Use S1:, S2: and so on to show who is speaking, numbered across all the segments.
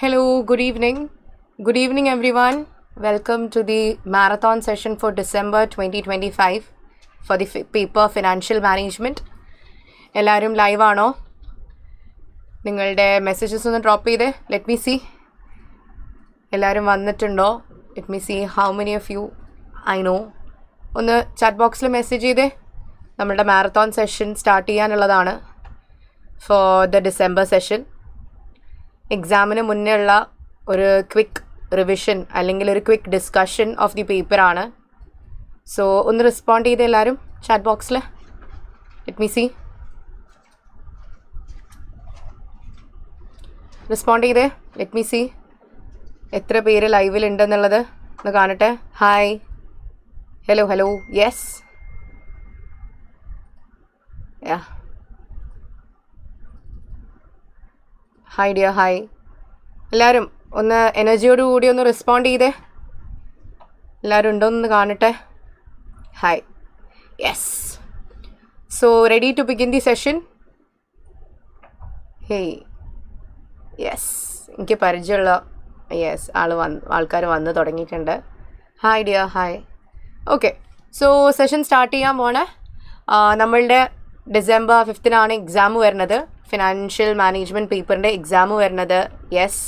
S1: Hello, good evening. Good evening, everyone. Welcome to the marathon session for December 2025 for the paper Financial Management. എല്ലാവരും live ആണോ? നിങ്ങളുടെ messages ഒന്ന് drop ചെയ്തേ. Let me see. എല്ലാവരും വന്നിട്ടുണ്ടോ? Let me see how many of you I know. ഒന്ന് chat ബോക്സിൽ message ചെയ്തേ. നമ്മളുടെ മാരത്തോൺ സെഷൻ സ്റ്റാർട്ട് ചെയ്യാനുള്ളതാണ് ഫോർ ദ ഡിസംബർ സെഷൻ. എക്സാമിന് മുന്നേ ഉള്ള ഒരു ക്വിക്ക് റിവിഷൻ അല്ലെങ്കിൽ ഒരു ക്വിക്ക് ഡിസ്കഷൻ ഓഫ് ദി പേപ്പറാണ്. സോ ഒന്ന് റെസ്പോണ്ട് ചെയ്ത് എല്ലാവരും ചാറ്റ് ബോക്സിൽ. Let me see. റെസ്പോണ്ട് ചെയ്തേ. ലെറ്റ് മീ സീ എത്ര പേര് ലൈവിലുണ്ടെന്നുള്ളത് ഒന്ന് കാണട്ടെ. Hi, hello hello, yes, ya, hi dear, hi. എല്ലാവരും ഒന്ന് എനർജിയോടുകൂടി ഒന്ന് റെസ്പോണ്ട് ചെയ്തേ. എല്ലാവരും ഉണ്ടോയെന്ന് കാണട്ടെ. Hi, yes. So ready to begin the session? Hey, yes, എനിക്ക് പരിചയമുള്ള ആൾക്കാർ വന്ന് തുടങ്ങിയിട്ടുണ്ട്. Hi dear, hi. Okay, so session start ചെയ്യാൻ പോണേ. നമ്മളുടെ ഡിസംബർ 5 എക്സാം വരുന്നത്. ഫിനാൻഷ്യൽ മാനേജ്മെൻറ്റ് പേപ്പറിൻ്റെ എക്സാം വരുന്നത്. യെസ്,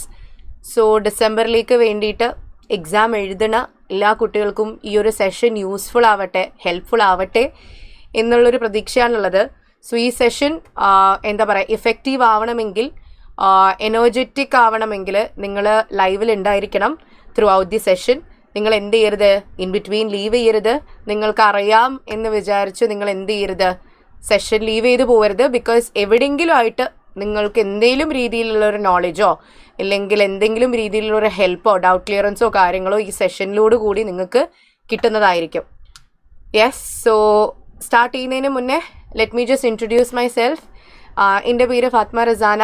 S1: സോ ഡിസംബറിലേക്ക് വേണ്ടിയിട്ട് എക്സാം എഴുതുന്ന എല്ലാ കുട്ടികൾക്കും ഈ ഒരു സെഷൻ യൂസ്ഫുൾ ആവട്ടെ, ഹെൽപ്ഫുൾ ആവട്ടെ എന്നുള്ളൊരു പ്രതീക്ഷയാണുള്ളത്. സോ ഈ സെഷൻ എന്താ പറയുക, ഇഫക്റ്റീവ് ആവണമെങ്കിൽ, എനർജറ്റിക് ആവണമെങ്കിൽ നിങ്ങൾ ലൈവിൽ ഉണ്ടായിരിക്കണം ത്രൂ ഔട്ട് ദി സെഷൻ. നിങ്ങൾ എന്ത് ചെയ്യരുത്, ഇൻ ബിറ്റ്വീൻ ലീവ് ചെയ്യരുത്. നിങ്ങൾക്ക് അറിയാം എന്ന് വിചാരിച്ച് നിങ്ങൾ എന്ത് ചെയ്യരുത്, സെഷൻ ലീവ് ചെയ്ത് പോകരുത്. ബിക്കോസ് എവിടെയെങ്കിലും ആയിട്ട് നിങ്ങൾക്ക് എന്തെങ്കിലും രീതിയിലുള്ളൊരു നോളജോ അല്ലെങ്കിൽ എന്തെങ്കിലും രീതിയിലുള്ളൊരു ഹെൽപ്പോ ഡൗട്ട് ക്ലിയറൻസോ കാര്യങ്ങളോ ഈ സെഷനിലോട് കൂടി നിങ്ങൾക്ക് കിട്ടുന്നതായിരിക്കും. യെസ്, സോ സ്റ്റാർട്ട് ചെയ്യുന്നതിന് മുന്നേ let me just introduce myself. എൻ്റെ പേര് ഫാത്മ റസാന.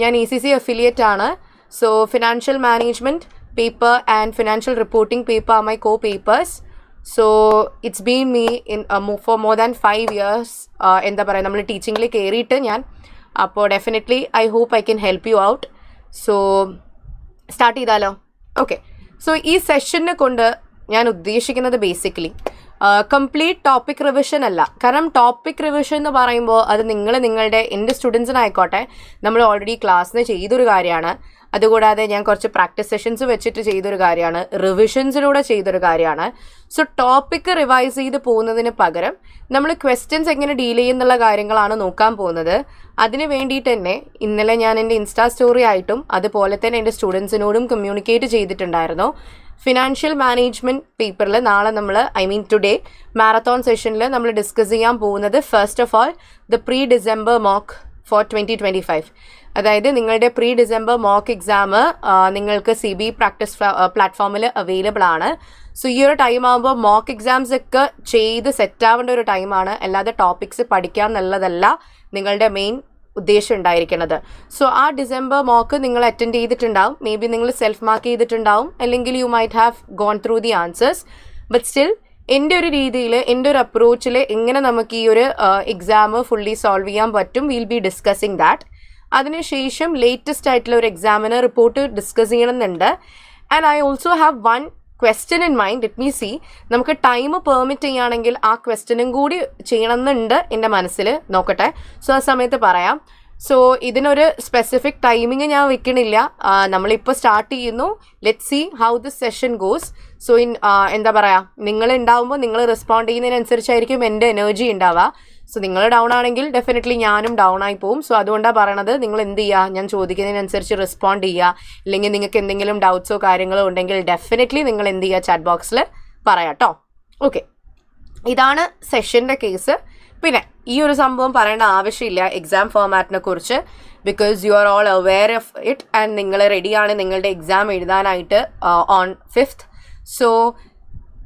S1: ഞാൻ ECC അഫിലിയേറ്റ് ആണ്. So financial management paper and financial reporting paper are my core papers. So it's been me in for more than 5 years. എന്താ പറയുക, നമ്മൾ ടീച്ചിങ്ങിൽ കയറിയിട്ട് ഞാൻ. അപ്പോൾ definitely I hope I can help you out. So start ചെയ്താലോ? Okay, so ഈ സെഷനെ കൊണ്ട് ഞാൻ ഉദ്ദേശിക്കുന്നത് ബേസിക്കലി കംപ്ലീറ്റ് ടോപ്പിക് റിവിഷൻ അല്ല. കാരണം ടോപ്പിക് റിവിഷൻ എന്ന് പറയുമ്പോൾ അത് നിങ്ങളുടെ എൻ്റെ സ്റ്റുഡൻസിനായിക്കോട്ടെ നമ്മൾ ഓൾറെഡി ക്ലാസ്സിന് ചെയ്തൊരു കാര്യമാണ്. അതുകൂടാതെ ഞാൻ കുറച്ച് പ്രാക്ടീസ് സെഷൻസ് വെച്ചിട്ട് ചെയ്തൊരു കാര്യമാണ്, റിവിഷൻസിലൂടെ ചെയ്തൊരു കാര്യമാണ്. സോ ടോപ്പിക്ക് റിവൈസ് ചെയ്ത് പോകുന്നതിന് പകരം നമ്മൾ ക്വസ്റ്റ്യൻസ് എങ്ങനെ ഡീൽ ചെയ്യുന്നുള്ള കാര്യങ്ങളാണ് നോക്കാൻ പോകുന്നത്. അതിന് വേണ്ടിയിട്ട് തന്നെ ഇന്നലെ ഞാൻ എൻ്റെ ഇൻസ്റ്റാ സ്റ്റോറി ആയിട്ടും അതുപോലെ തന്നെ എൻ്റെ സ്റ്റുഡൻസിനോടും കമ്മ്യൂണിക്കേറ്റ് ചെയ്തിട്ടുണ്ടായിരുന്നു. ഫിനാൻഷ്യൽ മാനേജ്മെൻറ്റ് പേപ്പറിൽ നാളെ നമ്മൾ ടുഡേ മാരത്തോൺ സെഷനിൽ നമ്മൾ ഡിസ്കസ് ചെയ്യാൻ പോകുന്നത് first of all the pre December mock for 2025. അതായത് നിങ്ങളുടെ പ്രീ ഡിസംബർ മോക്ക് എക്സാം നിങ്ങൾക്ക് CB പ്രാക്ടീസ് പ്ലാറ്റ്ഫോമിൽ അവൈലബിൾ ആണ്. സോ ഈ ഒരു ടൈം ആകുമ്പോൾ മോക്ക് എക്സാംസ് ഒക്കെ ചെയ്ത് സെറ്റാവേണ്ട ഒരു ടൈമാണ്. അല്ലാതെ ടോപ്പിക്സ് പഠിക്കുക എന്നുള്ളതല്ല നിങ്ങളുടെ മെയിൻ ഉദ്ദേശം ഉണ്ടായിരിക്കുന്നത്. സോ ആ ഡിസംബർ മോക്ക് നിങ്ങൾ അറ്റൻഡ് ചെയ്തിട്ടുണ്ടാവും. മേ ബി നിങ്ങൾ സെൽഫ് മാർക്ക് ചെയ്തിട്ടുണ്ടാവും, അല്ലെങ്കിൽ you might have gone through the answers. But still എൻ്റെ ഒരു രീതിയിൽ, എൻ്റെ ഒരു അപ്രോച്ചിൽ എങ്ങനെ നമുക്ക് ഈ ഒരു എക്സാം ഫുള്ളി സോൾവ് ചെയ്യാൻ പറ്റും, വിൽ ബി ഡിസ്കസിങ് ദാറ്റ്. അതിനുശേഷം ലേറ്റസ്റ്റ് ആയിട്ടുള്ള ഒരു എക്സാമിന് റിപ്പോർട്ട് ഡിസ്കസ് ചെയ്യണമെന്നുണ്ട്. And I also have one question in mind. Let me see, നമുക്ക് ടൈം പെർമിറ്റ് ചെയ്യുകയാണെങ്കിൽ ആ ക്വസ്റ്റ്യനും കൂടി ചെയ്യണമെന്നുണ്ട് എൻ്റെ മനസ്സിൽ. നോക്കട്ടെ, സോ ആ സമയത്ത് പറയാം. സോ ഇതിനൊരു സ്പെസിഫിക് ടൈമിങ് ഞാൻ വെക്കണില്ല. നമ്മളിപ്പോൾ സ്റ്റാർട്ട് ചെയ്യുന്നു. Let see how this session goes. So എന്താ പറയുക, നിങ്ങൾ ഉണ്ടാവുമ്പോൾ നിങ്ങൾ റെസ്പോണ്ട് ചെയ്യുന്നതിനനുസരിച്ചായിരിക്കും എൻ്റെ എനർജി ഉണ്ടാവുക. സോ നിങ്ങൾ ഡൗൺ ആണെങ്കിൽ ഡെഫിനറ്റ്ലി ഞാനും ഡൗൺ ആയി പോവും. സോ അതുകൊണ്ടാണ് പറയണത്, നിങ്ങൾ എന്ത് ചെയ്യുക, ഞാൻ ചോദിക്കുന്നതിനനുസരിച്ച് റെസ്പോണ്ട് ചെയ്യുക. ഇല്ലെങ്കിൽ നിങ്ങൾക്ക് എന്തെങ്കിലും ഡൗട്ട്സോ കാര്യങ്ങളോ ഉണ്ടെങ്കിൽ ഡെഫിനറ്റ്ലി നിങ്ങൾ എന്ത് ചെയ്യുക, ചാറ്റ് ബോക്സിൽ പറയാം കേട്ടോ. ഓക്കെ, ഇതാണ് സെഷൻ്റെ കേസ്. പിന്നെ ഈ ഒരു സംഭവം പറയേണ്ട ആവശ്യമില്ല എക്സാം ഫോർമാറ്റിനെ കുറിച്ച്. Because you are all aware of it and നിങ്ങൾ റെഡിയാണ് നിങ്ങളുടെ എക്സാം എഴുതാനായിട്ട് ഓൺ 5th. സോ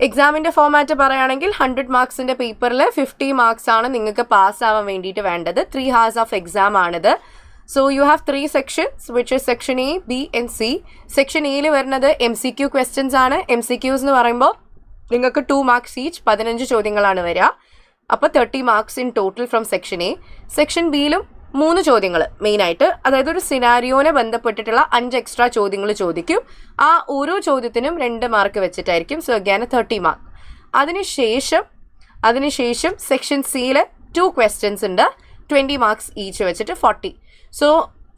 S1: എക്സാമിൻ്റെ ഫോർമാറ്റ് പറയുകയാണെങ്കിൽ 100 മാർക്സിൻ്റെ പേപ്പറിൽ 50 മാർക്സ് ആണ് നിങ്ങൾക്ക് പാസ്സാവാൻ വേണ്ടിയിട്ട് വേണ്ടത്. 3 hours ഓഫ് എക്സാം ആണിത്. So you have 3 sections, which is section A, B and C. Section എയിൽ വരുന്നത് MCQ ക്വസ്റ്റ്യൻസ് ആണ്. MCQs എന്ന് പറയുമ്പോൾ നിങ്ങൾക്ക് 2 marks ഈച്ച് 15 ചോദ്യങ്ങളാണ് വരിക. അപ്പോൾ 30 marks in total from section A. Section ബിയിലും 3 ചോദ്യങ്ങൾ മെയിനായിട്ട്, അതായത് ഒരു സിനാരിയോനെ ബന്ധപ്പെട്ടിട്ടുള്ള 5 എക്സ്ട്രാ ചോദ്യങ്ങൾ ചോദിക്കും. ആ ഓരോ ചോദ്യത്തിനും 2 മാർക്ക് വെച്ചിട്ടായിരിക്കും. So again 30 mark. അതിനുശേഷം സെക്ഷൻ സിയിൽ 2 ക്വസ്റ്റ്യൻസ് ഉണ്ട്, 20 മാർക്സ് ഈച്ച് വെച്ചിട്ട് 40. സോ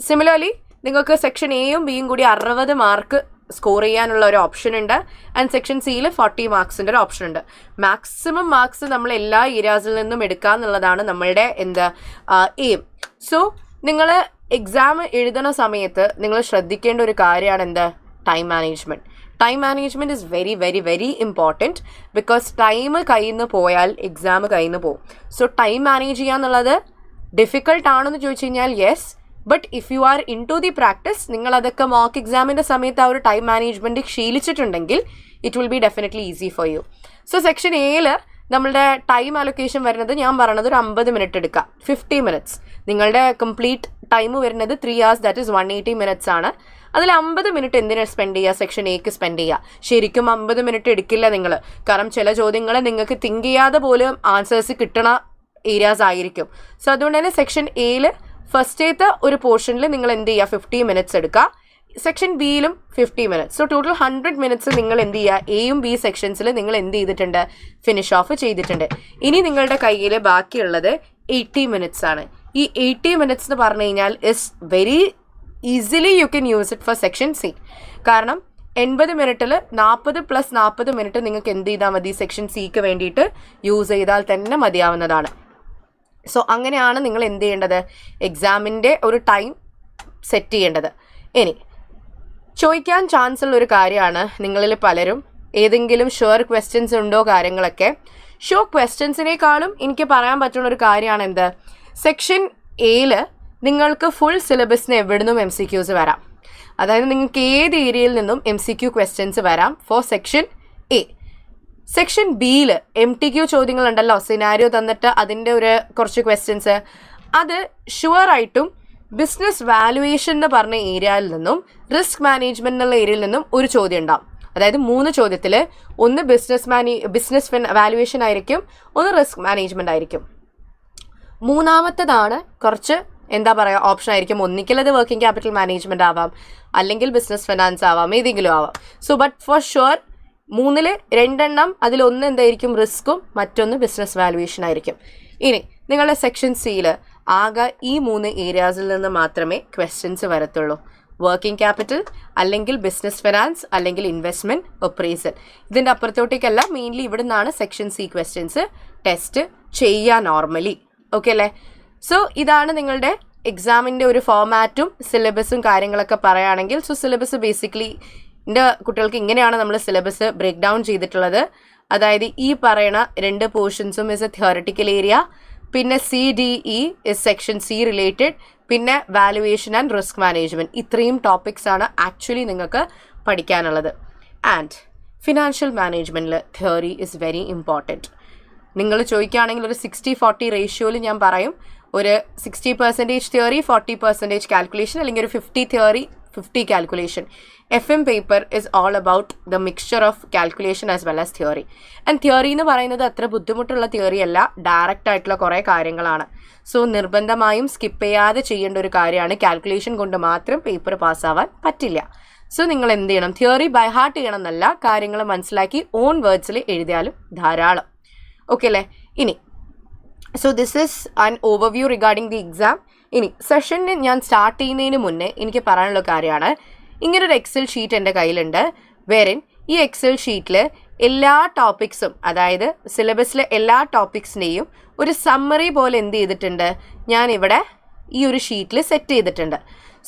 S1: സിമിലർലി നിങ്ങൾക്ക് സെക്ഷൻ എയും ബിയും കൂടി 60 മാർക്ക് സ്കോർ ചെയ്യാനുള്ള ഒരു ഓപ്ഷൻ ഉണ്ട്. ആൻഡ് സെക്ഷൻ സിയിൽ 40 മാർക്സിൻ്റെ ഒരു ഓപ്ഷൻ ഉണ്ട്. മാക്സിമം മാർക്സ് നമ്മൾ എല്ലാ ഏരിയാസിൽ നിന്നും എടുക്കുക എന്നുള്ളതാണ് നമ്മളുടെ എയിം. സോ നിങ്ങൾ എക്സാം എഴുതുന്ന സമയത്ത് നിങ്ങൾ ശ്രദ്ധിക്കേണ്ട ഒരു കാര്യമാണ് time management. Time management is very very very important. Because time കയ്യിൽ നിന്ന് പോയാൽ എക്സാം കയ്യിൽ നിന്ന് പോകും. സോ ടൈം മാനേജ് ചെയ്യുക എന്നുള്ളത് ഡിഫിക്കൾട്ട് ആണെന്ന് ചോദിച്ചു കഴിഞ്ഞാൽ yes, but if you are into the practice, നിങ്ങൾ അതൊക്കെ മോക്ക് എക്സാമിൻ്റെ സമയത്ത് ആ ഒരു ടൈം മാനേജ്മെൻറ്റ് ശീലിച്ചിട്ടുണ്ടെങ്കിൽ it will be definitely easy for you. So section എയിൽ നമ്മളുടെ ടൈം അലൊക്കേഷൻ വരുന്നത്, ഞാൻ പറഞ്ഞത് ഒരു 50 മിനിറ്റ് എടുക്കുക, 50 മിനിറ്റ്സ്. നിങ്ങളുടെ കംപ്ലീറ്റ് ടൈം വരുന്നത് 3 hours, ദാറ്റ് ഈസ് 180 മിനിറ്റ്സ് ആണ്. അതിൽ 50 മിനിറ്റ് എന്തിനാണ് സ്പെൻഡ് ചെയ്യുക? സെക്ഷൻ എക്ക് സ്പെൻഡ് ചെയ്യുക. ശരിക്കും 50 മിനിറ്റ് എടുക്കില്ല നിങ്ങൾ, കാരണം ചില ചോദ്യങ്ങൾ നിങ്ങൾക്ക് തിങ്ക് ചെയ്യാതെ പോലും ആൻസേഴ്സ് കിട്ടണ ഏരിയാസ് ആയിരിക്കും. സോ അതുകൊണ്ട് തന്നെ സെക്ഷൻ എയിൽ ഫസ്റ്റേത്തെ ഒരു പോർഷനിൽ നിങ്ങൾ എന്ത് ചെയ്യുക? 50 മിനിറ്റ്സ് എടുക്കുക. സെക്ഷൻ ബിയിലും 50 മിനിറ്റ്സ്. സോ ടോട്ടൽ 100 മിനിറ്റ്സ് നിങ്ങൾ എന്ത് ചെയ്യുക? എയും ബി സെക്ഷൻസിൽ നിങ്ങൾ എന്ത് ചെയ്തിട്ടുണ്ട്? ഫിനിഷ് ഓഫ് ചെയ്തിട്ടുണ്ട്. ഇനി നിങ്ങളുടെ കയ്യിൽ ബാക്കിയുള്ളത് 80 മിനിറ്റ്സ് ആണ്. ഈ 80 മിനിറ്റ്സ് എന്ന് പറഞ്ഞു കഴിഞ്ഞാൽ is very easily U can use it for section C. കാരണം 80 മിനിറ്റിൽ 40 + 40 മിനിറ്റ് നിങ്ങൾക്ക് എന്ത് ചെയ്താൽ മതി? സെക്ഷൻ സിക്ക് വേണ്ടിയിട്ട് യൂസ് ചെയ്താൽ തന്നെ മതിയാവുന്നതാണ്. സോ അങ്ങനെയാണ് നിങ്ങൾ എന്ത് ചെയ്യേണ്ടത്? എക്സാമിൻ്റെ ഒരു ടൈം സെറ്റ് ചെയ്യേണ്ടത്. ഇനി ചോദിക്കാൻ ചാൻസ് ഉള്ളൊരു കാര്യമാണ്, നിങ്ങളിൽ പലരും ഏതെങ്കിലും ഷുവർ ക്വസ്റ്റ്യൻസ് ഉണ്ടോ കാര്യങ്ങളൊക്കെ. ഷുവർ ക്വസ്റ്റ്യൻസിനേക്കാളും എനിക്ക് പറയാൻ പറ്റുന്ന ഒരു കാര്യമാണ് സെക്ഷൻ എയിൽ നിങ്ങൾക്ക് ഫുൾ സിലബസിന് എവിടുന്നും MCQs വരാം. അതായത് നിങ്ങൾക്ക് ഏത് ഏരിയയിൽ നിന്നും MCQ ക്വസ്റ്റ്യൻസ് വരാം ഫോർ സെക്ഷൻ എ. സെക്ഷൻ ബിയിൽ MTQ ചോദ്യങ്ങളുണ്ടല്ലോ, സിനാരിയോ തന്നിട്ട് അതിൻ്റെ കുറച്ച് ക്വസ്റ്റ്യൻസ്, അത് ഷുവറായിട്ടും ബിസിനസ് വാലുവേഷൻ എന്ന് പറഞ്ഞ ഏരിയയിൽ നിന്നും റിസ്ക് മാനേജ്മെന്റ് എന്നുള്ള ഏരിയയിൽ നിന്നും ഒരു ചോദ്യം ഉണ്ടാവും. അതായത് 3 ചോദ്യത്തിൽ ഒന്ന് ബിസിനസ് വാലുവേഷൻ ആയിരിക്കും, ഒന്ന് റിസ്ക് മാനേജ്മെന്റ് ആയിരിക്കും. മൂന്നാമത്തതാണ് കുറച്ച് ഓപ്ഷൻ ആയിരിക്കും. ഒന്നിക്കൽ അത് വർക്കിംഗ് ക്യാപിറ്റൽ മാനേജ്മെന്റ് ആവാം, അല്ലെങ്കിൽ ബിസിനസ് ഫിനാൻസ് ആവാം, ഏതെങ്കിലും ആവാം. സോ ബട്ട് ഫോർ ഷുവർ 3-ൽ 2 അതിലൊന്ന് എന്തായിരിക്കും? റിസ്ക്കും, മറ്റൊന്ന് ബിസിനസ് വാലുവേഷൻ ആയിരിക്കും. ഇനി നിങ്ങളുടെ സെക്ഷൻ സിയിൽ ആകെ ഈ 3 ഏരിയാസിൽ നിന്ന് മാത്രമേ ക്വസ്റ്റ്യൻസ് വരത്തുള്ളൂ. വർക്കിംഗ് ക്യാപിറ്റൽ, അല്ലെങ്കിൽ ബിസിനസ് ഫിനാൻസ്, അല്ലെങ്കിൽ ഇൻവെസ്റ്റ്മെന്റ് അപ്രൈസൽ. ഇതിൻ്റെ അപ്പുറത്തോട്ടേക്കല്ല, മെയിൻലി ഇവിടെ നിന്നാണ് സെക്ഷൻ സി ക്വസ്റ്റ്യൻസ് ടെസ്റ്റ് ചെയ്യുക നോർമലി. ഓക്കെ അല്ലേ? സോ ഇതാണ് നിങ്ങളുടെ എക്സാമിൻ്റെ ഒരു ഫോമാറ്റും സിലബസും കാര്യങ്ങളൊക്കെ പറയുകയാണെങ്കിൽ. സോ സിലബസ് ബേസിക്കലി എൻ്റെ കുട്ടികൾക്ക് ഇങ്ങനെയാണ് നമ്മൾ സിലബസ് ബ്രേക്ക് ഡൗൺ ചെയ്തിട്ടുള്ളത്. അതായത് ഈ പറയണ 2 പോർഷൻസും ഇസ് എ തിയോറിറ്റിക്കൽ ഏരിയ, പിന്നെ CDE is section C related, പിന്നെ വാലുവേഷൻ ആൻഡ് റിസ്ക് മാനേജ്മെൻറ്റ്. ഇത്രയും ടോപ്പിക്സ് ആണ് ആക്ച്വലി നിങ്ങൾക്ക് പഠിക്കാനുള്ളത്. ആൻഡ് ഫിനാൻഷ്യൽ മാനേജ്മെൻറ്റിൽ തിയറി ഇസ് വെരി ഇമ്പോർട്ടൻറ്റ്. നിങ്ങൾ ചോദിക്കുകയാണെങ്കിൽ ഒരു 60-40 റേഷ്യോയിൽ ഞാൻ പറയും, ഒരു 60% തിയറി, 40% കാൽക്കുലേഷൻ, അല്ലെങ്കിൽ ഒരു 50 theory 50 calculation. FM paper is all about the mixture of calculation as well as theory. And theory എന്ന് പറയുന്നത് അത്ര ബുദ്ധിമുട്ടുള്ള തിയറി അല്ല, ഡയറക്റ്റ് ആയിട്ടുള്ള കുറേ കാര്യങ്ങളാണ്. സോ നിർബന്ധമായും സ്കിപ്പ് ചെയ്യാതെ ചെയ്യേണ്ട ഒരു കാര്യമാണ്. കാൽക്കുലേഷൻ കൊണ്ട് മാത്രം പേപ്പർ പാസ്സാവാൻ പറ്റില്ല. സോ നിങ്ങൾ എന്ത് ചെയ്യണം? തിയറി ബൈ ഹാർട്ട് ചെയ്യണം എന്നല്ല, കാര്യങ്ങൾ മനസ്സിലാക്കി ഓൺ വേർഡ്സിൽ എഴുതിയാലും ധാരാളം. ഓക്കെ അല്ലേ? ഇനി so this is an overview regarding the exam. ഇനി സെഷന് ഞാൻ സ്റ്റാർട്ട് ചെയ്യുന്നതിന് മുന്നേ എനിക്ക് പറയാനുള്ള കാര്യമാണ്, ഇങ്ങനൊരു എക്സൽ ഷീറ്റ് എൻ്റെ കയ്യിലുണ്ട്. വേറെ ഈ എക്സൽ ഷീറ്റിൽ എല്ലാ ടോപ്പിക്സും, അതായത് സിലബസിലെ എല്ലാ ടോപ്പിക്സിൻ്റെയും ഒരു സമ്മറി പോലെ എന്ത് ചെയ്തിട്ടുണ്ട്? ഞാനിവിടെ ഈ ഒരു ഷീറ്റിൽ സെറ്റ് ചെയ്തിട്ടുണ്ട്.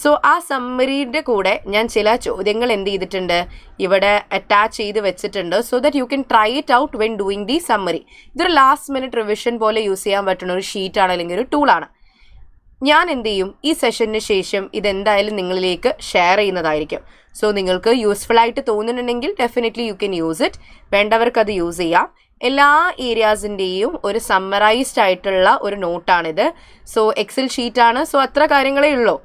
S1: സോ ആ സമ്മറിയുടെ കൂടെ ഞാൻ ചില ചോദ്യങ്ങൾ എന്ത് ചെയ്തിട്ടുണ്ട്? ഇവിടെ അറ്റാച്ച് ചെയ്ത് വെച്ചിട്ടുണ്ട്. So that you can try it out when doing the summary. ഇതൊരു ലാസ്റ്റ് മിനിറ്റ് റിവിഷൻ പോലെ യൂസ് ചെയ്യാൻ പറ്റുന്ന ഒരു ഷീറ്റാണ്, അല്ലെങ്കിൽ ഒരു ടൂളാണ്. ഞാൻ എന്ത് ചെയ്യും? ഈ സെഷന് ശേഷം ഇതെന്തായാലും നിങ്ങളിലേക്ക് ഷെയർ ചെയ്യുന്നതായിരിക്കും. സോ നിങ്ങൾക്ക് യൂസ്ഫുൾ ആയിട്ട് തോന്നുന്നുണ്ടെങ്കിൽ definitely you can use it. വേണ്ടവർക്ക് അത് യൂസ് ചെയ്യാം. എല്ലാ ഏരിയാസിൻ്റെയും ഒരു സമ്മറൈസ്ഡ് ആയിട്ടുള്ള ഒരു നോട്ടാണിത്. സോ എക്സൽ ഷീറ്റാണ്. സോ അത്ര കാര്യങ്ങളേ ഉള്ളൂ.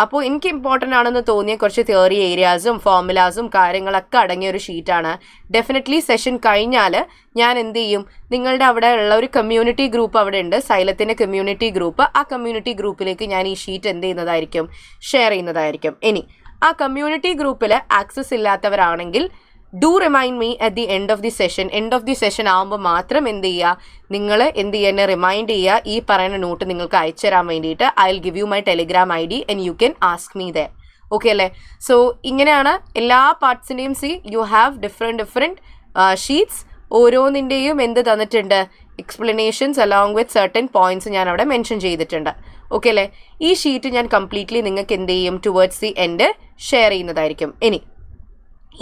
S1: അപ്പോൾ എനിക്ക് ഇമ്പോർട്ടൻ്റ് ആണെന്ന് തോന്നിയ കുറച്ച് തിയറി ഏരിയാസും ഫോർമുലാസും കാര്യങ്ങളൊക്കെ അടങ്ങിയ ഒരു ഷീറ്റാണ്. ഡെഫിനറ്റ്ലി സെഷൻ കഴിഞ്ഞാൽ ഞാൻ എന്ത് ചെയ്യും, നിങ്ങളുടെ അവിടെ ഉള്ള ഒരു കമ്മ്യൂണിറ്റി ഗ്രൂപ്പ് അവിടെ ഉണ്ട്, സൈലത്തിൻ്റെ കമ്മ്യൂണിറ്റി ഗ്രൂപ്പ്. ആ കമ്മ്യൂണിറ്റി ഗ്രൂപ്പിലേക്ക് ഞാൻ ഈ ഷീറ്റ് എന്ത് ചെയ്യുന്നതായിരിക്കും, ഷെയർ ചെയ്യുന്നതായിരിക്കും. ഇനി ആ കമ്മ്യൂണിറ്റി ഗ്രൂപ്പിൽ ആക്സസ് ഇല്ലാത്തവരാണെങ്കിൽ do remind me at the end of the session ആകുമ്പോൾ മാത്രം എന്ത് ചെയ്യുക, നിങ്ങൾ എന്ത് ചെയ്യുക, എന്നെ റിമൈൻഡ് ചെയ്യുക, ഈ പറയുന്ന നോട്ട് നിങ്ങൾക്ക് അയച്ചു തരാൻ വേണ്ടിയിട്ട്. I will give you my Telegram ID and you can ask me there. Okay അല്ലേ? സോ ഇങ്ങനെയാണ് എല്ലാ പാർട്സിൻ്റെയും. You have different sheets. ഓരോന്നിൻ്റെയും എന്ത് തന്നിട്ടുണ്ട്, explanations along with certain points ഞാൻ അവിടെ മെൻഷൻ ചെയ്തിട്ടുണ്ട്. ഓക്കെ അല്ലേ? ഈ ഷീറ്റ് ഞാൻ കംപ്ലീറ്റ്ലി നിങ്ങൾക്ക് എന്ത് ചെയ്യും, ടുവേർഡ്സ് ദി എൻഡ് ഷെയർ ചെയ്യുന്നതായിരിക്കും. ഇനി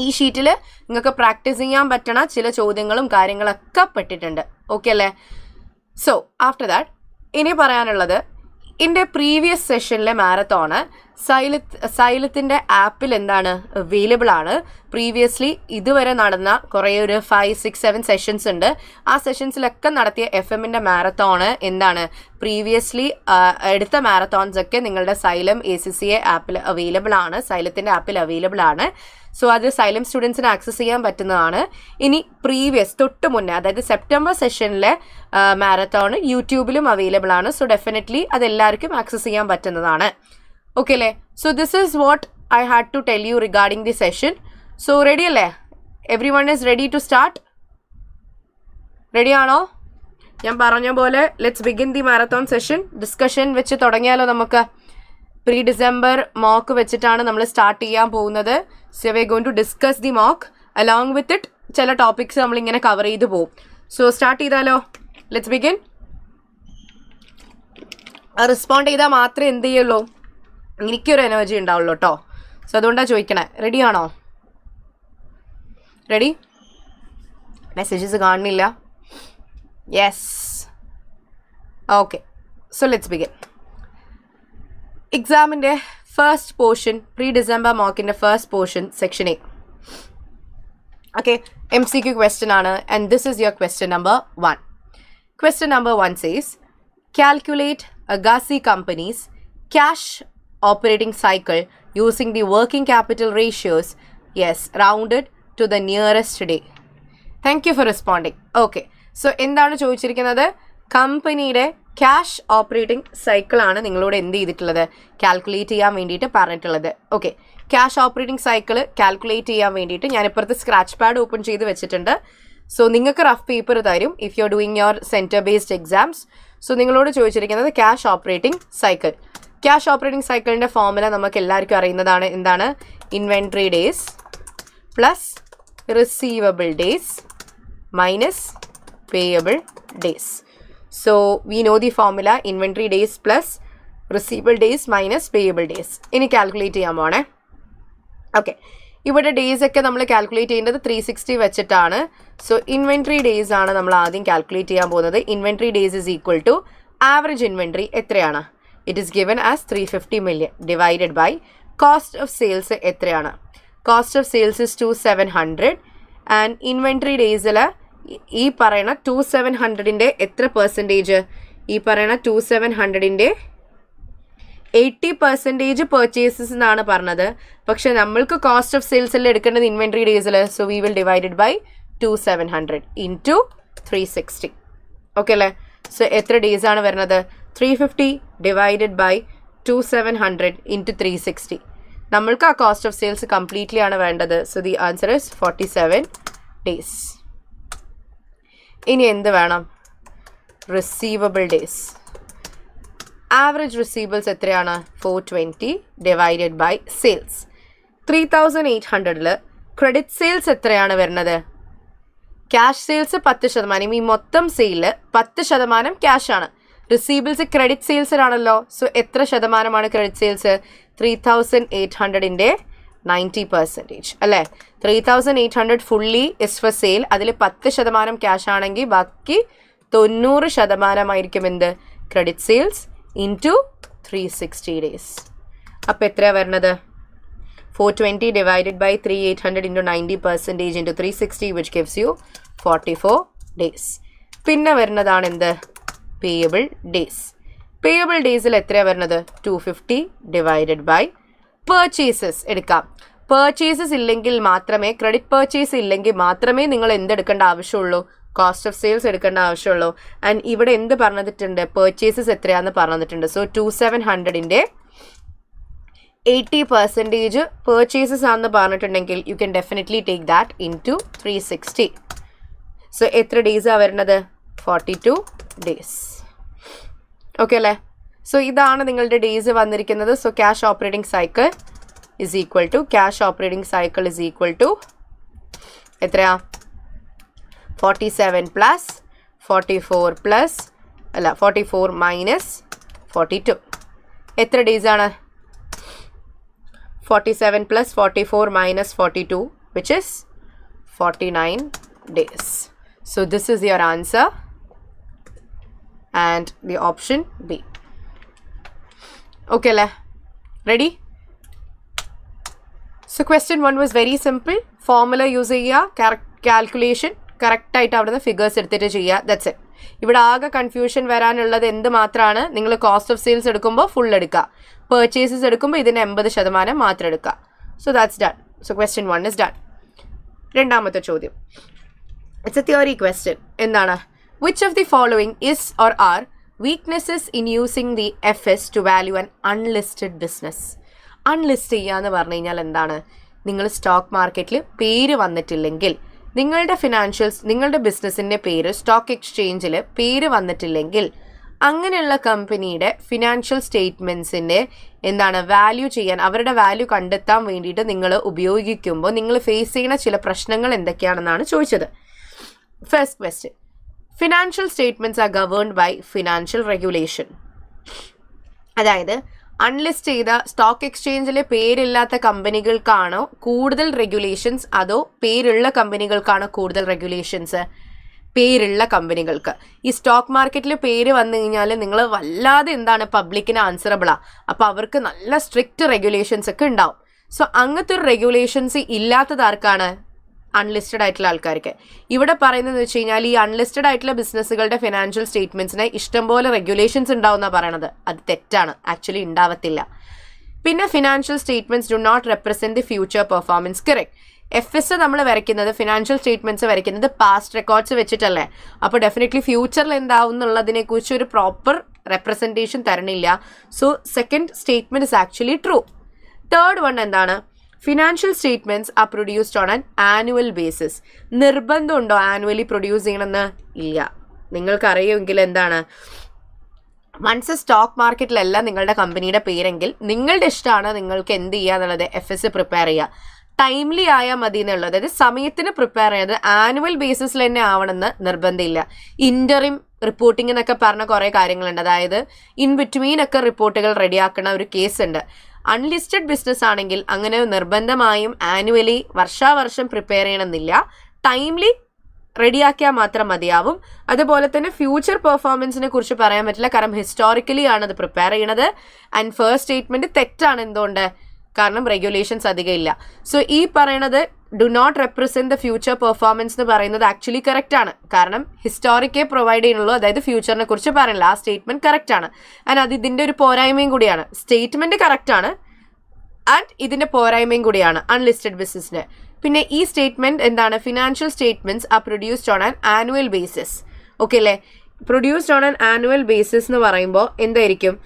S1: ഈ ഷീറ്റിൽ നിങ്ങൾക്ക് പ്രാക്ടീസ് ചെയ്യാൻ പറ്റണ ചില ചോദ്യങ്ങളും കാര്യങ്ങളൊക്കെ പെട്ടിട്ടുണ്ട്. ഓക്കെ അല്ലേ? സോ ആഫ്റ്റർ ദാറ്റ് ഇനി പറയാനുള്ളത്, എൻ്റെ പ്രീവിയസ് സെഷനിലെ മാരത്തോണ് സൈലത്തിൻ്റെ ആപ്പിൽ എന്താണ് അവൈലബിൾ ആണ്. പ്രീവിയസ്ലി ഇതുവരെ നടന്ന കുറേ ഒരു 5, 6, 7 സെഷൻസ് ഉണ്ട്. ആ സെഷൻസിലൊക്കെ നടത്തിയ FM-ൻ്റെ മാരത്തോണ് എന്താണ് പ്രീവിയസ്ലി എടുത്ത മാരത്തോൺസ് ഒക്കെ നിങ്ങളുടെ Xylem ACCA ആപ്പിൽ അവൈലബിൾ ആണ്, സൈലത്തിൻ്റെ ആപ്പിൽ അവൈലബിൾ ആണ്. സോ അത് Xylem സ്റ്റുഡൻസിന് ആക്സസ് ചെയ്യാൻ പറ്റുന്നതാണ്. ഇനി പ്രീവിയസ് തൊട്ട് മുന്നേ, അതായത് സെപ്റ്റംബർ സെഷനിലെ മാരത്തോൺ യൂട്യൂബിലും അവൈലബിൾ ആണ്. സോ ഡെഫിനറ്റ്ലി അതെല്ലാവർക്കും ആക്സസ് ചെയ്യാൻ പറ്റുന്നതാണ്. ഓക്കെ അല്ലേ? So this is what I had to tell you regarding the session. So ready അല്ലേ? Everyone is ready to start? Ready ആണോ? ഞാൻ പറഞ്ഞ പോലെ let's begin the marathon session. Discussion വെച്ച് തുടങ്ങിയാലോ നമുക്ക്? പ്രീ ഡിസംബർ മോക്ക് വെച്ചിട്ടാണ് നമ്മൾ സ്റ്റാർട്ട് ചെയ്യാൻ പോകുന്നത്. So we are going to discuss the mock along with it. ചില ടോപ്പിക്സ് നമ്മളിങ്ങനെ കവർ ചെയ്ത് പോകും. സോ സ്റ്റാർട്ട് ചെയ്താലോ? Let's begin. റെസ്പോണ്ട് ചെയ്താൽ മാത്രമേ എന്ത് ചെയ്യുള്ളൂ, എനിക്കൊരു എനർജി ഉണ്ടാവുള്ളൂ കേട്ടോ. സോ അതുകൊണ്ടാണ് ചോദിക്കണേ. റെഡി ആണോ? റെഡി? മെസ്സേജസ് കാണുന്നില്ല. Yes, okay. So let's begin. എക്സാമിൻ്റെ ഫസ്റ്റ് പോർഷൻ, പ്രീ ഡിസംബർ മോക്കിൻ്റെ first portion, section A. Okay, MCQ question ആണ്. And this is your question number 1. Question number 1 says, calculate Agassi Company's cash operating cycle using the working capital ratios, yes, rounded to the nearest day. Thank you for responding. Okay, so എന്താണ് ചോദിച്ചിരിക്കുന്നത്? കമ്പനിയുടെ cash operating സൈക്കിളാണ് നിങ്ങളോട് എന്ത് ചെയ്തിട്ടുള്ളത്, calculate ചെയ്യാൻ വേണ്ടിയിട്ട് പറഞ്ഞിട്ടുള്ളത്. Okay, cash operating cycle calculate ചെയ്യാൻ വേണ്ടിയിട്ട് ഞാനിപ്പുറത്ത് സ്ക്രാച്ച് പാഡ് ഓപ്പൺ ചെയ്ത് വെച്ചിട്ടുണ്ട്. സോ നിങ്ങൾക്ക് റഫ് പേപ്പർ തരും if you are doing your centre based exams. So നിങ്ങളോട് ചോദിച്ചിരിക്കുന്നത് cash operating cycle. Cash operating സൈക്കിളിൻ്റെ ഫോർമുല നമുക്ക് എല്ലാവർക്കും അറിയുന്നതാണ്. എന്താണ്? Inventory days plus receivable days minus payable days. So we know the formula, inventory days plus receivable days minus payable days. ഇനി calculate ചെയ്യാൻ പോണേ. ഓക്കെ, ഇവിടെ ഡേയ്സ് ഒക്കെ നമ്മൾ കാൽക്കുലേറ്റ് ചെയ്യേണ്ടത് 360 വെച്ചിട്ടാണ്. സോ ഇൻവെൻട്രി ഡേയ്സ് ആണ് നമ്മൾ ആദ്യം കാൽക്കുലേറ്റ് ചെയ്യാൻ പോകുന്നത്. Inventory days is equal to average inventory എത്രയാണ്? It is given as 350 million divided by cost of sales എത്രയാണ്? Cost of sales is 2700 and inventory ഡേയ്സിൽ ഈ പറയുന്ന 2700ൻ്റെ എത്ര പെർസെൻറ്റേജ്? ഈ പറയുന്ന 2700ൻ്റെ 80% പെർച്ചേസസ് എന്നാണ് പറഞ്ഞത്. പക്ഷെ നമ്മൾക്ക് കോസ്റ്റ് ഓഫ് സെയിൽസിൽ എടുക്കേണ്ടത് ഇൻവെൻട്രി ഡേയ്സിൽ. So we will divided by 2700 into 360. Okay അല്ലേ? സോ എത്ര ഡേയ്സ് ആണ് വരുന്നത്? 350 ഡിവൈഡഡ് ബൈ 2700 ഇൻറ്റു 360. നമ്മൾക്ക് ആ കോസ്റ്റ് ഓഫ് സെയിൽസ് കംപ്ലീറ്റ്ലി ആണ് വേണ്ടത്. So the answer is 47 days. ഇനി എന്ത് വേണം? Receivable days. ആവറേജ് റിസീവബിൾസ് എത്രയാണ്? 420 ഡിവൈഡഡ് ബൈ സെയിൽസ്. 3800ൽ ക്രെഡിറ്റ് സെയിൽസ് എത്രയാണ് വരുന്നത്? Cash sales 10%. ഈ മൊത്തം സെയില് 10% ക്യാഷാണ്. റിസീവബിൾസ് ക്രെഡിറ്റ് സെയിൽസിലാണല്ലോ. സോ എത്ര ശതമാനമാണ് ക്രെഡിറ്റ് സെയിൽസ്? 3800ൻ്റെ 90% അല്ലേ? 3800 ഫുള്ളി ഇസ് ഫോർ സെയിൽ. അതിൽ 10% ക്യാഷ് ആണെങ്കിൽ ബാക്കി 90% എന്ത്? Credit sales into 360 days. അപ്പോൾ എത്രയാണ് വരുന്നത്? 420 divided by 3800 into 90% into 360 which gives you 44 days. പിന്നെ വരുന്നതാണ് എന്ത്? Payable days. പേയബിൾ ഡേയ്സിൽ എത്രയാണ് വരുന്നത്? 250 ഡിവൈഡഡ് ബൈ പർച്ചേസസ് എടുക്കാം. പർച്ചേസസ് ഇല്ലെങ്കിൽ മാത്രമേ, ക്രെഡിറ്റ് പർച്ചേസ് ഇല്ലെങ്കിൽ മാത്രമേ നിങ്ങൾ എന്തെടുക്കേണ്ട ആവശ്യമുള്ളൂ? കോസ്റ്റ് ഓഫ് സെയിൽസ് എടുക്കേണ്ട ആവശ്യമുള്ളൂ. ആൻഡ് ഇവിടെ എന്ത് പറഞ്ഞിട്ടുണ്ട്? പർച്ചേസസ് എത്രയാണെന്ന് പറഞ്ഞിട്ടുണ്ട്. സോ 2700-ന്റെ 80% purchases ആണെന്ന് പറഞ്ഞിട്ടുണ്ടെങ്കിൽ you can definitely take that into 360. So എത്ര ഡേയ്സാണ് വരുന്നത്? 42 days. ഓക്കെ അല്ലേ? സോ ഇതാണ് നിങ്ങളുടെ ഡേയ്സ് വന്നിരിക്കുന്നത്. So cash operating cycle is equal to എത്രയാ? 47 plus 44 plus 44 minus 42. എത്ര ഡേയ്സ് ആണ്? 47 plus 44 minus 42, which is 49 days. So this is your answer and the option B. Okay la? Ready? So question 1 was very simple. Formula use ചെയ്യുക, calculation correct ആയിട്ട് അവിടുന്ന് figures എടുത്തിട്ട് ചെയ്യുക. That's it. ഇവിടെ ആകെ confusion വരാനുള്ളത് എന്ത് മാത്രമാണ്? നിങ്ങൾ കോസ്റ്റ് ഓഫ് സെയിൽസ് എടുക്കുമ്പോൾ ഫുൾ എടുക്കുക, പർച്ചേസസ് എടുക്കുമ്പോൾ ഇതിന് 80% മാത്രം എടുക്കുക. So that's done. So question 1 is done. രണ്ടാമത്തെ ചോദ്യം, ഇറ്റ്സ് എ തിയറി ക്വസ്റ്റ്യൻ. എന്താണ്? Which of the following is or are weaknesses in using the FS to value an unlisted business? Unlist ചെയ്യുക എന്ന് പറഞ്ഞു കഴിഞ്ഞാൽ എന്താണ്? നിങ്ങൾ സ്റ്റോക്ക് മാർക്കറ്റിൽ പേര് വന്നിട്ടില്ലെങ്കിൽ, നിങ്ങളുടെ ഫിനാൻഷ്യൽസ്, നിങ്ങളുടെ ബിസിനസ്സിൻ്റെ പേര് സ്റ്റോക്ക് എക്സ്ചേഞ്ചിൽ പേര് വന്നിട്ടില്ലെങ്കിൽ, അങ്ങനെയുള്ള കമ്പനിയുടെ ഫിനാൻഷ്യൽ സ്റ്റേറ്റ്മെൻറ്റ്സിൻ്റെ എന്താണ് വാല്യൂ ചെയ്യാൻ, അവരുടെ വാല്യൂ കണ്ടെത്താൻ വേണ്ടിയിട്ട് നിങ്ങൾ ഉപയോഗിക്കുമ്പോൾ നിങ്ങൾ ഫേസ് ചെയ്യുന്ന ചില പ്രശ്നങ്ങൾ എന്തൊക്കെയാണെന്നാണ് ചോദിച്ചത്. First question, financial statements are governed by financial regulation. അതായത് അൺലിസ്റ്റ് ചെയ്ത സ്റ്റോക്ക് എക്സ്ചേഞ്ചിലെ പേരില്ലാത്ത കമ്പനികൾക്കാണോ കൂടുതൽ റെഗുലേഷൻസ്, അതോ പേരുള്ള കമ്പനികൾക്കാണോ കൂടുതൽ റെഗുലേഷൻസ്? പേരുള്ള കമ്പനികൾക്ക്. ഈ സ്റ്റോക്ക് മാർക്കറ്റിൽ പേര് വന്നു കഴിഞ്ഞാൽ നിങ്ങൾ വല്ലാതെ എന്താണ് പബ്ലിക്കിന് ആൻസറബിളാണ്. അപ്പോൾ അവർക്ക് നല്ല സ്ട്രിക്റ്റ് റെഗുലേഷൻസ് ഒക്കെ ഉണ്ടാവും. സോ അങ്ങനത്തെ ഒരു റെഗുലേഷൻസ് ഇല്ലാത്തത് ആർക്കാണ്? അൺലിസ്റ്റഡ് ആയിട്ടുള്ള ആൾക്കാർക്ക്. ഇവിടെ പറയുന്നത് വെച്ച് കഴിഞ്ഞാൽ ഈ അൺലിസ്റ്റഡ് ആയിട്ടുള്ള ബിസിനസ്സുകളുടെ ഫിനാൻഷ്യൽ സ്റ്റേറ്റ്മെൻറ്റ്സിന് ഇഷ്ടംപോലെ റെഗുലേഷൻസ് ഉണ്ടാവുമെന്നാണ് പറയണത്. അത് തെറ്റാണ്, ആക്ച്വലി ഉണ്ടാവത്തില്ല. പിന്നെ financial statements do not represent the future performance. Correct. FS നമ്മൾ വരയ്ക്കുന്നത്, ഫിനാൻഷ്യൽ സ്റ്റേറ്റ്മെൻറ്റ്സ് വരയ്ക്കുന്നത് പാസ്റ്റ് റെക്കോർഡ്സ് വെച്ചിട്ടല്ലേ. അപ്പോൾ ഡെഫിനറ്റ്ലി ഫ്യൂച്ചറിൽ എന്താവും എന്നുള്ളതിനെക്കുറിച്ച് ഒരു പ്രോപ്പർ റെപ്രസെൻറ്റേഷൻ തരണില്ല. So second statement is actually true. Third one എന്താണ്? Financial statements are produced on an annual basis. നിർബന്ധമുണ്ടോ ആനുവലി പ്രൊഡ്യൂസ് ചെയ്യണമെന്ന്? ഇല്ല. നിങ്ങൾക്കറിയുമെങ്കിൽ എന്താണ്, വൺസ് സ്റ്റോക്ക് മാർക്കറ്റിലല്ല നിങ്ങളുടെ കമ്പനിയുടെ പേരെങ്കിൽ നിങ്ങളുടെ ഇഷ്ടമാണ് നിങ്ങൾക്ക് എന്ത് ചെയ്യുക എന്നുള്ളത്. FS പ്രിപ്പയർ ചെയ്യുക, ടൈംലി ആയാൽ മതി എന്നുള്ളത്. അതായത് സമയത്തിന് പ്രിപ്പയർ ചെയ്യുന്നത് ആനുവൽ ബേസിസിൽ തന്നെ ആവണമെന്ന് നിർബന്ധമില്ല. ഇൻ്ററിം റിപ്പോർട്ടിംഗ് എന്നൊക്കെ പറഞ്ഞ കുറേ കാര്യങ്ങളുണ്ട്. അതായത് ഇൻ ബിറ്റ്വീൻ ഒക്കെ റിപ്പോർട്ടുകൾ റെഡിയാക്കുന്ന ഒരു കേസ് ഉണ്ട്. അൺലിസ്റ്റഡ് ബിസിനസ് ആണെങ്കിൽ അങ്ങനെ നിർബന്ധമായും ആനുവലി വർഷാവർഷം പ്രിപ്പയർ ചെയ്യണമെന്നില്ല. ടൈംലി റെഡിയാക്കിയാൽ മാത്രം മതിയാവും. അതുപോലെ തന്നെ ഫ്യൂച്ചർ പെർഫോമൻസിനെ കുറിച്ച് പറയാൻ പറ്റില്ല, കാരണം ഹിസ്റ്റോറിക്കലി ആണ് അത് പ്രിപ്പയർ ചെയ്യണത്. ആൻഡ് ഫസ്റ്റ് സ്റ്റേറ്റ്മെൻറ്റ് തെറ്റാണ്. എന്തുകൊണ്ട്? കാരണം റെഗുലേഷൻസ് അധികം ഇല്ല. സോ ഈ പറയണത് do not represent the future performance എന്ന് പറയുന്നത് ആക്ച്വലി കറക്റ്റ് ആണ്. കാരണം ഹിസ്റ്റോറിക്കേ പ്രൊവൈഡ് ചെയ്യുന്നുള്ളൂ, അതായത് ഫ്യൂച്ചറിനെ കുറിച്ച് പറയില്ല. ആ സ്റ്റേറ്റ്മെൻറ്റ് കറക്റ്റ് ആണ്. ആൻഡ് അത് ഇതിൻ്റെ ഒരു പോരായ്മയും കൂടിയാണ്. സ്റ്റേറ്റ്മെൻറ്റ് കറക്റ്റ് ആണ് ആൻഡ് ഇതിൻ്റെ പോരായ്മയും കൂടിയാണ് അൺലിസ്റ്റഡ് ബിസിനസ്സിന്. പിന്നെ ഈ സ്റ്റേറ്റ്മെൻറ്റ് എന്താണ്? Financial statements are produced on an annual basis. Okay അല്ലേ? Produced on an annual basis എന്ന് പറയുമ്പോൾ എന്തായിരിക്കും?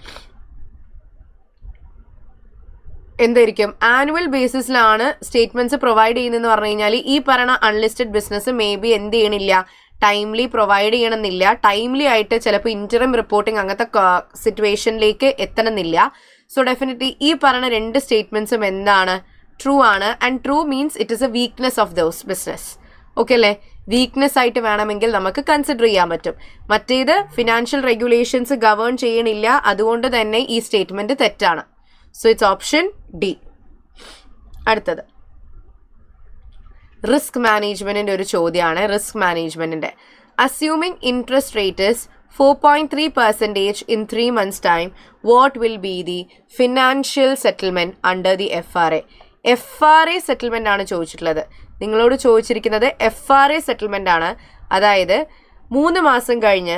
S1: ആനുവൽ ബേസിസിലാണ് സ്റ്റേറ്റ്മെൻറ്റ്സ് പ്രൊവൈഡ് ചെയ്യുന്നതെന്ന് പറഞ്ഞു കഴിഞ്ഞാൽ ഈ പറയുന്ന അൺലിസ്റ്റഡ് ബിസിനസ് മേ ബി എന്ത് ചെയ്യണില്ല, ടൈംലി പ്രൊവൈഡ് ചെയ്യണമെന്നില്ല. ടൈംലി ആയിട്ട് ചിലപ്പോൾ ഇൻറ്ററിം റിപ്പോർട്ടിംഗ് അങ്ങനത്തെ സിറ്റുവേഷനിലേക്ക് എത്തണമെന്നില്ല. സോ ഡെഫിനറ്റ്ലി ഈ പറയുന്ന രണ്ട് സ്റ്റേറ്റ്മെൻറ്റ്സും എന്താണ്? ട്രൂ ആണ്. And true means it is A weakness of those business. Okay അല്ലേ? വീക്ക്നെസ് ആയിട്ട് വേണമെങ്കിൽ നമുക്ക് കൺസിഡർ ചെയ്യാൻ പറ്റും. മറ്റേത് ഫിനാൻഷ്യൽ റെഗുലേഷൻസ് ഗവേൺ ചെയ്യണില്ല, അതുകൊണ്ട് തന്നെ ഈ സ്റ്റേറ്റ്മെൻറ്റ് തെറ്റാണ്. So it's option D. അടുത്തത് റിസ്ക് മാനേജ്മെൻറ്റിൻ്റെ ഒരു ചോദ്യമാണ്. റിസ്ക് മാനേജ്മെൻറ്റിൻ്റെ assuming interest rate is 4.3% in 3 months' time, what will be the financial settlement under the FRA? FRA settlement ആണ് ചോദിച്ചിട്ടുള്ളത്. നിങ്ങളോട് ചോദിച്ചിരിക്കുന്നത് FRA സെറ്റിൽമെൻ്റ് ആണ്. അതായത് 3 മാസം കഴിഞ്ഞ്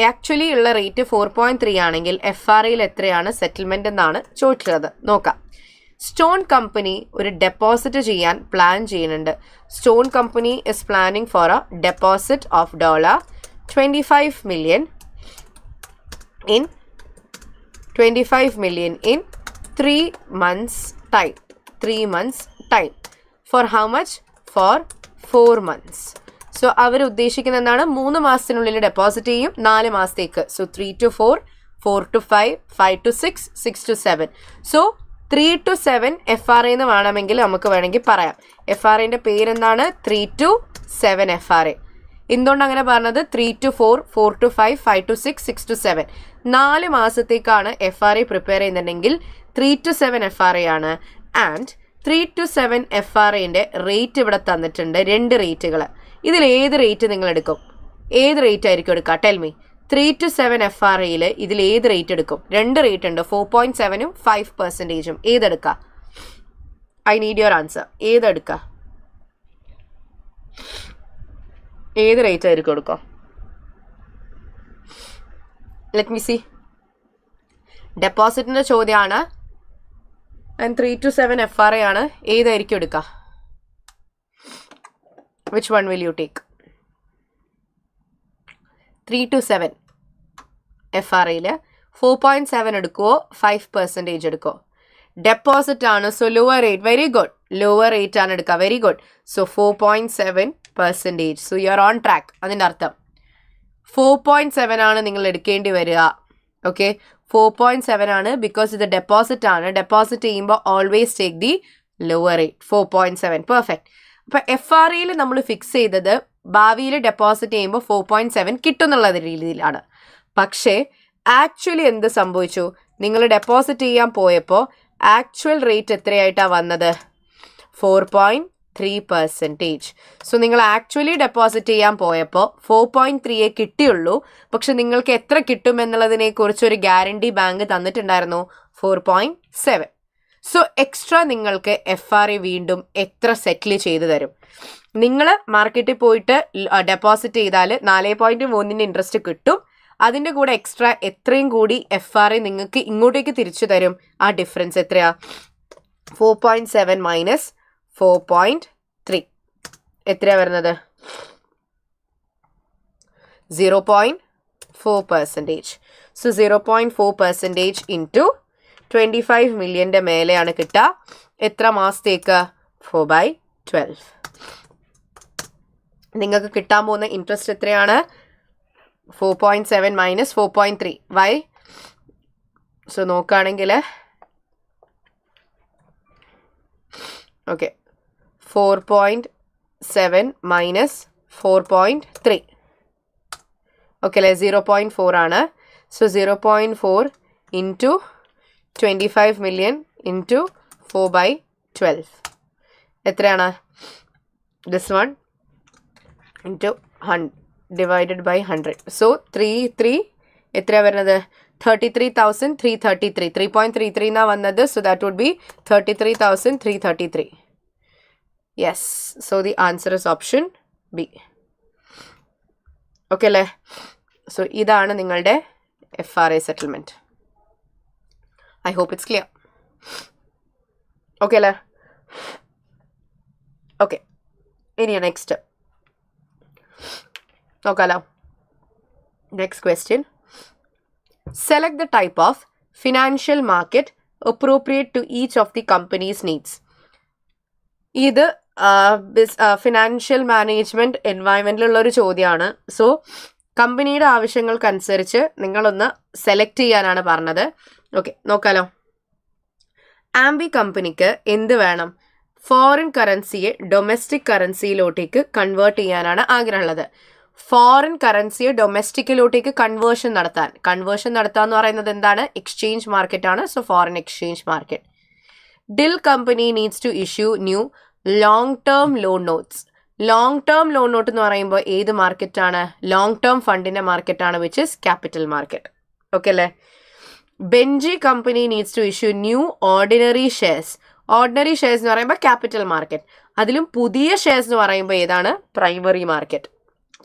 S1: ആക്ച്വലി ഉള്ള റേറ്റ് 4.3 ആണെങ്കിൽ FRAയിൽ എത്രയാണ് സെറ്റിൽമെന്റ് എന്നാണ് ചോദിച്ചത്. നോക്കാം. സ്റ്റോൺ കമ്പനി ഒരു ഡെപ്പോസിറ്റ് ചെയ്യാൻ പ്ലാൻ ചെയ്യുന്നുണ്ട്. Stone company is planning four A deposit of $25 million in 3 months time. 3 months time. For how much? For 4 months. So അവർ ഉദ്ദേശിക്കുന്നത് എന്താണ്? 3 മാസത്തിനുള്ളിൽ ഡെപ്പോസിറ്റ് ചെയ്യും, 4 മാസത്തേക്ക്. So 3 to 4, 4 to 5, 5 to 6, 6 to 7. So 3 to 7 FRA എന്ന് വേണമെങ്കിൽ നമുക്ക് വേണമെങ്കിൽ പറയാം. FRAൻ്റെ പേരെന്താണ്? 3 to 7 FRA. എന്തുകൊണ്ട് അങ്ങനെ പറഞ്ഞത്? 3 to 4, 4 to 5, 5 to 6, 6 to 7. 4 മാസത്തേക്കാണ് FRA prepare ചെയ്യുന്നുണ്ടെങ്കിൽ 3 to 7 FRA ആണ്. ആൻഡ് 3 to 7 FRAൻ്റെ റേറ്റ് ഇവിടെ തന്നിട്ടുണ്ട്, 2 റേറ്റുകൾ. ഇതിൽ ഏത് റേറ്റ് നിങ്ങൾ എടുക്കും? ഏത് റേറ്റ് ആയിരിക്കും എടുക്കുക? Tell me. 3 to 7 FRAയിൽ ഇതിൽ ഏത് റേറ്റ് എടുക്കും? 2 റേറ്റ് ഉണ്ട്, 4.7ഉം 5%. ഏതെടുക്കുക? I need your answer. ഏതെടുക്കുക? ഏത് റേറ്റ് ആയിരിക്കും എടുക്കുക? Let me C. ഡെപ്പോസിറ്റിൻ്റെ ചോദ്യമാണ്. ആൻഡ് 3 to 7 FRA ആണ്. ഏതായിരിക്കും എടുക്കുക? Which one will you take? 3 to 7 FRAയിൽ 4.7 എടുക്കുമോ 5% എടുക്കുമോ? ഡെപ്പോസിറ്റ് ആണ്. So lower rate. Very good. Lower rate ആണ് എടുക്കുക. Very good. So 4.7%. So you are on track. അതിൻ്റെ അർത്ഥം 4.7 ആണ് നിങ്ങൾ എടുക്കേണ്ടി വരിക. ഓക്കെ, 4.7 ആണ്. ബിക്കോസ് ഇത് ഡെപ്പോസിറ്റ് ആണ്. ഡെപ്പോസിറ്റ് ചെയ്യുമ്പോൾ always take the lower rate. 4.7. Perfect. അപ്പോൾ FRAയിൽ നമ്മൾ ഫിക്സ് ചെയ്തത് ഭാവിയിൽ ഡെപ്പോസിറ്റ് ചെയ്യുമ്പോൾ 4.7 കിട്ടും എന്നുള്ള രീതിയിലാണ്. പക്ഷേ ആക്ച്വലി എന്ത് സംഭവിച്ചു? നിങ്ങൾ ഡെപ്പോസിറ്റ് ചെയ്യാൻ പോയപ്പോൾ ആക്ച്വൽ റേറ്റ് എത്രയായിട്ടാണ് വന്നത്? 4.3%. സോ നിങ്ങൾ ആക്ച്വലി ഡെപ്പോസിറ്റ് ചെയ്യാൻ പോയപ്പോൾ 4.3 കിട്ടിയുള്ളൂ. പക്ഷെ നിങ്ങൾക്ക് എത്ര കിട്ടുമെന്നുള്ളതിനെക്കുറിച്ച് ഒരു ഗ്യാരണ്ടി ബാങ്ക് തന്നിട്ടുണ്ടായിരുന്നു, 4.7. സോ എക്സ്ട്രാ നിങ്ങൾക്ക് FRA വീണ്ടും എത്ര സെറ്റിൽ ചെയ്ത് തരും? നിങ്ങൾ മാർക്കറ്റിൽ പോയിട്ട് ഡെപ്പോസിറ്റ് ചെയ്താൽ 4.3 ഇൻട്രസ്റ്റ് കിട്ടും. അതിൻ്റെ കൂടെ എക്സ്ട്രാ എത്രയും കൂടി FRA നിങ്ങൾക്ക് ഇങ്ങോട്ടേക്ക് തിരിച്ചു തരും. ആ ഡിഫറൻസ് എത്രയാ? 4.7 മൈനസ് 4.3 എത്രയാണ് വരുന്നത്? 0.4%. സോ 0.4% ഇൻറ്റു 25 മില്യൻ്റെ മേലെയാണ് കിട്ടുക. എത്ര മാസത്തേക്ക്? 4/12. നിങ്ങൾക്ക് കിട്ടാൻ പോകുന്ന ഇൻട്രസ്റ്റ് എത്രയാണ്? 4.7 മൈനസ് 4.3. വൈ? സോ നോക്കുകയാണെങ്കിൽ ഓക്കെ, 4.7 മൈനസ് 4.3 ഓക്കെ അല്ലേ? 0.4 ആണ്. സോ 0.4 ഇൻറ്റു 25 മില്യൺ ഇൻറ്റു 4/12 എത്രയാണ്? This one into divided by 100. So 3 എത്രയാണ് വരുന്നത്? 33,333. 3.33 എന്നാണ് വന്നത്. So that would be 33,333. Yes. So the answer is option B. Okay അല്ലേ? സോ ഇതാണ് നിങ്ങളുടെ FRA settlement. I hope it's clear. Okay അല്ലേ? ഓക്കെ, ഇനി നെക്സ്റ്റ് നോക്കാലോ. Next question. Select the type of financial market appropriate to each of the companies needs. ഇത് financial management എൻവയൺമെൻറ്റിലുള്ളൊരു ചോദ്യമാണ്. So കമ്പനിയുടെ ആവശ്യങ്ങൾക്കനുസരിച്ച് നിങ്ങളൊന്ന് സെലക്ട് ചെയ്യാനാണ് പറഞ്ഞത്. ഓക്കെ, നോക്കാലോ. ആംബി കമ്പനിക്ക് എന്ത് വേണം? ഫോറിൻ കറൻസിയെ ഡൊമസ്റ്റിക് കറൻസിയിലോട്ടേക്ക് കൺവേർട്ട് ചെയ്യാനാണ് ആഗ്രഹമുള്ളത്. ഫോറിൻ കറൻസിയെ ഡൊമസ്റ്റിക്കിലോട്ടേക്ക് കൺവേർഷൻ നടത്താൻ എന്ന് പറയുന്നത് എന്താണ്? എക്സ്ചേഞ്ച് മാർക്കറ്റാണ്. So foreign exchange market. Dill company needs to issue new long term loan notes. Long term loan note എന്ന് പറയുമ്പോൾ ഏത് മാർക്കറ്റാണ്? ലോങ് ടേം ഫണ്ടിൻ്റെ മാർക്കറ്റാണ്, which is capital market. Okay അല്ലേ? Benji company needs to issue new ordinary shares. Ordinary shares എന്ന് പറയുമ്പോൾ capital market. അതിലും പുതിയ ഷെയർസ് എന്ന് പറയുമ്പോൾ ഏതാണ്? Primary market.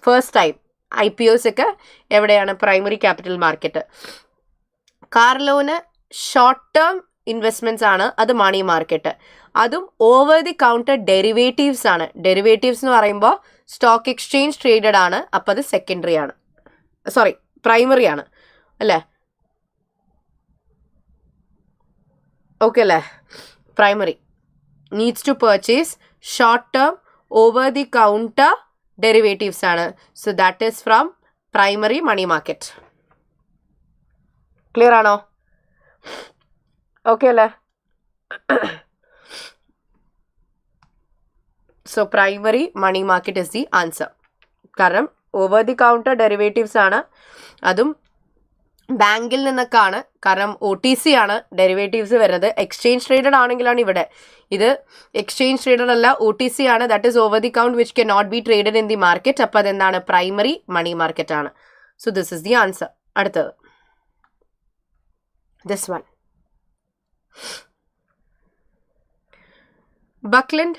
S1: First time IPOs ഒക്കെ എവിടെയാണ്? Primary capital market. Car loan short term investments ആണ്, അത് മണി മാർക്കറ്റ്. അതും ഓവർ ദി കൗണ്ടർ ഡെറിവേറ്റീവ്സ് ആണ്. ഡെറിവേറ്റീവ്സ് എന്ന് പറയുമ്പോൾ സ്റ്റോക്ക് എക്സ്ചേഞ്ച് ട്രേഡഡ് ആണ്, അപ്പം അത് സെക്കൻഡറി ആണ്, പ്രൈമറി ആണ് അല്ലേ? ഓക്കെ അല്ലേ? Primary needs to purchase short term over the counter derivatives ആണ്. So that is from primary money market. Clear ആണോ? ഓക്കെ അല്ലേ? So primary money market is the answer. കാരണം ഓവർ ദി കൗണ്ടർ ഡെറിവേറ്റീവ്സ് ആണ്, അതും ബാങ്കിൽ നിന്നൊക്കെ ആണ്. കാരണം OTC ആണ് ഡെറിവേറ്റീവ്സ് വരുന്നത്. എക്സ്ചേഞ്ച് ട്രേഡഡ് ആണെങ്കിലാണ് ഇവിടെ. ഇത് എക്സ്ചേഞ്ച് ട്രേഡഡ് അല്ല, OTC ആണ്. That is over the count which can not be traded in the market. അപ്പോൾ അതെന്താണ്? പ്രൈമറി മണി മാർക്കറ്റ് ആണ്. So this is the answer. അടുത്തത് this one. Buckland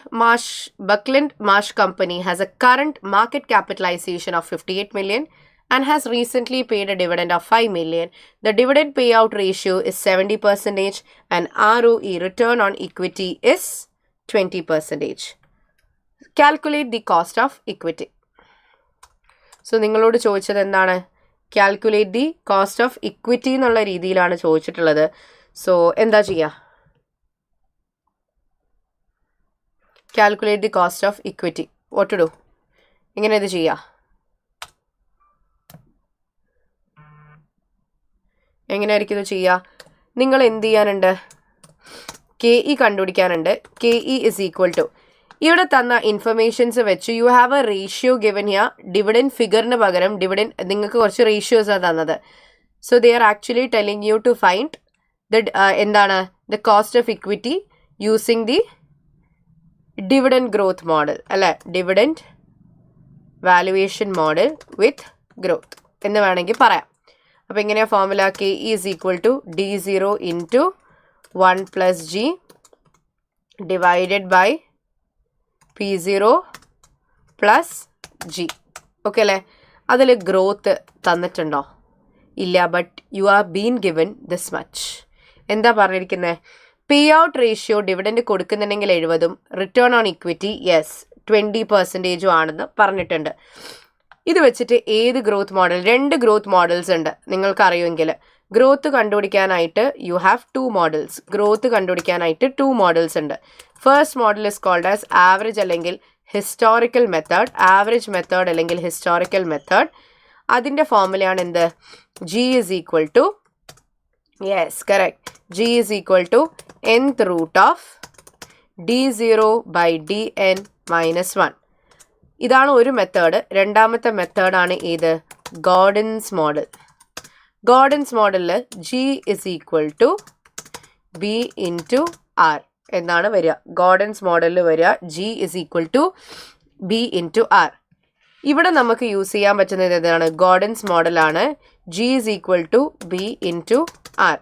S1: Marsh Company has a current market capitalization of 58 million and has recently paid a dividend of 5 million. The dividend payout ratio is 70% and ROE, return on equity, is 20%. Calculate the cost of equity. So നിങ്ങളോട് ചോദിച്ചത് എന്താണ്? Calculate the cost of equity എന്നുള്ള രീതിയിലാണ് ചോദിച്ചിട്ടുള്ളത്. So എന്താ ചെയ്യുക? Calculate the cost of equity. What to do? എങ്ങനെ ഇത് ചെയ്യുക? എങ്ങനെയായിരിക്കും ഇത് ചെയ്യുക? നിങ്ങൾ എന്ത് ചെയ്യാനുണ്ട്? KE കണ്ടുപിടിക്കാനുണ്ട്. KE ഇസ് ഈക്വൽ ടു, ഇവിടെ തന്ന ഇൻഫർമേഷൻസ് വെച്ച് you have a ratio given here. Dividend ഫിഗറിന് പകരം ഡിവിഡൻഡ് നിങ്ങൾക്ക് കുറച്ച് റേഷ്യോസാണ് തന്നത്. So they are actually telling you to find the എന്താണ് the cost of equity using the dividend growth model അല്ലേ? Dividend valuation model with growth എന്ന് വേണമെങ്കിൽ പറയാം. അപ്പോൾ എങ്ങനെയാണ് formula? KE is equal to D0 into 1 + G divided by P0 + G. Okay അല്ലേ? അതിൽ growth തന്നിട്ടുണ്ടോ? ഇല്ല. But you are been given this much. എന്താ പറഞ്ഞിരിക്കുന്നത്? പേ ഔട്ട് റേഷ്യോ ഡിവിഡൻഡ് കൊടുക്കുന്നുണ്ടെങ്കിൽ 70, റിട്ടേൺ ഓൺ ഇക്വിറ്റി 20% ആണെന്ന് പറഞ്ഞിട്ടുണ്ട്. ഇത് വെച്ചിട്ട് ഏത് ഗ്രോത്ത് മോഡൽ? 2 ഗ്രോത്ത് മോഡൽസ് ഉണ്ട് നിങ്ങൾക്കറിയുമെങ്കിൽ. ഗ്രോത്ത് കണ്ടുപിടിക്കാനായിട്ട് യു ഹാവ് 2 മോഡൽസ്. ഗ്രോത്ത് കണ്ടുപിടിക്കാനായിട്ട് 2 മോഡൽസ് ഉണ്ട്. First model is called as average അല്ലെങ്കിൽ ഹിസ്റ്റോറിക്കൽ മെത്തേഡ്. ആവറേജ് മെത്തേഡ് അല്ലെങ്കിൽ ഹിസ്റ്റോറിക്കൽ മെത്തേഡ്. അതിൻ്റെ ഫോർമുലയാണ് എന്ത്? G is equal to, yes, correct. G is equal to nth root of D0 by Dn minus 1. ഇതാണ് ഒരു method. രണ്ടാമത്തെ മെത്തേഡാണ് ഏത്? Gordon's model. ഗോർഡൻസ് മോഡലിൽ G is equal to B into R എന്നാണ് വരിക. ഗോർഡൻസ് മോഡലിൽ വരിക G is equal to B into R. ഇവിടെ നമുക്ക് യൂസ് ചെയ്യാൻ പറ്റുന്നത് ഏതാണ്? ഗോർഡൻസ് മോഡലാണ്. G is equal to B into R.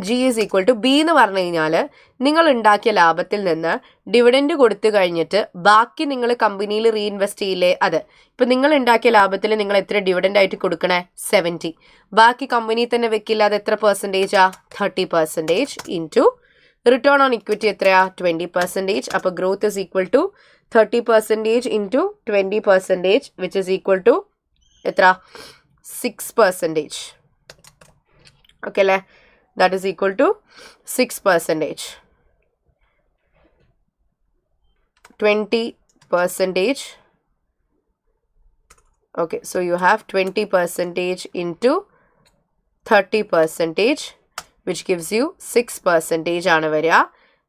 S1: G is equal to B എന്ന് പറഞ്ഞു കഴിഞ്ഞാൽ നിങ്ങൾ ഉണ്ടാക്കിയ ലാഭത്തിൽ നിന്ന് ഡിവിഡൻഡ് കൊടുത്തു കഴിഞ്ഞിട്ട് ബാക്കി നിങ്ങൾ കമ്പനിയിൽ റീഇൻവെസ്റ്റ് ചെയ്യില്ലേ? അത് ഇപ്പം നിങ്ങൾ ഉണ്ടാക്കിയ ലാഭത്തിൽ നിങ്ങൾ എത്ര ഡിവിഡൻഡ് ആയിട്ട് കൊടുക്കണേ? 70. ബാക്കി കമ്പനി തന്നെ വെക്കില്ല. അത് എത്ര പെർസെൻറ്റേജാ? 30% ഇൻറ്റു റിട്ടേൺ ഓൺ ഇക്വിറ്റി എത്രയാ? 20%. അപ്പോൾ growth is equal to 30% into 20%, which is equal to എത്ര? 6%. ഓക്കെ അല്ലേ? That is equal to 6%. 20%. Okay, so you have 20% into 30%, which gives you 6% ആണ് വരിക.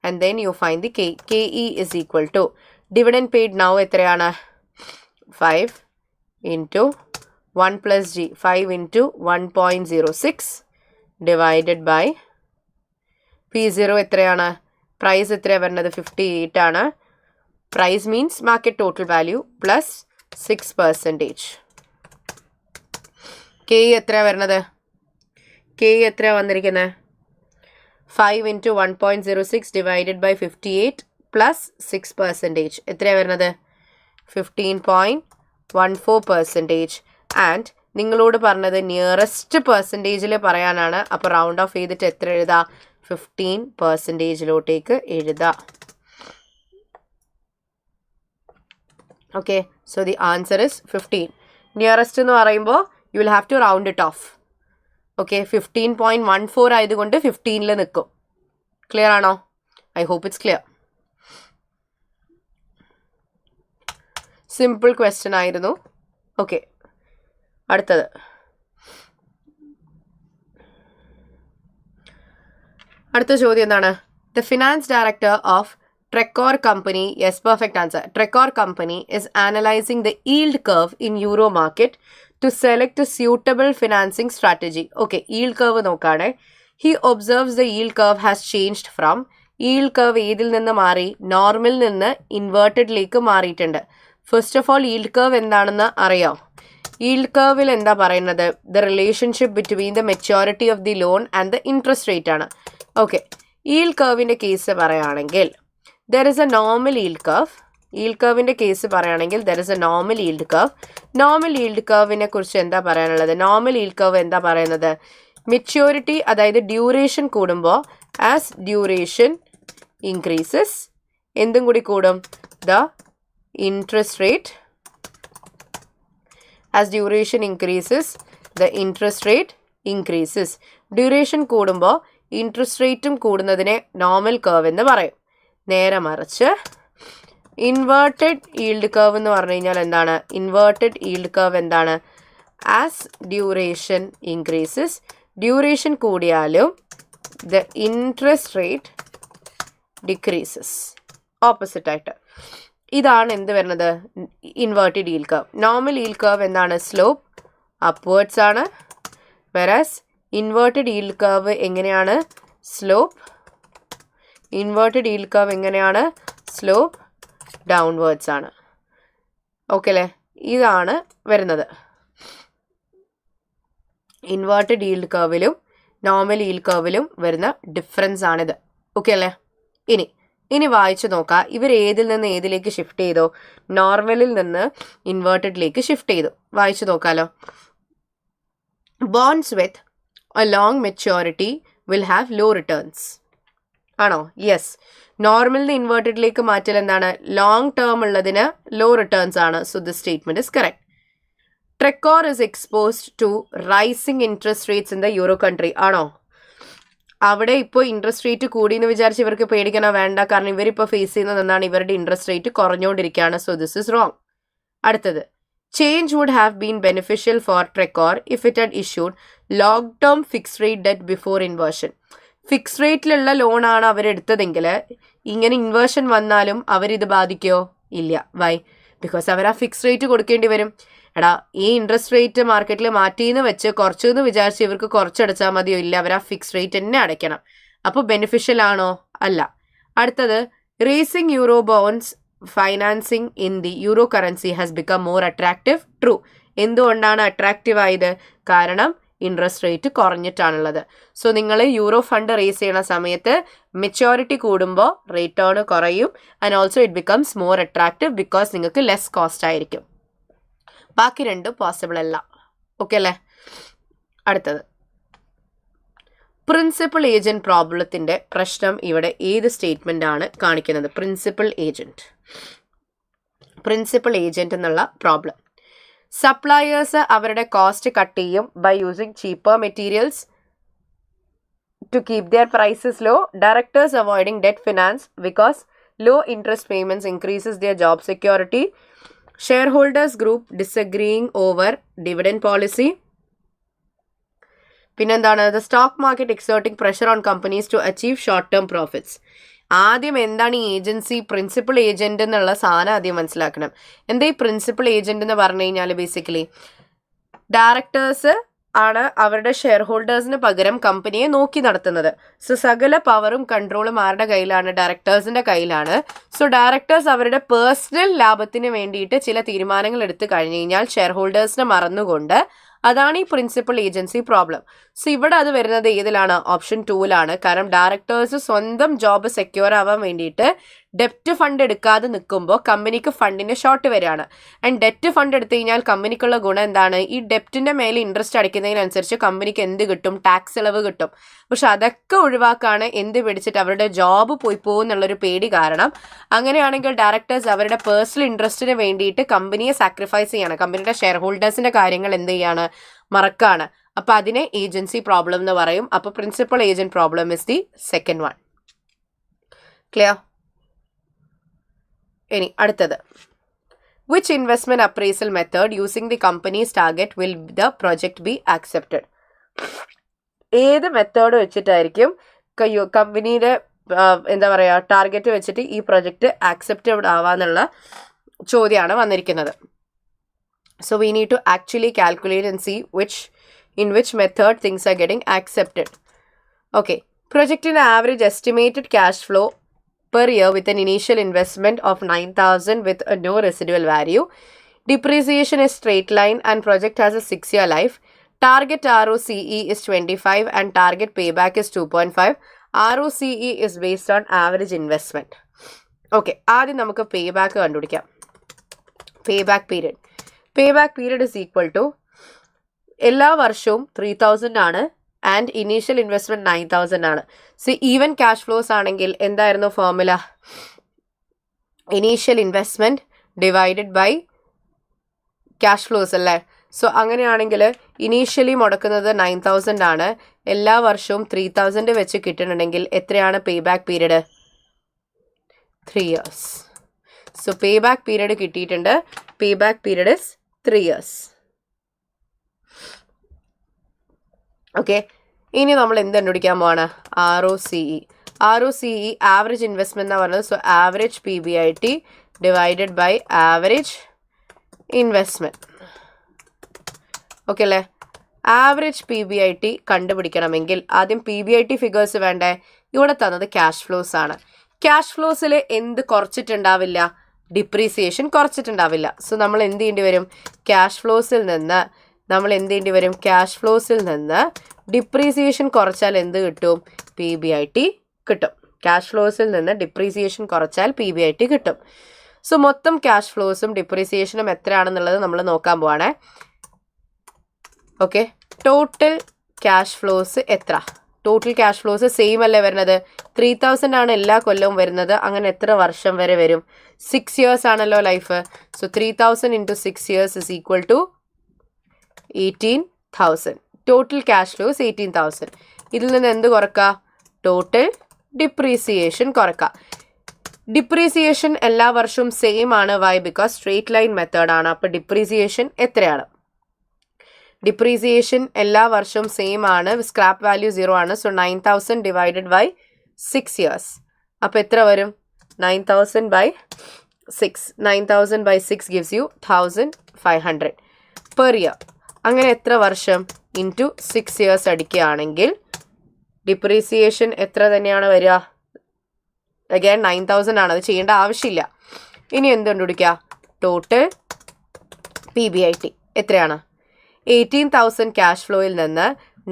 S1: And then you find the KE is equal to dividend paid now എത്രയാണ്? 5 into 1 plus G. 5 into 1.06 divided by P0 എത്രയാണ്? Price എത്രയാണ് വരുന്നത്? 58 ആണ്. Price means market total value plus 6%. KE എത്രയാണ് വരുന്നത്? KE എത്രയാണ് വന്നിരിക്കുന്നത്? 5 into 1.06 divided by 58 plus 6%. എത്രയാണ് വരുന്നത്? 15.5 14%. ആൻഡ് നിങ്ങളോട് പറഞ്ഞത് നിയറസ്റ്റ് പെർസെൻറ്റേജിൽ പറയാനാണ്. അപ്പോൾ റൗണ്ട് ഓഫ് ചെയ്തിട്ട് എത്ര എഴുതാം? 15%ലോട്ടേക്ക് എഴുതാം. Okay, so the answer is 15. Nearest എന്ന് പറയുമ്പോൾ you will have to round it off. Okay, 15.14 ആയതുകൊണ്ട് 15ൽ നിൽക്കും. ക്ലിയർ ആണോ? I hope it's clear. Simple question ആയിരുന്നു. ഓക്കെ, അടുത്തത് അടുത്ത ചോദ്യം എന്താണ്? The finance director of Trecor company, yes, perfect answer. Trecor company is analyzing the yield curve in euro market to select a suitable financing strategy. Okay, yield curve നോക്കാണ്. He observes the yield curve has changed from yield curve ഏതിൽ നിന്ന് മാറി? Normal നിന്ന് ഇൻവേർട്ടഡിലേക്ക് മാറിയിട്ടുണ്ട്. First of all yield curve എന്താണെന്ന് അറിയാം. yield curveൽ എന്താ പറയുന്നത്? The relationship between the maturity of the loan and the interest rate ആണ്. ഓക്കെ, yield curveൻ്റെ കേസ് പറയുകയാണെങ്കിൽ there is a normal yield curve. yield curveൻ്റെ കേസ് പറയുകയാണെങ്കിൽ there is a normal yield curve. normal yield curveനെ കുറിച്ച് എന്താ പറയാനുള്ളത്? normal yield curve എന്താ പറയുന്നത്? മെച്യൂരിറ്റി, അതായത് ഡ്യൂറേഷൻ കൂടുമ്പോൾ ആസ് ഡ്യൂറേഷൻ ഇൻക്രീസസ് എന്തും കൂടി കൂടും? the interest rate. as duration increases the interest rate increases. Duration കൂടുമ്പോൾ ഇൻട്രസ്റ്റ് റേറ്റും കൂടുന്നതിനെ നോർമൽ കർവ് എന്ന് പറയും. നേരെ മറിച്ച് ഇൻവേർട്ടഡ് ഈൽഡ് കർവ് എന്ന് പറഞ്ഞു കഴിഞ്ഞാൽ എന്താണ്? ഇൻവേർട്ടഡ് ഈൽഡ് കർവ് എന്താണ്? ആസ് ഡ്യൂറേഷൻ ഇൻക്രീസസ്, ഡ്യൂറേഷൻ കൂടിയാലും the interest rate decreases. Opposite ആയിട്ട് ഇതാണ് എന്ത് വരുന്നത്? Inverted yield curve. Normal yield curve എന്താണ്? സ്ലോപ്പ് അപ്വേർഡ്സ് ആണ്. വെറാസ് ഇൻവേർട്ടഡ് ഈൽഡ് കർവ് എങ്ങനെയാണ്? സ്ലോപ്പ് ഇൻവേർട്ടഡ് ഈൽഡ് കർവ് എങ്ങനെയാണ്? സ്ലോപ്പ് ഡൗൺവേർഡ്സ് ആണ്. ഓക്കെ അല്ലേ? ഇതാണ് വരുന്നത്. ഇൻവേർട്ടഡ് ഈൽഡ് കർവിലും നോർമൽ ഈൽഡ് കർവിലും വരുന്ന ഡിഫറൻസ് ആണിത്. ഓക്കെ അല്ലേ? ഇനി വായിച്ചു നോക്കാം. ഇവർ ഏതിൽ നിന്ന് ഏതിലേക്ക് ഷിഫ്റ്റ് ചെയ്തോ? നോർമലിൽ നിന്ന് ഇൻവേർട്ടഡിലേക്ക് ഷിഫ്റ്റ് ചെയ്തു. വായിച്ചു നോക്കാലോ. Bonds with a long maturity will have low returns ആണോ? യെസ്. നോർമലിന് ഇൻവേർട്ടഡിലേക്ക് മാറ്റൽ എന്താണ്? ലോങ് ടേം ഉള്ളതിന് ലോ റിട്ടേൺസ് ആണ്. So this statement is correct. Trecor is exposed to rising interest rates in the euro country ആണോ? അവിടെ ഇപ്പോൾ ഇൻട്രസ്റ്റ് റേറ്റ് കൂടി എന്ന് വിചാരിച്ച് ഇവർക്ക് പേടിക്കണോ? വേണ്ട. കാരണം ഇവരിപ്പോൾ ഫേസ് ചെയ്യുന്നത് എന്താണ്? ഇവരുടെ ഇൻട്രസ്റ്റ് റേറ്റ് കുറഞ്ഞുകൊണ്ടിരിക്കുകയാണ്. So this is wrong. അടുത്തത്, change would have been beneficial for Trecor if it had issued long term fix rate debt before inversion. Fix റേറ്റിലുള്ള ലോണാണ് അവരെടുത്തതെങ്കിൽ ഇങ്ങനെ ഇൻവേർഷൻ വന്നാലും അവരിത് ബാധിക്കുമോ? ഇല്ല. വൈ? ബിക്കോസ് അവർ ആ ഫിക്സ് റേറ്റ് കൊടുക്കേണ്ടി വരും. എടാ, ഈ ഇൻട്രസ്റ്റ് റേറ്റ് മാർക്കറ്റിൽ മാറ്റിയെന്ന് വെച്ച് കുറച്ചെന്ന് വിചാരിച്ച് ഇവർക്ക് കുറച്ചടച്ചാൽ മതിയോ? ഇല്ല, അവർ ആ ഫിക്സ് റേറ്റ് തന്നെ അടയ്ക്കണം. അപ്പോൾ ബെനിഫിഷ്യൽ ആണോ? അല്ല. അടുത്തത്, raising euro bonds financing in the euro currency has become more attractive. True. എന്തുകൊണ്ടാണ് അട്രാക്റ്റീവ് ആയത്? കാരണം ഇൻട്രസ്റ്റ് റേറ്റ് കുറഞ്ഞിട്ടാണുള്ളത്. സോ നിങ്ങൾ യൂറോ ഫണ്ട് റേസ് ചെയ്യുന്ന സമയത്ത് മെച്യൂരിറ്റി കൂടുമ്പോൾ റിട്ടേൺ കുറയും. And also it becomes more attractive because നിങ്ങൾക്ക് ലെസ് കോസ്റ്റ് ആയിരിക്കും. ബാക്കി രണ്ടും പോസിബിൾ അല്ല. ഓക്കെ അല്ലേ? അടുത്തത്, പ്രിൻസിപ്പൽ ഏജന്റ് പ്രോബ്ലത്തിന്റെ പ്രശ്നം ഇവിടെ ഏത് സ്റ്റേറ്റ്മെന്റ് ആണ് കാണിക്കുന്നത്? പ്രിൻസിപ്പൽ ഏജന്റ് എന്നുള്ള പ്രോബ്ലം. സപ്ലയേഴ്സ് അവരുടെ കോസ്റ്റ് കട്ട് ചെയ്യും by using cheaper materials to keep their prices low. Directors avoiding debt finance because low interest payments increases their job security. Shareholders group disagreeing over dividend policy. പിന്നെന്താണ്? the stock market exerting pressure on companies to achieve short term profits. ആദ്യം എന്താണ് ഈ agency? Principal agent എന്നുള്ള സാധനം ആദ്യം മനസ്സിലാക്കണം. എന്താ ഈ പ്രിൻസിപ്പൽ ഏജന്റ് എന്ന് പറഞ്ഞു കഴിഞ്ഞാൽ ബേസിക്കലി ഡയറക്ടേഴ്സ് ആണ് അവരുടെ ഷെയർ ഹോൾഡേഴ്സിന് പകരം കമ്പനിയെ നോക്കി നടത്തുന്നത്. സോ സകല പവറും കൺട്രോളും ആരുടെ കയ്യിലാണ്? ഡയറക്ടേഴ്സിന്റെ കയ്യിലാണ്. സോ ഡയറക്ടേഴ്സ് അവരുടെ പേഴ്സണൽ ലാഭത്തിന് വേണ്ടിയിട്ട് ചില തീരുമാനങ്ങൾ എടുത്തു കഴിഞ്ഞു കഴിഞ്ഞാൽ ഷെയർ ഹോൾഡേഴ്സിനെ മറന്നുകൊണ്ട്, അതാണ് ഈ പ്രിൻസിപ്പൽ ഏജൻസി പ്രോബ്ലം. സോ ഇവിടെ അത് വരുന്നത് ഏതിലാണ്? ഓപ്ഷൻ 2ലാണ്. കാരണം ഡയറക്ടേഴ്സ് സ്വന്തം ജോബ് സെക്യൂർ ആവാൻ വേണ്ടിയിട്ട് ഡെപ്റ്റ് ഫണ്ട് എടുക്കാതെ നിൽക്കുമ്പോൾ കമ്പനിക്ക് ഫണ്ടിൻ്റെ ഷോർട്ട് വരികയാണ്. ആൻഡ് ഡെറ്റ് ഫണ്ട് എടുത്തു കഴിഞ്ഞാൽ കമ്പനിക്കുള്ള ഗുണം എന്താണ്? ഈ ഡെപ്റ്റിൻ്റെ മേലെ ഇൻട്രസ്റ്റ് അടിക്കുന്നതിനനുസരിച്ച് കമ്പനിക്ക് എന്ത് കിട്ടും? ടാക്സ് ഇളവ് കിട്ടും. പക്ഷെ അതൊക്കെ ഒഴിവാക്കാണ് എന്ത് പിടിച്ചിട്ട് അവരുടെ ജോബ് പോയി പോകുന്നുള്ളൊരു പേടി കാരണം. അങ്ങനെയാണെങ്കിൽ ഡയറക്ടേഴ്സ് അവരുടെ പേഴ്സണൽ ഇൻട്രസ്റ്റിന് വേണ്ടിയിട്ട് കമ്പനിയെ സാക്രിഫൈസ് ചെയ്യാണ്, കമ്പനിയുടെ ഷെയർ ഹോൾഡേഴ്സിൻ്റെ കാര്യങ്ങൾ എന്ത് ചെയ്യാണ്? മറക്കാണ്. അപ്പോൾ അതിനെ ഏജൻസി പ്രോബ്ലം എന്ന് പറയും. അപ്പോൾ principal agent problem is the second one. Clear? ഇനി അടുത്തത്, which investment appraisal method using the company's target will the project be accepted? ഏത് മെത്തേഡ് വെച്ചിട്ടായിരിക്കും കമ്പനിയുടെ എന്താ പറയുക ടാർഗറ്റ് വെച്ചിട്ട് ഈ പ്രൊജക്റ്റ് ആക്സെപ്റ്റഡ് ആവാന്നുള്ള ചോദ്യമാണ് വന്നിരിക്കുന്നത്. So we need to actually calculate and see in which method things are getting accepted. Okay, project in average estimated cash flow per year with an initial investment of 9,000 with a no residual value. Depreciation is straight line and project has a 6-year life. Target ROCE is 25 and target payback is 2.5. ROCE is based on average investment. Okay, ആദ്യം നമുക്ക് payback കണ്ടുപിടിക്കാം. Payback period. Payback period is equal to എല്ലാ വർഷവും 3,000 ആണ് and initial investment 9,000 ആണ്. So even cash flows ആണെങ്കിൽ എന്തായിരുന്നു formula? Initial investment divided by cash flows അല്ലേ? സോ അങ്ങനെയാണെങ്കിൽ ഇനീഷ്യലി മുടക്കുന്നത് 9,000 ആണ്, എല്ലാ വർഷവും 3,000 വെച്ച് കിട്ടുന്നുണ്ടെങ്കിൽ എത്രയാണ് payback period? 3 years. So payback period കിട്ടിയിട്ടുണ്ട്. Payback period is 3 years. Okay, ഇനി നമ്മൾ എന്ത് കണ്ടുപിടിക്കാൻ പോവാണ്? ROCE. ROCE ആവറേജ് ഇൻവെസ്റ്റ്മെന്റ് എന്നാണ് പറയുന്നത്. So average PBIT divided by average investment. Okay അല്ലേ? ആവറേജ് PBIT കണ്ടുപിടിക്കണമെങ്കിൽ ആദ്യം PBIT ഫിഗേഴ്സ് വേണ്ടേ? ഇവിടെ തന്നത് ക്യാഷ് ഫ്ലോസ് ആണ്. ക്യാഷ് ഫ്ലോസിൽ എന്ത് കുറച്ചിട്ടുണ്ടാവില്ല? ഡിപ്രീസിയേഷൻ കുറച്ചിട്ടുണ്ടാവില്ല. സോ നമ്മൾ എന്ത് ചെയ്യേണ്ടി വരും? ക്യാഷ് ഫ്ലോസിൽ നിന്ന് ഡിപ്രീസിയേഷൻ കുറച്ചാൽ എന്ത് കിട്ടും? PBIT കിട്ടും. ക്യാഷ് ഫ്ലോസിൽ നിന്ന് ഡിപ്രീസിയേഷൻ കുറച്ചാൽ PBIT കിട്ടും. സോ മൊത്തം ക്യാഷ് ഫ്ലോസും ഡിപ്രീസിയേഷനും എത്രയാണെന്നുള്ളത് നമ്മൾ നോക്കാൻ പോവാണേ. ഓക്കെ, ടോട്ടൽ ക്യാഷ് ഫ്ലോസ് എത്ര? ടോട്ടൽ ക്യാഷ് ഫ്ലോസ് സെയിം അല്ലേ വരുന്നത്? 3,000 ആണ് എല്ലാ കൊല്ലവും വരുന്നത്. അങ്ങനെ എത്ര വർഷം വരെ വരും? 6 years ആണല്ലോ life. So 3,000 into 6 years is equal to 18,000. Total cash flows 18,000. ഇതിൽ നിന്ന് എന്ത് കുറക്കുക? ടോട്ടൽ ഡിപ്രീസിയേഷൻ കുറക്കുക. ഡിപ്രീസിയേഷൻ എല്ലാ വർഷവും സെയിം ആണ്. വൈ? ബിക്കോസ് സ്ട്രേറ്റ് ലൈൻ മെത്തേഡാണ്. അപ്പോൾ ഡിപ്രീസിയേഷൻ എത്രയാണ്? ഡിപ്രീസിയേഷൻ എല്ലാ വർഷവും സെയിം ആണ്. സ്ക്രാപ്പ് വാല്യൂ 0 ആണ്. So 9,000 divided by 6 years. അപ്പോൾ എത്ര വരും? 9,000 by 6. 9,000 by 6 gives you 1,500 per year. അങ്ങനെ എത്ര വർഷം? ഇൻറ്റു 6 years അടിക്കുകയാണെങ്കിൽ ഡിപ്രീസിയേഷൻ എത്ര തന്നെയാണ് വരിക? അഗൈൻ 9,000 ആണ്. അത് ചെയ്യേണ്ട ആവശ്യമില്ല. ഇനി എന്ത് കണ്ടുപിടിക്കുക? ടോട്ടൽ PBIT എത്രയാണ്? 18,000 ക്യാഷ് ഫ്ലോയിൽ നിന്ന്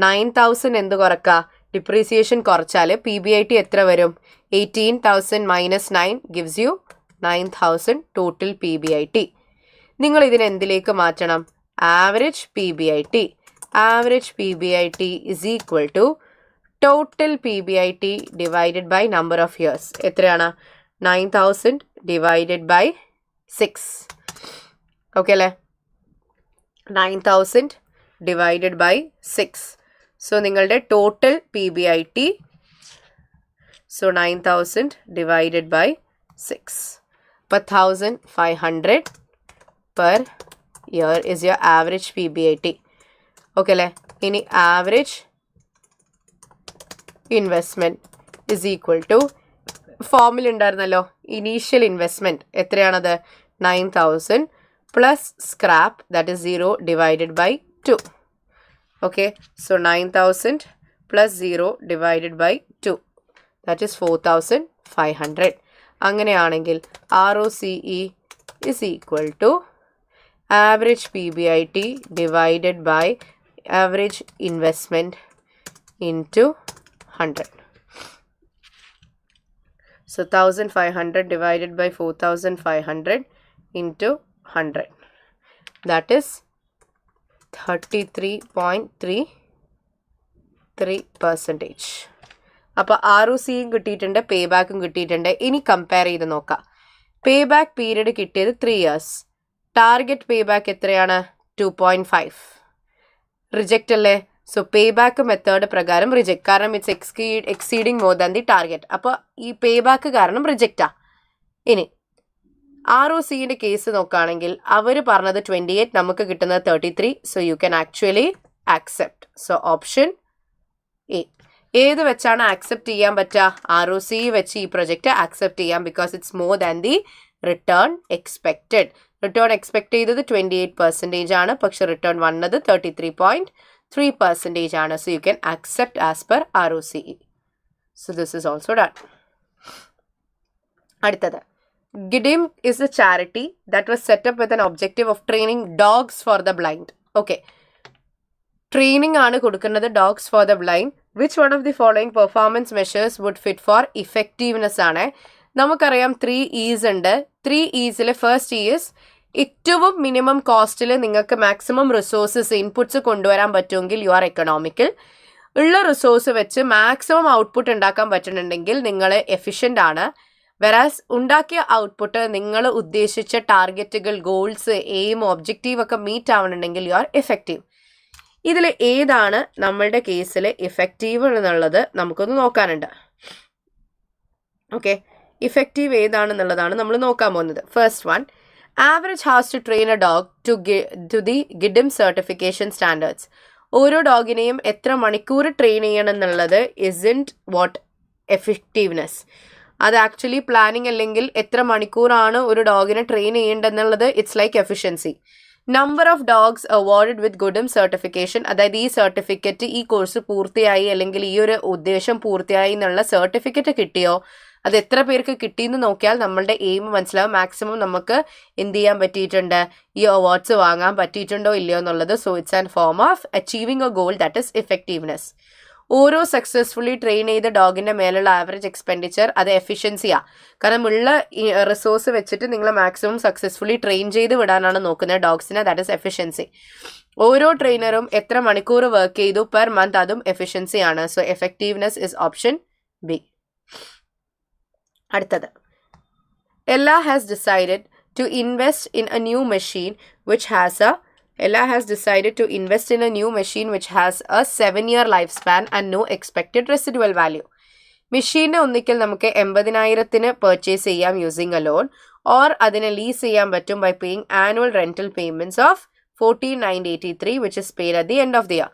S1: 9,000 എന്ത് കുറക്കുക? ഡിപ്രീസിയേഷൻ കുറച്ചാൽ PBIT എത്ര വരും? 18,000 minus 9 gives you 9,000 total PBIT. നിങ്ങൾ ഇതിനെ എന്തിലേക്ക് മാറ്റണം? Average PBIT. Average PBIT is equal to total PBIT divided by number of years. എത്രയാണ്? 9,000 ഡിവൈഡഡ് ബൈ 6. ഓക്കെ അല്ലേ? 9,000 ഡിവൈഡഡ് ബൈ 6. സോ നിങ്ങളുടെ total PBIT, so 9,000 divided by 6. അപ്പോൾ 1,500 per year is your average PBIT. Okay അല്ലേ? ഇനി average investment is equal to ഫോമിൽ ഉണ്ടായിരുന്നല്ലോ, initial investment എത്രയാണത്? 9,000 plus scrap that is 0 divided by 2. Okay, so 9,000 plus 0 divided by 2 that is 4,500. അങ്ങനെയാണെങ്കിൽ ROCE is equal to average PBIT divided by average investment into 100. So 1500 divided by 4500 into 100. That is 33.33%. അപ്പോൾ ROCയും കിട്ടിയിട്ടുണ്ട്, പേ ബാക്കും കിട്ടിയിട്ടുണ്ട്. ഇനി compare ചെയ്ത് നോക്കാം. Pay back period കിട്ടിയത് 3 years. Target pay back എത്രയാണ്? 2.5. റിജക്റ്റ് അല്ലേ? സോ പേ ബാക്ക് മെത്തേഡ് പ്രകാരം റിജക്റ്റ്, കാരണം it's exceeding more than the target. അപ്പോൾ ഈ പേ ബാക്ക് കാരണം റിജക്റ്റാ. ഇനി ROCയുടെ കേസ് നോക്കുകയാണെങ്കിൽ അവർ പറഞ്ഞത് 28, നമുക്ക് കിട്ടുന്നത് 33. So you can actually accept. So option A. ഏത് വെച്ചാണ് ആക്സെപ്റ്റ് ചെയ്യാൻ പറ്റുക? ROC വെച്ച് ഈ പ്രൊജക്റ്റ് ആക്സെപ്റ്റ് ചെയ്യാം, because it's more than the return expected. Return expect ചെയ്തത് 28% ആണ്, പക്ഷെ റിട്ടേൺ വന്നത് 33.3% ആണ്. So you can accept as per ROCE. So this is also done. അടുത്തത്, Xylem is a charity that was set up with an objective of training dogs for the blind. Okay. Training ആണ് കൊടുക്കുന്നത് dogs for the blind. Which one of the following performance measures would fit for effectiveness ആണ്? നമുക്കറിയാം 3 E's ഉണ്ട്. 3 E'സിൽ first E is ഏറ്റവും minimum കോസ്റ്റിൽ നിങ്ങൾക്ക് maximum resources inputs കൊണ്ടുവരാൻ പറ്റുമെങ്കിൽ you are economical. ഉള്ള റിസോഴ്സ് വെച്ച് മാക്സിമം ഔട്ട്പുട്ട് ഉണ്ടാക്കാൻ പറ്റുന്നുണ്ടെങ്കിൽ നിങ്ങൾ എഫിഷ്യൻ്റ് ആണ്. വെറാസ് ഉണ്ടാക്കിയ ഔട്ട്പുട്ട് നിങ്ങൾ ഉദ്ദേശിച്ച ടാർഗറ്റുകൾ, ഗോൾസ്, എയിം, ഒബ്ജക്റ്റീവ് ഒക്കെ മീറ്റ് ആവണമെങ്കിൽ യു ആർ എഫക്റ്റീവ്. ഇതിൽ ഏതാണ് നമ്മളുടെ കേസിൽ ഇഫക്റ്റീവ് എന്നുള്ളത് നമുക്കൊന്ന് നോക്കാനുണ്ട്. ഓക്കെ, ഇഫക്റ്റീവ് ഏതാണെന്നുള്ളതാണ് നമ്മൾ നോക്കാൻ പോകുന്നത്. First one, average has to train a dog to the Xylem certification standards. ഓരോ ഡോഗിനെയും എത്ര മണിക്കൂർ ട്രെയിൻ ചെയ്യണം എന്നുള്ളത് ഇസിൻറ്റ് വാട്ട് എഫക്റ്റീവ്നെസ്. അത് ആക്ച്വലി പ്ലാനിങ് അല്ലെങ്കിൽ എത്ര മണിക്കൂറാണ് ഒരു ഡോഗിനെ ട്രെയിൻ ചെയ്യേണ്ടതെന്നുള്ളത് it's like efficiency. Number of dogs awarded with Xylem certification, അതായത് ഈ സർട്ടിഫിക്കറ്റ്, ഈ കോഴ്സ് പൂർത്തിയായി അല്ലെങ്കിൽ ഈ ഒരു ഉദ്ദേശം പൂർത്തിയായി എന്നുള്ള സർട്ടിഫിക്കറ്റ് കിട്ടിയോ, അത് എത്ര പേർക്ക് കിട്ടിയെന്ന് നോക്കിയാൽ നമ്മളുടെ എയിം മനസ്സിലാവും. മാക്സിമം നമുക്ക് എന്ത് ചെയ്യാൻ പറ്റിയിട്ടുണ്ട്, ഈ അവാർഡ്സ് വാങ്ങാൻ പറ്റിയിട്ടുണ്ടോ ഇല്ലയോ എന്നുള്ളത്. So it's an form of achieving A goal, that is effectiveness. ഓരോ സക്സസ്ഫുള്ളി ട്രെയിൻ ചെയ്ത ഡോഗിൻ്റെ മേലുള്ള ആവറേജ് എക്സ്പെൻഡിച്ചർ അത് എഫിഷ്യൻസിയാണ്. കാരണം ഉള്ള റിസോഴ്സ് വെച്ചിട്ട് നിങ്ങൾ മാക്സിമം സക്സസ്ഫുള്ളി ട്രെയിൻ ചെയ്ത് വിടാനാണ് നോക്കുന്നത് ഡോഗ്സിനെ, ദാറ്റ് ഇസ് എഫിഷ്യൻസി. ഓരോ ട്രെയിനറും എത്ര മണിക്കൂർ വർക്ക് ചെയ്തു പെർ മന്ത്, അതും എഫിഷ്യൻസിയാണ്. So effectiveness is option B. അടുത്തത്, Ella has decided to invest in a new machine which has a Ella has decided to invest in a new machine which has a 7-year lifespan and no expected residual value. മെഷീനെ ഒന്നിക്കൽ നമുക്ക് 80,000 purchase ചെയ്യാം using a loan, or അതിനെ lease ചെയ്യാൻ പറ്റും by paying annual rental payments of 14,983 which is paid at the end of the year.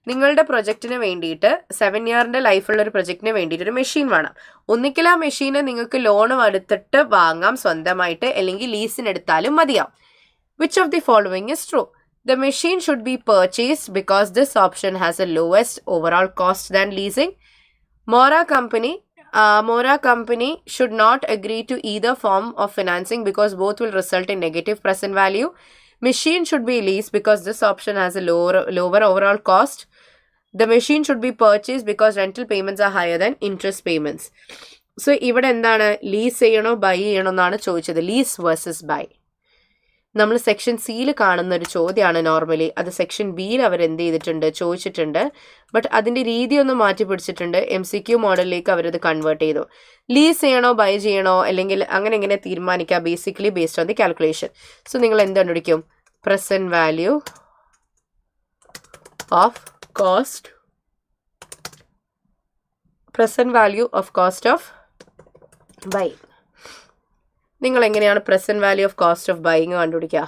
S1: നിങ്ങളുടെ പ്രൊജക്റ്റിന് വേണ്ടിയിട്ട് 7 ഇയറിൻ്റെ ലൈഫുള്ള ഒരു പ്രൊജക്റ്റിന് വേണ്ടിയിട്ട് ഒരു മെഷീൻ വേണം. ഒന്നിക്കൽ ആ മെഷീനെ നിങ്ങൾക്ക് ലോൺ എടുത്തിട്ട് വാങ്ങാം സ്വന്തമായിട്ട്, അല്ലെങ്കിൽ ലീസിനെടുത്താലും മതിയാവും. Which of the following is true? The machine should be purchased because this option has the lowest overall cost than leasing. Mora company should not agree to either form of financing because both will result in negative present value. Machine should be leased because this option has a lower overall cost. The machine should be purchased because rental payments are higher than interest payments. So ഇവിടെ എന്താണ്, lease ചെയ്യണോ by ചെയ്യണോ എന്നാണ് ചോദിച്ചത്. Lease versus buy. നമ്മൾ section സിയിൽ കാണുന്ന ഒരു ചോദ്യമാണ് നോർമലി. അത് സെക്ഷൻ ബിയിൽ അവർ എന്ത് ചെയ്തിട്ടുണ്ട്, ചോദിച്ചിട്ടുണ്ട്. ബട്ട് അതിൻ്റെ രീതി ഒന്ന് മാറ്റി പിടിച്ചിട്ടുണ്ട്. MCQ മോഡലിലേക്ക് അവരത് കൺവേർട്ട് ചെയ്തു. ലീസ് ചെയ്യണോ ബൈ ചെയ്യണോ അല്ലെങ്കിൽ അങ്ങനെ എങ്ങനെ തീരുമാനിക്കുക, basically based on the calculation. So നിങ്ങൾ എന്ത് കണ്ടുപിടിക്കും, present value of cost, present value of cost of buy. നിങ്ങൾ എങ്ങനെയാണ് present value of cost of buying കണ്ടുപിടിക്കുക?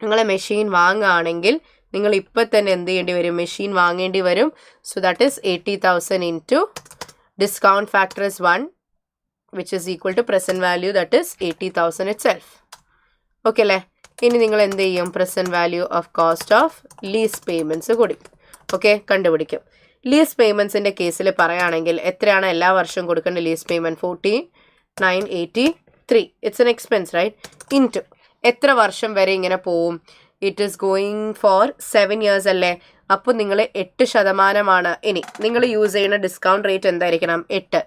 S1: നിങ്ങൾ മെഷീൻ വാങ്ങുകയാണെങ്കിൽ നിങ്ങൾ ഇപ്പം തന്നെ എന്ത് ചെയ്യേണ്ടി വരും, മെഷീൻ വാങ്ങേണ്ടി വരും. So that is 80,000 into discount factor is 1 which is equal to present value, that is 80,000 itself. Okay അല്ലേ? ഇനി നിങ്ങൾ എന്ത് ചെയ്യും, present value of cost of lease payments കൂടി കണ്ടുപിടിക്കും. ലീസ് പേയ്മെൻറ്റ്സിൻ്റെ കേസിൽ പറയുകയാണെങ്കിൽ എത്രയാണ് എല്ലാ വർഷവും കൊടുക്കേണ്ട lease payment? 14,983. It's an expense right. Into എത്ര വർഷം വരെ ഇങ്ങനെ പോവും, It is going for 7 years അല്ലേ? അപ്പോൾ നിങ്ങൾ 8% ഇനി നിങ്ങൾ യൂസ് ചെയ്യുന്ന ഡിസ്കൗണ്ട് റേറ്റ് എന്തായിരിക്കണം? 8.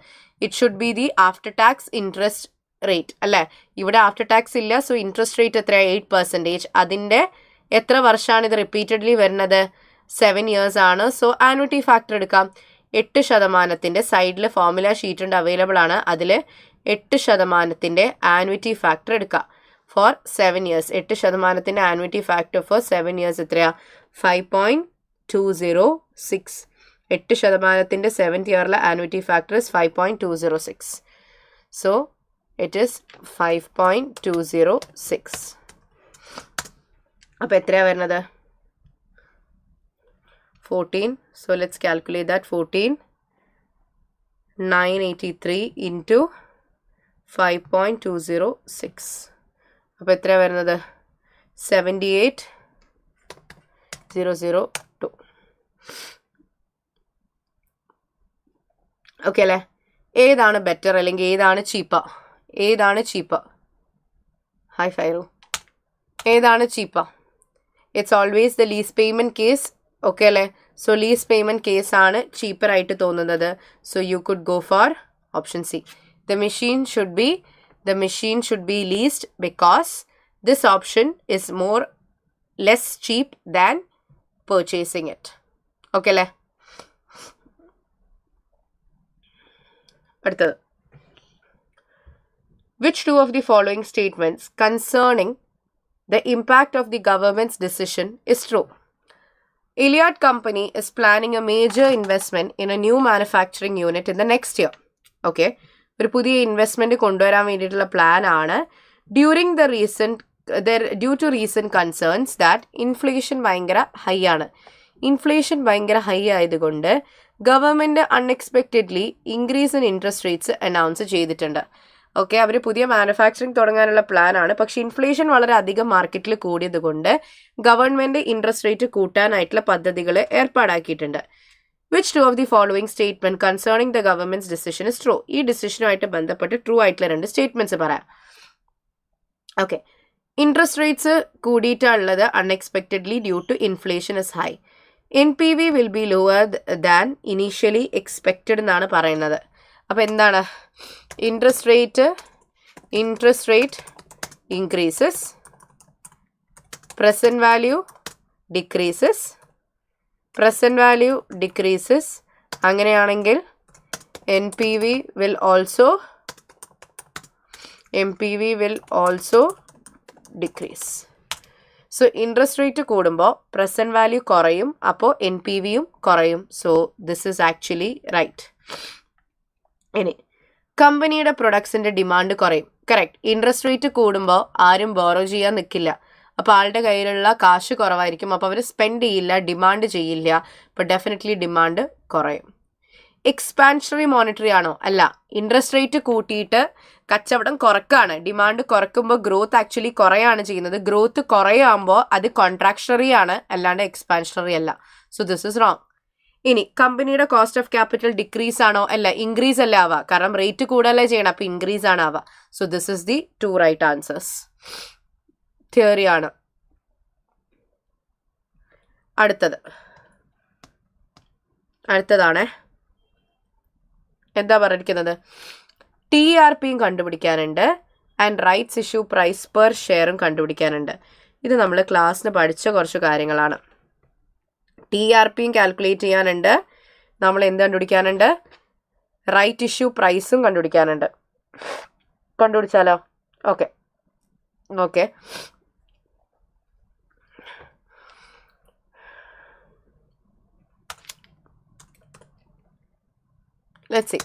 S1: It should be the after tax interest rate അല്ലേ? ഇവിടെ ആഫ്റ്റർ ടാക്സ് ഇല്ല, സോ ഇൻട്രസ്റ്റ് റേറ്റ് എത്രയാണ്? 8%. അതിൻ്റെ എത്ര വർഷമാണ് ഇത് റിപ്പീറ്റഡ്ലി വരുന്നത്? 7 years ആണ്. സോ ആനുവിറ്റി ഫാക്ടർ എടുക്കാം. 8% സൈഡിൽ ഫോർമുല ഷീറ്റ് ഉണ്ട്, അവൈലബിൾ ആണ്. അതിൽ 8% ആനുവിറ്റി ഫാക്ടർ എടുക്കുക for 7 years. 8% annuity factor for 7 years എത്രയാ? 5.206. 8% 7th ഇയറിലെ annuity factor is 5.206. So it is 5.206. അപ്പോൾ എത്രയാണ് വരുന്നത്? 14. So let's calculate that. 14,983 into 5.206. അപ്പോൾ എത്രയാണ് വരുന്നത്? 78,002. ഓക്കെ അല്ലേ? ഏതാണ് ബെറ്റർ അല്ലെങ്കിൽ ഏതാണ് ചീപ്പർ? ഏതാണ് ചീപ്പർ? ഹായ് ഫൈറു. ഏതാണ് cheaper? It's always the lease payment case. Okay അല്ലേ? സോ ലീസ് പേയ്മെൻറ്റ് കേസാണ് ചീപ്പർ ആയിട്ട് തോന്നുന്നത്. So you could go for option C. The machine should be leased because this option is less cheap than purchasing it. Okay അല്ലേ? അടുത്തത്, which two of the following statements concerning the impact of the government's decision is true? Iliad Company is planning a major investment in a new manufacturing unit in the next year. Okay, ഒരു പുതിയ investment കൊണ്ടുവരാൻ വേണ്ടിയിട്ടുള്ള plan ആണ്. Due to recent concerns that inflation ഭയങ്കര high ആണ്. Inflation ഭയങ്കര high ആയതുകൊണ്ട് government unexpectedly increase in interest rates announce ചെയ്തിട്ടുണ്ട്. ഓക്കെ, അവർ പുതിയ മാനുഫാക്ചറിങ് തുടങ്ങാനുള്ള പ്ലാൻ ആണ്. പക്ഷേ ഇൻഫ്ലേഷൻ വളരെ അധികം മാർക്കറ്റിൽ കൂടിയത് കൊണ്ട് ഗവൺമെൻറ് ഇൻട്രസ്റ്റ് റേറ്റ് കൂട്ടാനായിട്ടുള്ള പദ്ധതികൾ ഏർപ്പാടാക്കിയിട്ടുണ്ട്. Which two of the following statement concerning the government's decision is true? ഈ ഡിസിഷനുമായിട്ട് ബന്ധപ്പെട്ട് ട്രൂ ആയിട്ടുള്ള 2 സ്റ്റേറ്റ്മെൻറ്റ്സ് പറയാം. ഓക്കെ, ഇൻട്രസ്റ്റ് റേറ്റ്സ് കൂടിയിട്ടുള്ളത് unexpectedly due to inflation is high. NPV will be lower than initially expected എന്നാണ് പറയുന്നത്. അപ്പോൾ എന്താണ്? Interest rate increases, present value decreases, present value decreases. അങ്ങനെയാണെങ്കിൽ NPV will also decrease. So interest rate കൂടുമ്പോൾ present value കുറയും, അപ്പോൾ NPVയും കുറയും. So this is actually right. ഇനി കമ്പനിയുടെ പ്രൊഡക്ട്സിൻ്റെ ഡിമാൻഡ് കുറയും. കറക്റ്റ്. ഇൻട്രസ്റ്റ് റേറ്റ് കൂടുമ്പോൾ ആരും ബോറോ ചെയ്യാൻ നിൽക്കില്ല. അപ്പോൾ ആളുടെ കയ്യിലുള്ള കാശ് കുറവായിരിക്കും, അപ്പോൾ അവർ സ്പെൻഡ് ചെയ്യില്ല, ഡിമാൻഡ് ചെയ്യില്ല. അപ്പോൾ ഡെഫിനറ്റ്ലി ഡിമാൻഡ് കുറയും. എക്സ്പാൻഷണറി മോണിറ്ററി ആണോ? അല്ല. ഇൻട്രസ്റ്റ് റേറ്റ് കൂട്ടിയിട്ട് കച്ചവടം കുറക്കാണ്. ഡിമാൻഡ് കുറക്കുമ്പോൾ ഗ്രോത്ത് ആക്ച്വലി കുറയാണ് ചെയ്യുന്നത്. ഗ്രോത്ത് കുറയാകുമ്പോൾ അത് കോൺട്രാക്ഷണറി ആണ്, അല്ലാണ്ട് എക്സ്പാൻഷണറി അല്ല. So this is wrong. ഇനി കമ്പനിയുടെ കോസ്റ്റ് ഓഫ് ക്യാപിറ്റൽ ഡിക്രീസ് ആണോ? അല്ല, ഇൻക്രീസ് അല്ല ആവുക. കാരണം റേറ്റ് കൂടുതലേ ചെയ്യണം, അപ്പോൾ ഇൻക്രീസ് ആണ് ആവുക. So this is the 2 right answers. തിയറിയാണ്. അടുത്തതാണ് എന്താ പറഞ്ഞിരിക്കുന്നത്? TRPയും കണ്ടുപിടിക്കാനുണ്ട് and rights issue price per ഷെയറും കണ്ടുപിടിക്കാനുണ്ട്. ഇത് നമ്മൾ ക്ലാസ്സിന് പഠിച്ച കുറച്ച് കാര്യങ്ങളാണ്. TRPയും കാൽക്കുലേറ്റ് ചെയ്യാനുണ്ട്. നമ്മൾ എന്ത് കണ്ടുപിടിക്കാനുണ്ട്? റൈറ്റ് ഇഷ്യൂ പ്രൈസും കണ്ടുപിടിക്കാനുണ്ട്. കണ്ടുപിടിച്ചാലോ? ഓക്കെ. Let's see.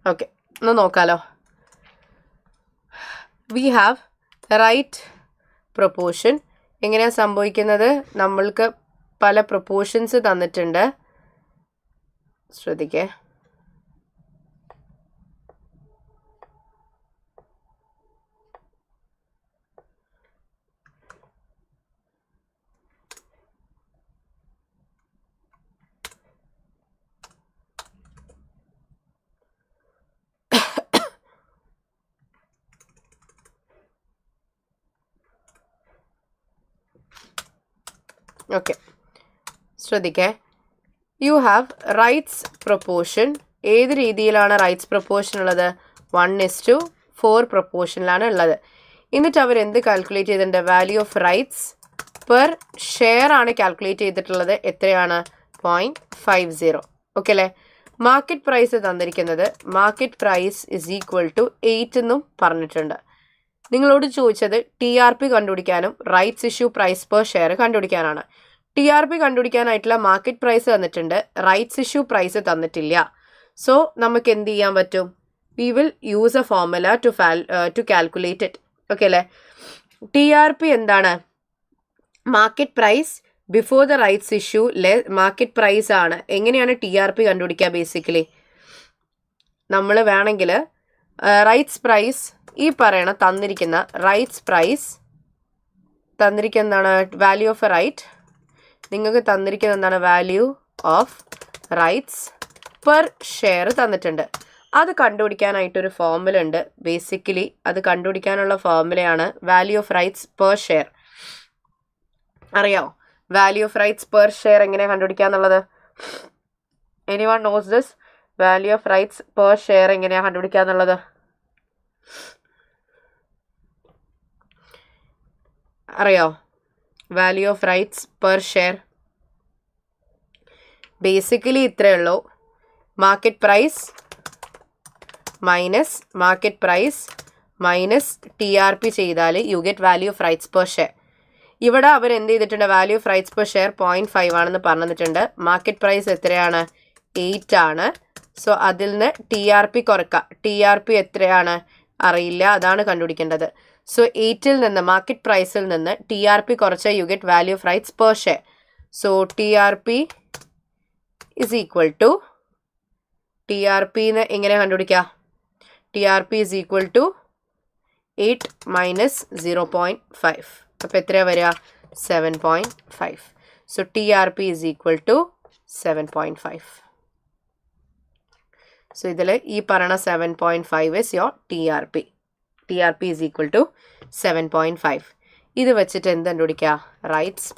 S1: ഓക്കെ, ഒന്ന് നോക്കാലോ. We have right proportion. എങ്ങനെയാണ് സംഭവിക്കുന്നത്? നമ്മൾക്ക് പല പ്രൊപ്പോർഷൻസ് തന്നിട്ടുണ്ട്. ശ്രദ്ധിക്കേ. ഓക്കെ, ശ്രദ്ധിക്കേ. You have rights proportion. ഏത് രീതിയിലാണ് റൈറ്റ്സ് പ്രൊപ്പോർഷൻ ഉള്ളത്? 1:4 പ്രൊപ്പോർഷനിലാണ് ഉള്ളത്. എന്നിട്ട് അവർ എന്ത് കാൽക്കുലേറ്റ് ചെയ്തിട്ടുണ്ട്? Value of rights per share ആണ് കാൽക്കുലേറ്റ് ചെയ്തിട്ടുള്ളത്. എത്രയാണ്? 0.50. ഓക്കെ അല്ലേ? മാർക്കറ്റ് പ്രൈസ് തന്നിരിക്കുന്നത് market price is equal to 8 എന്നും പറഞ്ഞിട്ടുണ്ട്. നിങ്ങളോട് ചോദിച്ചത് TRP കണ്ടുപിടിക്കാനും rights issue price per share കണ്ടുപിടിക്കാനാണ്. TRP കണ്ടുപിടിക്കാനായിട്ടുള്ള മാർക്കറ്റ് പ്രൈസ് തന്നിട്ടുണ്ട്, റൈറ്റ്സ് ഇഷ്യൂ പ്രൈസ് തന്നിട്ടില്ല. സോ നമുക്ക് എന്ത് ചെയ്യാൻ പറ്റും? We will use a formula to calculate it. Okay അല്ലേ? TRP എന്താണ്? Market price before the rights issue market price ആണ്. എങ്ങനെയാണ് TRP കണ്ടുപിടിക്കുക? ബേസിക്കലി നമ്മൾ വേണമെങ്കിൽ റൈറ്റ്സ് പ്രൈസ്, ഈ പറയണ തന്നിരിക്കുന്ന റൈറ്റ്സ് പ്രൈസ് തന്നിരിക്കുന്നതാണ് വാല്യൂ ഓഫ് എ റൈറ്റ്. നിങ്ങൾക്ക് തന്നിരിക്കുന്ന എന്താണ്? Value of rights per share തന്നിട്ടുണ്ട്. അത് കണ്ടുപിടിക്കാനായിട്ടൊരു ഫോർമുല ഉണ്ട്. ബേസിക്കലി അത് കണ്ടുപിടിക്കാനുള്ള ഫോർമുലയാണ് value of rights per share. അറിയാമോ value of rights per share എങ്ങനെയാണ് കണ്ടുപിടിക്കുക എന്നുള്ളത്? Anyone knows this? Value of rights per share എങ്ങനെയാണ് കണ്ടുപിടിക്കുക എന്നുള്ളത്? അറിയോ? Value of rights per share basically ഇത്രയേ ഉള്ളൂ. മാർക്കറ്റ് പ്രൈസ് മൈനസ് TRP ചെയ്താൽ you get value of rights per share. ഇവിടെ അവർ എന്ത് ചെയ്തിട്ടുണ്ട്? Value of rights per share 0.5 ആണെന്ന് പറഞ്ഞിട്ടുണ്ട്. മാർക്കറ്റ് പ്രൈസ് എത്രയാണ്? 8 ആണ്. സോ അതിൽ നിന്ന് TRP കുറക്കുക. TRP എത്രയാണ്? അറിയില്ല, അതാണ് കണ്ടുപിടിക്കേണ്ടത്. സോ 8ൽ നിന്ന് മാർക്കറ്റ് പ്രൈസിൽ നിന്ന് TRP കുറച്ച് you get value of rights per share. So TRP is equal to TRPന്ന് എങ്ങനെ കണ്ടുപിടിക്കുക? TRP is equal to 8 minus 0.5. അപ്പോൾ എത്രയാണ് വരിക? 7.5. So TRP is equal to 7.5. So ഇതിൽ ഈ പറയണ 7.5 is your TRP. TRP is equal to 7.5. ഇത് വെച്ചിട്ട് എന്ത് കണ്ടുപിടിക്കുക? റൈറ്റ്സ്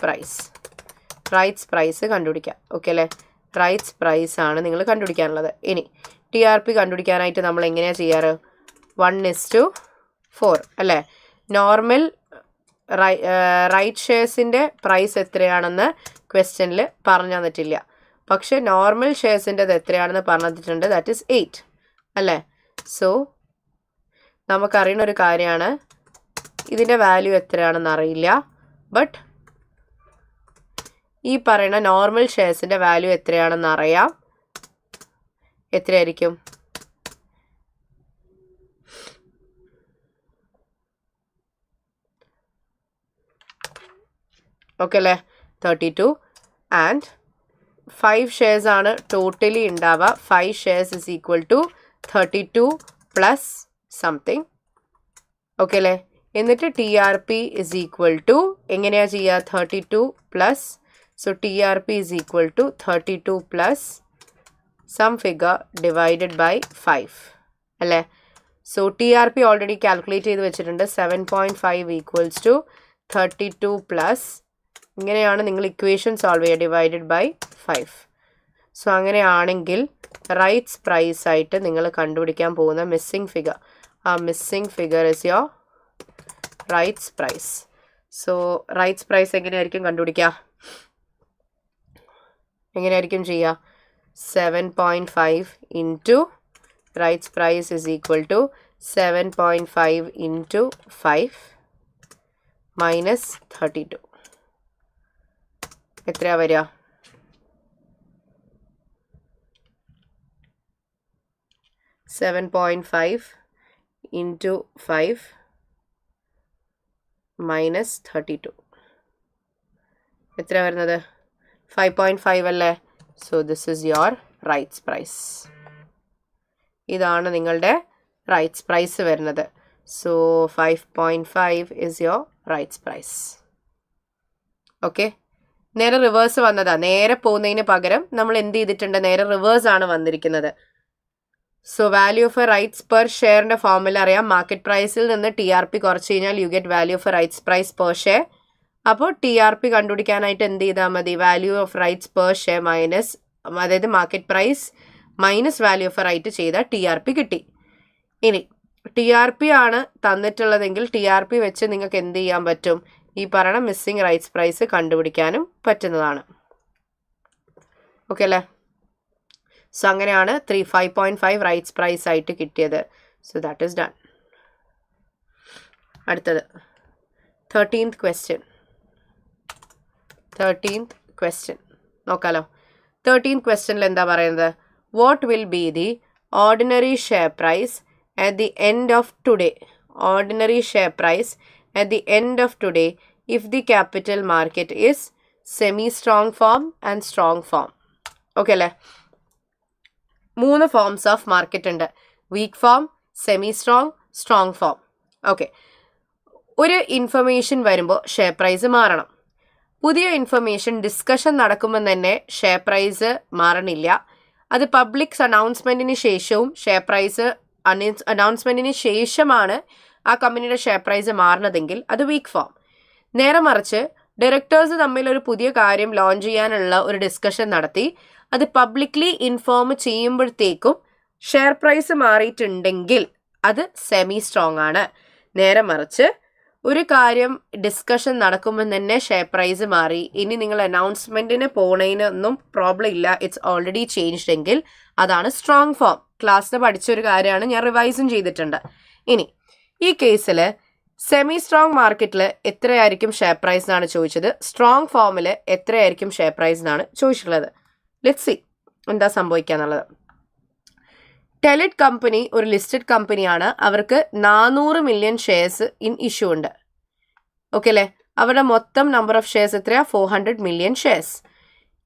S1: പ്രൈസ് കണ്ടുപിടിക്കുക. ഓക്കെ അല്ലേ? റൈറ്റ്സ് പ്രൈസ് ആണ് നിങ്ങൾ കണ്ടുപിടിക്കാനുള്ളത്. ഇനി TRP കണ്ടുപിടിക്കാനായിട്ട് നമ്മൾ എങ്ങനെയാണ് ചെയ്യാറ്? 1:4 അല്ലേ? നോർമൽ റൈറ്റ് ഷെയർസിൻ്റെ പ്രൈസ് എത്രയാണെന്ന് ക്വസ്റ്റ്യനിൽ പറഞ്ഞു തന്നിട്ടില്ല. പക്ഷെ നോർമൽ ഷെയർസിൻ്റെത് എത്രയാണെന്ന് പറഞ്ഞു തന്നിട്ടുണ്ട്. ദാറ്റ് ഈസ് 8 അല്ലേ? സോ നമുക്കറിയുന്ന ഒരു കാര്യമാണ്, ഇതിൻ്റെ വാല്യൂ എത്രയാണെന്ന് അറിയില്ല. ബട്ട് ഈ പറയുന്ന നോർമൽ ഷെയർസിൻ്റെ വാല്യൂ എത്രയാണെന്ന് അറിയാം. എത്രയായിരിക്കും? ഓക്കെ അല്ലേ? 32 ആൻഡ് 5 ഷെയർസ് ആണ് ടോട്ടലി ഉണ്ടാവുക. 5 shares is equal to 32 plus something. Okay അല്ലേ? എന്നിട്ട് TRP ഇസ് ഈക്വൽ ടു എങ്ങനെയാണ് ചെയ്യുക? 32 plus, so TRP is equal to 32 plus some figure divided by 5 അല്ലേ? സോ TRP ഓൾറെഡി കാൽക്കുലേറ്റ് ചെയ്ത് വെച്ചിട്ടുണ്ട്. 7.5 ഈക്വൽസ് ടു 32 പ്ലസ്, ഇങ്ങനെയാണ് നിങ്ങൾ ഇക്വേഷൻ സോൾവ് ചെയ്യുക, ഡിവൈഡഡ് ബൈ 5. സോ അങ്ങനെയാണെങ്കിൽ റൈറ്റ്സ് പ്രൈസ് ആയിട്ട് നിങ്ങൾ കണ്ടുപിടിക്കാൻ പോകുന്ന മിസ്സിംഗ് ഫിഗർ, ആ missing figure is your rights price. So rights price എങ്ങനെയായിരിക്കും കണ്ടുപിടിക്കുക? എങ്ങനെയായിരിക്കും ചെയ്യുക? 7.5 into rights price is equal to 7.5 into 5 minus 32. എത്രയാ വരിക? 7.5 ഇൻറ്റു 5 മൈനസ് 32. എത്ര വരുന്നത്? 5.5 അല്ലേ? So this is your rights price. ഇതാണ് നിങ്ങളുടെ റൈറ്റ്സ് പ്രൈസ് വരുന്നത്. So 5.5 is your rights price. Okay, നേരെ റിവേഴ്സ് വന്നതാ. നേരെ പോകുന്നതിന് പകരം നമ്മൾ എന്ത് ചെയ്തിട്ടുണ്ട്? നേരെ റിവേഴ്സ് ആണ് വന്നിരിക്കുന്നത്. So value of a rights per ഷെയറിൻ്റെ ഫോർമുല അറിയാം. മാർക്കറ്റ് പ്രൈസിൽ നിന്ന് TRP കുറച്ച് കഴിഞ്ഞാൽ you get value of a rights price per share അപ്പോൾ TRP കണ്ടുപിടിക്കാനായിട്ട് എന്ത് ചെയ്താൽ മതി? Value of rights per share minus, അതായത് market price minus value of right ചെയ്താൽ TRP കിട്ടി. ഇനി TRP ആണ് തന്നിട്ടുള്ളതെങ്കിൽ TRP വെച്ച് നിങ്ങൾക്ക് എന്ത് ചെയ്യാൻ പറ്റും? ഈ പറയുന്ന മിസ്സിംഗ് റൈറ്റ്സ് പ്രൈസ് കണ്ടുപിടിക്കാനും പറ്റുന്നതാണ്. ഓക്കെ അല്ലേ? സോ അങ്ങനെയാണ് 5.5 റൈറ്റ്സ് പ്രൈസ് ആയിട്ട് കിട്ടിയത്. So that is done. അടുത്തത് 13th ക്വസ്റ്റ്യൻ നോക്കാലോ. 13th ക്വസ്റ്റ്യനിൽ എന്താ പറയുന്നത്? What will be the ordinary share price at the end of today, ordinary share price at the end of today if the capital market is semi-strong form and strong form. Okay അല്ലേ? 3 forms of market ഉണ്ട്. Weak form, semi strong, strong form. Okay, ഒരു information വരുമ്പോൾ share price മാറണം. പുതിയ information discussion നടക്കുമ്പോൾ തന്നെ share price മാറണില്ല. അത് public അനൗൺസ്മെൻറ്റിന് ശേഷവും ഷെയർ പ്രൈസ് അനൗൺസ്മെൻറ്റിന് ശേഷമാണ് ആ കമ്പനിയുടെ ഷെയർ പ്രൈസ് മാറുന്നതെങ്കിൽ അത് വീക്ക് ഫോം. നേരെ മറിച്ച് ഡയറക്ടേഴ്സ് തമ്മിൽ ഒരു പുതിയ കാര്യം ലോഞ്ച് ചെയ്യാനുള്ള ഒരു ഡിസ്കഷൻ നടത്തി അത് പബ്ലിക്ലി ഇൻഫോം ചെയ്യുമ്പോഴത്തേക്കും ഷെയർ പ്രൈസ് മാറിയിട്ടുണ്ടെങ്കിൽ അത് സെമി സ്ട്രോങ് ആണ്. നേരെ മറിച്ച് ഒരു കാര്യം ഡിസ്കഷൻ നടക്കുമ്പോൾ തന്നെ ഷെയർ പ്രൈസ് മാറി, ഇനി നിങ്ങൾ അനൗൺസ്മെൻറ്റിന് പോണതിനൊന്നും പ്രോബ്ലം ഇല്ല, ഇറ്റ്സ് ഓൾറെഡി ചേഞ്ച്ഡ് എങ്കിൽ അതാണ് സ്ട്രോങ് ഫോം. ക്ലാസ്സിൽ പഠിച്ചൊരു കാര്യമാണ്, ഞാൻ റിവൈസും ചെയ്തിട്ടുണ്ട്. ഇനി ഈ കേസിൽ സെമി സ്ട്രോങ് മാർക്കറ്റിൽ എത്രയായിരിക്കും ഷെയർ പ്രൈസ് എന്നാണ് ചോദിച്ചത്, സ്ട്രോങ് ഫോമിൽ എത്രയായിരിക്കും ഷെയർ പ്രൈസ് എന്നാണ് ചോദിച്ചിട്ടുള്ളത്. ലെറ്റ്സ് സി എന്താ സംഭവിക്കുക എന്നുള്ളത്. ടെലിറ്റ് കമ്പനി ഒരു ലിസ്റ്റഡ് കമ്പനിയാണ്. അവർക്ക് 400 മില്യൺ ഷെയർസ് ഇൻ ഇഷ്യൂ ഉണ്ട്. ഓക്കെ അല്ലേ? അവരുടെ മൊത്തം നമ്പർ ഓഫ് ഷെയർസ് എത്രയാ? 400 million shares.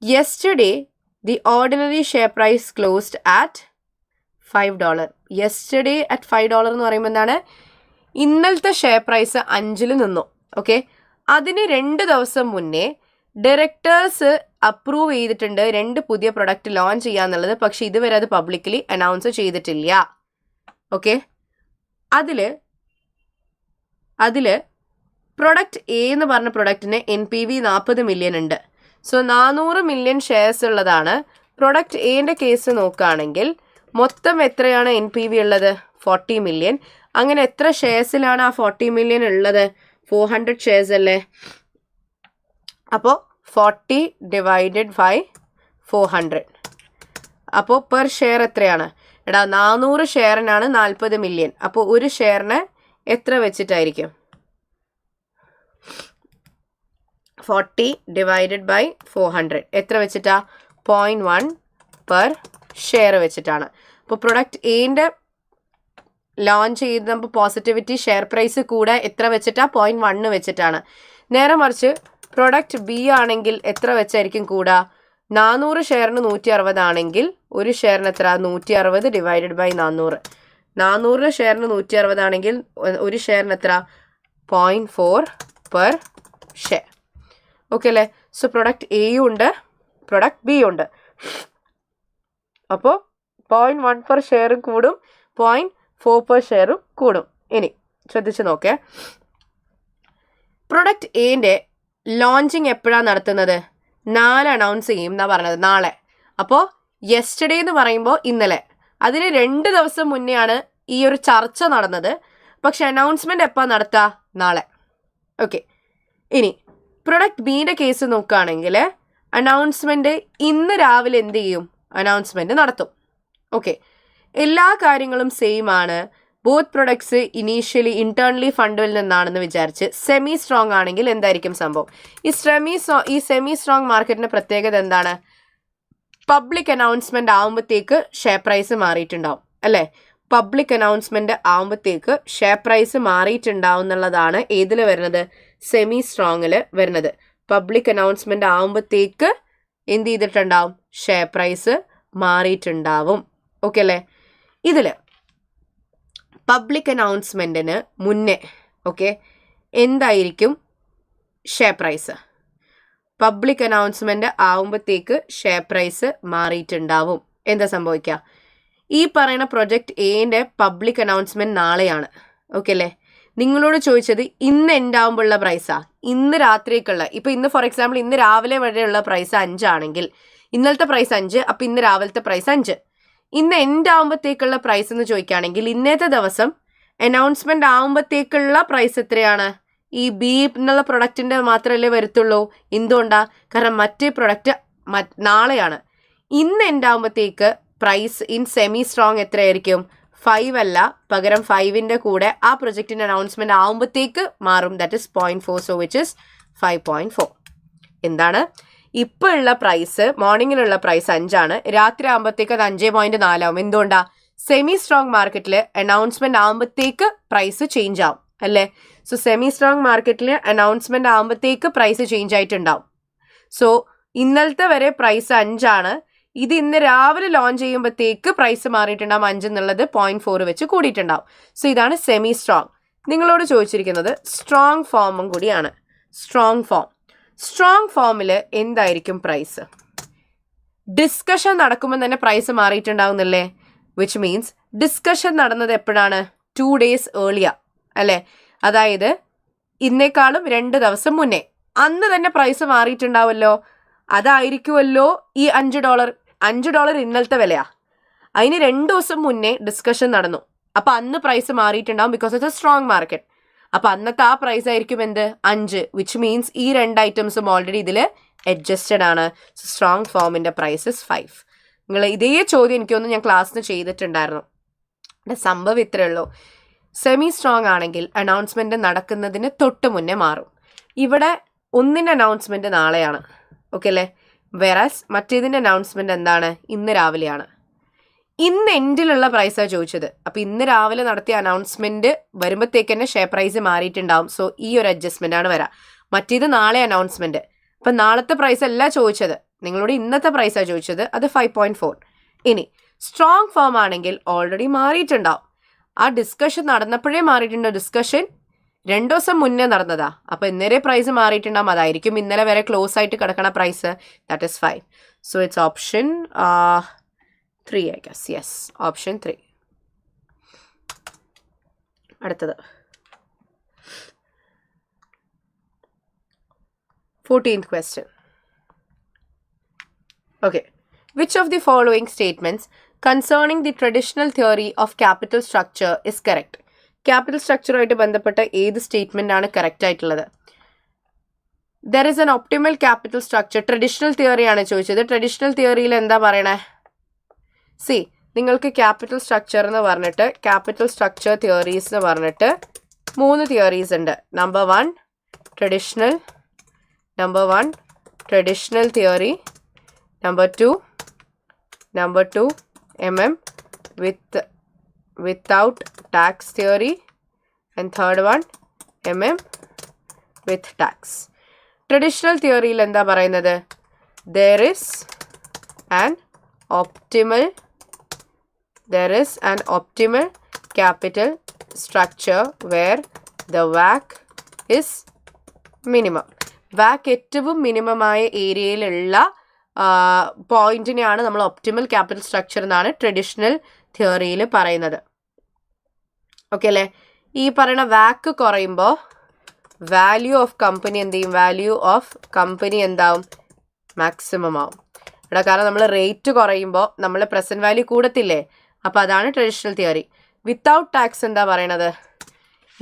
S1: Yesterday the ordinary share price closed at $5. Yesterday at $5 എന്ന് പറയുമ്പോൾ എന്താണ്? ഇന്നലത്തെ ഷെയർ പ്രൈസ് 5 നിന്നു. ഓക്കെ, അതിന് 2 ദിവസം മുന്നേ ഡയറക്ടേഴ്സ് അപ്രൂവ് ചെയ്തിട്ടുണ്ട് 2 പുതിയ പ്രൊഡക്റ്റ് ലോഞ്ച് ചെയ്യാന്നുള്ളത്. പക്ഷെ ഇതുവരെ അത് പബ്ലിക്കലി അനൗൺസ് ചെയ്തിട്ടില്ല. ഓക്കെ, അതില് പ്രൊഡക്റ്റ് എ എന്ന് പറഞ്ഞ പ്രൊഡക്റ്റിന് NPV 40 മില്യൺ ഉണ്ട്. സോ 400 മില്യൺ ഷെയർസ് ഉള്ളതാണ്. പ്രൊഡക്റ്റ് എന്റെ കേസ് നോക്കുകയാണെങ്കിൽ മൊത്തം എത്രയാണ് NPV ഉള്ളത്? 40 മില്യൺ. അങ്ങനെ എത്ര ഷെയർസിലാണ് ആ 40 മില്യൺ ഉള്ളത്? 400 ഷെയർസ് അല്ലേ? അപ്പോൾ 40 ഡിവൈഡഡ് ബൈ 400. അപ്പോൾ പെർ ഷെയർ എത്രയാണ്? എടാ 400 ഷെയറിനാണ് 40 മില്യൺ. അപ്പോൾ ഒരു ഷെയറിന് എത്ര വെച്ചിട്ടായിരിക്കും? 40 ഡിവൈഡഡ് ബൈ 400 എത്ര വെച്ചിട്ടാ? 0.1 പെർ ഷെയർ വെച്ചിട്ടാണ്. അപ്പോൾ പ്രൊഡക്റ്റ് എന്റെ ലോഞ്ച് ചെയ്ത് നമുക്ക് പോസിറ്റിവിറ്റി ഷെയർ പ്രൈസ് കൂടെ എത്ര വെച്ചിട്ടാ? 0.1 വെച്ചിട്ടാണ്. നേരെ മറിച്ച് പ്രൊഡക്റ്റ് ബി ആണെങ്കിൽ എത്ര വെച്ചായിരിക്കും കൂടാ? 400 ഷെയറിന് 160 ആണെങ്കിൽ ഒരു ഷെയറിന് എത്ര? 160 ഡിവൈഡഡ് ബൈ 400. 400 ഷെയറിന് 160 ആണെങ്കിൽ ഒരു ഷെയറിന് എത്ര? 0.4 പെർ ഷെയർ. ഓക്കെ അല്ലേ? സോ പ്രൊഡക്റ്റ് എയും ഉണ്ട്, പ്രൊഡക്റ്റ് ബി ഉണ്ട്. അപ്പോൾ 0.1 പെർ ഷെയറും കൂടും, 0.4 പെർ ഷെയറും കൂടും. ഇനി ശ്രദ്ധിച്ച് നോക്കേ, പ്രൊഡക്റ്റ് എന്റെ ലോഞ്ചിങ് എപ്പോഴാണ് നടത്തുന്നത്? 4 അനൗൺസ് ചെയ്യും എന്നാണ് പറഞ്ഞത്, നാളെ. അപ്പോൾ യെസ്റ്റർഡേ എന്ന് പറയുമ്പോൾ ഇന്നലെ, അതിന് 2 ദിവസം മുന്നെയാണ് ഈ ഒരു ചർച്ച നടന്നത്. പക്ഷെ അനൗൺസ്മെന്റ് എപ്പോൾ നടത്തുക? നാളെ. ഓക്കെ, ഇനി പ്രൊഡക്റ്റ് ബിയുടെ കേസ് നോക്കുകയാണെങ്കിൽ അനൗൺസ്മെന്റ് ഇന്ന് രാവിലെ എന്ത് ചെയ്യും? അനൗൺസ്മെന്റ് നടത്തും. ഓക്കെ, എല്ലാ കാര്യങ്ങളും സെയിം ആണ്. ബോത്ത് പ്രൊഡക്ട്സ് ഇനീഷ്യലി ഇന്റേണലി ഫണ്ടിൽ നിന്നാണെന്ന് വിചാരിച്ച് സെമി സ്ട്രോങ് ആണെങ്കിൽ എന്തായിരിക്കും സംഭവം? ഈ സെമി സ്ട്രോങ് മാർക്കറ്റിന്റെ പ്രത്യേകത എന്താണ്? പബ്ലിക് അനൗൺസ്മെന്റ് ആവുമ്പോഴത്തേക്ക് ഷെയർ പ്രൈസ് മാറിയിട്ടുണ്ടാവും അല്ലേ? പബ്ലിക് അനൗൺസ്മെന്റ് ആവുമ്പോഴത്തേക്ക് ഷെയർ പ്രൈസ് മാറിയിട്ടുണ്ടാവും എന്നുള്ളതാണ് ഏതിൽ വരുന്നത്? സെമി സ്ട്രോങ്ങിൽ വരുന്നത്. പബ്ലിക് അനൗൺസ്മെന്റ് ആവുമ്പോഴത്തേക്ക് എന്ത് ചെയ്തിട്ടുണ്ടാവും? Share price മാറിയിട്ടുണ്ടാവും. ഓക്കെ അല്ലേ? ഇതിൽ പബ്ലിക് അനൗൺസ്മെന്റിന് മുന്നേ ഓക്കെ എന്തായിരിക്കും ഷെയർ പ്രൈസ്? പബ്ലിക് അനൗൺസ്മെന്റ് ആവുമ്പോഴത്തേക്ക് ഷെയർ പ്രൈസ് മാറിയിട്ടുണ്ടാവും. എന്താ സംഭവിക്കുക? ഈ പറയുന്ന പ്രൊജക്റ്റ് എന്റെ പബ്ലിക് അനൗൺസ്മെന്റ് നാളെയാണ്. ഓക്കെ അല്ലേ? നിങ്ങളോട് ചോദിച്ചത് ഇന്ന് എൻഡ് ആകുമ്പോഴുള്ള പ്രൈസാ, ഇന്ന് രാത്രിക്കുള്ള. ഇപ്പം ഇന്ന് ഫോർ എക്സാമ്പിൾ ഇന്ന് രാവിലെ വരെയുള്ള പ്രൈസ് 5 ആണെങ്കിൽ ഇന്നലത്തെ പ്രൈസ് 5, അപ്പം ഇന്ന് രാവിലത്തെ പ്രൈസ് 5. ഇന്ന് എൻഡ് ആകുമ്പോഴത്തേക്കുള്ള പ്രൈസ് എന്ന് ചോദിക്കുകയാണെങ്കിൽ ഇന്നത്തെ ദിവസം അനൗൺസ്മെന്റ് ആകുമ്പോഴത്തേക്കുള്ള പ്രൈസ് എത്രയാണ്? ഈ ബി എന്നുള്ള പ്രൊഡക്റ്റിന്റെ മാത്രമല്ലേ വരത്തുള്ളൂ. എന്തുകൊണ്ടാ? കാരണം മറ്റേ പ്രൊഡക്റ്റ് നാളെയാണ്. ഇന്ന് എൻഡ് ആകുമ്പോഴത്തേക്ക് പ്രൈസ് ഇൻ സെമി സ്ട്രോങ് എത്രയായിരിക്കും? 5 അല്ല, പകരം 5ന്റെ കൂടെ ആ പ്രൊജക്റ്റിന്റെ അനൗൺസ്മെന്റ് ആകുമ്പോഴത്തേക്ക് മാറും. That is 0.4, so which is 5.4. എന്താണ് ഇപ്പോൾ ഉള്ള പ്രൈസ്? മോർണിംഗിലുള്ള പ്രൈസ് 5 ആണ്, രാത്രി ആകുമ്പോഴത്തേക്ക് അത് 5.4 ആവും. എന്തുകൊണ്ടാ? സെമി സ്ട്രോങ് മാർക്കറ്റിൽ അനൗൺസ്മെന്റ് ആകുമ്പോഴത്തേക്ക് പ്രൈസ് ചേഞ്ച് ആവും അല്ലേ? സോ സെമി സ്ട്രോങ് മാർക്കറ്റിൽ അനൗൺസ്മെന്റ് ആകുമ്പോഴത്തേക്ക് പ്രൈസ് ചേഞ്ച് ആയിട്ടുണ്ടാവും. സോ ഇന്നലത്തെ വരെ പ്രൈസ് 5 ആണ്, ഇത് ഇന്ന് രാവിലെ ലോഞ്ച് ചെയ്യുമ്പോഴത്തേക്ക് പ്രൈസ് മാറിയിട്ടുണ്ടാവും. 5 എന്നുള്ളത് 0.4 വെച്ച് കൂടിയിട്ടുണ്ടാവും. സോ ഇതാണ് സെമി സ്ട്രോങ്. നിങ്ങളോട് ചോദിച്ചിരിക്കുന്നത് സ്ട്രോങ് ഫോമും കൂടിയാണ്. സ്ട്രോങ് ഫോമിൽ എന്തായിരിക്കും പ്രൈസ്? ഡിസ്കഷൻ നടക്കുമ്പോൾ തന്നെ പ്രൈസ് മാറിയിട്ടുണ്ടാവുന്നില്ലേ? വിച്ച് മീൻസ് ഡിസ്കഷൻ നടന്നത് എപ്പോഴാണ്? 2 days ഏർലിയർ അല്ലേ? അതായത് ഇന്നേക്കാളും 2 ദിവസം മുന്നേ. അന്ന് തന്നെ പ്രൈസ് മാറിയിട്ടുണ്ടാവുമല്ലോ. അതായിരിക്കുമല്ലോ ഈ $5 ഇന്നലത്തെ വിലയാ. അതിന് 2 ദിവസം മുന്നേ ഡിസ്കഷൻ നടന്നു. അപ്പം അന്ന് പ്രൈസ് മാറിയിട്ടുണ്ടാവും, because it's a strong market. അപ്പം അന്നത്തെ ആ പ്രൈസ് ആയിരിക്കും എന്ത്? 5, വിച്ച് മീൻസ് ഈ 2 ഐറ്റംസും ഓൾറെഡി ഇതിൽ അഡ്ജസ്റ്റഡ് ആണ്. സ്ട്രോങ് ഫോമിൻ്റെ പ്രൈസ് ഇസ് 5. നിങ്ങൾ ഇതേ ചോദ്യം എനിക്കൊന്ന് ഞാൻ ക്ലാസ്സിന് ചെയ്തിട്ടുണ്ടായിരുന്നു. സംഭവം ഇത്രയേ ഉള്ളൂ. സെമി സ്ട്രോങ് ആണെങ്കിൽ അനൗൺസ്മെൻറ്റ് നടക്കുന്നതിന് തൊട്ട് മുന്നേ മാറും. ഇവിടെ ഒന്നിൻ്റെ അനൗൺസ്മെൻറ്റ് നാളെയാണ്, ഓക്കെ അല്ലേ? വെറാസ് മറ്റേതിൻ്റെ അനൗൺസ്മെൻറ്റ് എന്താണ്? ഇന്ന് രാവിലെയാണ്. ഇന്ന് എൻഡിലുള്ള പ്രൈസാണ് ചോദിച്ചത്. അപ്പം ഇന്ന് രാവിലെ നടത്തിയ അനൗൺസ്മെൻറ്റ് വരുമ്പോഴത്തേക്ക് തന്നെ ഷെയർ പ്രൈസ് മാറിയിട്ടുണ്ടാവും. സോ ഈ ഒരു അഡ്ജസ്റ്റ്മെൻ്റ് ആണ് വരാം. മറ്റേത് നാളെ അനൗൺസ്മെൻറ്റ്. അപ്പം നാളത്തെ പ്രൈസ് അല്ല ചോദിച്ചത്, നിങ്ങളോട് ഇന്നത്തെ പ്രൈസാണ് ചോദിച്ചത്. അത് 5.4. ഇനി സ്ട്രോങ് ഫോം ആണെങ്കിൽ ഓൾറെഡി മാറിയിട്ടുണ്ടാവും. ആ ഡിസ്കഷൻ നടന്നപ്പോഴേ മാറിയിട്ടുണ്ടോ? ഡിസ്കഷൻ 2 ദിവസം മുന്നേ നടന്നതാ. അപ്പം ഇന്നലെ പ്രൈസ് മാറിയിട്ടുണ്ടാവും. അതായിരിക്കും ഇന്നലെ വരെ ക്ലോസ് ആയിട്ട് കിടക്കണ price. That is 5. So it's option 3 I guess. Yes, option 3. അടുത്തത് 14th question. Okay. Which of the following statements concerning the traditional theory of capital structure is correct? Capital structure ആയിട്ട് ബന്ധപ്പെട്ട ഏത് statement ആണ് correct ആയിട്ടുള്ളത്? There is an optimal capital structure. Traditional theory ആണ് ചോദിച്ചത്. Traditional തിയറിയിൽ എന്താ പറയണേ? സി, നിങ്ങൾക്ക് ക്യാപിറ്റൽ സ്ട്രക്ചർ എന്ന് പറഞ്ഞിട്ട് ക്യാപിറ്റൽ സ്ട്രക്ചർ തിയറീസ് എന്ന് പറഞ്ഞിട്ട് 3 തിയറീസ് ഉണ്ട്. Number 1 traditional theory, number 2 without tax theory, and third one with tax. Traditional തിയറിയിൽ എന്താ പറയുന്നത്? there is an optimal capital structure where the WACC is minimum. WACC ഏറ്റവും മിനിമമായ ഏരിയയിലുള്ള പോയിന്റിനെയാണ് നമ്മൾ ഒപ്റ്റിമൽ ക്യാപിറ്റൽ സ്ട്രക്ചർ എന്നാണ് ട്രഡീഷണൽ തിയറിയിൽ പറയുന്നത്. ഓക്കെ അല്ലേ? ഈ പറയുന്ന WACC കുറയുമ്പോൾ വാല്യൂ ഓഫ് കമ്പനി എന്ത് ചെയ്യും? വാല്യൂ ഓഫ് കമ്പനി എന്താവും? മാക്സിമം ആവും. ഇവിടെ കാരണം നമ്മൾ റേറ്റ് കുറയുമ്പോൾ നമ്മൾ പ്രസന്റ് വാല്യൂ കൂടത്തില്ലേ? അപ്പോൾ അതാണ് ട്രഡീഷണൽ തിയറി. വിത്തൗട്ട് ടാക്സ് എന്താ പറയണത്?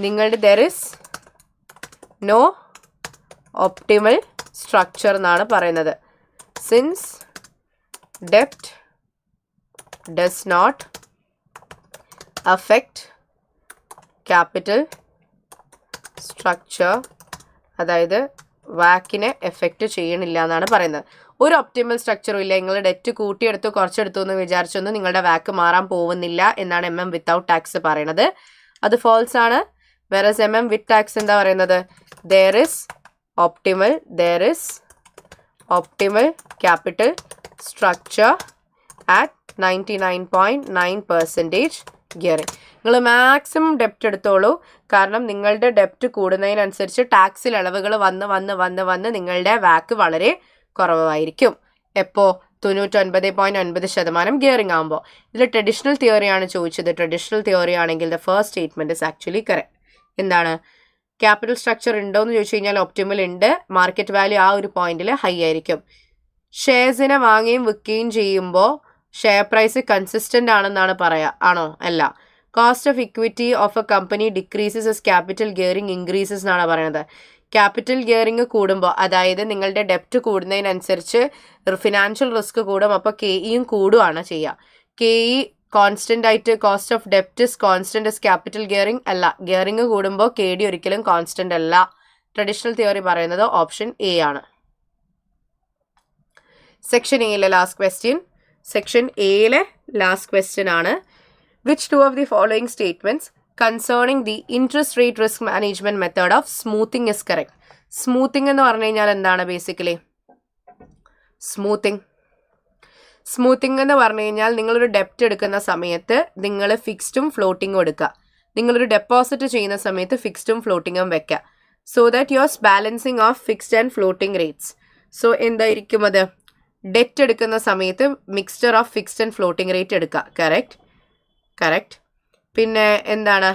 S1: നിങ്ങളുടെ there is no optimal structure എന്നാണ് പറയുന്നത്. സിൻസ് ഡെപ്റ്റ് does not affect capital structure, അതായത് വാക്കിനെ എഫക്റ്റ് ചെയ്യണില്ല എന്നാണ് പറയുന്നത്. ഒരു ഒപ്റ്റിമൽ സ്ട്രക്ചറും ഇല്ല. നിങ്ങൾ ഡെറ്റ് കൂട്ടിയെടുത്തു കുറച്ചെടുത്തു എന്ന് വിചാരിച്ചൊന്നും നിങ്ങളുടെ വാക്ക് മാറാൻ പോകുന്നില്ല എന്നാണ് വിത്തൗട്ട് ടാക്സ് പറയണത്. അത് ഫോൾസ് ആണ്. വെറസ് വിത്ത് ടാക്സ് എന്താ പറയുന്നത്? there is optimal capital structure at 99.9% gearing. നിങ്ങൾ മാക്സിമം ഡെപ്റ്റ് എടുത്തോളൂ. കാരണം നിങ്ങളുടെ ഡെപ്റ്റ് കൂടുന്നതിനനുസരിച്ച് ടാക്സിൽ ഇളവുകൾ വന്ന് നിങ്ങളുടെ വാക്ക് വളരെ കുറവായിരിക്കും. എപ്പോൾ? 99.9% ഗിയറിംഗ് ആകുമ്പോൾ. ഇതിൽ ട്രഡീഷണൽ തിയറിയാണ് ചോദിച്ചത്. ട്രഡീഷണൽ തിയറി ആണെങ്കിൽ the first statement is actually correct. എന്താണ് ക്യാപിറ്റൽ സ്ട്രക്ചർ ഉണ്ടോ എന്ന് ചോദിച്ചു കഴിഞ്ഞാൽ ഒപ്റ്റിമൽ ഉണ്ട്. മാർക്കറ്റ് വാല്യൂ ആ ഒരു പോയിന്റിൽ ഹൈ ആയിരിക്കും. ഷെയർസിനെ വാങ്ങുകയും വിൽക്കുകയും ചെയ്യുമ്പോൾ ഷെയർ പ്രൈസ് കൺസിസ്റ്റൻ്റ് ആണെന്നാണ് പറയുക. ആണോ? അല്ല. Cost of equity of A company decreases S capital gearing increases എന്നാണ് പറയുന്നത്. ക്യാപിറ്റൽ ഗിയറിംഗ് കൂടുമ്പോൾ, അതായത് നിങ്ങളുടെ ഡെപ്റ്റ് കൂടുന്നതിനനുസരിച്ച് ഫിനാൻഷ്യൽ റിസ്ക് കൂടും. അപ്പോൾ KEയും കൂടുകയാണ് ചെയ്യുക. KE കോൺസ്റ്റൻ്റ് ആയിട്ട് കോസ്റ്റ് ഓഫ് ഡെപ്റ്റ് is constant is capital gearing അല്ല. ഗിയറിംഗ് കൂടുമ്പോൾ KD ഒരിക്കലും കോൺസ്റ്റൻ്റ് അല്ല. ട്രഡീഷണൽ തിയറി പറയുന്നത് ഓപ്ഷൻ A ആണ്. സെക്ഷൻ എയിലെ ലാസ്റ്റ് ക്വസ്റ്റ്യൻ. സെക്ഷൻ എയിലെ ലാസ്റ്റ് ക്വസ്റ്റ്യൻ ആണ്. Which two of the following statements concerning the interest rate risk management method of smoothing is correct? Smoothing എന്ന് പറഞ്ഞു കഴിഞ്ഞാൽ എന്താണ് ബേസിക്കലി? സ്മൂത്തിങ് എന്ന് പറഞ്ഞു കഴിഞ്ഞാൽ നിങ്ങളൊരു ഡെപ്റ്റ് എടുക്കുന്ന സമയത്ത് നിങ്ങൾ ഫിക്സ്ഡും ഫ്ലോട്ടിങ്ങും എടുക്കുക. നിങ്ങളൊരു ഡെപ്പോസിറ്റ് ചെയ്യുന്ന സമയത്ത് ഫിക്സ്ഡും ഫ്ലോട്ടിങ്ങും വെക്കുക. So that you are balancing of fixed and floating rates. So എന്തായിരിക്കും അത്? ഡെറ്റ് എടുക്കുന്ന സമയത്ത് mixture of fixed and floating rate എടുക്കുക. കറക്റ്റ്. പിന്നെ എന്താണ്?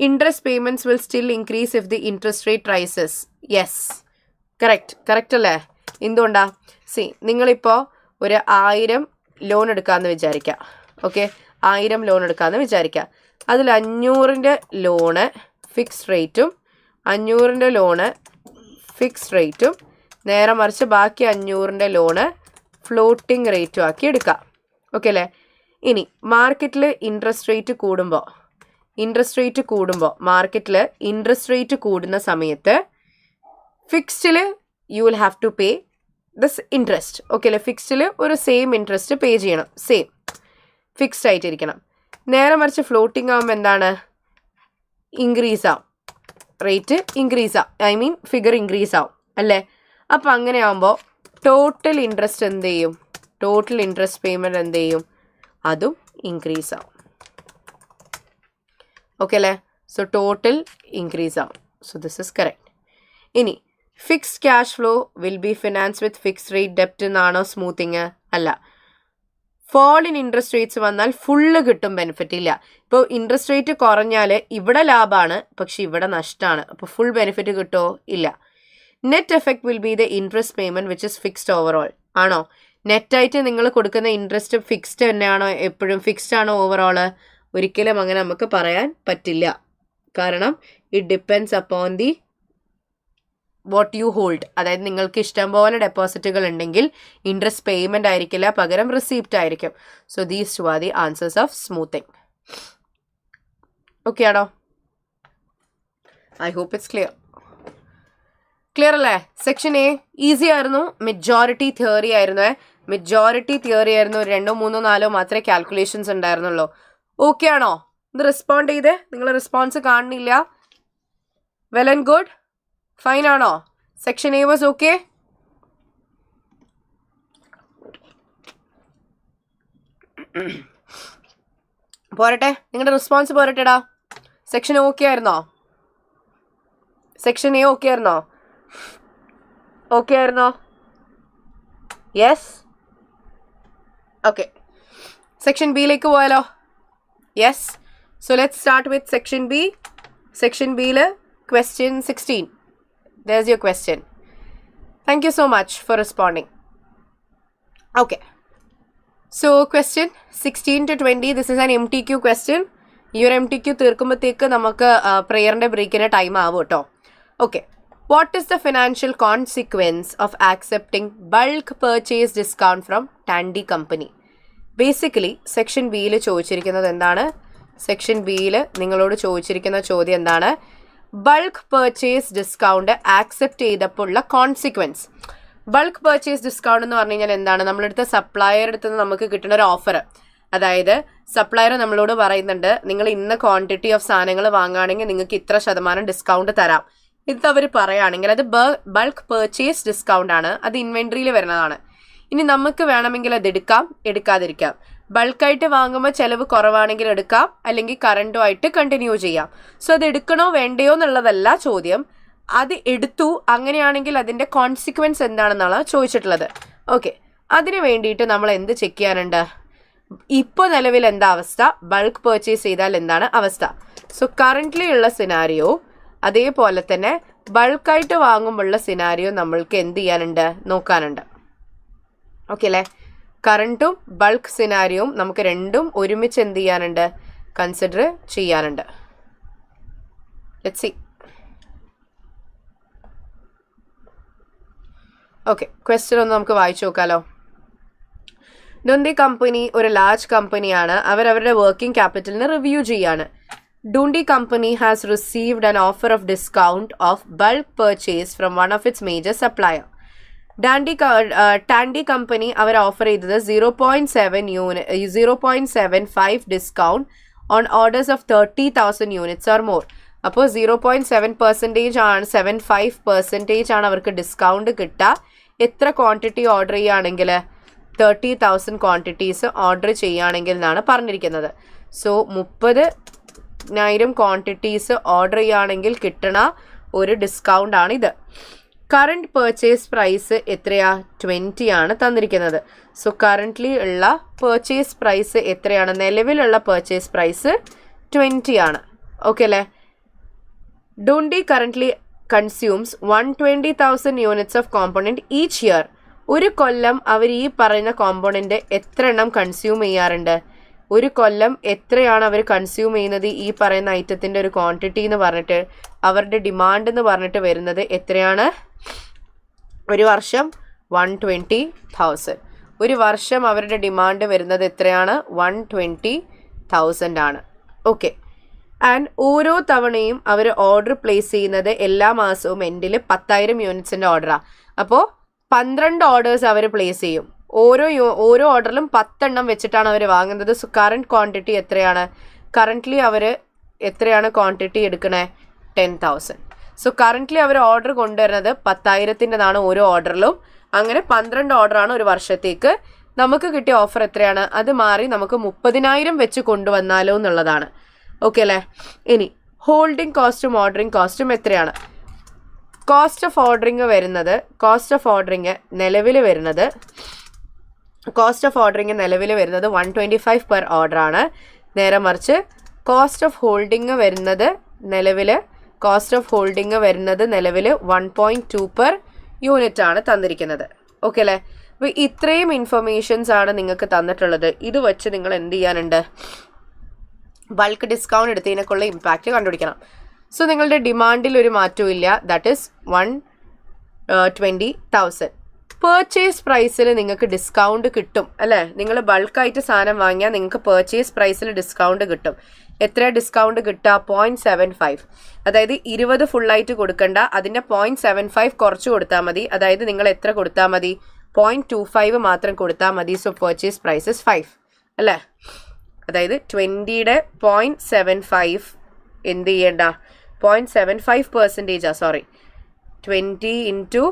S1: Interest payments will still increase if the interest rate rises. Yes, correct അല്ലേ? എന്തുകൊണ്ടാ? നിങ്ങളിപ്പോൾ ഒരു 1000 ലോൺ എടുക്കാമെന്ന് വിചാരിക്കുക. ഓക്കെ, 1000 ലോൺ എടുക്കാമെന്ന് വിചാരിക്കുക. അതിൽ 500ൻ്റെ ലോണ് ഫിക്സ്ഡ് റേറ്റും 500ൻ്റെ ലോണ് ഫിക്സ്ഡ് റേറ്റും നേരെ മറിച്ച് ബാക്കി 500ൻ്റെ ലോണ് ഫ്ലോട്ടിംഗ് റേറ്റും ആക്കി എടുക്കുക. ഓക്കെ അല്ലേ? ഇനി മാർക്കറ്റിൽ ഇൻട്രസ്റ്റ് റേറ്റ് കൂടുമ്പോൾ മാർക്കറ്റിൽ ഇൻട്രസ്റ്റ് റേറ്റ് കൂടുന്ന സമയത്ത് ഫിക്സ്ഡിൽ you will have to pay this interest. Okay അല്ലേ? ഫിക്സ്ഡിൽ ഒരു സെയിം ഇൻട്രസ്റ്റ് പേ ചെയ്യണം. സെയിം ഫിക്സ്ഡ് ആയിട്ടിരിക്കണം. നേരെ മറിച്ച് ഫ്ലോട്ടിംഗ് ആകുമ്പോൾ എന്താണ്? ഇൻക്രീസ് ആവും. റേറ്റ് ഇൻക്രീസ് ആവും. ഫിഗർ ഇൻക്രീസ് ആവും അല്ലേ? അപ്പം അങ്ങനെ ആകുമ്പോൾ ടോട്ടൽ ഇൻട്രസ്റ്റ് എന്ത് ചെയ്യും? ടോട്ടൽ ഇൻട്രസ്റ്റ് പേയ്മെൻറ്റ് എന്ത് ചെയ്യും? അതും ഇൻക്രീസ് ആവും. ഓക്കെ അല്ലേ? സോ ടോട്ടൽ ഇൻക്രീസ് ആവും. So this is correct. ഇനി fixed cash flow will be finance with fixed rate ഡെപ്റ്റ് എന്നാണോ സ്മൂത്തിങ്? അല്ല. ഫോൾ ഇൻ ഇൻട്രസ്റ്റ് റേറ്റ്സ് വന്നാൽ ഫുള്ള് കിട്ടും, ബെനിഫിറ്റ് ഇല്ല. ഇപ്പോൾ ഇൻട്രസ്റ്റ് റേറ്റ് കുറഞ്ഞാൽ ഇവിടെ ലാഭമാണ്, പക്ഷെ ഇവിടെ നഷ്ടമാണ്. അപ്പോൾ ഫുൾ ബെനിഫിറ്റ് കിട്ടുമോ? ഇല്ല. Net effect will be the interest payment which is fixed overall. ആണോ? നെറ്റായിട്ട് നിങ്ങൾ കൊടുക്കുന്ന ഇൻട്രസ്റ്റ് ഫിക്സ്ഡ് തന്നെയാണോ? എപ്പോഴും ഫിക്സ്ഡ് ആണോ ഓവറോള്? ഒരിക്കലും അങ്ങനെ നമുക്ക് പറയാൻ പറ്റില്ല. കാരണം it depends upon the what you hold. അതായത് നിങ്ങൾക്ക് ഇഷ്ടംപോലെ ഡെപ്പോസിറ്റുകൾ ഉണ്ടെങ്കിൽ ഇൻട്രസ്റ്റ് പേയ്മെൻ്റ് ആയിരിക്കില്ല, പകരം റിസീപ്റ്റ് ആയിരിക്കും. So these two are the answers of smoothing. Okay ആണോ? ഐ ഹോപ്പ് ഇറ്റ്സ് ക്ലിയർ അല്ലേ? സെക്ഷൻ എ ഈസി ആയിരുന്നു. മെജോറിറ്റി തിയറി ആയിരുന്നു. 2, 3, 4 മാത്രമേ കാൽക്കുലേഷൻസ് ഉണ്ടായിരുന്നുള്ളൂ. ഓക്കെ ആണോ? ഇത് റെസ്പോണ്ട് ചെയ്തേ. നിങ്ങൾ റെസ്പോൺസ് കാണുന്നില്ല. Well and good. ഫൈൻ ആണോ? Section A was okay? പോരട്ടെ, നിങ്ങളുടെ റെസ്പോൺസ് പോരട്ടെടാ. സെക്ഷൻ ഓക്കെ ആയിരുന്നോ? സെക്ഷൻ എ ഓക്കെ ആയിരുന്നോ? യെസ്. ഓക്കെ, സെക്ഷൻ ബിയിലേക്ക് പോയാലോ? Yes. So let's start with section B. Section ബിയിൽ question 16. There's your question. Thank you so much for responding. Okay. So question 16 to 20. This is an MTQ question. ഈ ഒരു MTQ തീർക്കുമ്പോഴത്തേക്ക് നമുക്ക് പ്രെയറിൻ്റെ ബ്രേക്കിന് time ആവും കേട്ടോ. Okay. What is the financial consequence of accepting bulk purchase discount from Tandy company? Basically, section ബിയിൽ ചോദിച്ചിരിക്കുന്നത് എന്താണ്? Section ബിയിൽ നിങ്ങളോട് ചോദിച്ചിരിക്കുന്ന ചോദ്യം എന്താണ്? ബൾക്ക് പർച്ചേസ് ഡിസ്കൗണ്ട് ആക്സെപ്റ്റ് ചെയ്തപ്പോൾ ഉള്ള കോൺസിക്വൻസ്. ബൾക്ക് പർച്ചേസ് ഡിസ്കൗണ്ട് എന്ന് പറഞ്ഞു കഴിഞ്ഞാൽ എന്താണ്? നമ്മളെടുത്ത സപ്ലയർ അടുത്ത് നിന്ന് നമുക്ക് കിട്ടുന്ന ഒരു ഓഫർ. അതായത് സപ്ലയർ നമ്മളോട് പറയുന്നുണ്ട്, നിങ്ങൾ ഇന്ന ക്വാണ്ടിറ്റി ഓഫ് സാധനങ്ങൾ വാങ്ങുകയാണെങ്കിൽ നിങ്ങൾക്ക് ഇത്ര % ഡിസ്കൗണ്ട് തരാം. ഇത് അവർ പറയുകയാണെങ്കിൽ അത് ബൾക്ക് പർച്ചേസ് ഡിസ്കൗണ്ട് ആണ്. അത് ഇൻവെൻട്രിയിൽ വരുന്നതാണ്. ഇനി നമുക്ക് വേണമെങ്കിൽ അത് എടുക്കാം, എടുക്കാതിരിക്കാം. ബൾക്കായിട്ട് വാങ്ങുമ്പോൾ ചിലവ് കുറവാണെങ്കിൽ എടുക്കാം, അല്ലെങ്കിൽ കറണ്ടുമായിട്ട് കണ്ടിന്യൂ ചെയ്യാം. സോ അത് എടുക്കണോ വേണ്ടയോ എന്നുള്ളതല്ല ചോദ്യം. അത് എടുത്തു, അങ്ങനെയാണെങ്കിൽ അതിൻ്റെ കോൺസിക്വൻസ് എന്താണെന്നാണ് ചോദിച്ചിട്ടുള്ളത്. ഓക്കെ, അതിന് വേണ്ടിയിട്ട് നമ്മൾ എന്ത് ചെക്ക് ചെയ്യാനുണ്ട്? ഇപ്പോൾ നിലവിൽ എന്താ അവസ്ഥ? ബൾക്ക് പർച്ചേസ് ചെയ്താൽ എന്താണ് അവസ്ഥ? സോ കറൻ്റ്ലി ഉള്ള സിനാരിയോ അതേപോലെ തന്നെ ബൾക്കായിട്ട് വാങ്ങുമ്പോഴുള്ള സിനാരിയോ നമ്മൾക്ക് എന്ത് ചെയ്യാനുണ്ട്, നോക്കാനുണ്ട്. ഓക്കെ അല്ലേ? കറണ്ടും ബൾക്ക് സിനാരിയോയും നമുക്ക് രണ്ടും ഒരുമിച്ച് എന്ത് ചെയ്യാനുണ്ട്, കൺസിഡർ ചെയ്യാനുണ്ട്. Let's see. ഓക്കെ, ക്വസ്റ്റ്യൻ ഒന്ന് നമുക്ക് വായിച്ചു നോക്കാലോ. ഡുണ്ടി കമ്പനി ഒരു ലാർജ് കമ്പനിയാണ്. അവരുടെ വർക്കിംഗ് ക്യാപിറ്റലിന് റിവ്യൂ ചെയ്യാണ്. Dundi company has received an offer of discount of bulk purchase from one of its major supplier. Tandy company our offer ചെയ്തത് 0.75 discount on orders of 30,000 units or more. അപ്പോൾ 0.7% ആണ്, 75% ആണ് അവർക്ക് discount കിട്ടുക. എത്ര quantity order ചെയ്യുകയാണെങ്കിൽ 30,000 quantities order ചെയ്യുകയാണെങ്കിൽ എന്നാണ് പറഞ്ഞിരിക്കുന്നത്. സോ 30,000 ക്വാണ്ടിറ്റീസ് ഓർഡർ ചെയ്യുകയാണെങ്കിൽ കിട്ടണ ഒരു ഡിസ്കൗണ്ട് ആണ് ഇത്. കറണ്ട് പർച്ചേസ് പ്രൈസ് എത്രയാ, 20 ആണ് തന്നിരിക്കുന്നത്. സോ കറൻ്റ്ലി ഉള്ള പർച്ചേസ് പ്രൈസ് എത്രയാണ്, നിലവിലുള്ള പർച്ചേസ് പ്രൈസ് 20 ആണ്. ഓക്കെ അല്ലേ? Dundee currently consumes 120,000 units of component each year. ഒരു കൊല്ലം അവർ ഈ പറയുന്ന കോമ്പോണൻറ്റ് എത്ര എണ്ണം കൺസ്യൂം ചെയ്യാറുണ്ട്, ഒരു കൊല്ലം എത്രയാണ് അവർ കൺസ്യൂം ചെയ്യുന്നത് ഈ പറയുന്ന ഐറ്റത്തിൻ്റെ ഒരു ക്വാണ്ടിറ്റി എന്ന് പറഞ്ഞിട്ട് അവരുടെ ഡിമാൻഡ് എന്ന് പറഞ്ഞിട്ട് വരുന്നത് എത്രയാണ്, ഒരു വർഷം 120,000. ഒരു വർഷം അവരുടെ ഡിമാൻഡ് വരുന്നത് എത്രയാണ്, 120,000 ആണ്. ഓക്കെ. ആൻഡ് ഓരോ തവണയും അവർ ഓർഡർ പ്ലേസ് ചെയ്യുന്നത് എല്ലാ മാസവും എൻഡിൽ 10,000 യൂണിറ്റ്സിൻ്റെ ഓർഡറാണ്. അപ്പോൾ 12 ഓർഡേഴ്സ് അവർ പ്ലേസ് ചെയ്യും. ഓരോ ഓർഡറിലും 10 എണ്ണം വെച്ചിട്ടാണ് അവർ വാങ്ങുന്നത്. സോ കറണ്ട് ക്വാണ്ടിറ്റി എത്രയാണ്, കറൻ്റ്ലി അവർ എത്രയാണ് ക്വാണ്ടിറ്റി എടുക്കണേ, 10,000. സോ കറൻ്റ്ലി അവർ ഓർഡർ കൊണ്ടുവരുന്നത് 10,000-ൻ്റെതാണ് ഓരോ ഓർഡറിലും. അങ്ങനെ 12 ഓർഡറാണ് ഒരു വർഷത്തേക്ക്. നമുക്ക് കിട്ടിയ ഓഫർ എത്രയാണ്, അത് മാറി നമുക്ക് 30,000 വെച്ച് കൊണ്ടുവന്നാലോ എന്നുള്ളതാണ്. ഓക്കെ അല്ലേ? ഇനി ഹോൾഡിംഗ് കോസ്റ്റും ഓർഡറിംഗ് കോസ്റ്റും എത്രയാണ്. കോസ്റ്റ് ഓഫ് ഓർഡറിംഗ് വരുന്നത്, കോസ്റ്റ് ഓഫ് ഓർഡറിംഗ് നിലവിൽ വരുന്നത് 125 പെർ ഓർഡർ ആണ്. നേരെ മറിച്ച് കോസ്റ്റ് ഓഫ് ഹോൾഡിംഗ് വരുന്നത് നിലവിൽ 1.2 പെർ യൂണിറ്റ് ആണ് തന്നിരിക്കുന്നത്. ഓക്കെ അല്ലേ? അപ്പോൾ ഇത്രയും ഇൻഫർമേഷൻസ് ആണ് നിങ്ങൾക്ക് തന്നിട്ടുള്ളത്. ഇത് വെച്ച് നിങ്ങൾ എന്ത് ചെയ്യാനുണ്ട്, ബൾക്ക് ഡിസ്കൗണ്ട് എടുത്തതിനൊക്കെയുള്ള ഇമ്പാക്റ്റ് കണ്ടുപിടിക്കണം. സോ നിങ്ങളുടെ ഡിമാൻഡിൽ ഒരു മാറ്റവും ഇല്ല, ദാറ്റ് ഈസ് 120,000. പേർച്ചേസ് പ്രൈസിൽ നിങ്ങൾക്ക് ഡിസ്കൗണ്ട് കിട്ടും അല്ലേ? നിങ്ങൾ ബൾക്കായിട്ട് സാധനം വാങ്ങിയാൽ നിങ്ങൾക്ക് പേർച്ചേസ് പ്രൈസിൽ ഡിസ്കൗണ്ട് കിട്ടും. എത്ര ഡിസ്കൗണ്ട് കിട്ടുക, 0.75. അതായത് 20 ഫുള്ളായിട്ട് കൊടുക്കണ്ട, അതിൻ്റെ 0.75 കുറച്ച് കൊടുത്താൽ മതി. അതായത് നിങ്ങൾ എത്ര കൊടുത്താൽ മതി, 0.25 മാത്രം കൊടുത്താൽ മതി. സോ പേർച്ചേസ് പ്രൈസസ് 5 അല്ലേ? അതായത് 20യുടെ 0.75 എന്ത് ചെയ്യേണ്ട, 0.75%, സോറി 20 into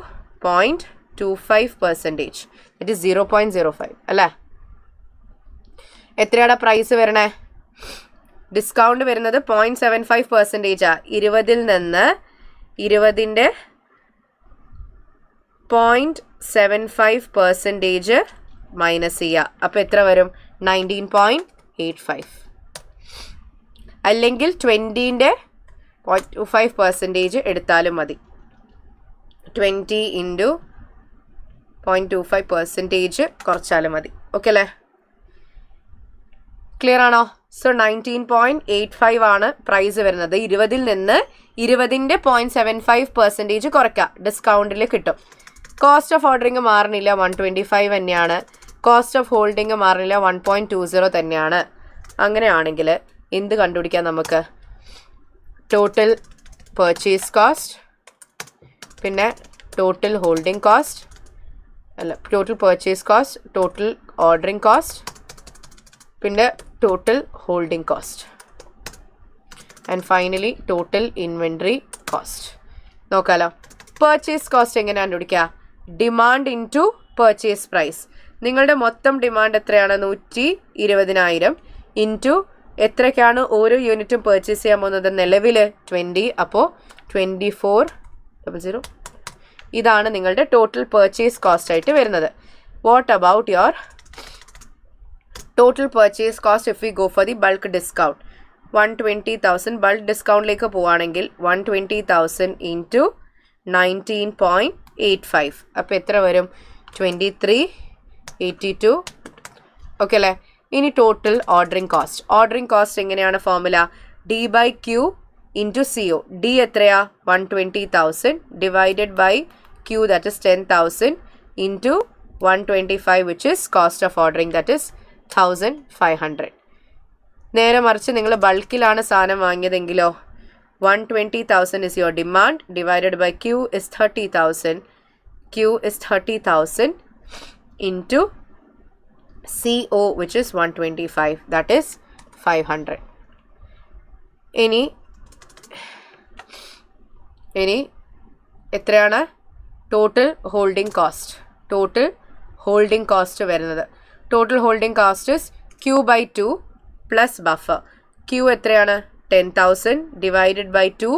S1: 0.25%, ഇറ്റ് ഈസ് 0.05 അല്ലേ? എത്രയാണ് പ്രൈസ് വരണേ, ഡിസ്കൗണ്ട് വരുന്നത് 0.75%. 20ൽ നിന്ന് 20ൻ്റെ 0.75% മൈനസ് ചെയ്യുക. അപ്പോൾ എത്ര വരും, 19.85. അല്ലെങ്കിൽ 20ൻ്റെ 0.25% എടുത്താലും മതി. 20 into 0.25% കുറച്ചാലും മതി. ഓക്കെ അല്ലേ? ക്ലിയർ ആണോ? സോ 19.85 ആണ് പ്രൈസ് വരുന്നത്. 20ൽ നിന്ന് 20ൻ്റെ 0.75% കുറയ്ക്കുക, ഡിസ്കൗണ്ടിൽ കിട്ടും. കോസ്റ്റ് ഓഫ് ഓർഡറിങ് മാറണില്ല, 125 തന്നെയാണ്. കോസ്റ്റ് ഓഫ് ഹോൾഡിങ് മാറണില്ല, 1.20 തന്നെയാണ്. അങ്ങനെയാണെങ്കിൽ എന്ത് കണ്ടുപിടിക്കാം നമുക്ക്, ടോട്ടൽ പർച്ചേസ് കോസ്റ്റ്, പിന്നെ ടോട്ടൽ ഹോൾഡിംഗ് കോസ്റ്റ്, അല്ല total purchase cost, total ordering cost, പിന്നെ total holding cost, and finally total inventory cost. നോക്കാലോ പർച്ചേസ് കോസ്റ്റ് എങ്ങനെ കണ്ടുപിടിക്കുക, ഡിമാൻഡ് ഇൻറ്റു പർച്ചേസ് പ്രൈസ്. നിങ്ങളുടെ മൊത്തം ഡിമാൻഡ് എത്രയാണ്, 120,000 ഇൻറ്റു എത്രയ്ക്കാണ് ഓരോ യൂണിറ്റും പർച്ചേസ് ചെയ്യാൻ പോകുന്നത്, നിലവിൽ 20. അപ്പോൾ 2400. ഇതാണ് നിങ്ങളുടെ ടോട്ടൽ പർച്ചേസ് കോസ്റ്റ് ആയിട്ട് വരുന്നത്. What about your total purchase cost if we go for the bulk discount? 120,000 bulk ഡിസ്കൗണ്ടിലേക്ക് പോവുകയാണെങ്കിൽ 120,000 ഇൻറ്റു 19.85 അപ്പോൾ എത്ര വരും 2382 ഓക്കെ അല്ലേ ഇനി ടോട്ടൽ ഓർഡറിംഗ് കോസ്റ്റ് എങ്ങനെയാണ് formula D/Q into CO D എത്രയാ 120,000 divided by Q that is 10,000 into 125 which is cost of ordering that is 1,500 നേരെ മറിച്ച് നിങ്ങൾ ബൾക്കിലാണ് സാധനം വാങ്ങിയതെങ്കിലോ 120,000 is your demand divided by Q is 30,000 into CO which is 125 that is 500 ഇനി എത്രയാണ് total holding cost വരുന്നത് total holding cost is Q/2 plus buffer Q എത്രയാണ് 10,000 divided by 2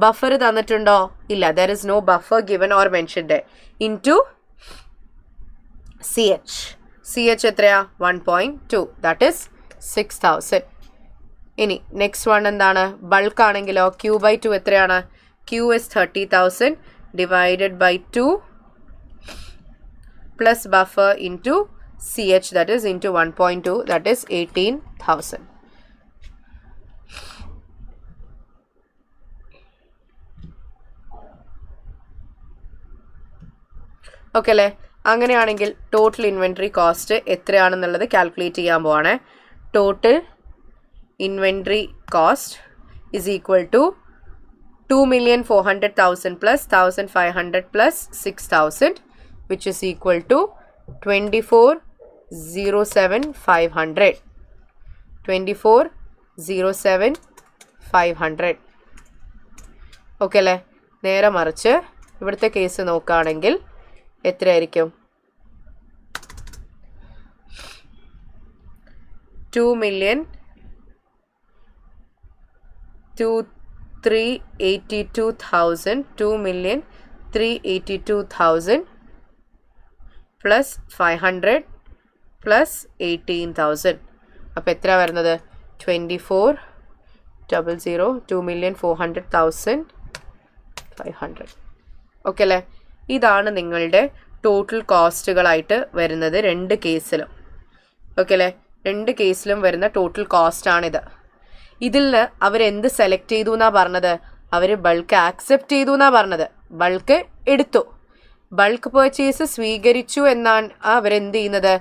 S1: buffer തന്നിട്ടുണ്ടോ ഇല്ല there is no buffer given or mentioned into CH എത്രയാ 1.2 that is 6,000 ഇനി next one എന്താണ് bulk ആണെങ്കിലോ Q/2 എത്രയാണ് Q is 30,000 divided by 2 plus buffer into CH that is into 1.2 that is 18,000 okay അല്ലേ അങ്ങനെയാണെങ്കിൽ total inventory cost എത്രയാണെന്നുള്ളത് calculate ചെയ്യാൻ പോവാണ് total inventory cost is equal to 2,400,000 plus 1,500 plus 6,000 which is equal to 24,07,500 24,07,500 okay അല്ലേ നേരെ മറിച്ച് ഇവിടുത്തെ case നോക്കുകയാണെങ്കിൽ എത്രയായിരിക്കും 2,382,000 plus 500 plus 18,000 അപ്പോൾ എത്ര വരുന്നത് 24,00,000 2,400,500 ഓക്കെ അല്ലേ ഇതാണ് നിങ്ങളുടെ ടോട്ടൽ കോസ്റ്റുകളായിട്ട് വരുന്നത് രണ്ട് കേസിലും ഓക്കെ അല്ലേ രണ്ട് കേസിലും വരുന്ന ടോട്ടൽ കോസ്റ്റാണിത് ഇതിൽ അവരെന്ത് സെലക്ട് ചെയ്തു എന്നാണ് പറഞ്ഞത് അവർ ബൾക്ക് ആക്സെപ്റ്റ് ചെയ്തു എന്നാണ് പറഞ്ഞത് ബൾക്ക് എടുത്തു ബൾക്ക് പർച്ചേസ് സ്വീകരിച്ചു എന്നാണ് അവരെന്ത് ചെയ്യുന്നത്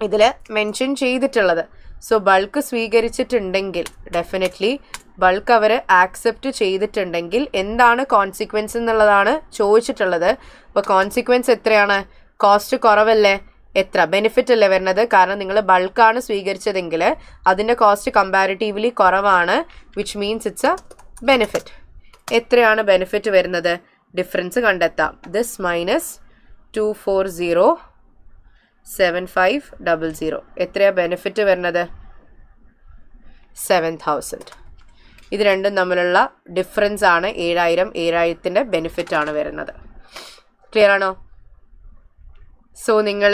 S1: ഇതിൽ മെൻഷൻ ചെയ്തിട്ടുള്ളത് സോ ബൾക്ക് സ്വീകരിച്ചിട്ടുണ്ടെങ്കിൽ ഡെഫിനറ്റ്ലി ബൾക്ക് അവർ ആക്സെപ്റ്റ് ചെയ്തിട്ടുണ്ടെങ്കിൽ എന്താണ് കോൺസിക്വൻസ് എന്നുള്ളതാണ് ചോദിച്ചിട്ടുള്ളത് അപ്പോൾ കോൺസിക്വൻസ് എത്രയാണ് കോസ്റ്റ് കുറവല്ലേ എത്ര ബെനിഫിറ്റ് അല്ലേ വരുന്നത് കാരണം നിങ്ങൾ ബൾക്കാണ് സ്വീകരിച്ചതെങ്കിൽ അതിൻ്റെ കോസ്റ്റ് കമ്പാരിറ്റീവ്ലി കുറവാണ് which means it's A benefit എത്രയാണ് ബെനിഫിറ്റ് വരുന്നത് ഡിഫറൻസ് കണ്ടെത്താം ദിസ് മൈനസ് 240,7500 എത്രയാണ് ബെനിഫിറ്റ് വരുന്നത് 7,000 ഇത് രണ്ടും തമ്മിലുള്ള ഡിഫറൻസ് ആണ് 7,000 ബെനിഫിറ്റ് ആണ് വരുന്നത് ക്ലിയർ ആണോ സോ നിങ്ങൾ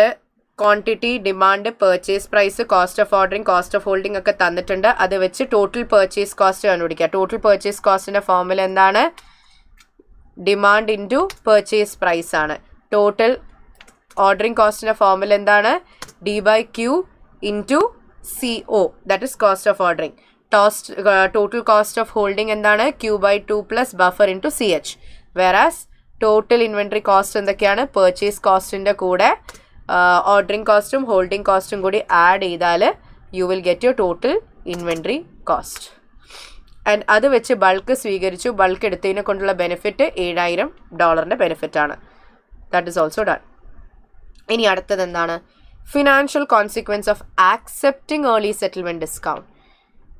S1: quantity demand purchase price cost of ordering cost of holding ഒക്കെ തന്നിട്ടുണ്ട് അത് വെച്ച് ടോട്ടൽ പർച്ചേസ് കോസ്റ്റ് കണ്ടുപിടിക്കുക ടോട്ടൽ പർച്ചേസ് കോസ്റ്റിൻ്റെ ഫോർമുല എന്താണ് ഡിമാൻഡ് ഇൻറ്റു പർച്ചേസ് പ്രൈസ് ആണ് ടോട്ടൽ ഓർഡറിങ് കോസ്റ്റിൻ്റെ ഫോർമുല എന്താണ് D/Q into CO that is cost of ordering total cost of holding എന്താണ് Q/2 plus buffer into CH whereas total inventory cost എന്തൊക്കെയാണ് purchase കോസ്റ്റിൻ്റെ കൂടെ ordering കോസ്റ്റും holding കോസ്റ്റും കൂടി ആഡ് ചെയ്താൽ U will get your total inventory cost and അത് വെച്ച് ബൾക്ക് സ്വീകരിച്ചു ബൾക്ക് എടുത്തതിനെ കൊണ്ടുള്ള ബെനിഫിറ്റ് $7,000 ബെനിഫിറ്റാണ് ദാറ്റ് ഇസ് ഓൾസോ ഡൺ ഇനി അടുത്തത് എന്താണ് financial consequence of accepting early settlement discount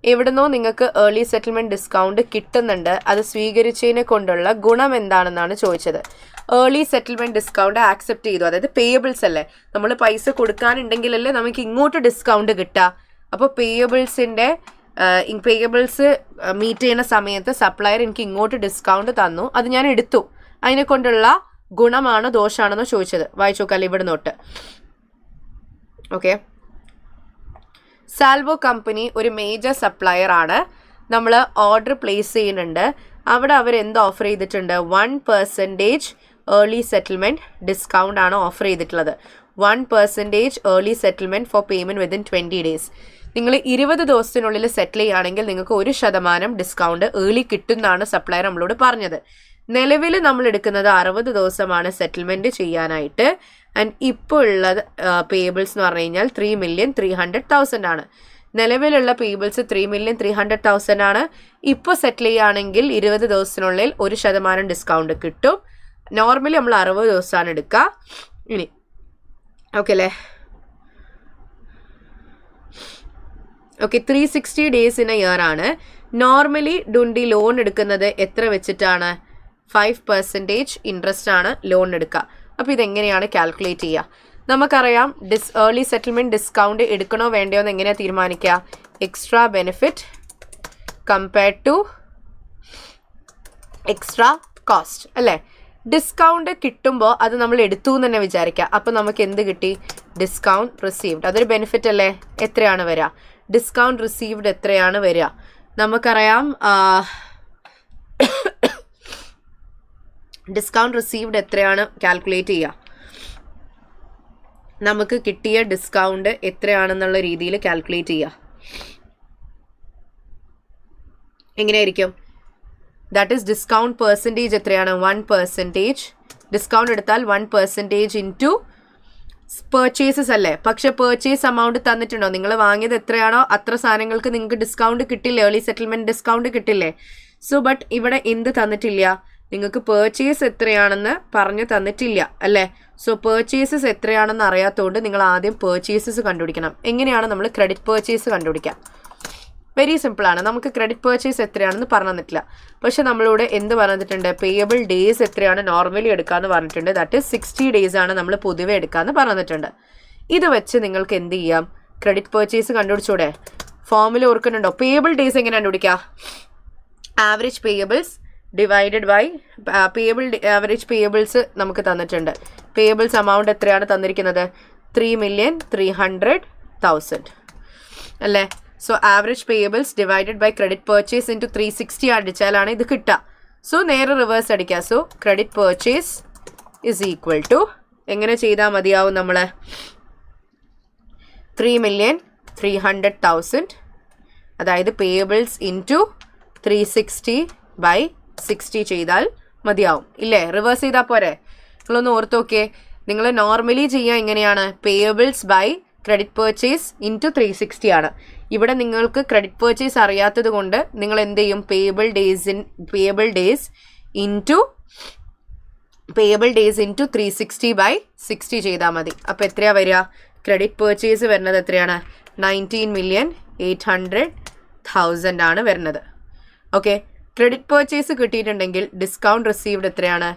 S1: എവിടുന്നോ നിങ്ങൾക്ക് ഏർലി സെറ്റിൽമെൻറ്റ് ഡിസ്കൗണ്ട് കിട്ടുന്നുണ്ട് അത് സ്വീകരിച്ചതിനെ കൊണ്ടുള്ള ഗുണം എന്താണെന്നാണ് ചോദിച്ചത് ഏർലി സെറ്റിൽമെൻറ്റ് ഡിസ്കൗണ്ട് ആക്സെപ്റ്റ് ചെയ്തു അതായത് പേയബിൾസ് അല്ലേ നമ്മൾ പൈസ കൊടുക്കാനുണ്ടെങ്കിലല്ലേ നമുക്ക് ഇങ്ങോട്ട് ഡിസ്കൗണ്ട് കിട്ടുക അപ്പോൾ പേയബിൾസ് മീറ്റ് ചെയ്യുന്ന സമയത്ത് സപ്ലയർ എനിക്ക് ഇങ്ങോട്ട് ഡിസ്കൗണ്ട് തന്നു അത് ഞാൻ എടുത്തു അതിനെ കൊണ്ടുള്ള ഗുണമാണോ ദോഷമാണെന്നോ ചോദിച്ചത് വായിച്ചു നോക്കാല്ലേ ഇവിടെ നോട്ട് ഓക്കെ സാൽവോ കമ്പനി ഒരു മേജർ സപ്ലയർ ആണ്. നമ്മൾ ഓർഡർ പ്ലേസ് ചെയ്യുന്നുണ്ട്. അവിടെ അവർ എന്ത് ഓഫർ ചെയ്തിട്ടുണ്ട്? 1% ഏർലി സെറ്റിൽമെൻറ്റ് ഡിസ്കൗണ്ട് ആണ് ഓഫർ ചെയ്തിട്ടുള്ളത്. 1% early settlement for payment within 20 days. നിങ്ങൾ 20 ദിവസത്തിനുള്ളിൽ സെറ്റിൽ ചെയ്യുകയാണെങ്കിൽ നിങ്ങൾക്ക് 1% ഡിസ്കൗണ്ട് ഏർലി കിട്ടുമെന്നാണ് സപ്ലയർ നമ്മളോട് പറഞ്ഞത്. നിലവിൽ നമ്മൾ എടുക്കുന്നത് 60 ദിവസമാണ് സെറ്റിൽമെൻറ്റ് ചെയ്യാനായിട്ട്. ആൻഡ് ഇപ്പോൾ ഉള്ളത് പേബിൾസ് എന്ന് പറഞ്ഞു കഴിഞ്ഞാൽ 3,300,000 ആണ്. നിലവിലുള്ള പേബിൾസ് 3,300,000 ആണ്. ഇപ്പോൾ സെറ്റിൽ ചെയ്യുകയാണെങ്കിൽ 20 ദിവസത്തിനുള്ളിൽ 1% ഡിസ്കൗണ്ട് കിട്ടും. നോർമലി നമ്മൾ 60 ദിവസമാണ് എടുക്കുക. ഇനി ഓക്കെ അല്ലേ? Okay, 360 days in a year ആണ്. നോർമലി ഡുണ്ടി ലോൺ എടുക്കുന്നത് എത്ര വെച്ചിട്ടാണ്? 5% ഇൻട്രസ്റ്റ് ആണ് ലോൺ എടുക്കുക. അപ്പോൾ ഇതെങ്ങനെയാണ് കാൽക്കുലേറ്റ് ചെയ്യുക? നമുക്കറിയാം ഏർലി സെറ്റിൽമെൻറ്റ് ഡിസ്കൗണ്ട് എടുക്കണോ വേണ്ടയോ എന്ന് എങ്ങനെയാണ് തീരുമാനിക്കുക? Extra benefit compared to extra cost അല്ലേ? ഡിസ്കൗണ്ട് കിട്ടുമ്പോൾ അത് നമ്മൾ എടുത്തു എന്ന് തന്നെ വിചാരിക്കുക. അപ്പോൾ നമുക്ക് എന്ത് കിട്ടി? Discount received. അതൊരു ബെനിഫിറ്റ് അല്ലേ? എത്രയാണ് വരിക? ഡിസ്കൗണ്ട് റിസീവ്ഡ് എത്രയാണ് വരിക? നമുക്കറിയാം ഡിസ്കൗണ്ട് റിസീവ്ഡ് എത്രയാണ് കാൽക്കുലേറ്റ് ചെയ്യുക? നമുക്ക് കിട്ടിയ ഡിസ്കൗണ്ട് എത്രയാണെന്നുള്ള രീതിയിൽ കാൽക്കുലേറ്റ് ചെയ്യുക. എങ്ങനെയായിരിക്കും? ദാറ്റ് ഈസ് ഡിസ്കൗണ്ട് പെർസെൻറ്റേജ് എത്രയാണ്? 1%. ഡിസ്കൗണ്ട് എടുത്താൽ 1% ഇൻറ്റു പെർച്ചേസസ് അല്ലേ? പക്ഷെ പെർച്ചേസ് എമൗണ്ട് തന്നിട്ടുണ്ടോ? നിങ്ങൾ വാങ്ങിയത് എത്രയാണോ അത്ര സാധനങ്ങൾക്ക് നിങ്ങൾക്ക് ഡിസ്കൗണ്ട് കിട്ടില്ലേ? ഏർലി സെറ്റിൽമെൻറ്റ് ഡിസ്കൗണ്ട് കിട്ടില്ലേ? സോ ബട്ട് ഇവിടെ എന്ത് തന്നിട്ടില്ല? നിങ്ങൾക്ക് പെർച്ചേസ് എത്രയാണെന്ന് പറഞ്ഞു തന്നിട്ടില്ല അല്ലേ? സോ പെർച്ചേസസ് എത്രയാണെന്ന് അറിയാത്തതുകൊണ്ട് നിങ്ങൾ ആദ്യം പെർച്ചേസസ് കണ്ടുപിടിക്കണം. എങ്ങനെയാണ് നമ്മൾ ക്രെഡിറ്റ് പെർച്ചേസ് കണ്ടുപിടിക്കുക? വെരി സിമ്പിളാണ്. നമുക്ക് ക്രെഡിറ്റ് പെർച്ചേസ് എത്രയാണെന്ന് പറഞ്ഞു തന്നിട്ടില്ല. പക്ഷെ നമ്മളോട് എന്ത് പറഞ്ഞിട്ടുണ്ട്? പേയബിൾ ഡേയ്സ് എത്രയാണ് നോർമലി എടുക്കാമെന്ന് പറഞ്ഞിട്ടുണ്ട്. ദാറ്റ് ഈസ് 60 days ആണ് നമ്മൾ പൊതുവെ എടുക്കാമെന്ന് പറഞ്ഞിട്ടുണ്ട്. ഇത് വെച്ച് നിങ്ങൾക്ക് എന്ത് ചെയ്യാം? ക്രെഡിറ്റ് പെർച്ചേസ് കണ്ടുപിടിച്ചൂടെ? ഫോമിൽ ഓർക്കുന്നുണ്ടോ? പേയബിൾ ഡേയ്സ് എങ്ങനെ കണ്ടുപിടിക്കുക? Average payables divided by average payables നമുക്ക് തന്നിട്ടുണ്ട്. പേയബിൾസ് എമൗണ്ട് എത്രയാണ് തന്നിരിക്കുന്നത്? 3,300,000 അല്ലേ? So average payables divided by credit purchase into 360 അടിച്ചാലാണ് ഇത് കിട്ടുക. സോ നേരെ റിവേഴ്സ് അടിക്കുക. So credit purchase is equal to എങ്ങനെ ചെയ്താൽ മതിയാവും? നമ്മൾ 3,300,000 അതായത് പേയബിൾസ് ഇൻറ്റു 360/60 ചെയ്താൽ മതിയാവും ഇല്ലേ? റിവേഴ്സ് ചെയ്താൽ പോരെ? നിങ്ങളൊന്ന് ഓർത്ത് നോക്കിയേ. നിങ്ങൾ നോർമലി ചെയ്യുക എങ്ങനെയാണ്? Payables by credit purchase into 360 ആണ്. ഇവിടെ നിങ്ങൾക്ക് ക്രെഡിറ്റ് പെർച്ചേസ് അറിയാത്തത് കൊണ്ട് നിങ്ങൾ എന്ത് ചെയ്യും? പേയബിൾ ഡേയ്സ് ഇൻറ്റു 360/60 ചെയ്താൽ മതി. അപ്പോൾ എത്രയാണ് വരിക? ക്രെഡിറ്റ് പെർച്ചേസ് വരുന്നത് എത്രയാണ്? 19,800,000 ആണ് വരുന്നത്. ഓക്കെ, ക്രെഡിറ്റ് പെർച്ചേസ് കിട്ടിയിട്ടുണ്ടെങ്കിൽ ഡിസ്കൗണ്ട് റിസീവ്ഡ് എത്രയാണ്?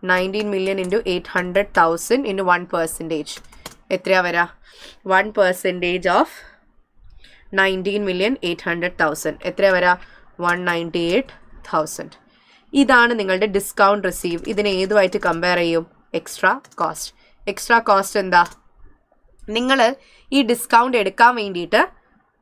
S1: 19 million ഇൻറ്റു 800,000 ഇൻറ്റു 1%. എത്രയാണ് വരിക? 1% ഓഫ് 19,800,000 എത്രയാണ് വരിക? 198,000. ഇതാണ് നിങ്ങളുടെ ഡിസ്കൗണ്ട് റിസീവ്. ഇതിനെ ഏതുമായിട്ട് കമ്പയർ ചെയ്യും? Extra cost. എക്സ്ട്രാ കോസ്റ്റ് എന്താ? നിങ്ങൾ ഈ ഡിസ്കൗണ്ട് എടുക്കാൻ വേണ്ടിയിട്ട്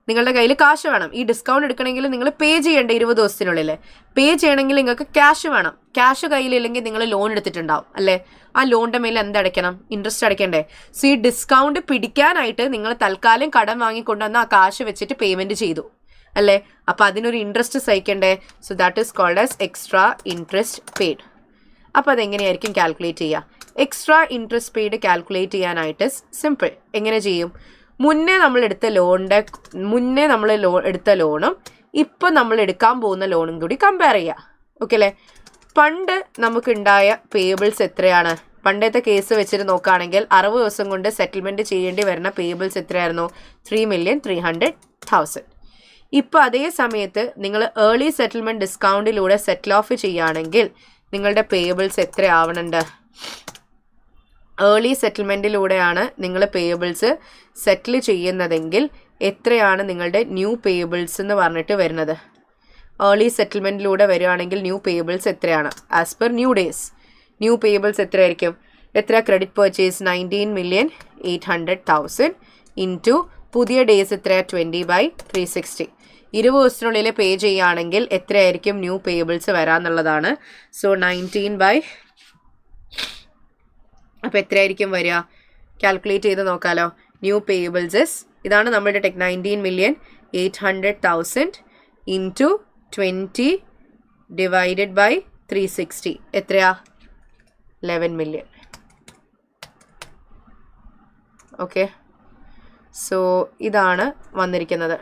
S1: നിങ്ങളുടെ കയ്യിൽ കാശ് വേണം. ഈ ഡിസ്കൗണ്ട് എടുക്കണമെങ്കിൽ നിങ്ങൾ പേ ചെയ്യേണ്ട 20 ദിവസത്തിനുള്ളിൽ. പേ ചെയ്യണമെങ്കിൽ നിങ്ങൾക്ക് ക്യാഷ് വേണം. ക്യാഷ് കയ്യിലില്ലെങ്കിൽ നിങ്ങൾ ലോൺ എടുത്തിട്ടുണ്ടാവും അല്ലേ? ആ ലോണിൻ്റെ മേലെ എന്തടയ്ക്കണം? ഇൻട്രസ്റ്റ് അടയ്ക്കണ്ടേ? സോ ഈ ഡിസ്കൗണ്ട് പിടിക്കാനായിട്ട് നിങ്ങൾ തൽക്കാലം കടം വാങ്ങിക്കൊണ്ടുവന്ന് ആ കാശ് വെച്ചിട്ട് പേയ്മെൻറ്റ് ചെയ്തു അല്ലേ? അപ്പോൾ അതിനൊരു ഇൻട്രസ്റ്റ് സഹിക്കണ്ടേ? So that is called as extra interest paid. അപ്പോൾ അതെങ്ങനെയായിരിക്കും കാൽക്കുലേറ്റ് ചെയ്യുക? എക്സ്ട്രാ ഇൻട്രസ്റ്റ് പെയ്ഡ് കാൽക്കുലേറ്റ് ചെയ്യാനായിട്ട് സിമ്പിൾ. എങ്ങനെ ചെയ്യും? മുന്നേ നമ്മൾ എടുത്ത ലോണും ഇപ്പം നമ്മൾ എടുക്കാൻ പോകുന്ന ലോണും കൂടി കമ്പയർ ചെയ്യുക. ഓക്കെ അല്ലേ? പണ്ട് നമുക്കുണ്ടായ പേയബിൾസ് എത്രയാണ്? പണ്ടത്തെ കേസ് വെച്ചിട്ട് നോക്കുകയാണെങ്കിൽ 60 ദിവസം കൊണ്ട് സെറ്റിൽമെൻറ്റ് ചെയ്യേണ്ടി വരുന്ന പേയബിൾസ് എത്രയായിരുന്നു? 3,300,000. ഇപ്പോൾ അതേ സമയത്ത് നിങ്ങൾ ഏർലി സെറ്റിൽമെൻറ്റ് ഡിസ്കൗണ്ടിലൂടെ സെറ്റിൽ ഓഫ് ചെയ്യുകയാണെങ്കിൽ നിങ്ങളുടെ പേയബിൾസ് എത്ര ആവണുണ്ട്? ഏർലി സെറ്റിൽമെൻറ്റിലൂടെയാണ് നിങ്ങൾ പേയബിൾസ് സെറ്റിൽ ചെയ്യുന്നതെങ്കിൽ എത്രയാണ് നിങ്ങളുടെ ന്യൂ പേയബിൾസ് എന്ന് പറഞ്ഞിട്ട് വരുന്നത്? ഏർലി സെറ്റിൽമെൻറ്റിലൂടെ വരികയാണെങ്കിൽ ന്യൂ പേയബിൾസ് എത്രയാണ്? As per new days new payables എത്രയായിരിക്കും? എത്ര? ക്രെഡിറ്റ് പെർച്ചേസ് 19,800,000 ഇൻറ്റു പുതിയ ഡേയ്സ് എത്രയാണ് 20/360. 20 ദിവസത്തിനുള്ളിൽ പേ ചെയ്യുകയാണെങ്കിൽ എത്രയായിരിക്കും ന്യൂ പേയബിൾസ് വരാമെന്നുള്ളതാണ്. സോ 19 അപ്പോൾ എത്രയായിരിക്കും വരിക? കാൽക്കുലേറ്റ് ചെയ്ത് നോക്കാമല്ലോ. ന്യൂ പേയബിൾസ് ഇതാണ് നമ്മുടെ 19,800,000 ഇൻറ്റു 20 ഡിവൈഡഡ് ബൈ 360 എത്രയാ? 11 million. ഓക്കെ, സോ ഇതാണ് വന്നിരിക്കുന്നത്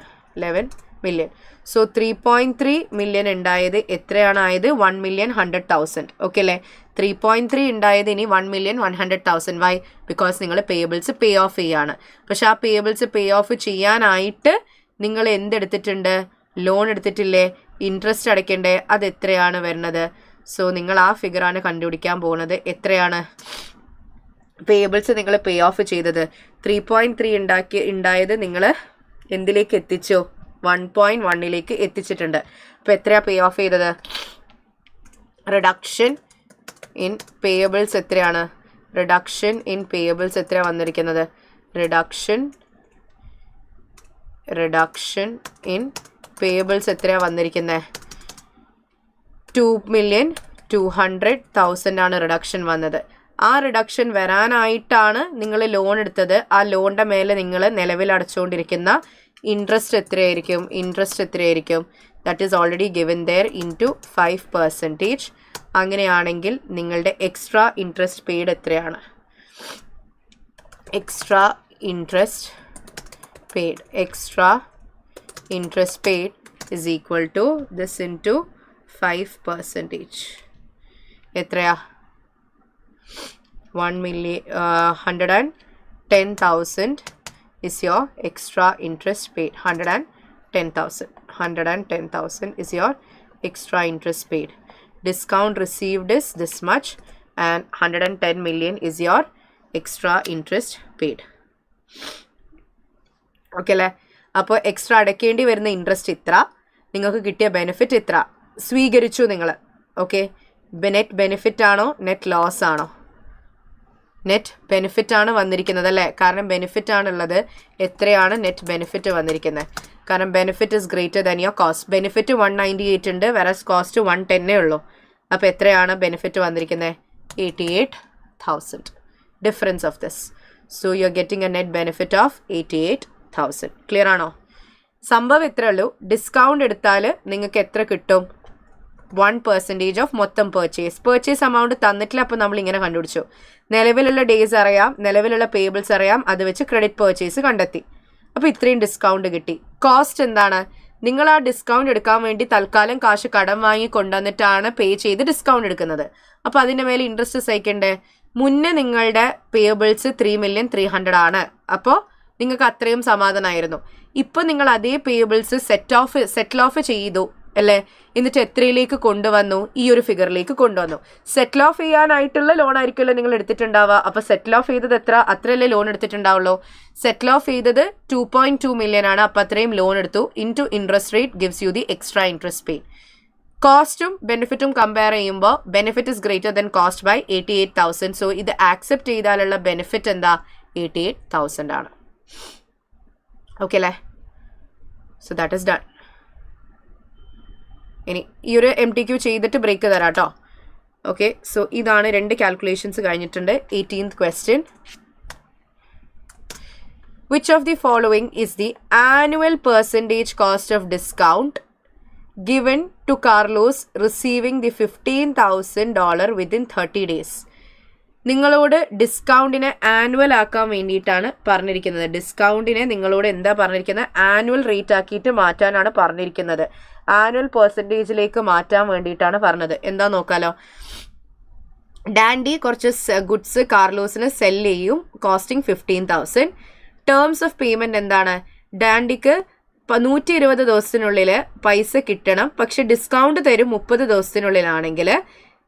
S1: 11 million. സോ 3.3 million ഉണ്ടായത് എത്രയാണായത്? 1,100,000. ഓക്കെ അല്ലേ? 3.3 ഉണ്ടായത് ഇനി 1,100,000. വൈ? ബിക്കോസ് നിങ്ങൾ പേയബിൾസ് പേ ഓഫ് ചെയ്യാണ്. പക്ഷെ ആ പേയബിൾസ് പേ ഓഫ് ചെയ്യാനായിട്ട് നിങ്ങൾ എന്തെടുത്തിട്ടുണ്ട്? ലോൺ എടുത്തിട്ടില്ലേ? ഇൻട്രസ്റ്റ് അടയ്ക്കണ്ടേ? അത് എത്രയാണ് വരുന്നത്? സോ നിങ്ങൾ ആ ഫിഗറാണ് കണ്ടുപിടിക്കാൻ പോകുന്നത്. എത്രയാണ് പേയബിൾസ് നിങ്ങൾ പേ ഓഫ് ചെയ്തത്? 3.3 ഉണ്ടായത് നിങ്ങൾ എന്തിലേക്ക് എത്തിച്ചു? 1.1 എത്തിച്ചിട്ടുണ്ട്. അപ്പോൾ എത്രയാണ് പേ ഓഫ് ചെയ്തത്? റിഡക്ഷൻ ഇൻ പേയബിൾസ് എത്രയാണ്? റിഡക്ഷൻ ഇൻ പേയബിൾസ് എത്രയാണ് വന്നിരിക്കുന്നത്? റിഡക്ഷൻ ഇൻ പേയബിൾസ് എത്രയാണ് വന്നിരിക്കുന്നത്? 2,200,000 ആണ് റിഡക്ഷൻ വന്നത്. ആ റിഡക്ഷൻ വരാനായിട്ടാണ് നിങ്ങൾ ലോൺ എടുത്തത്. ആ ലോണിൻ്റെ മേലെ നിങ്ങൾ നിലവിൽ അടച്ചുകൊണ്ടിരിക്കുന്ന ഇൻട്രസ്റ്റ് എത്രയായിരിക്കും? That is already given there into 5%. അങ്ങനെയാണെങ്കിൽ നിങ്ങളുടെ എക്സ്ട്രാ ഇൻട്രസ്റ്റ് പെയ്ഡ് എത്രയാണ്? Extra interest paid is equal to this into 5%. എത്രയാ? 110,000 is your extra interest paid. 110,000 is your extra interest paid. Discount received is this much and 110 million is your extra interest paid. Okay അല്ലേ? അപ്പോൾ extra അടയ്ക്കേണ്ടി വരുന്ന interest ഇത്ര, നിങ്ങൾക്ക് കിട്ടിയ benefit ഇത്ര, സ്വീകരിച്ചു നിങ്ങൾ. ഓക്കെ, നെറ്റ് ബെനിഫിറ്റ് ആണോ നെറ്റ് ലോസ് ആണോ? നെറ്റ് ബെനിഫിറ്റ് ആണ് വന്നിരിക്കുന്നത് അല്ലേ? കാരണം ബെനിഫിറ്റ് ആണുള്ളത്. എത്രയാണ് നെറ്റ് ബെനിഫിറ്റ് വന്നിരിക്കുന്നത്? കാരണം benefit is greater than your cost. Benefit 198 ഉണ്ട്, വെറസ് കോസ്റ്റ് 110 ഉള്ളൂ. അപ്പോൾ എത്രയാണ് ബെനിഫിറ്റ് വന്നിരിക്കുന്നത്? 88,000. Difference of this. So you are getting A net benefit of 88,000. Clear ആണോ? സംഭവം ഇത്രേ ഉള്ളൂ. ഡിസ്കൗണ്ട് എടുത്താൽ നിങ്ങൾക്ക് എത്ര കിട്ടും? 1% ഓഫ് മൊത്തം പർച്ചേസ് എമൗണ്ട് തന്നിട്ടില്ല. അപ്പോൾ നമ്മൾ ഇങ്ങനെ കണ്ടുപിടിച്ചു. നിലവിലുള്ള ഡേയ്സ് അറിയാം, നിലവിലുള്ള പേയബിൾസ് അറിയാം, അത് വെച്ച് ക്രെഡിറ്റ് പർച്ചേസ് കണ്ടെത്തി. അപ്പോൾ ഇത്രയും ഡിസ്കൗണ്ട് കിട്ടി. കോസ്റ്റ് എന്താണ്? നിങ്ങൾ ആ ഡിസ്കൗണ്ട് എടുക്കാൻ വേണ്ടി തൽക്കാലം കാശ് കടം വാങ്ങി കൊണ്ടുവന്നിട്ടാണ് പേ ചെയ്ത് ഡിസ്കൗണ്ട് എടുക്കുന്നത്. അപ്പോൾ അതിൻ്റെ മേലെ ഇൻട്രസ്റ്റ് സഹിക്കണ്ടേ? മുന്നേ നിങ്ങളുടെ പേയബിൾസ് 3,300,000 ആണ്. അപ്പോൾ നിങ്ങൾക്ക് അത്രയും സമാധാനമായിരുന്നു. ഇപ്പോൾ നിങ്ങൾ അതേ പേയബിൾസ് സെറ്റിൽ ഓഫ് ചെയ്തു അല്ലേ? എന്നിട്ട് എത്രയിലേക്ക് കൊണ്ടുവന്നു? ഈ ഒരു ഫിഗറിലേക്ക് കൊണ്ടുവന്നു. സെറ്റിൽ ഓഫ് ചെയ്യാനായിട്ടുള്ള ലോൺ ആയിരിക്കുമല്ലോ നിങ്ങൾ എടുത്തിട്ടുണ്ടാവുക. അപ്പോൾ സെറ്റിൽ ഓഫ് ചെയ്തത് എത്ര? അത്രയല്ലേ ലോൺ എടുത്തിട്ടുണ്ടാവുള്ളൂ. സെറ്റിൽ ഓഫ് ചെയ്തത് 2.2 million ആണ്. അപ്പോൾ അത്രയും ലോൺ എടുത്തു. Into interest rate gives you the extra interest paid. കോസ്റ്റും ബെനിഫിറ്റും കമ്പയർ ചെയ്യുമ്പോൾ benefit is greater than cost by 88,000. So ഇത് ആക്സെപ്റ്റ് ചെയ്താലുള്ള ബെനിഫിറ്റ് എന്താ? 88,000 ആണ്. ഓക്കെ അല്ലേ? So that is done. ഇനി ഈ ഒരു MTQ ചെയ്തിട്ട് ബ്രേക്ക് തരാം കേട്ടോ. ഓക്കെ, സോ ഇതാണ് 2 കാൽക്കുലേഷൻസ് കഴിഞ്ഞിട്ടുണ്ട്. 18th question. Which of the following is the annual percentage cost of discount given to Carlos receiving the $15,000 within 30 days? നിങ്ങളോട് ഡിസ്കൗണ്ടിനെ ആനുവൽ ആക്കാൻ വേണ്ടിയിട്ടാണ് പറഞ്ഞിരിക്കുന്നത്. ഡിസ്കൗണ്ടിനെ നിങ്ങളോട് എന്താ പറഞ്ഞിരിക്കുന്നത്? ആനുവൽ റേറ്റ് ആക്കിയിട്ട് മാറ്റാനാണ് പറഞ്ഞിരിക്കുന്നത്. ആനുവൽ പെർസെൻറ്റേജിലേക്ക് മാറ്റാൻ വേണ്ടിയിട്ടാണ് പറഞ്ഞത്. എന്താ നോക്കാലോ. ഡാൻഡി കുറച്ച് ഗുഡ്സ് കാർലോസിന് സെല്ല് ചെയ്യും, കോസ്റ്റിംഗ് 15,000. ടേംസ് ഓഫ് പേയ്മെൻറ്റ് എന്താണ്? ഡാൻഡിക്ക് 120 ദിവസത്തിനുള്ളിൽ പൈസ കിട്ടണം, പക്ഷെ ഡിസ്കൗണ്ട് തരും 30 ദിവസത്തിനുള്ളിലാണെങ്കിൽ.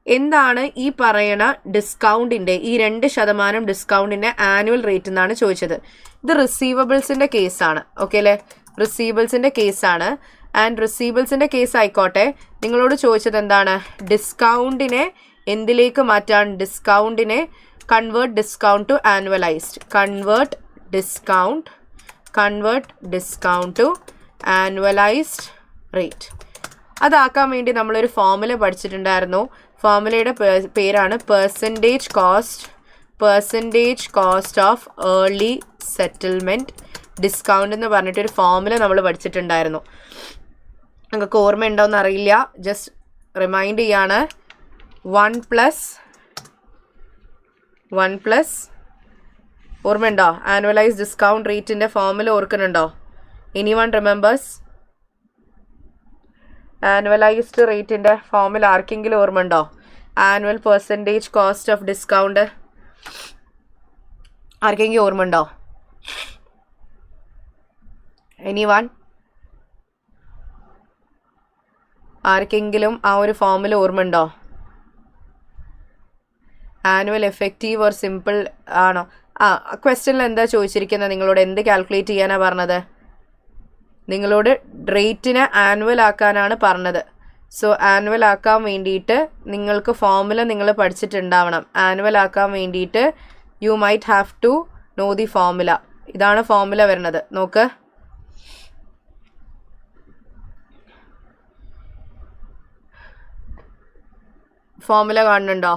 S1: എന്താണ് ഈ പറയണ ഡിസ്കൗണ്ടിൻ്റെ, ഈ 2% ഡിസ്കൗണ്ടിൻ്റെ ആനുവൽ റേറ്റ് എന്നാണ് ചോദിച്ചത്. ഇത് റിസീവബിൾസിൻ്റെ കേസാണ്. ഓക്കെ അല്ലേ? റിസീവബിൾസിൻ്റെ കേസാണ്. ആൻഡ് റിസീവബിൾസിൻ്റെ കേസ് ആയിക്കോട്ടെ, നിങ്ങളോട് ചോദിച്ചത് എന്താണ്? ഡിസ്കൗണ്ടിനെ എന്തിലേക്ക് മാറ്റാൻ? ഡിസ്കൗണ്ടിനെ convert discount to annualized. Convert discount convert discount to annualized rate. അതാക്കാൻ വേണ്ടി നമ്മളൊരു ഫോർമുല പഠിച്ചിട്ടുണ്ടായിരുന്നു. ഫോർമുലയുടെ പേരാണ് percentage cost of early settlement discount എന്ന് പറഞ്ഞിട്ടൊരു ഫോർമുല നമ്മൾ പഠിച്ചിട്ടുണ്ടായിരുന്നു. നിങ്ങൾക്ക് ഓർമ്മയുണ്ടോയെന്ന് അറിയില്ല, ജസ്റ്റ് റിമൈൻഡ് ചെയ്യാണ്. 1 പ്ലസ് ഓർമ്മയുണ്ടോ? ആനുവലൈസ് ഡിസ്കൗണ്ട് റേറ്റിൻ്റെ ഫോർമുല ഓർക്കുന്നുണ്ടോ? Anyone remembers? ആനുവലൈസ്ഡ് റേറ്റിൻ്റെ ഫോർമുല ആർക്കെങ്കിലും ഓർമ്മയുണ്ടോ? Annual percentage cost of discount ആർക്കെങ്കിലും ഓർമ്മയുണ്ടോ? എനിവൺ? ആർക്കെങ്കിലും ആ ഒരു ഫോർമുല ഓർമ്മയുണ്ടോ? ആനുവൽ എഫക്റ്റീവ് ഓർ സിമ്പിൾ ആണോ? ക്വസ്റ്റ്യനിൽ എന്താ ചോദിച്ചിരിക്കുന്നത്? നിങ്ങളോട് എന്ത് കാൽക്കുലേറ്റ് ചെയ്യാനാണ് പറഞ്ഞത്? നിങ്ങളോട് റേറ്റിനെ ആനുവൽ ആക്കാനാണ് പറഞ്ഞത്. സോ ആനുവൽ ആക്കാൻ വേണ്ടിയിട്ട് നിങ്ങൾക്ക് ഫോർമുല നിങ്ങൾ പഠിച്ചിട്ടുണ്ടാവണം. ആനുവൽ ആക്കാൻ വേണ്ടിയിട്ട് you might have to know the formula. ഇതാണ് ഫോർമുല വരുന്നത്. നോക്ക്, ഫോർമുല കാണുന്നുണ്ടോ?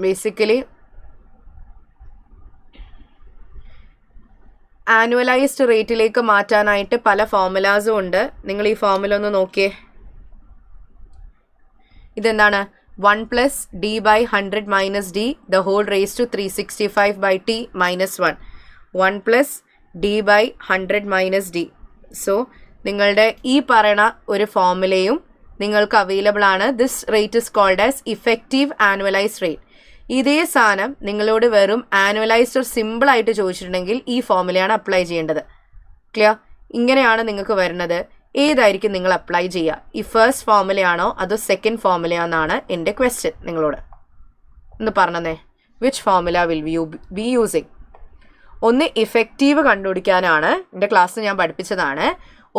S1: ബേസിക്കലി ആനുവലൈസ്ഡ് റേറ്റിലേക്ക് മാറ്റാനായിട്ട് പല ഫോർമുലാസും ഉണ്ട്. നിങ്ങൾ ഈ ഫോർമുല ഒന്ന് നോക്കിയേ. ഇതെന്താണ്? 1 plus D by 100 minus D the whole raise to 365 by T minus 1. 1 plus D by 100 minus D. So നിങ്ങളുടെ ഈ പറയണ ഒരു ഫോർമുലയും നിങ്ങൾക്ക് അവൈലബിൾ ആണ്. This rate is called as effective annualised rate. ഇതേ സാധനം നിങ്ങളോട് വെറും ആനുവലൈസ്ഡ് ഒരു സിമ്പിളായിട്ട് ചോദിച്ചിട്ടുണ്ടെങ്കിൽ ഈ ഫോർമുലയാണ് അപ്ലൈ ചെയ്യേണ്ടത്. ക്ലിയർ? ഇങ്ങനെയാണ് നിങ്ങൾക്ക് വരുന്നത്. ഏതായിരിക്കും നിങ്ങൾ അപ്ലൈ ചെയ്യുക? ഈ ഫസ്റ്റ് ഫോർമുലയാണോ അതോ സെക്കൻഡ് ഫോർമുലയാണെന്നാണ് എൻ്റെ ക്വസ്റ്റ്യൻ നിങ്ങളോട്. ഒന്ന് പറഞ്ഞതേ, which formula will you B using? ഒന്ന് ഇഫക്റ്റീവ് കണ്ടുപിടിക്കാനാണ്, എൻ്റെ ക്ലാസ് ഞാൻ പഠിപ്പിച്ചതാണ്.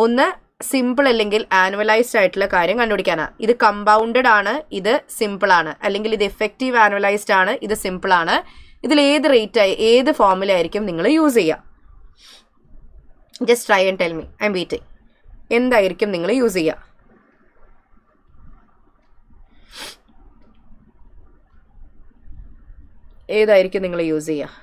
S1: ഒന്ന് സിമ്പിൾ അല്ലെങ്കിൽ ആനുവലൈസ്ഡ് ആയിട്ടുള്ള കാര്യം കണ്ടുപിടിക്കാനാണ്. ഇത് കമ്പൗണ്ടഡ് ആണ്, ഇത് സിമ്പിൾ ആണ്. അല്ലെങ്കിൽ ഇത് എഫക്റ്റീവ് ആനുവലൈസ്ഡ് ആണ്, ഇത് സിമ്പിൾ ആണ്. ഇതിൽ ഏത് ഏത് ഫോർമുല ആയിരിക്കും നിങ്ങൾ യൂസ് ചെയ്യുക? Just try and tell me. I'm waiting. എന്തായിരിക്കും നിങ്ങൾ യൂസ് ചെയ്യുക? ഏതായിരിക്കും നിങ്ങൾ യൂസ് ചെയ്യുക?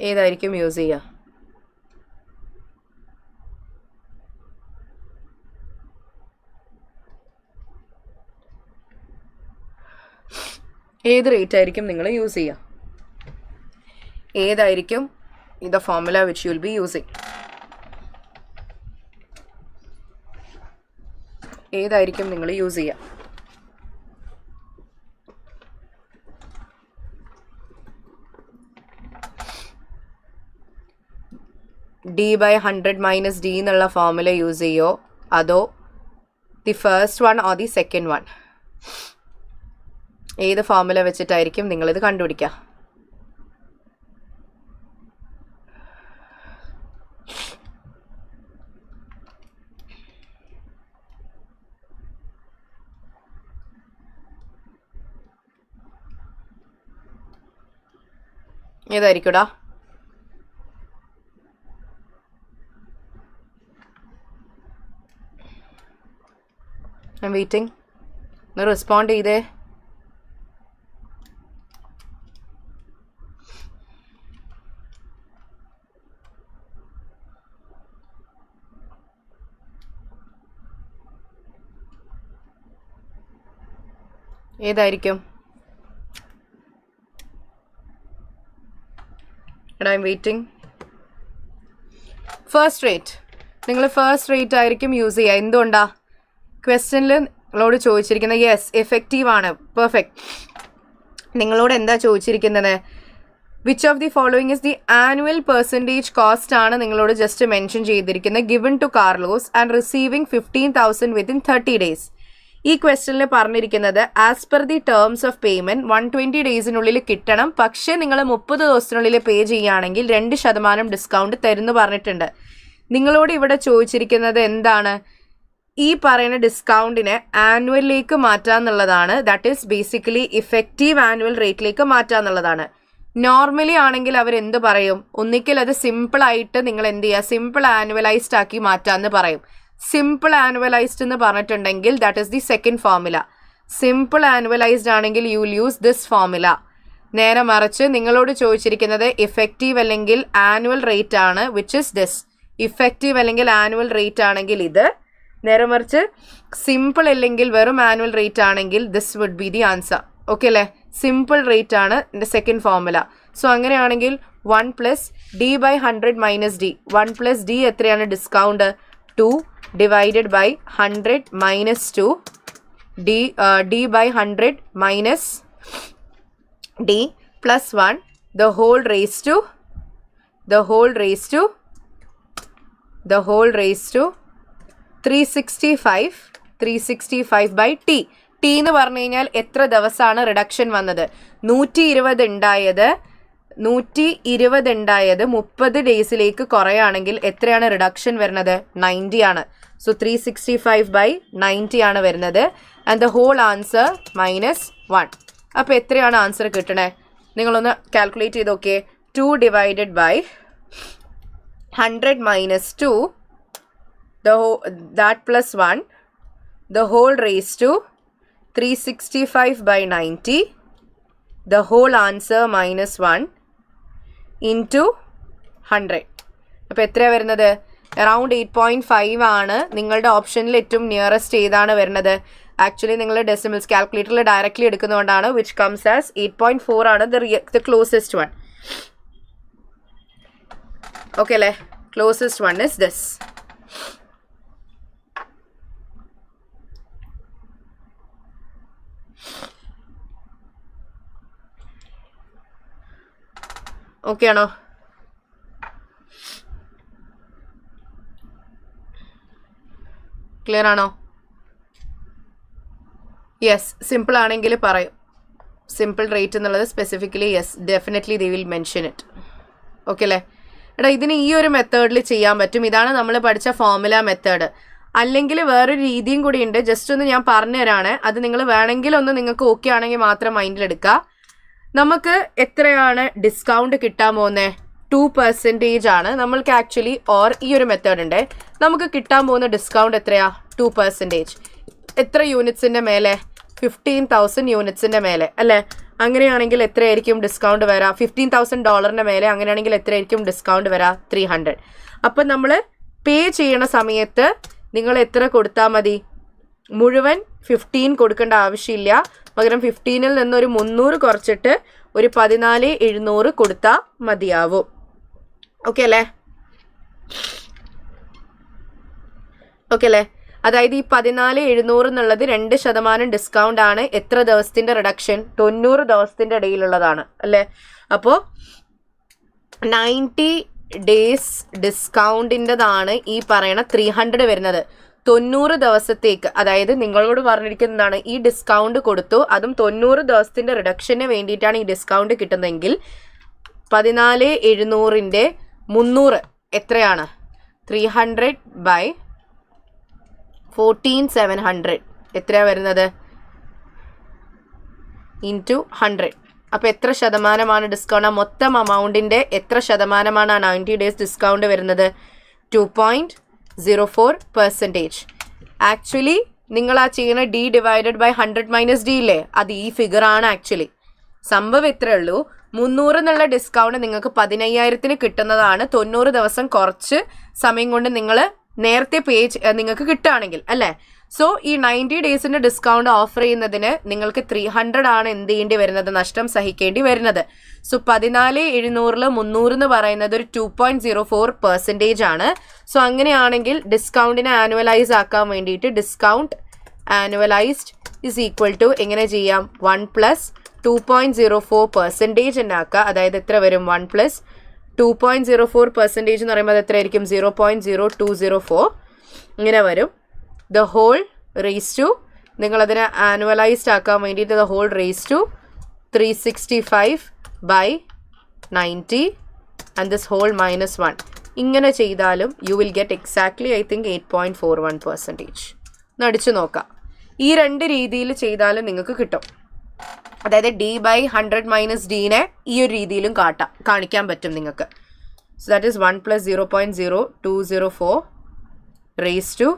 S1: ഏതായിരിക്കും യൂസ് ചെയ്യുക? ഏത് റേറ്റ് ആയിരിക്കും നിങ്ങൾ യൂസ് ചെയ്യുക? ഏതായിരിക്കും ഇത് formula which you will be using? ഏതായിരിക്കും നിങ്ങൾ യൂസ് ചെയ്യുക? ഡി ബൈ 100 മൈനസ് ഡി എന്നുള്ള ഫോർമുല യൂസ് ചെയ്യോ അതോ the first one or the second one? ഏത് ഫോർമുല വെച്ചിട്ടായിരിക്കും നിങ്ങളിത് കണ്ടുപിടിക്കുക? ഏതായിരിക്കൂടാ? I'm waiting. ഒന്ന് റെസ്പോണ്ട് ചെയ്തേ. ഏതായിരിക്കും? എടാ I'm waiting. First rate. നിങ്ങൾ ഫസ്റ്റ് റേറ്റ് ആയിരിക്കും യൂസ് ചെയ്യുക. എന്തുകൊണ്ടാ? ക്വസ്റ്റ്യനിൽ നിങ്ങളോട് ചോദിച്ചിരിക്കുന്നത് യെസ് എഫക്റ്റീവ് ആണ്, പെർഫെക്റ്റ്. നിങ്ങളോട് എന്താ ചോദിച്ചിരിക്കുന്നത്? Which of the following is the annual percentage cost ആണ് നിങ്ങളോട് ജസ്റ്റ് മെൻഷൻ ചെയ്തിരിക്കുന്നത്. Given to Carlos and receiving 15,000 within 30 days. ഈ ക്വസ്റ്റനിൽ പറഞ്ഞിരിക്കുന്നത് as per the terms of payment 120 ഡേയ്സിനുള്ളിൽ കിട്ടണം, പക്ഷേ നിങ്ങൾ 30 ദിവസത്തിനുള്ളിൽ പേ ചെയ്യുകയാണെങ്കിൽ 2% ഡിസ്കൗണ്ട് തരുന്നു പറഞ്ഞിട്ടുണ്ട്. നിങ്ങളോട് ഇവിടെ ചോദിച്ചിരിക്കുന്നത് എന്താണ്? ഈ പറയുന്ന ഡിസ്കൗണ്ടിനെ ആനുവലിലേക്ക് മാറ്റാന്നുള്ളതാണ്. That is basically effective annual റേറ്റിലേക്ക് മാറ്റാന്നുള്ളതാണ്. നോർമലി ആണെങ്കിൽ അവർ എന്ത് പറയും? ഒന്നിക്കൽ അത് സിമ്പിൾ ആയിട്ട് നിങ്ങൾ എന്ത് ചെയ്യുക, സിമ്പിൾ ആനുവലൈസ്ഡ് ആക്കി മാറ്റാന്ന് പറയും. സിമ്പിൾ ആനുവലൈസ്ഡ് എന്ന് പറഞ്ഞിട്ടുണ്ടെങ്കിൽ that is the second formula. Simple annualized ആണെങ്കിൽ you will use this formula. നേരെ മറിച്ച് നിങ്ങളോട് ചോദിച്ചിരിക്കുന്നത് ഇഫക്റ്റീവ് അല്ലെങ്കിൽ ആനുവൽ റേറ്റ് ആണ്, വിച്ച് ഇസ് ദിസ്. ഇഫക്റ്റീവ് അല്ലെങ്കിൽ ആനുവൽ റേറ്റ് ആണെങ്കിൽ ഇത്. നേരെ മറിച്ച് സിമ്പിൾ അല്ലെങ്കിൽ വെറും ആനുവൽ റേറ്റ് ആണെങ്കിൽ this would be the answer. Okay അല്ലേ? സിമ്പിൾ റേറ്റ് ആണ് എൻ്റെ സെക്കൻഡ് ഫോർമുല. സോ അങ്ങനെയാണെങ്കിൽ 1 + D/100 - D. 1 + D എത്രയാണ് discount? 2 divided by 100 minus 2. D/100 minus D plus 1 the whole raised to 365 by T. T എന്ന് പറഞ്ഞു കഴിഞ്ഞാൽ എത്ര ദിവസമാണ് റിഡക്ഷൻ വന്നത്? 120 ഉണ്ടായത് 30 ഡേയ്സിലേക്ക് കുറയാണെങ്കിൽ എത്രയാണ് റിഡക്ഷൻ വരുന്നത്? 90 ആണ്. സോ 365 by 90 ആണ് വരുന്നത്. And the whole answer -1. അപ്പോൾ എത്രയാണ് ആൻസർ കിട്ടണേ? നിങ്ങളൊന്ന് കാൽക്കുലേറ്റ് ചെയ്ത് നോക്കിയേ. 2 divided by 100 minus 2 that plus 1 the whole raised to 365 by 90 the whole answer -1 into 100. അപ്പോൾ എത്രയാണ് വരുന്നത്? അറൗണ്ട് 8.5 ആണ്. നിങ്ങളുടെ ഓപ്ഷനിൽ ഏറ്റവും നിയറസ്റ്റ് ഏതാണ് വരുന്നത്? ആക്ച്വലി നിങ്ങൾ ഡെസിമൽസ് കാൽക്കുലേറ്ററിൽ ഡയറക്റ്റ്ലി എടുക്കുന്നതുകൊണ്ടാണ്. വിച്ച് കംസ് ആസ് 8.4 ആണ് ദ ക്ലോസസ്റ്റ് വൺ. ഓക്കെ അല്ലേ? Closest one is this. Okay ആണോ? ക്ലിയർ ആണോ? യെസ്. സിമ്പിൾ ആണെങ്കിൽ പറയും. സിമ്പിൾ റേറ്റ് എന്നുള്ളത് specifically yes definitely they will mention it. Okay അല്ലേ? എടാ ഇതിന് ഈ ഒരു മെത്തേഡിൽ ചെയ്യാൻ പറ്റും. ഇതാണ് നമ്മൾ പഠിച്ച ഫോർമുല മെത്തേഡ്. അല്ലെങ്കിൽ വേറൊരു രീതിയും കൂടി ഉണ്ട്. ജസ്റ്റ് ഒന്ന് ഞാൻ പറഞ്ഞു തരാണ്. അത് നിങ്ങൾ വേണമെങ്കിൽ ഒന്ന് നിങ്ങൾക്ക് ഓക്കെ ആണെങ്കിൽ മാത്രം മൈൻഡിലെടുക്കുക. നമുക്ക് എത്രയാണ് ഡിസ്കൗണ്ട് കിട്ടാൻ പോകുന്നത്? 2% ആണ്. നമ്മൾക്ക് ആക്ച്വലി ഈ ഒരു മെത്തേഡ് ഉണ്ട്. നമുക്ക് കിട്ടാൻ പോകുന്ന ഡിസ്കൗണ്ട് എത്രയാ? 2%. എത്ര യൂണിറ്റ്സിൻ്റെ മേലെ? 15,000 യൂണിറ്റ്സിൻ്റെ മേലെ അല്ലേ? അങ്ങനെയാണെങ്കിൽ എത്രയായിരിക്കും ഡിസ്കൗണ്ട് വരാം? $15,000 മേലെ. അങ്ങനെയാണെങ്കിൽ എത്രയായിരിക്കും ഡിസ്കൗണ്ട് വരാം? 300. അപ്പം നമ്മൾ പേ ചെയ്യണ സമയത്ത് നിങ്ങൾ എത്ര കൊടുത്താൽ മതി? മുഴുവൻ 15 കൊടുക്കേണ്ട ആവശ്യമില്ല. പകരം 15-ൽ നിന്നൊരു 300 കുറച്ചിട്ട് ഒരു 14,700 കൊടുത്താൽ മതിയാവും. ഓക്കെ അല്ലേ? അതായത് ഈ 14,700 എന്നുള്ളത് 2% ഡിസ്കൗണ്ട് ആണ്. എത്ര ദിവസത്തിന്റെ റിഡക്ഷൻ? 90 ദിവസത്തിന്റെ ഇടയിലുള്ളതാണ് അല്ലേ? അപ്പോൾ 90 ഡേയ്സ് ഡിസ്കൗണ്ടിൻ്റെതാണ് ഈ പറയണ 300 വരുന്നത്. 90 ദിവസത്തേക്ക്, അതായത് നിങ്ങളോട് പറഞ്ഞിരിക്കുന്നതാണ് ഈ ഡിസ്കൗണ്ട് കൊടുത്തു, അതും 90 ദിവസത്തിന്റെ റിഡക്ഷന് വേണ്ടിയിട്ടാണ് ഈ ഡിസ്കൗണ്ട് കിട്ടുന്നതെങ്കിൽ 14,700ന്റെ 300 എത്രയാണ്? 300 by 14,700 എത്രയാണ് വരുന്നത്? ഇൻറ്റു 100. അപ്പോൾ എത്ര ശതമാനമാണ് ഡിസ്കൗണ്ട്? മൊത്തം അമൗണ്ടിൻ്റെ എത്ര ശതമാനമാണ് 90 ഡേയ്സ് ഡിസ്കൗണ്ട് വരുന്നത്? 2.04%. ആക്ച്വലി നിങ്ങൾ ആ ചെയ്യുന്ന D/100 - D ഇല്ലേ, അത് ഈ ഫിഗർ ആണ്. ആക്ച്വലി സംഭവം ഇത്രയേ ഉള്ളൂ. 300 എന്നുള്ള ഡിസ്കൗണ്ട് നിങ്ങൾക്ക് 15,000-ന് കിട്ടുന്നതാണ്. 90 ദിവസം കുറച്ച് സമയം കൊണ്ട് നിങ്ങൾ നേരത്തെ നിങ്ങൾക്ക് കിട്ടുകയാണെങ്കിൽ അല്ലേ? സോ ഈ 90 ഡേയ്സിന്റെ ഡിസ്കൗണ്ട് ഓഫർ ചെയ്യുന്നതിന് നിങ്ങൾക്ക് 300 ആണ് എന്ത് ചെയ്യേണ്ടി വരുന്നത്? നഷ്ടം സഹിക്കേണ്ടി വരുന്നത്. സോ 14,700-ൽ 300 എന്ന് പറയുന്നത് ഒരു 2.04% ആണ്. സോ അങ്ങനെയാണെങ്കിൽ ഡിസ്കൗണ്ടിനെ ആനുവലൈസ് ആക്കാൻ വേണ്ടിയിട്ട് discount annualised is equal to എങ്ങനെ ചെയ്യാം? 1 + 2.04% തന്നെ ആക്കുക. അതായത് എത്ര വരും? 1 പ്ലസ് 2.04% എന്ന് പറയുമ്പോൾ അത് എത്രയായിരിക്കും? 0.0204 ഇങ്ങനെ വരും. ദ ഹോൾ റേസ് ടു, നിങ്ങളതിനെ ആനുവലൈസ്ഡ് ആക്കാൻ വേണ്ടിയിട്ട് the whole raise to 365/90 and this whole -1. ഇങ്ങനെ ചെയ്താലും you will get exactly I think 8.41%. ഒന്ന് അടിച്ചു നോക്കാം. ഈ രണ്ട് രീതിയിൽ ചെയ്താലും നിങ്ങൾക്ക് കിട്ടും. അതായത് D/100 - Dനെ ഈ ഒരു രീതിയിലും കാണിക്കാൻ പറ്റും നിങ്ങൾക്ക്. So that is 1 + 0.0204 raise to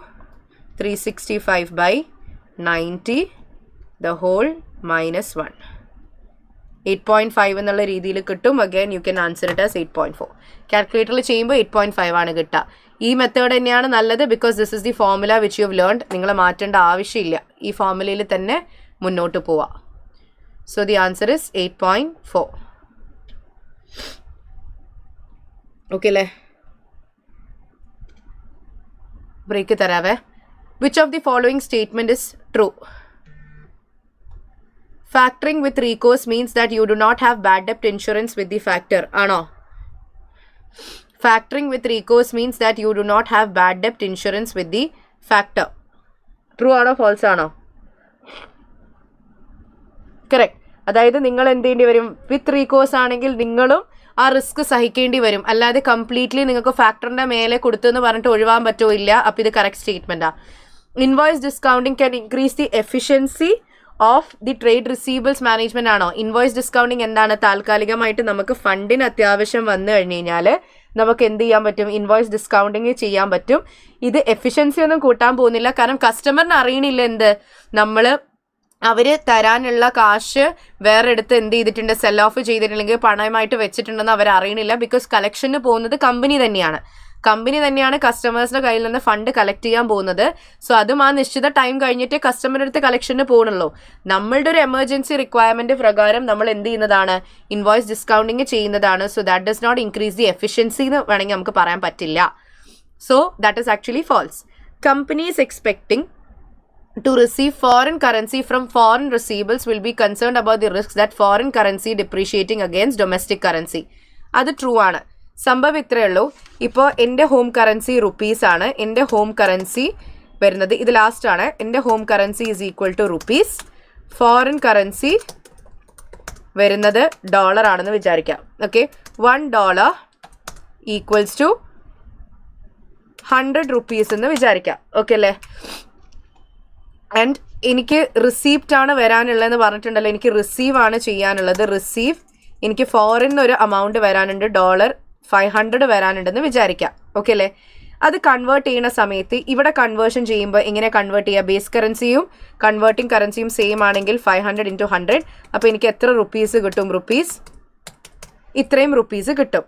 S1: 365/90 the whole -1. 8.5 എന്നുള്ള രീതിയിൽ കിട്ടും. Again you can answer it as 8.4. കാൽക്കുലേറ്ററിൽ ചെയ്യുമ്പോൾ 8.5 ആണ് കിട്ടുക. ഈ മെത്തേഡ് തന്നെയാണ് നല്ലത്. Because this is the formula which you have learned. നിങ്ങൾ മാറ്റേണ്ട ആവശ്യമില്ല. ഈ ഫോർമുലയിൽ തന്നെ മുന്നോട്ട് പോവാം. So the answer is 8.4. Okay അല്ലേ? ബ്രേക്ക് തരാവേ. Which of the following statement is true? Factoring with recourse means that you do not have bad debt insurance with the factor. ആണോ? Factoring with recourse means that you do not have bad debt insurance with the factor. True ആണോ false ആണോ? Correct. അതായത് നിങ്ങൾ എന്ത് ചെയ്യേണ്ടി വരും? വിത്ത് recourse ആണെങ്കിൽ നിങ്ങളും ആ റിസ്ക് സഹിക്കേണ്ടി വരും. അല്ലാതെ കംപ്ലീറ്റ്ലി നിങ്ങൾക്ക് ഫാക്ടറിന്റെ മേലെ കൊടുത്തെന്ന് പറഞ്ഞിട്ട് ഒഴിവാൻ പറ്റുമോ? ഇല്ല. അപ്പോൾ ഇത് കറക്റ്റ് സ്റ്റേറ്റ്മെന്റാ. Invoice discounting can increase the efficiency of the trade receivables management ആണോ? ഇൻവോയ്സ് ഡിസ്കൗണ്ടിങ് എന്താണ്? താൽക്കാലികമായിട്ട് നമുക്ക് ഫണ്ടിന് അത്യാവശ്യം വന്നു കഴിഞ്ഞ് കഴിഞ്ഞാൽ നമുക്ക് എന്ത് ചെയ്യാൻ പറ്റും? ഇൻവോയ്സ് ഡിസ്കൗണ്ടിങ് ചെയ്യാൻ പറ്റും. ഇത് എഫിഷ്യൻസി ഒന്നും കൂട്ടാൻ പോകുന്നില്ല. കാരണം കസ്റ്റമറിന് അറിയണില്ല എന്ത് അവർ തരാനുള്ള കാശ് വേറെ എടുത്ത് എന്ത് ചെയ്തിട്ടുണ്ട്? സെൽ ഓഫ് ചെയ്തിട്ടില്ലെങ്കിൽ പണമായിട്ട് വെച്ചിട്ടുണ്ടെന്ന് അവർ അറിയണില്ല. ബിക്കോസ് കളക്ഷന് പോകുന്നത് കമ്പനി തന്നെയാണ് കസ്റ്റമേഴ്സിന്റെ കയ്യിൽ നിന്ന് ഫണ്ട് കളക്ട് ചെയ്യാൻ പോകുന്നത്. സോ അതും ആ നിശ്ചിത ടൈം കഴിഞ്ഞിട്ട് കസ്റ്റമറുടെ അടുത്ത് കളക്ഷന് പോകണുള്ളൂ. നമ്മളുടെ ഒരു എമർജൻസി റിക്വയർമെന്റ് പ്രകാരം നമ്മൾ എന്ത് ചെയ്യുന്നതാണ്? ഇൻവോയ്സ് ഡിസ്കൗണ്ടിങ് ചെയ്യുന്നതാണ്. So that does not increase the efficiency എന്ന് വേണമെങ്കിൽ നമുക്ക് പറയാൻ പറ്റില്ല. So that is actually false. Companies expecting to receive foreign currency from foreign receivables will be concerned about the risks that foreign currency depreciating against domestic currency. അത് true ആണ്. സംഭവം ഇത്രയേ ഉള്ളൂ. ഇപ്പോൾ എൻ്റെ ഹോം കറൻസി റുപ്പീസ് ആണ്. എൻ്റെ home currency വരുന്നത് ഇത് ലാസ്റ്റ് ആണ്. എൻ്റെ home currency is equal to rupees. Foreign currency വരുന്നത് ഡോളർ ആണെന്ന് വിചാരിക്കാം. ഓക്കെ, $1 ഈക്വൽസ് ടു 100 rupees എന്ന് വിചാരിക്കാം. ഓക്കെ അല്ലേ? ആൻഡ് എനിക്ക് റിസീപ്റ്റ് ആണ് വരാനുള്ളതെന്ന് പറഞ്ഞിട്ടുണ്ടല്ലോ. എനിക്ക് റിസീവ് ആണ് ചെയ്യാനുള്ളത്. റിസീവ് എനിക്ക് ഫോറിൻ ഒരു എമൗണ്ട് വരാനുണ്ട്. $500 വരാനുണ്ടെന്ന് വിചാരിക്കാം. ഓക്കെ അല്ലേ? അത് കൺവേർട്ട് ചെയ്യുന്ന സമയത്ത് ഇവിടെ കൺവേർഷൻ ചെയ്യുമ്പോൾ എങ്ങനെ കൺവേർട്ട് ചെയ്യുക? ബേസ് കറൻസിയും കൺവേർട്ടിംഗ് കറൻസിയും സെയിം ആണെങ്കിൽ 500 × 100. അപ്പോൾ എനിക്ക് എത്ര റുപ്പീസ് കിട്ടും? ഇത്രയും റുപ്പീസ് കിട്ടും.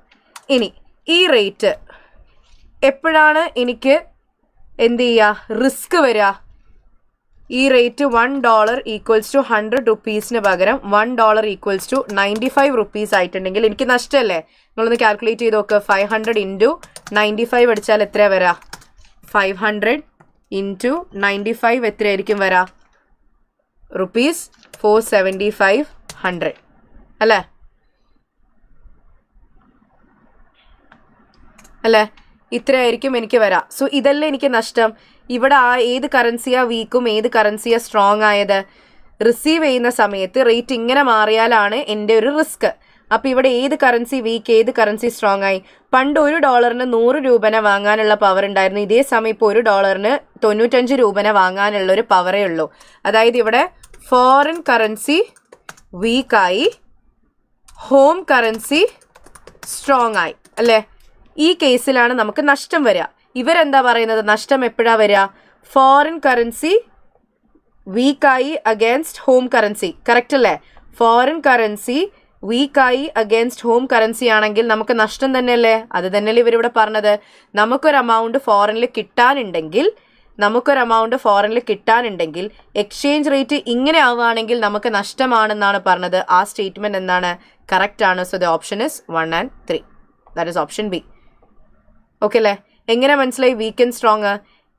S1: ഇനി ഈ റേറ്റ് എപ്പോഴാണ് എനിക്ക് എന്ത് ചെയ്യുക? റിസ്ക് വരിക? ഈ റേറ്റ് $1 ഈക്വൽസ് ടു 100 rupeesന് പകരം $1 ഈക്വൽസ് ടു 95 rupees ആയിട്ടുണ്ടെങ്കിൽ എനിക്ക് നഷ്ടമല്ലേ? നിങ്ങളൊന്ന് കാൽക്കുലേറ്റ് ചെയ്ത് നോക്കുക. 500 × 95 അടിച്ചാൽ എത്രയാണ് വരാ? 500 × 95 എത്രയായിരിക്കും വരാ? ₹475 അല്ലേ? ഇത്രയായിരിക്കും എനിക്ക് വരാം. സോ ഇതല്ലേ എനിക്ക് നഷ്ടം. ഇവിടെ ഏത് കറൻസിയാ വീക്കും ഏത് കറൻസിയാ സ്ട്രോങ് ആയത്? റിസീവ് ചെയ്യുന്ന സമയത്ത് റേറ്റ് ഇങ്ങനെ മാറിയാലാണ് എൻ്റെ ഒരു റിസ്ക്. അപ്പോൾ ഇവിടെ ഏത് കറൻസി വീക്ക്, ഏത് കറൻസി സ്ട്രോങ് ആയി? പണ്ട് $1 100 രൂപനെ വാങ്ങാനുള്ള പവർ ഉണ്ടായിരുന്നു. ഇതേ സമയം ഇപ്പോൾ $1 95 രൂപനെ വാങ്ങാനുള്ള ഒരു പവറേ ഉള്ളൂ. അതായത് ഇവിടെ ഫോറിൻ കറൻസി വീക്കായി, ഹോം കറൻസി സ്ട്രോങ് ആയി അല്ലേ? ഈ കേസിലാണ് നമുക്ക് നഷ്ടം വരിക. ഇവരെന്താ പറയുന്നത്? നഷ്ടം എപ്പോഴാണ് വരിക? ഫോറിൻ കറൻസി വീക്കായി അഗേൻസ്റ്റ് ഹോം കറൻസി. കറക്റ്റ് അല്ലേ? ഫോറിൻ കറൻസി വീക്കായി അഗേൻസ്റ്റ് ഹോം കറൻസി ആണെങ്കിൽ നമുക്ക് നഷ്ടം തന്നെയല്ലേ? അത് തന്നെയല്ലേ ഇവരിവിടെ പറഞ്ഞത്. നമുക്കൊരു എമൗണ്ട് ഫോറിനിൽ കിട്ടാനുണ്ടെങ്കിൽ എക്സ്ചേഞ്ച് റേറ്റ് ഇങ്ങനെ ആവുകയാണെങ്കിൽ നമുക്ക് നഷ്ടമാണെന്നാണ് പറഞ്ഞത്. ആ സ്റ്റേറ്റ്മെന്റ് എന്താണ്? കറക്റ്റ് ആണ്. So the option is 1 and 3. That is option B. Okay അല്ലേ? എങ്ങനെ മനസ്സിലായി വീക്ക് ആൻഡ് സ്ട്രോങ്?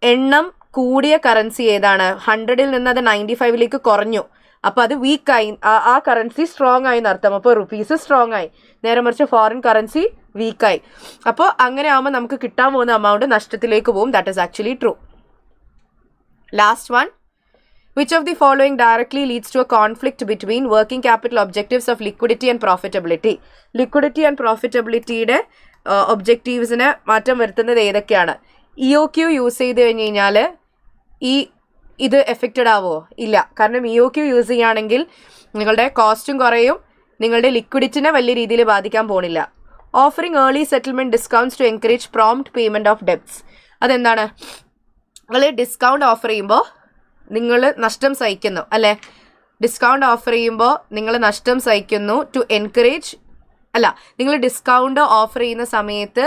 S1: എണ്ണം കൂടിയ കറൻസി ഏതാണ്? 100ൽ നിന്ന് അത് 95ലേക്ക് കുറഞ്ഞു. അപ്പോൾ അത് വീക്കായി, ആ കറൻസി സ്ട്രോങ് ആയി എന്നർത്ഥം. അപ്പോൾ റുപ്പീസ് സ്ട്രോങ് ആയി, നേരെ മറിച്ച് ഫോറിൻ കറൻസി വീക്കായി. അപ്പോൾ അങ്ങനെ ആകുമ്പോൾ നമുക്ക് കിട്ടാൻ പോകുന്ന എമൗണ്ട് നഷ്ടത്തിലേക്ക് പോകും. That is actually true. Last one, which of the following directly leads to a conflict between working capital objectives of liquidity and profitability? Liquidity and profitabilityയുടെ ഒബ്ജക്റ്റീവ്സിന് മാറ്റം വരുത്തുന്നത് ഏതൊക്കെയാണ്? EOQ യൂസ് ചെയ്ത് കഴിഞ്ഞ് കഴിഞ്ഞാൽ ഇത് എഫക്റ്റഡ് ആവുമോ? ഇല്ല. കാരണം EOQ യൂസ് ചെയ്യുകയാണെങ്കിൽ നിങ്ങളുടെ കോസ്റ്റും കുറയും, നിങ്ങളുടെ ലിക്വിഡിറ്റിനെ വലിയ രീതിയിൽ ബാധിക്കാൻ പോണില്ല. Offering early settlement discounts to encourage prompt payment of debts. അതെന്താണ്? നിങ്ങൾ ഡിസ്കൗണ്ട് ഓഫർ ചെയ്യുമ്പോൾ നിങ്ങൾ നഷ്ടം സഹിക്കുന്നു അല്ലേ? ഡിസ്കൗണ്ട് ഓഫർ ചെയ്യുമ്പോൾ നിങ്ങൾ നഷ്ടം സഹിക്കുന്നു ടു എൻകറേജ്, അല്ല, നിങ്ങൾ ഡിസ്കൗണ്ട് ഓഫർ ചെയ്യുന്ന സമയത്ത്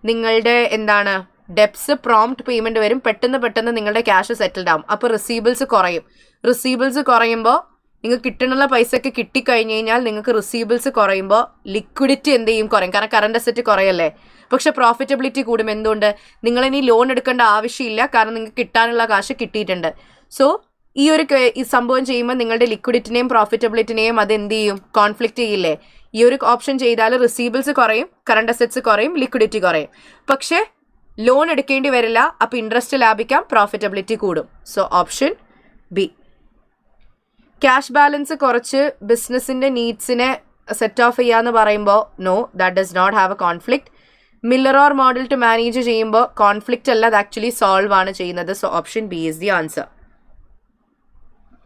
S1: നിങ്ങളുടെ എന്താണ് ഡെബ്റ്റ്സ് പ്രോംപ്റ്റ് പേയ്മെൻറ്റ് വരും, പെട്ടെന്ന് നിങ്ങളുടെ ക്യാഷ് സെറ്റിൽഡ് ആവും. അപ്പോൾ റിസീബിൾസ് കുറയും. റിസീബിൾസ് കുറയുമ്പോൾ നിങ്ങൾക്ക് കിട്ടണുള്ള പൈസയ്ക്ക് കിട്ടിക്കഴിഞ്ഞ് കഴിഞ്ഞാൽ നിങ്ങൾക്ക് റിസീബിൾസ് കുറയുമ്പോൾ ലിക്വിഡിറ്റി എന്ത് ചെയ്യും? കുറയും. കാരണം കറണ്ട് അസറ്റ് കുറയല്ലേ. പക്ഷെ പ്രോഫിറ്റബിലിറ്റി കൂടും. എന്തുകൊണ്ട്? നിങ്ങളിനി ലോൺ എടുക്കേണ്ട ആവശ്യമില്ല, കാരണം നിങ്ങൾക്ക് കിട്ടാനുള്ള കാശ് കിട്ടിയിട്ടുണ്ട്. സോ ഈ സംഭവം ചെയ്യുമ്പോൾ നിങ്ങളുടെ ലിക്വിഡിറ്റിനെയും പ്രോഫിറ്റബിലിറ്റിനെയും അത് എന്ത് ചെയ്യും? കോൺഫ്ലിക്റ്റ് ചെയ്യില്ലേ? ഈ ഒരു ഓപ്ഷൻ ചെയ്താൽ റിസീബിൾസ് കുറയും, കറണ്ട് അസറ്റ്സ് കുറയും, ലിക്വിഡിറ്റി കുറയും. പക്ഷേ ലോൺ എടുക്കേണ്ടി വരില്ല. അപ്പോൾ ഇൻട്രസ്റ്റ് ലാഭിക്കാം, പ്രോഫിറ്റബിലിറ്റി കൂടും. So option B. Cash balance കുറച്ച് ബിസിനസ്സിൻ്റെ നീഡ്സിനെ സെറ്റ് ഓഫ് ചെയ്യാന്ന് പറയുമ്പോൾ no, that does not have a conflict. Miller Orr model to manage ചെയ്യുമ്പോൾ കോൺഫ്ലിക്റ്റ് അല്ല, അത് ആക്ച്വലി സോൾവ് ആണ് ചെയ്യുന്നത്. So option B is the answer.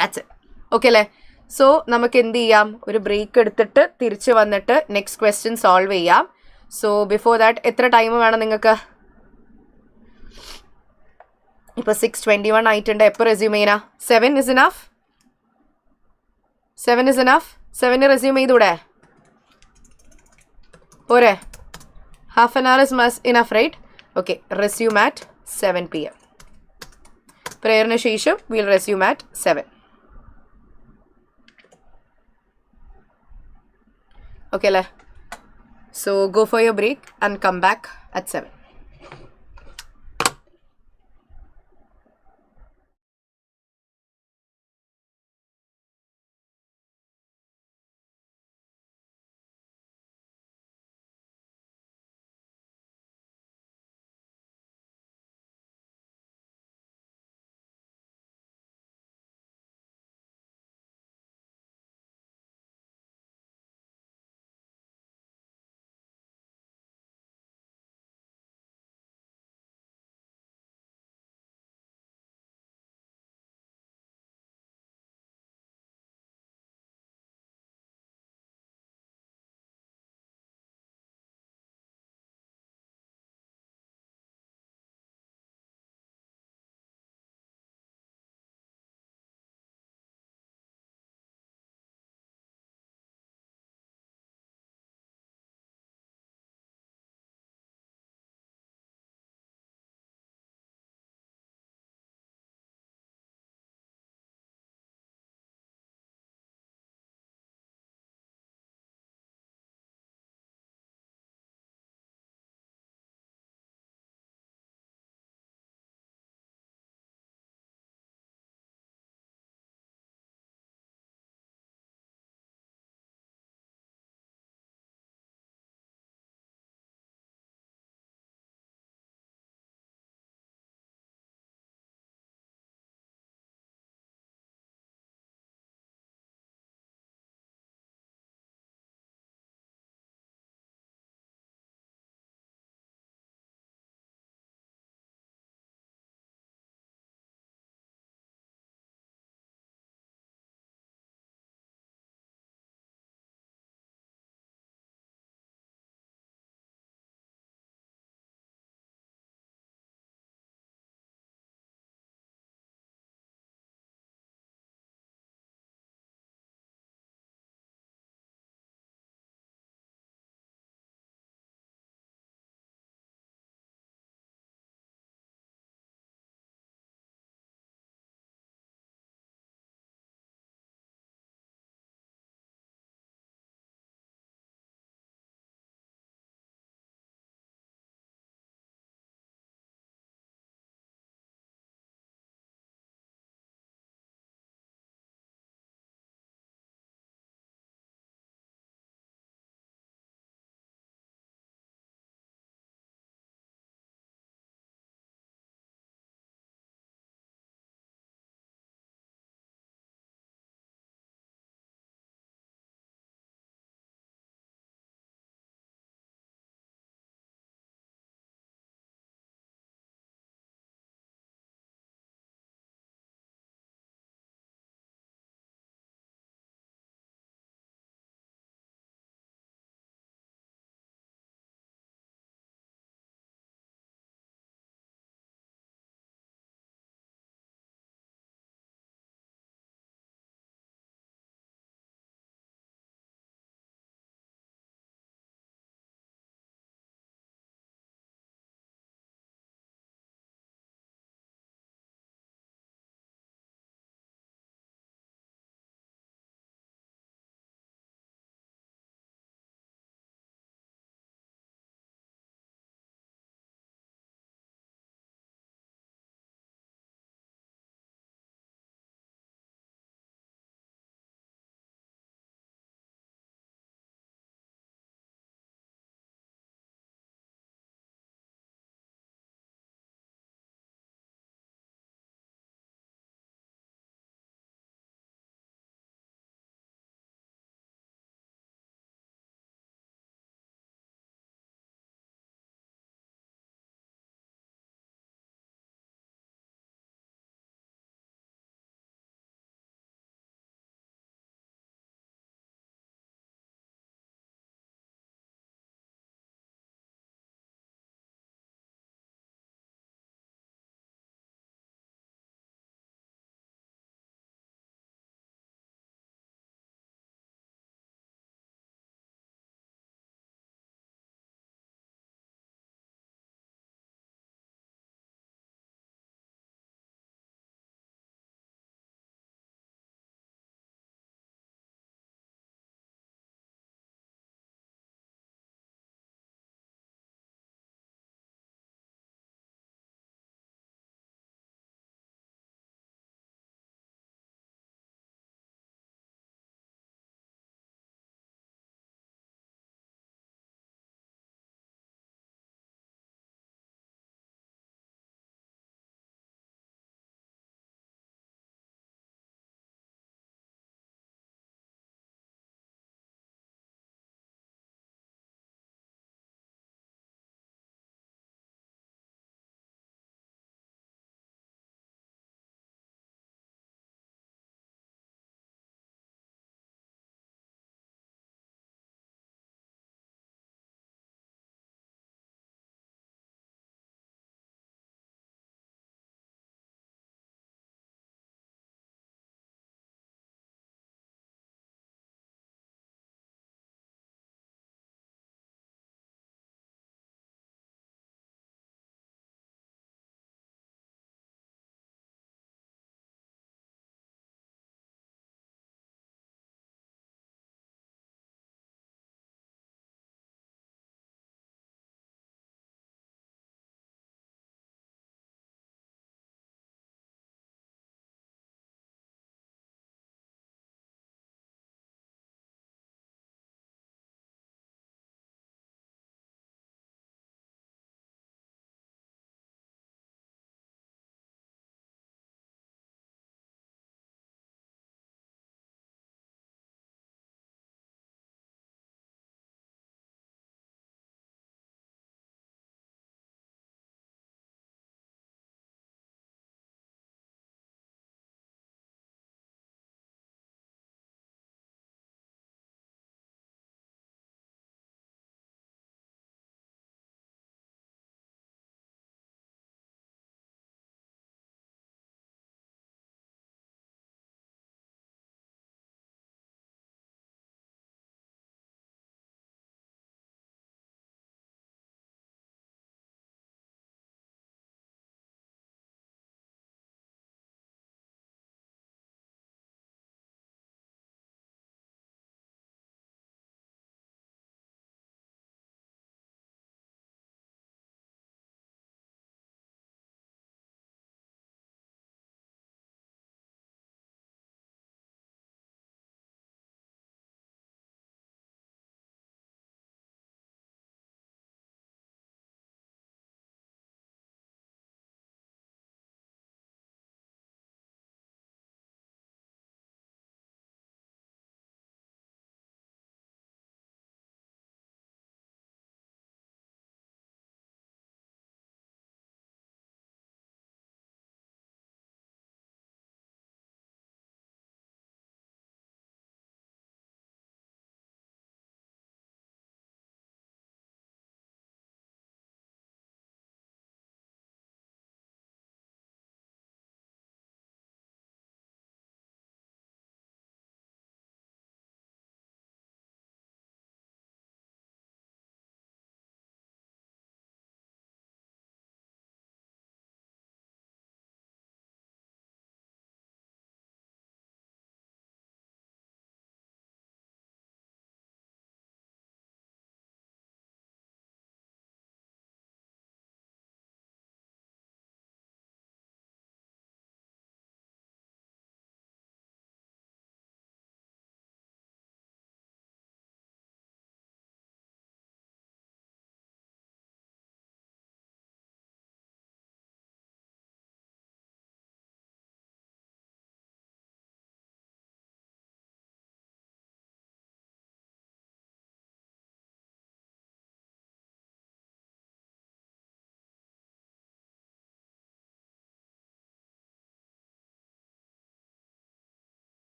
S1: That's it. Okay അല്ലേ? സോ നമുക്ക് എന്ത് ചെയ്യാം? ഒരു ബ്രേക്ക് എടുത്തിട്ട് തിരിച്ച് വന്നിട്ട് നെക്സ്റ്റ് ക്വസ്റ്റ്യൻ സോൾവ് ചെയ്യാം. സോ ബിഫോർ ദാറ്റ് എത്ര ടൈം വേണം നിങ്ങൾക്ക്? ഇപ്പോൾ 6:21 ആയിട്ടുണ്ട്. എപ്പോൾ റെസ്യൂം ചെയ്യണം? 7 is enough? 7 is enough? 7 resume ചെയ്തൂടെ? പോരെ? Half an hour is enough, right? Okay, resume at 7 p.m. പ്രേയറിന് ശേഷം we'll resume at 7. Okay, അല്ലേ? So go for your break and come back at 7.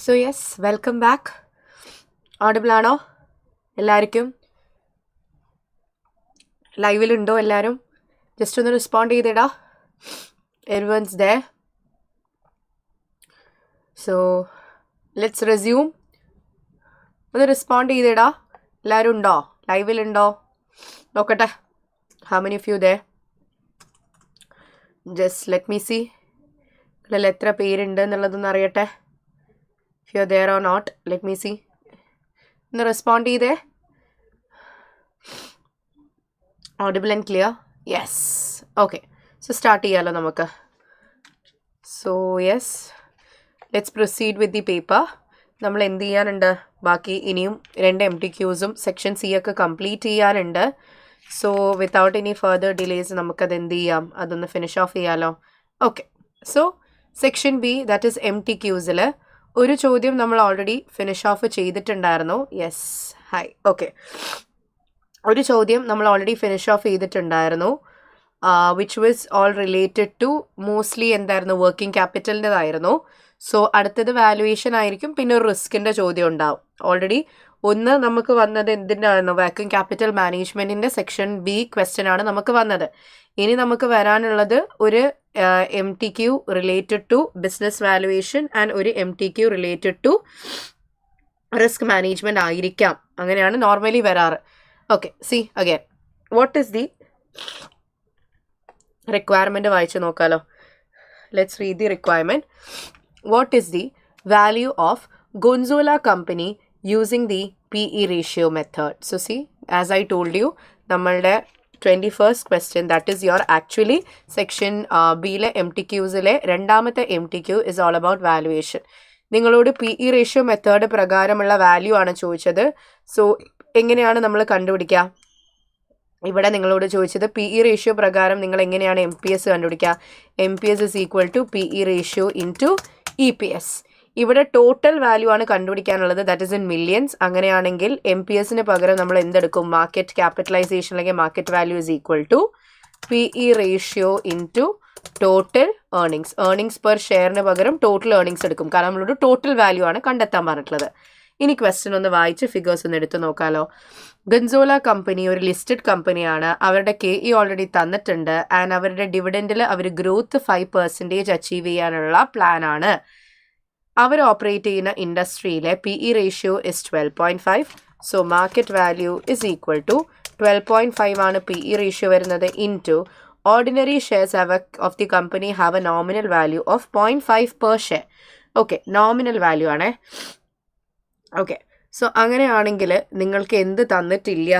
S1: So yes, welcome back. Audible ആണോ എല്ലാവർക്കും? ലൈവിലുണ്ടോ എല്ലാവരും? Just ഒന്ന് respond ചെയ്തിടാ. Everyone's there. So let's resume. ഒന്ന് respond ചെയ്തിടാ. എല്ലാവരും ഉണ്ടോ? ലൈവിലുണ്ടോ? നോക്കട്ടെ. How many of you there? Just let me see. ഇതിൽ എത്ര പേരുണ്ട് എന്നുള്ളതൊന്ന് അറിയട്ടെ. If you are there or not, let me see. ഒന്ന് റെസ്പോണ്ട് ചെയ്തേ. Audible and clear? Yes. Okay, so start ചെയ്യാമല്ലോ നമുക്ക്. So yes, let's proceed with the paper. നമ്മൾ എന്ത് ചെയ്യാനുണ്ട്? ബാക്കി ഇനിയും 2 MTQസും സെക്ഷൻ സി ഒക്കെ കംപ്ലീറ്റ് ചെയ്യാനുണ്ട്. So without any further delays നമുക്കത് എന്ത് ചെയ്യാം? അതൊന്ന് ഫിനിഷ് ഓഫ് ചെയ്യാമല്ലോ. Okay, so section B, that is MTQസിൽ ഒരു ചോദ്യം നമ്മൾ ഓൾറെഡി ഫിനിഷ് ഓഫ് ചെയ്തിട്ടുണ്ടായിരുന്നു. Yes, hi. ഓക്കെ, ഒരു ചോദ്യം നമ്മൾ ഓൾറെഡി ഫിനിഷ് ഓഫ് ചെയ്തിട്ടുണ്ടായിരുന്നു. Which was all related to mostly എന്തായിരുന്നു? വർക്കിംഗ് ക്യാപിറ്റലിൻ്റെതായിരുന്നു. സോ അടുത്തത് വാല്യുവേഷൻ ആയിരിക്കും, പിന്നെ ഒരു റിസ്കിൻ്റെ ചോദ്യം ഉണ്ടാവും. ഓൾറെഡി ഒന്ന് നമുക്ക് വന്നത് എന്തിൻ്റെ ആയിരുന്നു? വർക്കിംഗ് ക്യാപിറ്റൽ മാനേജ്മെൻറ്റിൻ്റെ സെക്ഷൻ ബി ക്വസ്റ്റ്യൻ ആണ് നമുക്ക് വന്നത്. ഇനി നമുക്ക് വരാനുള്ളത് ഒരു MTQ related to business valuation and ഒരു MTQ related to risk management ആയിരിക്കാം. അങ്ങനെയാണ് നോർമലി വരാറ്. Okay, see again what is the requirement വായിച്ച് നോക്കാമല്ലോ. Let's read the requirement. What is the value of Gonzola company using the PE ratio method? So see, as I told you, നമ്മളുടെ 21st question, that is your actually section ബിയിലെ MTQസിലെ രണ്ടാമത്തെ MTQ is all about valuation. നിങ്ങളോട് PE ratio method പ്രകാരമുള്ള value ആണ് ചോദിച്ചത്. So എങ്ങനെയാണ് നമ്മൾ കണ്ടുപിടിക്കുക? ഇവിടെ നിങ്ങളോട് ചോദിച്ചത് PE ratio പ്രകാരം നിങ്ങൾ എങ്ങനെയാണ് MPS കണ്ടുപിടിക്കുക? MPS is equal to PE ratio into EPS. ഇവിടെ ടോട്ടൽ വാല്യൂ ആണ് കണ്ടുപിടിക്കാനുള്ളത്, ദാറ്റ് ഇസ് ഇൻ മില്യൺസ്. അങ്ങനെയാണെങ്കിൽ MPSന് പകരം നമ്മൾ എന്തെടുക്കും? മാർക്കറ്റ് ക്യാപിറ്റലൈസേഷൻ അല്ലെങ്കിൽ market value is equal to PE ratio into total earnings. Earnings per ഷെയറിന് പകരം ടോട്ടൽ ഏർണിങ്സ് എടുക്കും, കാരണം നമ്മളോട് ടോട്ടൽ വാല്യൂ ആണ് കണ്ടെത്താൻ പറഞ്ഞിട്ടുള്ളത്. ഇനി ക്വസ്റ്റ്യൻ ഒന്ന് വായിച്ച് ഫിഗേഴ്സ് ഒന്ന് എടുത്ത് നോക്കാമല്ലോ. ഗൻസോല കമ്പനി ഒരു ലിസ്റ്റഡ് കമ്പനിയാണ്. അവരുടെ KE ഓൾറെഡി തന്നിട്ടുണ്ട്. ആൻഡ് അവരുടെ ഡിവിഡൻഡിൽ അവർ ഗ്രോത്ത് 5% അച്ചീവ് ചെയ്യാനുള്ള പ്ലാൻ ആണ്. അവർ ഓപ്പറേറ്റ് ചെയ്യുന്ന ഇൻഡസ്ട്രിയിലെ PE ratio is 12.5. So market value is equal to 12.5 ആണ് PE ratio വരുന്നത് into ordinary shares of the company have a nominal value of 0.5 per share. Okay, nominal value ആണേ. Okay, so അങ്ങനെയാണെങ്കിൽ നിങ്ങൾക്ക് എന്ത് തന്നിട്ടില്ല?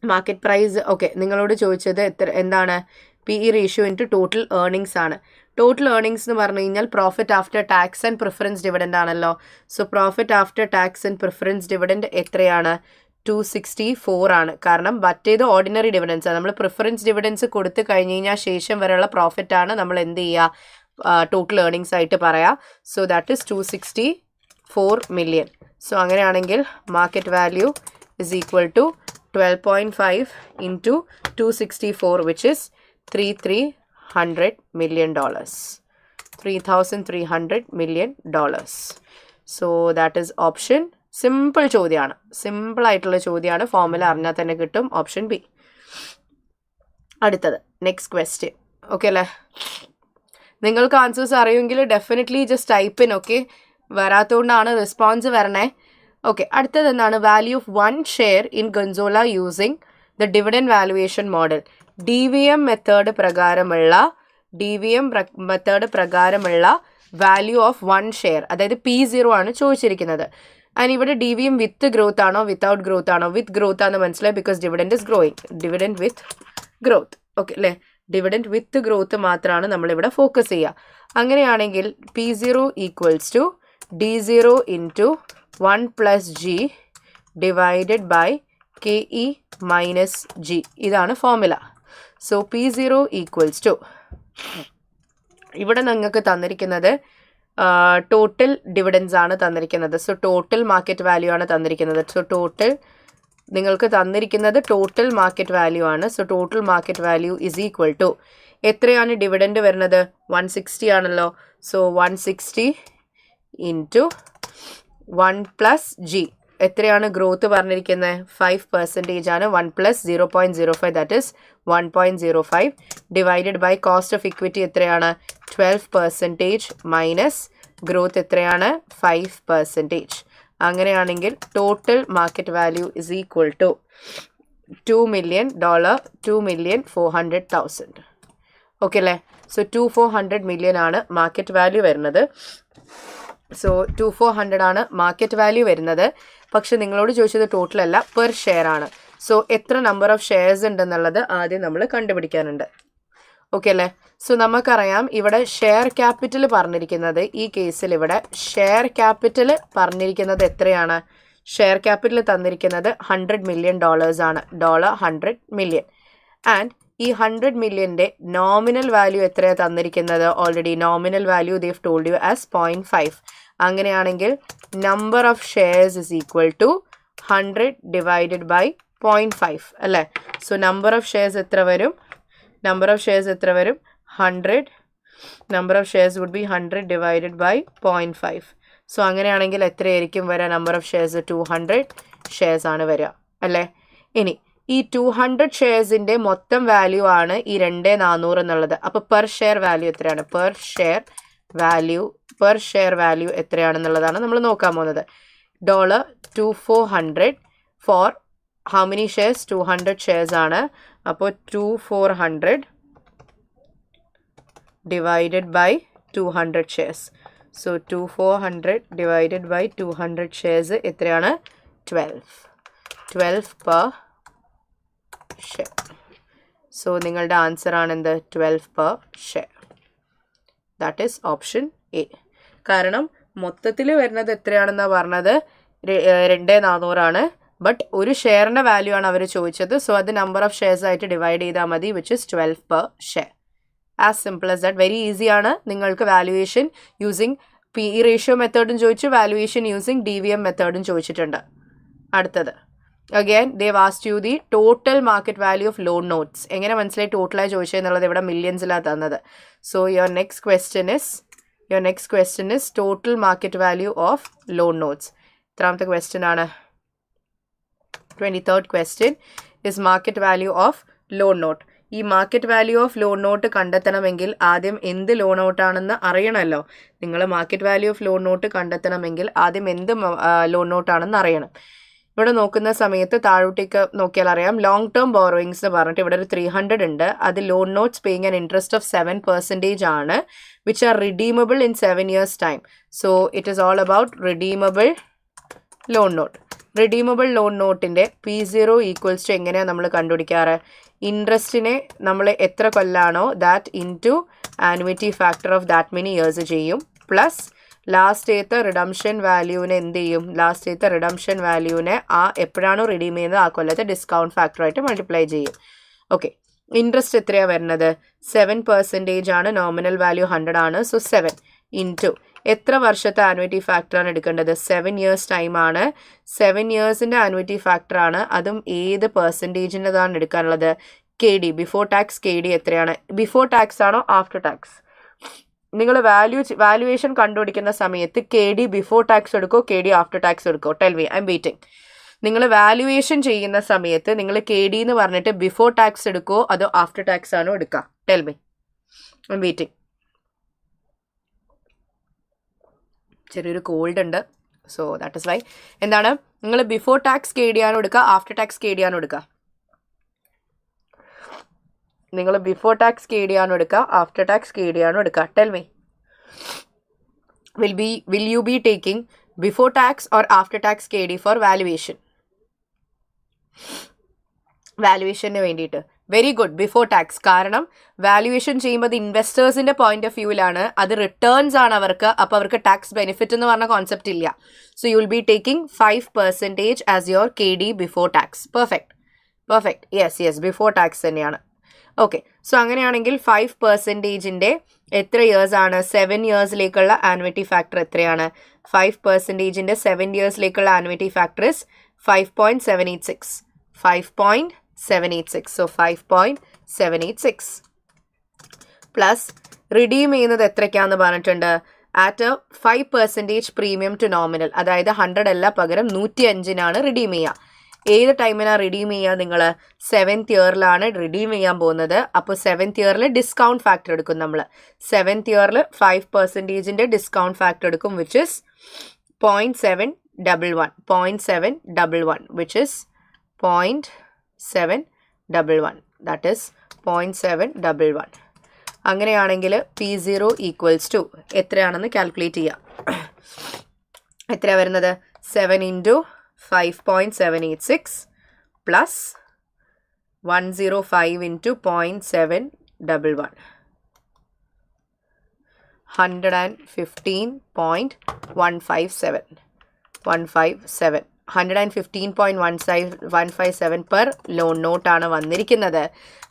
S1: Market price. ഓക്കെ, നിങ്ങളോട് ചോദിച്ചത് എന്താണ്? PE ratio into total earnings ആണ്. ടോട്ടൽ ഏർണിങ്സ് എന്ന് പറഞ്ഞു കഴിഞ്ഞാൽ profit after tax and preference dividend ആണല്ലോ. So profit after tax and preference dividend എത്രയാണ്? 264 ആണ്. കാരണം മറ്റേത് ഓർഡിനറി ഡിവിഡൻസ് ആണ്. നമ്മൾ പ്രിഫറൻസ് ഡിവിഡൻസ് കൊടുത്തു കഴിഞ്ഞ് കഴിഞ്ഞാൽ ശേഷം വരെയുള്ള പ്രോഫിറ്റ് ആണ് നമ്മൾ എന്ത് ചെയ്യുക? ടോട്ടൽ ഏർണിങ്സ് ആയിട്ട് പറയാം. So that is 264 million. So അങ്ങനെയാണെങ്കിൽ market value is equal to 12.5 into 264 which is $3,300 million. $3,300 million. So that is option. Simple ചോദ്യമാണ്, സിമ്പിൾ ആയിട്ടുള്ള ചോദ്യമാണ്. ഫോർമുല അറിഞ്ഞാൽ തന്നെ കിട്ടും. Option B. അടുത്തത് നെക്സ്റ്റ് ക്വസ്റ്റ്യൻ. ഓക്കെ അല്ലേ? നിങ്ങൾക്ക് ആൻസേഴ്സ് അറിയുമെങ്കിൽ definitely just type in. Okay, വരാത്തതുകൊണ്ടാണ് റെസ്പോൺസ് വരണേ. ഓക്കെ, അടുത്തത് എന്താണ്? Value of 1 share in Gonzola using the dividend valuation model. DVM method പ്രകാരമുള്ള വാല്യൂ ഓഫ് 1 ഷെയർ, അതായത് P0 ആണ് ചോദിച്ചിരിക്കുന്നത്. ആൻഡ് ഇവിടെ DVM വിത്ത് ഗ്രോത്ത് ആണോ വിത്തൗട്ട് ഗ്രോത്ത് ആണോ? വിത്ത് ഗ്രോത്ത് ആണെന്ന് മനസ്സിലായി, because dividend is growing. Dividend with growth. Okay അല്ലേ? ഡിവിഡൻഡ് വിത്ത് ഗ്രോത്ത് മാത്രമാണ് നമ്മളിവിടെ ഫോക്കസ് ചെയ്യുക. അങ്ങനെയാണെങ്കിൽ P0 equals to D0 into 1 plus G divided by KE minus G. ഇതാണ് formula. So P0 equals to, ഇവിടെ നിങ്ങൾക്ക് തന്നിരിക്കുന്നത് ടോട്ടൽ ഡിവിഡൻസ് ആണ് തന്നിരിക്കുന്നത്. സോ ടോട്ടൽ മാർക്കറ്റ് വാല്യൂ ആണ് തന്നിരിക്കുന്നത്. സോ ടോട്ടൽ നിങ്ങൾക്ക് തന്നിരിക്കുന്നത് ടോട്ടൽ മാർക്കറ്റ് വാല്യൂ ആണ്. So total market value is equal to എത്രയാണ് ഡിവിഡൻഡ് വരുന്നത്? 160 ആണല്ലോ. So 160 into 1+G. എത്രയാണ് ഗ്രോത്ത് പറഞ്ഞിരിക്കുന്നത്? 5% ആണ്. 1+0.05 that is 1.05 divided by cost of equity എത്രയാണ്? 12% മൈനസ് ഗ്രോത്ത് എത്രയാണ്? 5%. അങ്ങനെയാണെങ്കിൽ total market value is equal to $2 million, $2,400,000. Okay അല്ലേ? സോ 2,400 million ആണ് മാർക്കറ്റ് വാല്യൂ വരുന്നത്. സോ 2,400 ആണ് മാർക്കറ്റ് വാല്യൂ വരുന്നത്. പക്ഷെ നിങ്ങളോട് ചോദിച്ചത് ടോട്ടൽ അല്ല, പെർ ഷെയർ ആണ്. സോ എത്ര നമ്പർ ഓഫ് ഷെയർസ് ഉണ്ടെന്നുള്ളത് ആദ്യം നമ്മൾ കണ്ടുപിടിക്കാനുണ്ട്. ഓക്കെ അല്ലേ? സോ നമുക്കറിയാം ഇവിടെ ഷെയർ ക്യാപിറ്റൽ പറഞ്ഞിരിക്കുന്നത്, ഈ കേസിൽ ഇവിടെ ഷെയർ ക്യാപിറ്റൽ പറഞ്ഞിരിക്കുന്നത് എത്രയാണ്? ഷെയർ ക്യാപിറ്റൽ തന്നിരിക്കുന്നത് $100 million ആണ്. $100 million. ആൻഡ് ഈ 100 millionന്റെ നോമിനൽ വാല്യൂ എത്രയാണ് തന്നിരിക്കുന്നത്? Already nominal value they have told you as 0.5. അങ്ങനെയാണെങ്കിൽ number of shares is equal to 100 divided by 0.5 അല്ലേ? സോ നമ്പർ ഓഫ് ഷെയർസ് എത്ര വരും? 100. Number of shares would be 100 divided by 0.5. So അങ്ങനെയാണെങ്കിൽ എത്രയായിരിക്കും വരിക? നമ്പർ ഓഫ് ഷെയർസ് 200 ഷെയർസ് ആണ് വരിക അല്ലേ? ഇനി ഈ 200 ഷെയർസിൻ്റെ മൊത്തം വാല്യൂ ആണ് ഈ 2,400 എന്നുള്ളത്. അപ്പോൾ പെർ ഷെയർ വാല്യൂ എത്രയാണ്? പെർ ഷെയർ വാല്യൂ എത്രയാണെന്നുള്ളതാണ് നമ്മൾ നോക്കാൻ പോകുന്നത്. $2,400 for how many shares? 200 shares ആണ്. അപ്പോൾ 2,400 divided by 200 shares. So 2,400 divided by 200 shares എത്രയാണ്? 12 പെർ ഷെയർ. സോ നിങ്ങളുടെ ആൻസർ ആണ് എന്ത്? 12 per share. That is option A. കാരണം മൊത്തത്തിൽ വരുന്നത് എത്രയാണെന്നാണ് പറഞ്ഞത്? 2,400 ആണ്. ബട്ട് ഒരു ഷെയറിൻ്റെ വാല്യൂ ആണ് അവർ ചോദിച്ചത്. സോ അത് നമ്പർ ഓഫ് ഷെയർസ് ആയിട്ട് ഡിവൈഡ് ചെയ്താൽ മതി, which is 12 per share. As simple as that. Very easy ആണ്. നിങ്ങൾക്ക് വാല്യുവേഷൻ യൂസിങ് PE റേഷ്യോ മെത്തേഡും ചോദിച്ചു, വാല്യുവേഷൻ യൂസിങ് DVM മെത്തേഡും ചോദിച്ചിട്ടുണ്ട്. അടുത്തത് again they vast you the total market value of loan notes. എങ്ങനെ മനസ്സിലായി ടോട്ടലായി ചോദിച്ചതെന്നുള്ളത്? ഇവിടെ മില്യൺസിലാണ് തന്നത്. So your next question is total market value of loan notes. എത്രാമത്തെ ക്വസ്റ്റ്യൻ ആണ്? 23rd question is market value of loan note. ഈ market value of loan note കണ്ടെത്തണമെങ്കിൽ ആദ്യം എന്ത് ലോൺ നോട്ടാണെന്ന് അറിയണമല്ലോ. നിങ്ങൾ market value of loan note കണ്ടെത്തണമെങ്കിൽ ആദ്യം എന്ത് ലോൺ നോട്ടാണെന്ന് അറിയണം. ഇവിടെ നോക്കുന്ന സമയത്ത് താഴോട്ടേക്ക് നോക്കിയാൽ അറിയാം, ലോങ് ടേം ബോറോയിങ്സ് എന്ന് പറഞ്ഞിട്ട് ഇവിടെ ഒരു 300 ഉണ്ട്. അത് loan notes paying an interest of 7% ആണ്, which are redeemable in 7 years time. So it is all about redeemable loan note. Redeemable loan നോട്ടിൻ്റെ P0 ഈക്വൽസ് ടു എങ്ങനെയാണ് നമ്മൾ കണ്ടുപിടിക്കാറ്? ഇൻട്രസ്റ്റിനെ നമ്മൾ എത്ര കൊല്ലാണോ that into annuity factor of that many years ചെയ്യും, പ്ലസ് ലാസ്റ്റേത്തെ റിഡംഷൻ വാല്യൂവിനെ എന്ത് ചെയ്യും? ലാസ്റ്റേത്തെ റിഡംഷൻ വാല്യൂവിനെ എപ്പോഴാണോ റിഡീം ചെയ്യുന്നത് ആ കൊല്ലത്തെ ഡിസ്കൗണ്ട് ഫാക്ടറായിട്ട് മൾട്ടിപ്ലൈ ചെയ്യും. ഓക്കെ, ഇൻട്രസ്റ്റ് എത്രയാണ് വരുന്നത്? 7% ആണ്. നോമിനൽ വാല്യൂ 100 ആണ്. സോ 7 ഇൻറ്റു എത്ര വർഷത്തെ ആനുവിറ്റി ഫാക്ടറാണ് എടുക്കേണ്ടത്? 7 years ടൈം ആണ്. 7 yearsൻ്റെ ആനുവിറ്റി ഫാക്ടറാണ്. അതും ഏത് പെർസെൻറ്റേജിൻ്റെതാണ് എടുക്കാനുള്ളത്? KD before tax. KD എത്രയാണ്? ബിഫോർ ടാക്സ് ആണോ ആഫ്റ്റർ ടാക്സ്? നിങ്ങൾ വാല്യുവേഷൻ കണ്ടുപിടിക്കുന്ന സമയത്ത് KD ബിഫോർ ടാക്സ് എടുക്കോ KD ആഫ്റ്റർ ടാക്സ് എടുക്കോ? Tell me, I'm waiting. നിങ്ങൾ വാല്യുവേഷൻ ചെയ്യുന്ന സമയത്ത് നിങ്ങൾ KD എന്ന് പറഞ്ഞിട്ട് ബിഫോർ ടാക്സ് എടുക്കോ അതോ ആഫ്റ്റർ ടാക്സ് ആണോ എടുക്കുക? Tell me, I'm waiting. ചെറിയൊരു കോൾഡ് ഉണ്ട്, സോ ദാറ്റ് ഇസ് വൈ. എന്താണ് നിങ്ങൾ ബിഫോർ ടാക്സ് KD ആണോ എടുക്കുക ആഫ്റ്റർ ടാക്സ് KD ആണോ എടുക്കുക? നിങ്ങൾ ബിഫോർ ടാക്സ് KD ആണോ എടുക്കുക ആഫ്റ്റർ ടാക്സ് KD ആണോ എടുക്കുക? Tell me. Will you be taking before tax or after tax KD for valuation? വാല്യുവേഷന് വേണ്ടിയിട്ട് വെരി ഗുഡ്, ബിഫോർ ടാക്സ്. കാരണം വാല്യുവേഷൻ ചെയ്യുമ്പോൾ അത് ഇൻവെസ്റ്റേഴ്സിൻ്റെ പോയിന്റ് ഓഫ് വ്യൂവിലാണ്, അത് റിട്ടേൺസ് ആണ് അവർക്ക്. അപ്പോൾ അവർക്ക് ടാക്സ് ബെനിഫിറ്റ് എന്ന് പറഞ്ഞ കോൺസെപ്റ്റ് ഇല്ല. So you will B taking 5% as your KD before tax. Perfect. Yes before tax തന്നെയാണ്. ഓക്കെ, സോ അങ്ങനെയാണെങ്കിൽ 5%ൻ്റെ എത്ര ഇയേഴ്സ് ആണ്? 7 yearsലേക്കുള്ള ആനുവിറ്റി ഫാക്ടർ എത്രയാണ്? 5%ൻ്റെ 7 yearsലേക്കുള്ള annuity factor is 5.786. 5.786. So 5.786 plus redeem ചെയ്യുന്നത് എത്രയ്ക്കാന്ന് പറഞ്ഞിട്ടുണ്ട്? at a 5% premium to nominal. അതായത് 100 അല്ല പകരം 105 റിഡീം ചെയ്യുക. ഏത് ടൈമിനാണ് റിഡീം ചെയ്യുക? നിങ്ങൾ 7th ഇയറിലാണ് റിഡീം ചെയ്യാൻ പോകുന്നത്. അപ്പോൾ 7th ഇയറിൽ ഡിസ്കൗണ്ട് ഫാക്ടർ എടുക്കും നമ്മൾ. 7th ഇയറിൽ 5% ഡിസ്കൗണ്ട് ഫാക്ടർ എടുക്കും, which is 0.711. 0.711, which is 0.711. That is 0.711. അങ്ങനെയാണെങ്കിൽ P0 ഈക്വൽസ് ടു എത്രയാണെന്ന് കാൽക്കുലേറ്റ് ചെയ്യാം. എത്രയാണ് വരുന്നത്? 7 into 5.786 plus 105 into 0.711. 115.157. 115.157 per loan നോട്ടാണ് വന്നിരിക്കുന്നത്.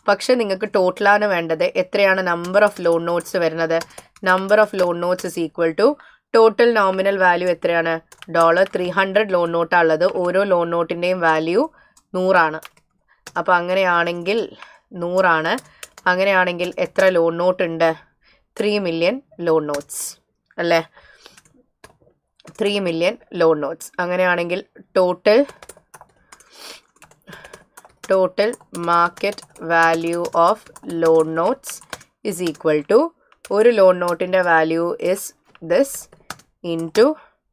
S1: പക്ഷെ നിങ്ങൾക്ക് ടോട്ടലാണ് വേണ്ടത്. എത്രയാണ് നമ്പർ ഓഫ് ലോൺ നോട്ട്സ് വരുന്നത്? Number of loan notes is equal to total nominal value എത്രയാണ്? $300 ലോൺ നോട്ടാണുള്ളത്. ഓരോ ലോൺ നോട്ടിൻ്റെയും വാല്യൂ 100. അപ്പോൾ അങ്ങനെയാണെങ്കിൽ 100. അങ്ങനെയാണെങ്കിൽ എത്ര ലോൺ നോട്ട് ഉണ്ട്? 3 million ലോൺ നോട്ട്സ് അല്ലേ? 3 million ലോൺ നോട്ട്സ്. അങ്ങനെയാണെങ്കിൽ total market value of loan notes is equal to, ഒരു ലോൺ നോട്ടിൻ്റെ value is this into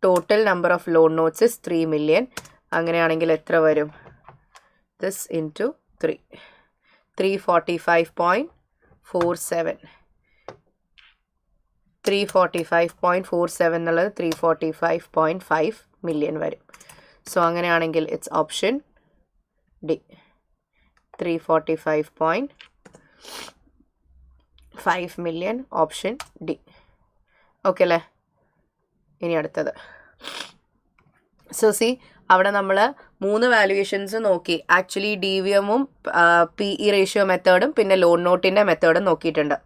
S1: total number of loan notes is 3 million. അങ്ങനെയാണെങ്കിൽ എത്ര വരും? This into 345.47. 345.47 എന്നുള്ളത് 345.5 million വരും. സോ അങ്ങനെയാണെങ്കിൽ it's option D, 345.5 million, option D. Okay അല്ലേ? ഇനി അടുത്തത്. സോ സി, അവിടെ നമ്മൾ 3 വാല്യുവേഷൻസ് നോക്കി. ആക്ച്വലി DVMഉം PE റേഷ്യോ മെത്തേഡും പിന്നെ ലോൺ നോട്ടിൻ്റെ മെത്തേഡും നോക്കിയിട്ടുണ്ട്.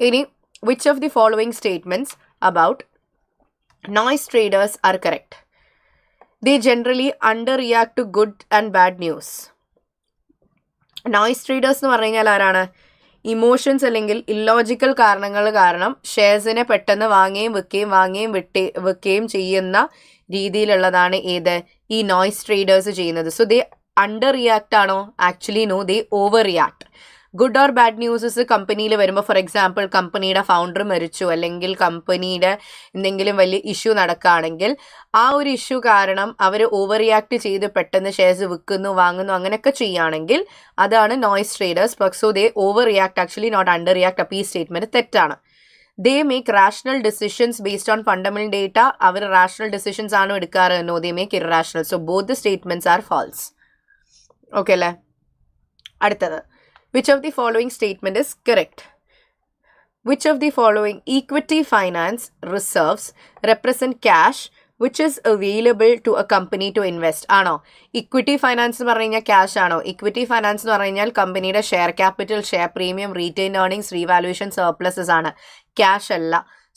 S1: ഇനി which of the following statements about noise traders are correct? They generally underreact to good and bad news. Noise traders എന്ന് പറഞ്ഞു കഴിഞ്ഞാൽ ആരാണ്? ഇമോഷൻസ് അല്ലെങ്കിൽ ഇല്ലോജിക്കൽ കാരണങ്ങൾ കാരണം ഷെയർസിനെ പെട്ടെന്ന് വിൽക്കുകയും ചെയ്യുന്ന രീതിയിലുള്ളതാണ് ഏത്? ഈ നോയ്സ് ട്രേഡേഴ്സ് ചെയ്യുന്നത്. സോ ദേ അണ്ടർ റിയാക്ട് ആണോ? Actually no, they over react. Good or bad news കമ്പനിയിൽ വരുമ്പോൾ, ഫോർ എക്സാമ്പിൾ കമ്പനിയുടെ ഫൗണ്ടർ മരിച്ചു അല്ലെങ്കിൽ കമ്പനിയുടെ എന്തെങ്കിലും വലിയ ഇഷ്യൂ നടക്കുകയാണെങ്കിൽ ആ ഒരു ഇഷ്യൂ കാരണം അവർ ഓവർ റിയാക്ട് ചെയ്ത് പെട്ടെന്ന് ഷെയർസ് വിൽക്കുന്നു, വാങ്ങുന്നു, അങ്ങനെയൊക്കെ ചെയ്യുകയാണെങ്കിൽ അതാണ് noise traders. So they over react, actually not under react. അപ്പോൾ ഈ സ്റ്റേറ്റ്മെന്റ് തെറ്റാണ്. They make rational decisions based on fundamental data. അവർ റാഷണൽ ഡിസിഷൻസ് ആണോ എടുക്കാറ്? No, they make irrational. So both the statements are false. Okay അല്ലേ? അടുത്തത്, which of the following statement is correct? Which of the following equity finance reserves represent cash which is available to a company to invest? ആണോ? Equity finance എന്ന് പറഞ്ഞു കഴിഞ്ഞാൽ cash ആണോ? Equity finance എന്ന് പറഞ്ഞു കഴിഞ്ഞാൽ കമ്പനിയുടെ share capital, share premium, retain earnings, revaluation, surpluses ആണ്, ക്യാഷ് അല്ല.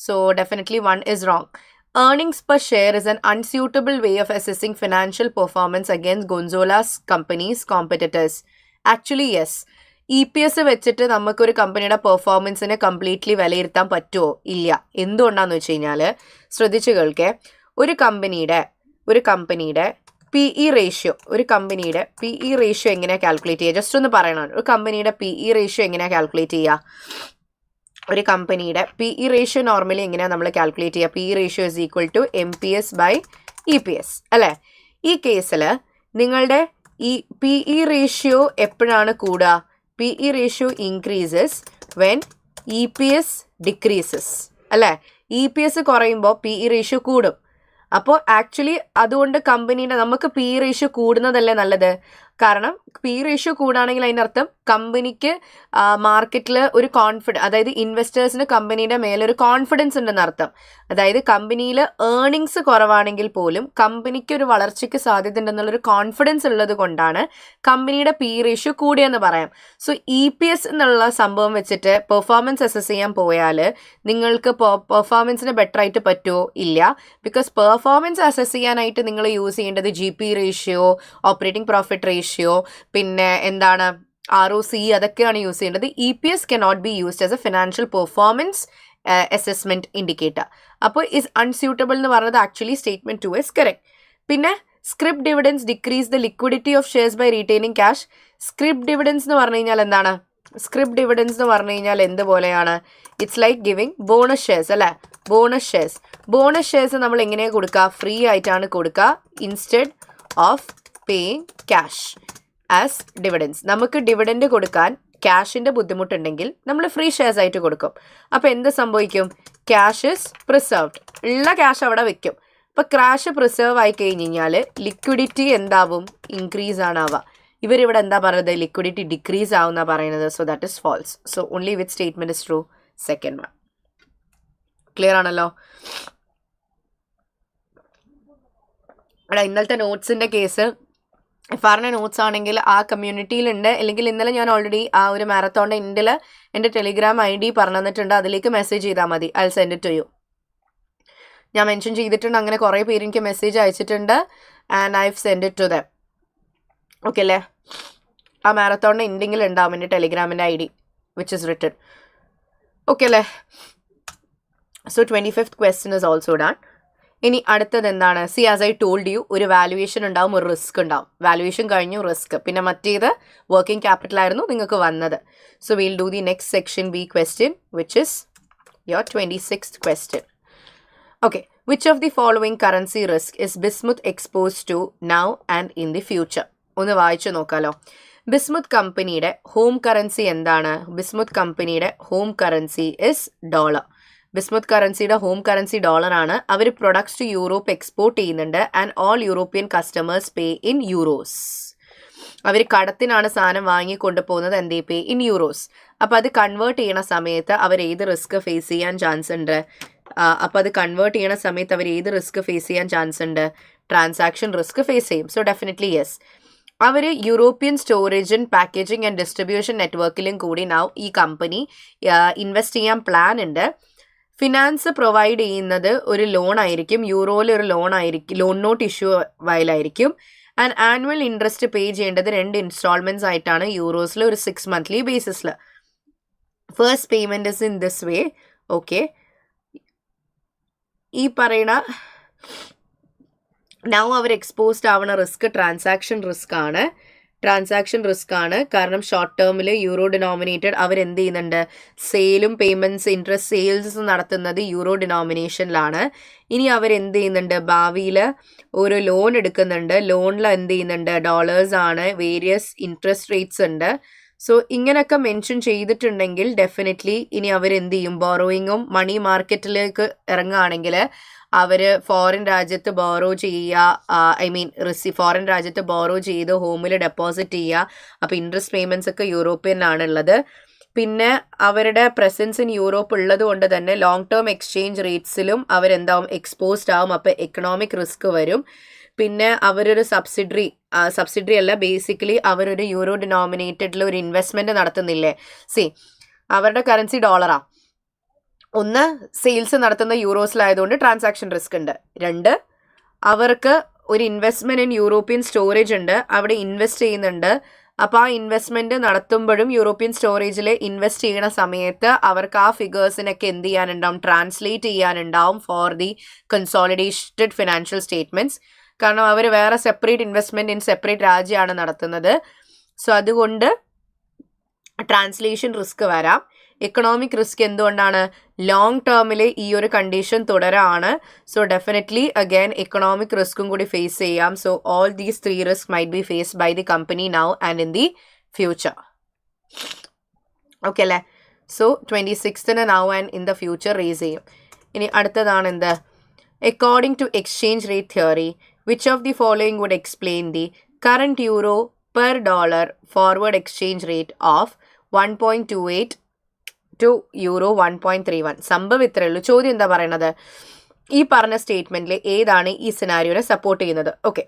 S1: So definitely 1 is wrong. Earnings per share is an unsuitable way of assessing financial performance against Gonzalo's company's competitors. Actually, yes. EPS വെച്ചിട്ട് നമുക്കൊരു കമ്പനിയുടെ പെർഫോമൻസിനെ completely വിലയിരുത്താൻ പറ്റുമോ? ഇല്ല. എന്തുകൊണ്ടാന്ന് വെച്ച് കഴിഞ്ഞാൽ ശ്രദ്ധിച്ചു കേൾക്കേ, ഒരു കമ്പനിയുടെ PE റേഷ്യോ എങ്ങനെയാണ് കാൽക്കുലേറ്റ് ചെയ്യുക? ജസ്റ്റ് ഒന്ന് പറയണം. ഒരു കമ്പനിയുടെ PE റേഷ്യോ എങ്ങനെയാണ് കാൽക്കുലേറ്റ് ചെയ്യുക? ഒരു കമ്പനിയുടെ PE റേഷ്യോ നോർമലി എങ്ങനെയാണ് നമ്മൾ കാൽക്കുലേറ്റ് ചെയ്യുക? PE ratio is equal to MPS by EPS അല്ലേ? ഈ കേസിൽ നിങ്ങളുടെ ഈ PE റേഷ്യോ എപ്പോഴാണ് കൂടുക? PE ratio increases when EPS decreases അല്ലേ? EPS കുറയുമ്പോൾ PE ratio കൂടും. അപ്പോൾ ആക്ച്വലി അതുകൊണ്ട് കമ്പനീൻ്റെ നമുക്ക് PE ratio കൂടുന്നതല്ലേ നല്ലത്? കാരണം PE ratio കൂടുകയാണെങ്കിൽ അതിൻ്റെ അർത്ഥം കമ്പനിക്ക് മാർക്കറ്റിൽ ഒരു അതായത് ഇൻവെസ്റ്റേഴ്സിന് കമ്പനിയുടെ മേലൊരു കോൺഫിഡൻസ് ഉണ്ടെന്ന് അർത്ഥം. അതായത് കമ്പനിയിൽ ഏർണിങ്സ് കുറവാണെങ്കിൽ പോലും കമ്പനിക്ക് ഒരു വളർച്ചയ്ക്ക് സാധ്യത ഉണ്ടെന്നുള്ളൊരു കോൺഫിഡൻസ് ഉള്ളത് കൊണ്ടാണ് കമ്പനിയുടെ PE ratio കൂടിയെന്ന് പറയാം. സോ EPS എന്നുള്ള സംഭവം വെച്ചിട്ട് പെർഫോമൻസ് അസസ് ചെയ്യാൻ പോയാൽ നിങ്ങൾക്ക് പെർഫോമൻസിന് ബെറ്റർ ആയിട്ട് പറ്റുമോ? ഇല്ല. ബിക്കോസ് പെർഫോമൻസ് അസസ് ചെയ്യാനായിട്ട് നിങ്ങൾ യൂസ് ചെയ്യേണ്ടത് GP ratio, operating profit ratio, പിന്നെ എന്താണ് ROC അതൊക്കെയാണ് യൂസ് ചെയ്യേണ്ടത്. EPS cannot be used as a financial performance assessment indicator. അപ്പോൾ is unsuitable എന്ന് പറഞ്ഞത് ആക്ച്വലി സ്റ്റേറ്റ്മെന്റ് 2 is correct. പിന്നെ scrip dividends decrease the liquidity of shares by retaining cash. scrip dividends എന്ന് പറഞ്ഞു കഴിഞ്ഞാൽ എന്താണ്? scrip dividends എന്ന് പറഞ്ഞു കഴിഞ്ഞാൽ എന്തുപോലെയാണ്? It's like giving bonus shares അല്ലേ? ബോണസ് ഷെയർസ് നമ്മൾ എങ്ങനെയാണ് കൊടുക്കുക? ഫ്രീ ആയിട്ടാണ് കൊടുക്കുക instead of paying cash as dividends. നമുക്ക് ഡിവിഡൻഡ് കൊടുക്കാൻ ക്യാഷിൻ്റെ ബുദ്ധിമുട്ടുണ്ടെങ്കിൽ നമ്മൾ ഫ്രീ ഷെയർസ് ആയിട്ട് കൊടുക്കും. അപ്പോൾ എന്ത് സംഭവിക്കും? Cash is preserved. ഉള്ള ക്യാഷ് അവിടെ വെക്കും. അപ്പോൾ ക്യാഷ് പ്രിസർവ് ആയി കഴിഞ്ഞ് കഴിഞ്ഞാൽ ലിക്വിഡിറ്റി എന്താവും? ഇൻക്രീസ് ആണ് ആവുക. ഇവരിവിടെ എന്താ പറയുന്നത്? ലിക്വിഡിറ്റി ഡിക്രീസ് ആവുന്ന പറയുന്നത്. So that is false. So only with statement is true. Second one. Clear ആണല്ലോ? ഇന്നലത്തെ നോട്ട്സിൻ്റെ കേസ് FRൻ്റെ നോട്ട്സ് ആണെങ്കിൽ ആ കമ്മ്യൂണിറ്റിയിലുണ്ട്. അല്ലെങ്കിൽ ഇന്നലെ ഞാൻ ഓൾറെഡി ആ ഒരു മാരത്തോണിൻ്റെ എൻഡിൽ എൻ്റെ ടെലിഗ്രാം ID പറഞ്ഞു തന്നിട്ടുണ്ട്. അതിലേക്ക് മെസ്സേജ് ചെയ്താൽ മതി. I send it to you. ഞാൻ മെൻഷൻ ചെയ്തിട്ടുണ്ട്. അങ്ങനെ കുറേ പേര് എനിക്ക് മെസ്സേജ് അയച്ചിട്ടുണ്ട്. And I send it to them. Okay അല്ലേ? ആ മാരത്തോണിൻ്റെ എൻഡിങ്ങിൽ ഉണ്ടാവും എൻ്റെ ടെലിഗ്രാമിൻ്റെ ID which is written. Okay അല്ലേ? So 25th question is also done. ഇനി അടുത്തത് എന്താണ്? See as I told you, ഒരു വാല്യുവേഷൻ ഉണ്ടാവും, ഒരു റിസ്ക് ഉണ്ടാവും. വാല്യുവേഷൻ കഴിഞ്ഞു, റിസ്ക്. പിന്നെ മറ്റേത് വർക്കിംഗ് ക്യാപിറ്റൽ ആയിരുന്നു നിങ്ങൾക്ക് വന്നത്. So will do the next section B question which is your 26th question. Okay, which of the following currency risk is Bismuth expose to now and in the future? ഒന്ന് വായിച്ചു നോക്കാലോ. ബിസ്മുത്ത് കമ്പനിയുടെ home currency എന്താണ്? Bismuth കമ്പനിയുടെ home currency is dollar. Bismuth കറൻസിയുടെ home currency ഡോളറാണ്. അവർ products to Europe export ചെയ്യുന്നുണ്ട്. And all European customers pay in euros. അവർ കടത്തിനാണ് സാധനം വാങ്ങിക്കൊണ്ട് പോകുന്നത്. എന്തേ? Pay in euros. അപ്പോൾ അത് കൺവേർട്ട് ചെയ്യണ സമയത്ത് അവർ ഏത് റിസ്ക് ഫേസ് ചെയ്യാൻ ചാൻസ് ഉണ്ട്? അപ്പോൾ അത് കൺവേർട്ട് ചെയ്യണ സമയത്ത് അവർ ഏത് റിസ്ക് ഫേസ് ചെയ്യാൻ ചാൻസ് ഉണ്ട്? ട്രാൻസാക്ഷൻ റിസ്ക് ഫേസ് ചെയ്യും. So definitely yes. അവർ European storage and packaging and distribution നെറ്റ്വർക്കിലും കൂടി ഈ കമ്പനി ഇൻവെസ്റ്റ് ചെയ്യാൻ പ്ലാൻ ഉണ്ട്. ഫിനാൻസ് പ്രൊവൈഡ് ചെയ്യുന്നത് ഒരു ലോൺ ആയിരിക്കും. യൂറോയിൽ ഒരു ലോൺ ആയിരിക്കും. ലോൺ നോട്ട് ഇഷ്യൂ വയലായിരിക്കും. ആൻഡ് ആനുവൽ ഇൻട്രസ്റ്റ് പേ ചെയ്യേണ്ടത് 2 ഇൻസ്റ്റാൾമെൻറ്റ്സ് ആയിട്ടാണ് യൂറോസിൽ, ഒരു 6 monthly ബേസിസിൽ. First payment is in this way. Okay, ഈ പറയുന്ന നൗ അവർ എക്സ്പോസ്ഡ് ആവണ റിസ്ക് ട്രാൻസാക്ഷൻ റിസ്ക് ആണ്. കാരണം ഷോർട്ട് ടേമിൽ യൂറോ ഡിനോമിനേറ്റഡ് അവരെന്ത് ചെയ്യുന്നുണ്ട്? സെയിലും പേയ്മെൻറ്റ്സ്, ഇൻട്രസ്റ്റ് സെയിൽസ് നടത്തുന്നത് യൂറോ ഡിനോമിനേഷനിലാണ്. ഇനി അവരെന്ത് ചെയ്യുന്നുണ്ട്? ഭാവിയിൽ ഒരു ലോൺ എടുക്കുന്നുണ്ട്. ലോണിൽ എന്ത് ചെയ്യുന്നുണ്ട്? ഡോളേഴ്സ് ആണ്. വേരിയസ് ഇൻട്രസ്റ്റ് റേറ്റ്സ് ഉണ്ട്. സോ ഇങ്ങനെയൊക്കെ മെൻഷൻ ചെയ്തിട്ടുണ്ടെങ്കിൽ ഡെഫിനറ്റ്ലി ഇനി അവരെന്ത് ചെയ്യും? ബോറോയിങ്ങും മണി മാർക്കറ്റിലേക്ക് ഇറങ്ങുകയാണെങ്കിൽ അവർ ഫോറിൻ രാജ്യത്ത് ബോറോ ചെയ്യുക, ഫോറിൻ രാജ്യത്ത് ബോറോ ചെയ്ത് ഹോമിൽ ഡെപ്പോസിറ്റ് ചെയ്യുക. അപ്പോൾ ഇൻട്രസ്റ്റ് പേയ്മെൻറ്റ്സ് ഒക്കെ യൂറോപ്യനാണുള്ളത്. പിന്നെ അവരുടെ പ്രസൻസ് ഇൻ യൂറോപ്പ് ഉള്ളത് കൊണ്ട് തന്നെ ലോങ് ടേം എക്സ്ചേഞ്ച് റേറ്റ്സിലും അവരെന്താവും? എക്സ്പോസ്ഡ് ആവും. അപ്പോൾ എക്കണോമിക് റിസ്ക് വരും. പിന്നെ അവരൊരു സബ്സിഡറി അല്ല, ബേസിക്കലി അവരൊരു യൂറോ ഡിനോമിനേറ്റഡിൽ ഒരു ഇൻവെസ്റ്റ്മെൻറ്റ് നടത്തുന്നില്ലേ? അവരുടെ കറൻസി ഡോളറാണ്. ഒന്ന്, സെയിൽസ് നടത്തുന്ന യൂറോസിലായതുകൊണ്ട് ട്രാൻസാക്ഷൻ റിസ്ക് ഉണ്ട്. 2, അവർക്ക് ഒരു ഇൻവെസ്റ്റ്മെൻറ്റ് ഇൻ യൂറോപ്യൻ സ്റ്റോറേജ് ഉണ്ട്. അവിടെ ഇൻവെസ്റ്റ് ചെയ്യുന്നുണ്ട്. അപ്പോൾ ആ ഇൻവെസ്റ്റ്മെൻറ്റ് നടത്തുമ്പോഴും യൂറോപ്യൻ സ്റ്റോറേജിൽ ഇൻവെസ്റ്റ് ചെയ്യുന്ന സമയത്ത് അവർക്ക് ആ ഫിഗേഴ്സിനൊക്കെ എന്ത് ചെയ്യാനുണ്ടാവും? ട്രാൻസ്ലേറ്റ് ചെയ്യാനുണ്ടാവും for the consolidated financial statements. കാരണം അവർ വേറെ സെപ്പറേറ്റ് ഇൻവെസ്റ്റ്മെൻറ്റ് ഇൻ സെപ്പറേറ്റ് രാജ്യമാണ് നടത്തുന്നത്. സോ അതുകൊണ്ട് ട്രാൻസ്ലേഷൻ റിസ്ക് വരാം. എക്കണോമിക് റിസ്ക് എന്തുകൊണ്ടാണ്? ലോങ് ടേമിൽ ഈ ഒരു കണ്ടീഷൻ തുടരാണ്. സോ ഡെഫിനറ്റ്ലി അഗൈൻ എക്കണോമിക് റിസ്ക്കും കൂടി ഫേസ് ചെയ്യാം. So all these 3 risk might be faced by the company now and in the future. Okay അല്ലേ? So 26th now and in the future raise ചെയ്യും. ഇനി അടുത്തതാണ് എന്ത്? According to exchange rate theory, which of the following would explain the current euro per dollar forward exchange rate of 1.28 to euro 1.31. സംഭവം ഇത്രയേ ഉള്ളൂ. ചോദ്യം എന്താ പറയണത്? ഈ പറഞ്ഞ സ്റ്റേറ്റ്മെന്റിൽ ഏതാണ് ഈ സിനാരിയോനെ സപ്പോർട്ട് ചെയ്യുന്നത്? ഓക്കെ,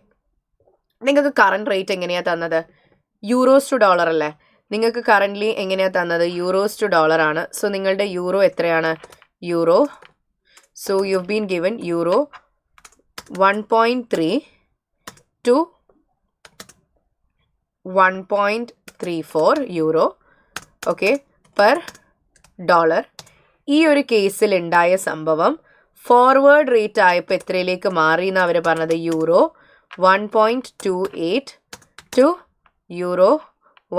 S1: നിങ്ങൾക്ക് കറണ്ട് റേറ്റ് എങ്ങനെയാണ് തന്നത്? യൂറോസ് ടു ഡോളർ അല്ലേ? നിങ്ങൾക്ക് കറൻ്റ്ലി എങ്ങനെയാണ് തന്നത്? യൂറോസ് ടു ഡോളർ ആണ്. സോ നിങ്ങളുടെ യൂറോ എത്രയാണ്? Euro, so you been given euro 1.3 to 1.34 euro, okay, per dollar. ഈ ഒരു കേസിൽ ഉണ്ടായ സംഭവം ഫോർവേഡ് റേറ്റ് ആയപ്പോൾ എത്രയിലേക്ക് മാറി എന്ന് അവർ പറഞ്ഞത് euro 1.28 to euro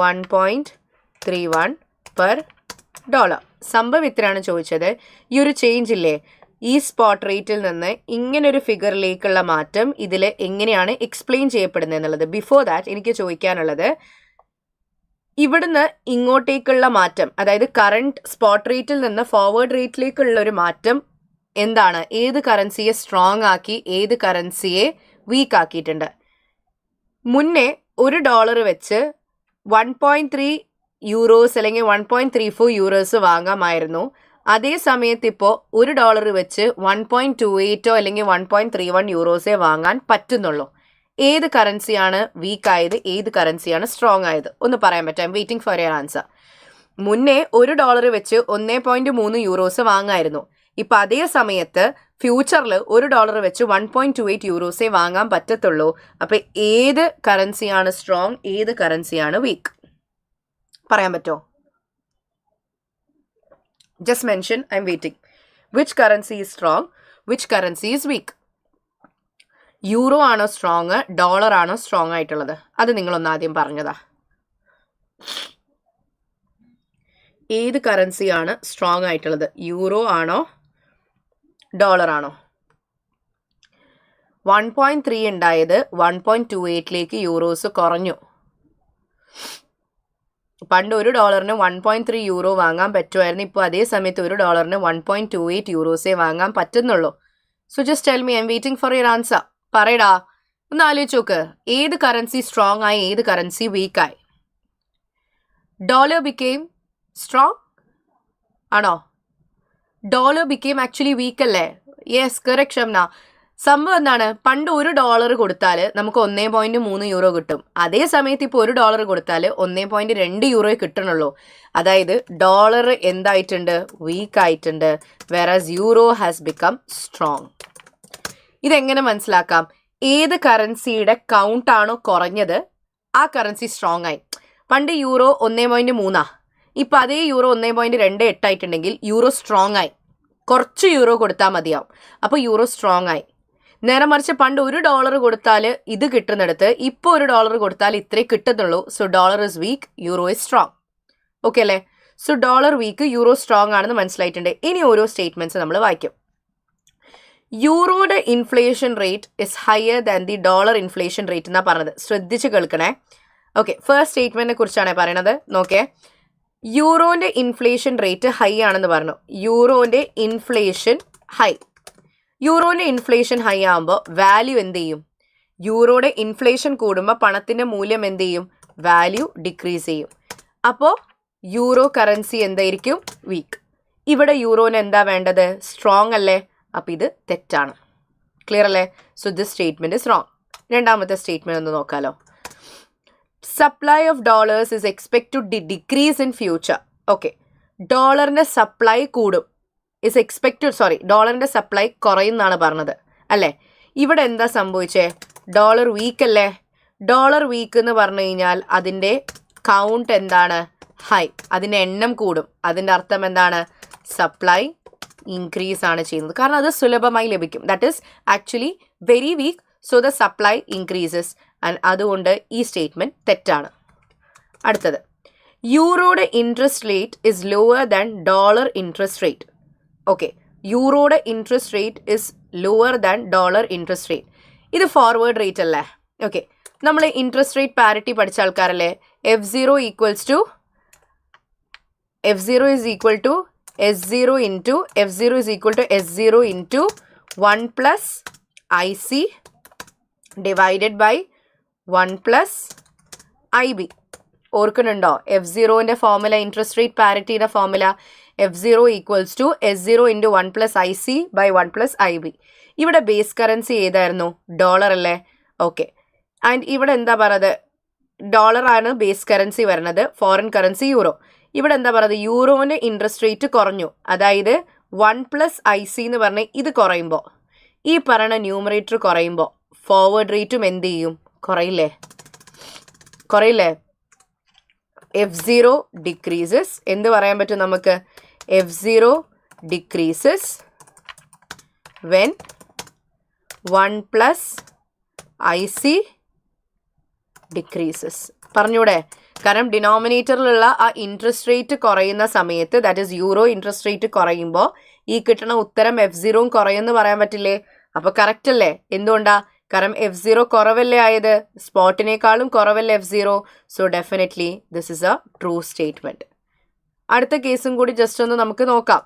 S1: 1.31 per dollar. സംഭവം ഇത്രയാണ് ചോദിച്ചത്. ഈ ഒരു ചേഞ്ച് ഇല്ലേ, ഈ സ്പോട്ട് റേറ്റിൽ നിന്ന് ഇങ്ങനൊരു ഫിഗറിലേക്കുള്ള മാറ്റം ഇതിൽ എങ്ങനെയാണ് എക്സ്പ്ലെയിൻ ചെയ്യപ്പെടുന്നത് എന്നുള്ളത്. ബിഫോർ ദാറ്റ് എനിക്ക് ചോദിക്കാനുള്ളത്, ഇവിടുന്ന് ഇങ്ങോട്ടേക്കുള്ള മാറ്റം, അതായത് കറണ്ട് സ്പോട്ട് റേറ്റിൽ നിന്ന് ഫോർവേഡ് റേറ്റിലേക്കുള്ള ഒരു മാറ്റം എന്താണ്? ഏത് കറൻസിയെ സ്ട്രോങ് ആക്കി ഏത് കറൻസിയെ വീക്ക് ആക്കിയിട്ടുണ്ട്? മുന്നേ $1 വെച്ച് 1.3 യൂറോസ് അല്ലെങ്കിൽ 1.34 യൂറോസ് വാങ്ങാമായിരുന്നു. അതേ സമയത്ത് ഇപ്പോൾ $1 വെച്ച് 1.28 അല്ലെങ്കിൽ 1.31 യൂറോസേ വാങ്ങാൻ പറ്റുന്നുള്ളൂ. ഏത് കറൻസിയാണ് വീക്ക് ആയത്, ഏത് കറൻസിയാണ് സ്ട്രോങ് ആയത്? ഒന്ന് പറയാൻ പറ്റും. I M waiting for your answer. മുന്നേ $1 വെച്ച് 1.3 യൂറോസ് വാങ്ങായിരുന്നു. ഇപ്പം അതേ സമയത്ത് ഫ്യൂച്ചറിൽ $1 വെച്ച് 1.28 യൂറോസേ വാങ്ങാൻ പറ്റത്തുള്ളൂ. അപ്പം ഏത് കറൻസിയാണ് സ്ട്രോങ്, ഏത് കറൻസിയാണ് വീക്ക്? പറയാൻ പറ്റുമോ? Just mention. I M waiting. Which currency is strong, which currency is week? Euro ആണോ സ്ട്രോങ്, ഡോളർ ആണോ സ്ട്രോങ് ആയിട്ടുള്ളത്? അത് നിങ്ങളൊന്ന് ആദ്യം പറഞ്ഞതാ. ഏത് കറൻസിയാണ് സ്ട്രോങ് ആയിട്ടുള്ളത്? യൂറോ ആണോ ഡോളർ ആണോ? 1.3 ഉണ്ടായത് 1.28ലേക്ക് യൂറോസ് കുറഞ്ഞു. പണ്ട് $1 1.3 യൂറോ വാങ്ങാൻ പറ്റുമായിരുന്നു. ഇപ്പോൾ അതേ സമയത്ത് $1 1.28 യൂറോസേ വാങ്ങാൻ പറ്റുന്നുള്ളൂ. So just tell me. I'm waiting for your answer. പറയടാ, ഒന്ന് ആലോചിച്ച് നോക്ക്. ഏത് കറൻസി സ്ട്രോങ് ആയി, ഏത് കറൻസി വീക്കായി? ഡോളർ ബിക്കെയിം സ്ട്രോങ് ആണോ? ഡോളർ ബിക്കെയിം ആക്ച്വലി വീക്ക് അല്ലേ? Yes, correct Shamna. സംഭവം എന്താണ്? പണ്ട് $1 കൊടുത്താൽ നമുക്ക് 1.3 യൂറോ കിട്ടും. അതേ സമയത്ത് ഇപ്പോൾ $1 കൊടുത്താൽ 1.2 യൂറോ കിട്ടണുള്ളൂ. അതായത് ഡോളർ എന്തായിട്ടുണ്ട്? വീക്ക് ആയിട്ടുണ്ട്. വെയറാസ് യൂറോ ഹാസ് ബിക്കം സ്ട്രോങ്. ഇതെങ്ങനെ മനസ്സിലാക്കാം? ഏത് കറൻസിയുടെ കൗണ്ട് ആണോ കുറഞ്ഞത് ആ കറൻസി സ്ട്രോങ് ആയി. പണ്ട് യൂറോ 1.3, ഇപ്പം അതേ യൂറോ 1.28 ആയിട്ടുണ്ടെങ്കിൽ യൂറോ സ്ട്രോങ് ആയി. കുറച്ച് യൂറോ കൊടുത്താൽ മതിയാവും, അപ്പോൾ യൂറോ സ്ട്രോങ് ആയി. നേരെ മറിച്ച് പണ്ട് $1 കൊടുത്താൽ ഇത് കിട്ടുന്നിടത്ത് ഇപ്പോൾ $1 കൊടുത്താൽ ഇത്രേ കിട്ടുന്നുള്ളൂ. So dollar is weak, euro is strong. Okay അല്ലേ? So dollar weak, euro strong ആണെന്ന് മനസ്സിലായിട്ടുണ്ട്. ഇനി ഓരോ സ്റ്റേറ്റ്മെന്റ്സ് നമ്മൾ വായിക്കും. യൂറോയുടെ inflation rate is higher than the dollar inflation rate എന്നാണ് പറഞ്ഞത്. ശ്രദ്ധിച്ച് കേൾക്കണേ. ഓക്കെ, ഫസ്റ്റ് സ്റ്റേറ്റ്മെന്റിനെ കുറിച്ചാണ് പറയണത്. നോക്കേ, യൂറോന്റെ ഇൻഫ്ലേഷൻ റേറ്റ് ഹൈ ആണെന്ന് പറഞ്ഞു. യൂറോന്റെ ഇൻഫ്ലേഷൻ ഹൈ. യൂറോന്റെ ഇൻഫ്ലേഷൻ ഹൈ ആകുമ്പോൾ വാല്യൂ എന്ത് ചെയ്യും? യൂറോയുടെ ഇൻഫ്ലേഷൻ കൂടുമ്പോൾ പണത്തിന്റെ മൂല്യം എന്ത് ചെയ്യും? വാല്യൂ ഡിക്രീസ് ചെയ്യും. അപ്പോൾ യൂറോ കറൻസി എന്തായിരിക്കും? വീക്ക്. ഇവിടെ യൂറോന് എന്താ വേണ്ടത്? സ്ട്രോങ് അല്ലേ? അപ്പം ഇത് തെറ്റാണ്. ക്ലിയർ അല്ലേ? So this statement is wrong. രണ്ടാമത്തെ സ്റ്റേറ്റ്മെന്റ് ഒന്ന് നോക്കാലോ. Supply of dollars is expect to decrease in future. Okay, ഡോളറിന്റെ സപ്ലൈ കൂടും. ഇസ് എക്സ്പെക്റ്റഡ്, സോറി, ഡോളറിന്റെ സപ്ലൈ കുറയുന്നാണ് പറഞ്ഞത് അല്ലേ? ഇവിടെ എന്താ സംഭവിച്ചേ? ഡോളർ വീക്ക് അല്ലേ? ഡോളർ വീക്ക് എന്ന് പറഞ്ഞു കഴിഞ്ഞാൽ അതിൻ്റെ കൗണ്ട് എന്താണ്? ഹൈ. അതിൻ്റെ എണ്ണം കൂടും. അതിൻ്റെ അർത്ഥം എന്താണ്? സപ്ലൈ ഇൻക്രീസ് ആണ് ചെയ്യുന്നത്. കാരണം അത് സുലഭമായി ലഭിക്കും. That is actually very weak. So the supply increases. And അതുകൊണ്ട് ഈ സ്റ്റേറ്റ്മെന്റ് തെറ്റാണ്. അടുത്തത്, യൂറോയുടെ interest rate is lower than dollar interest rate. Okay, യൂറോയുടെ interest rate is lower than dollar interest rate. ഇത് ഫോർവേഡ് റേറ്റ് അല്ലേ? ഓക്കെ, നമ്മൾ interest rate parity പഠിച്ച ആൾക്കാരല്ലേ? F0 equals to F0 is equal to S0 into F0 is equal to S0 into 1 plus IC divided by 1 plus IB. ഓർക്കുന്നുണ്ടോ? F0ന്റെ formula, interest rate പാരിറ്റിയുടെ formula F0 equals to S0 into 1 plus IC by 1 plus IB. ഇവിടെ base currency ഏതായിരുന്നു? Dollar അല്ലേ? Okay, and ഇവിടെ എന്താ പറയുന്നത്? ഡോളറാണ് ബേസ് കറൻസി വരുന്നത്, ഫോറിൻ കറൻസി യൂറോ. ഇവിടെ എന്താ പറയുന്നത്? യൂറോൻ്റെ ഇൻട്രസ്റ്റ് റേറ്റ് കുറഞ്ഞു. അതായത് 1 plus IC എന്ന് പറഞ്ഞാൽ ഇത് കുറയുമ്പോൾ, ഈ പറയുന്ന ന്യൂമറേറ്റർ കുറയുമ്പോൾ ഫോർവേഡ് റേറ്റും എന്ത് ചെയ്യും? കുറയില്ലേ? കുറയില്ലേ? F0 decreases. എന്ത് പറയാൻ പറ്റും നമുക്ക്? F0 decreases when 1 plus IC decreases. പറഞ്ഞൂടെ? കാരണം ഡിനോമിനേറ്ററിലുള്ള ആ ഇൻട്രസ്റ്റ് റേറ്റ് കുറയുന്ന സമയത്ത്, that is euro interest rate കുറയുമ്പോൾ ഈ കിട്ടുന്ന ഉത്തരം F0 കുറയുമെന്ന് പറയാൻ പറ്റില്ലേ? അപ്പോൾ കറക്റ്റ് അല്ലേ? എന്തുകൊണ്ടാ? കാരണം F0 കുറവല്ലേ ആയത്? സ്പോട്ടിനേക്കാളും കുറവല്ലേ F0? So definitely this is A true statement. അടുത്ത കേസും കൂടി ജസ്റ്റ് ഒന്ന് നമുക്ക് നോക്കാം.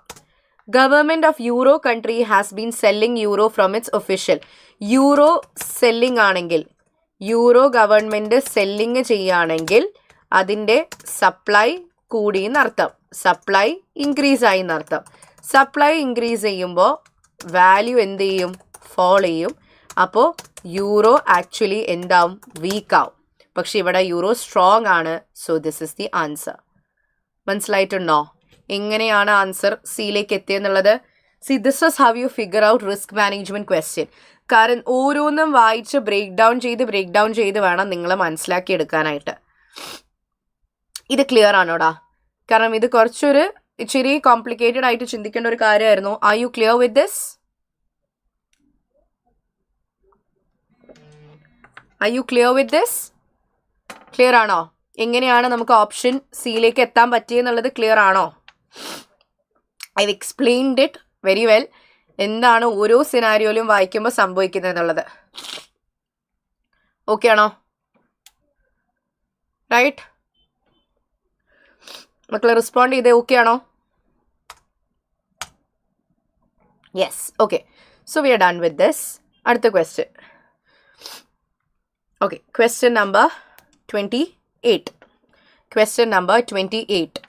S1: Government of euro country has been selling euro from it's official. Euro selling ആണെങ്കിൽ, യൂറോ ഗവൺമെൻറ് സെല്ലിംഗ് ചെയ്യുകയാണെങ്കിൽ അതിൻ്റെ സപ്ലൈ കൂടി എന്നർത്ഥം, സപ്ലൈ ഇൻക്രീസ് ആയി എന്നർത്ഥം. സപ്ലൈ ഇൻക്രീസ് ചെയ്യുമ്പോൾ വാല്യൂ എന്ത് ചെയ്യും? ഫോൾ ചെയ്യും. അപ്പോൾ യൂറോ ആക്ച്വലി എന്താവും? വീക്കാവും. പക്ഷെ ഇവിടെ യൂറോ സ്ട്രോങ് ആണ്. So this is the answer. മനസ്സിലായിട്ടുണ്ടോ എങ്ങനെയാണ് ആൻസർ സിയിലേക്ക് എത്തിയെന്നുള്ളത്? See this was how you figure out risk management question. കാരണം ഓരോന്നും വായിച്ച് ബ്രേക്ക് ഡൗൺ ചെയ്ത് വേണം നിങ്ങൾ മനസ്സിലാക്കി എടുക്കാനായിട്ട്. ഇത് ക്ലിയർ ആണോടാ? കാരണം ഇത് കുറച്ചൊരു ഇച്ചിരി കോംപ്ലിക്കേറ്റഡ് ആയിട്ട് ചിന്തിക്കേണ്ട ഒരു കാര്യമായിരുന്നു. Are you clear with this? Are you clear with this? Clear ആണോ? എങ്ങനെയാണ് നമുക്ക് ഓപ്ഷൻ സിയിലേക്ക് എത്താൻ പറ്റിയെന്നുള്ളത് ക്ലിയർ ആണോ? I have explained it very well. എന്താണ് ഓരോ സിനാരിയോയിലും വായിക്കുമ്പോൾ സംഭവിക്കുന്നത് എന്നുള്ളത്. ഓക്കെ ആണോ? റൈറ്റ്? മക്കളെ റെസ്പോണ്ട് ചെയ്തേ. ഓക്കെ ആണോ? Yes. Okay. So we are done with this. അടുത്ത question. Okay, question number 28. Question number 28.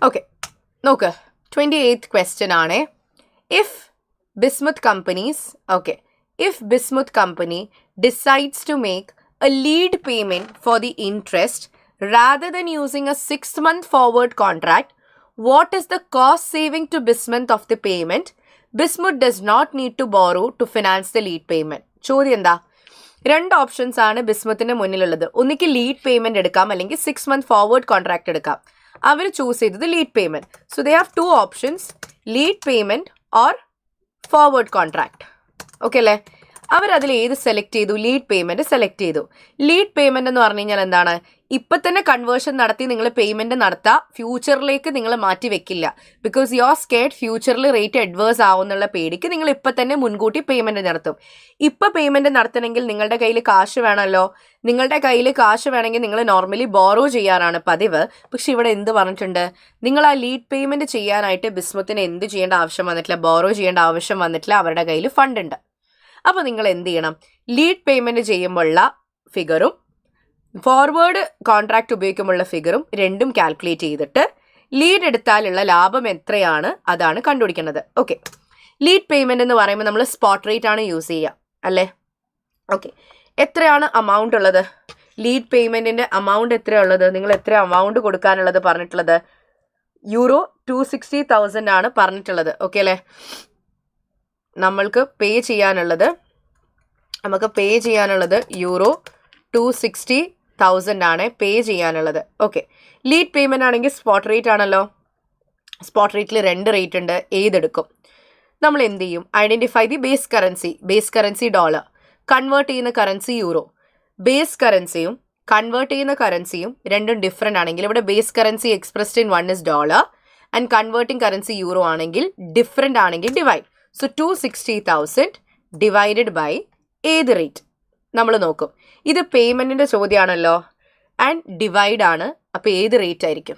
S1: Okay, നോക്ക്. 28th question ആണ്. If Bismuth company decides to make a lead payment for the interest rather than using a 6-month forward contract, what is the cost saving to Bismuth of the payment? Bismuth does not need to borrow to finance the lead payment. ചോദ്യം എന്താ? രണ്ട് options ആണ് ബിസ്മത്തിന്റെ മുന്നിലുള്ളത്. ഒന്നിക്ക് lead payment എടുക്കാം, അല്ലെങ്കിൽ 6 month forward contract എടുക്കാം. അവർ choose ചെയ്തത് lead payment. So they have 2 options, lead payment or forward contract. Okay അല്ലേ? അവരതിൽ ഏത് സെലക്ട് ചെയ്തു? ലീഡ് പേയ്മെന്റ് സെലക്ട് ചെയ്തു. ലീഡ് പേയ്മെന്റ് എന്ന് പറഞ്ഞു കഴിഞ്ഞാൽ എന്താണ്? ഇപ്പം തന്നെ കൺവേർഷൻ നടത്തി നിങ്ങൾ പേയ്മെന്റ് നടത്താം, ഫ്യൂച്ചറിലേക്ക് നിങ്ങൾ മാറ്റി വെക്കില്ല. ബിക്കോസ് യു ആർ സ്കേർഡ് ഫ്യൂച്ചറിൽ റേറ്റ് അഡ്വേഴ്സ് ആവുന്നുള്ള പേടിക്ക് നിങ്ങൾ ഇപ്പം തന്നെ മുൻകൂട്ടി പേയ്മെന്റ് നടത്തും. ഇപ്പം പേയ്മെന്റ് നടത്തണമെങ്കിൽ നിങ്ങളുടെ കയ്യിൽ കാശ് വേണമല്ലോ. നിങ്ങളുടെ കയ്യിൽ കാശ് വേണമെങ്കിൽ നിങ്ങൾ നോർമലി ബോറോ ചെയ്യാറാണ് പതിവ്. പക്ഷെ ഇവിടെ എന്ത് പറഞ്ഞിട്ടുണ്ട്? നിങ്ങൾ ആ ലീഡ് പേയ്മെന്റ് ചെയ്യാനായിട്ട് ബിസ്മത്തിന് എന്ത് ചെയ്യേണ്ട ആവശ്യം വന്നിട്ടില്ല, ബോറോ ചെയ്യേണ്ട ആവശ്യം വന്നിട്ടില്ല. അവരുടെ കയ്യിൽ ഫണ്ട് ഉണ്ട്. അപ്പോൾ നിങ്ങൾ എന്ത് ചെയ്യണം? ലീഡ് പേയ്മെന്റ് ചെയ്യുമ്പോഴുള്ള ഫിഗറും ഫോർവേഡ് കോൺട്രാക്ട് ഉപയോഗിക്കുമ്പോഴുള്ള ഫിഗറും രണ്ടും കാൽക്കുലേറ്റ് ചെയ്തിട്ട് ലീഡ് എടുത്താലുള്ള ലാഭം എത്രയാണ് അതാണ് കണ്ടുപിടിക്കുന്നത്. ഓക്കെ, ലീഡ് പേയ്മെന്റ് എന്ന് പറയുമ്പോൾ നമ്മൾ സ്പോട്ട് റേറ്റ് ആണ് യൂസ് ചെയ്യുക അല്ലേ? ഓക്കെ, എത്രയാണ് അമൗണ്ട് ഉള്ളത്? ലീഡ് പേയ്മെന്റിന്റെ അമൗണ്ട് എത്രയുള്ളത്? നിങ്ങൾ എത്ര അമൗണ്ട് കൊടുക്കാനുള്ളത് പറഞ്ഞിട്ടുള്ളത്? യൂറോ 260,000 ആണ് പറഞ്ഞിട്ടുള്ളത്. ഓക്കെ അല്ലേ? നമുക്ക് പേ ചെയ്യാനുള്ളത് യൂറോ 260,000 ആണ് പേ ചെയ്യാനുള്ളത്. ഓക്കെ, ലീഡ് പേയ്മെന്റ് ആണെങ്കിൽ സ്പോട്ട് റേറ്റ് ആണല്ലോ. സ്പോട്ട് റേറ്റിൽ 2 റേറ്റ് ഉണ്ട്. ഏതെടുക്കും? നമ്മൾ എന്ത് ചെയ്യും? Identify the base currency dollar, convert ചെയ്യുന്ന കറൻസി യൂറോ. ബേസ് കറൻസിയും കൺവേർട്ട് ചെയ്യുന്ന കറൻസിയും രണ്ടും ഡിഫറെൻ്റ് ആണെങ്കിൽ, ഇവിടെ base currency expressed in $1 is dollar and converting currency euro ആണെങ്കിൽ, ഡിഫറെൻ്റ് ആണെങ്കിൽ ഡിവൈഡ്. സോ 260,000 ഡിവൈഡഡ് ബൈ ഏത് റേറ്റ് നമ്മൾ നോക്കും. ഇത് പേയ്മെൻറ്റിൻ്റെ ചോദ്യമാണല്ലോ ആൻഡ് ഡിവൈഡ് ആണ്. അപ്പോൾ ഏത് റേറ്റ് ആയിരിക്കും?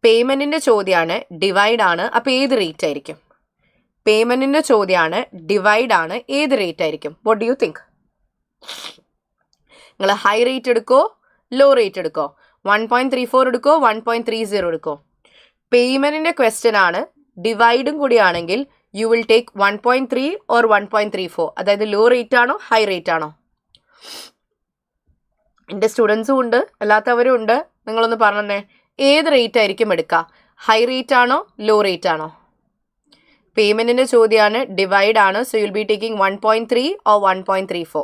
S1: പേയ്മെൻറ്റിൻ്റെ ചോദ്യമാണ്, ഡിവൈഡ് ആണ്. അപ്പോൾ ഏത് റേറ്റ് ആയിരിക്കും? പേയ്മെൻറ്റിൻ്റെ ചോദ്യമാണ്, ഡിവൈഡ് ആണ്. ഏത് റേറ്റ് ആയിരിക്കും? What do you think? നിങ്ങൾ ഹൈ റേറ്റ് എടുക്കോ, ലോ റേറ്റ് എടുക്കോ? 1.34 എടുക്കോ, 1.30 എടുക്കോ? പേയ്മെൻറ്റിൻ്റെ ക്വസ്റ്റ്യൻ ആണ്. ഡിവൈഡും കൂടിയാണെങ്കിൽ യു വിൽ ടേക്ക് 1.3 ഓർ 1.34. അതായത് ലോ റേറ്റ് ആണോ, ഹൈ റേറ്റ് ആണോ? എൻ്റെ സ്റ്റുഡൻസും ഉണ്ട്, അല്ലാത്തവരും ഉണ്ട്. നിങ്ങളൊന്ന് പറഞ്ഞേ, ഏത് റേറ്റ് ആയിരിക്കും എടുക്കുക? ഹൈ റേറ്റ് ആണോ, ലോ റേറ്റ് ആണോ? പേയ്മെൻറ്റിൻ്റെ ചോദ്യമാണ്, ഡിവൈഡ് ആണ്. So you will B taking 1.3 or 1.34.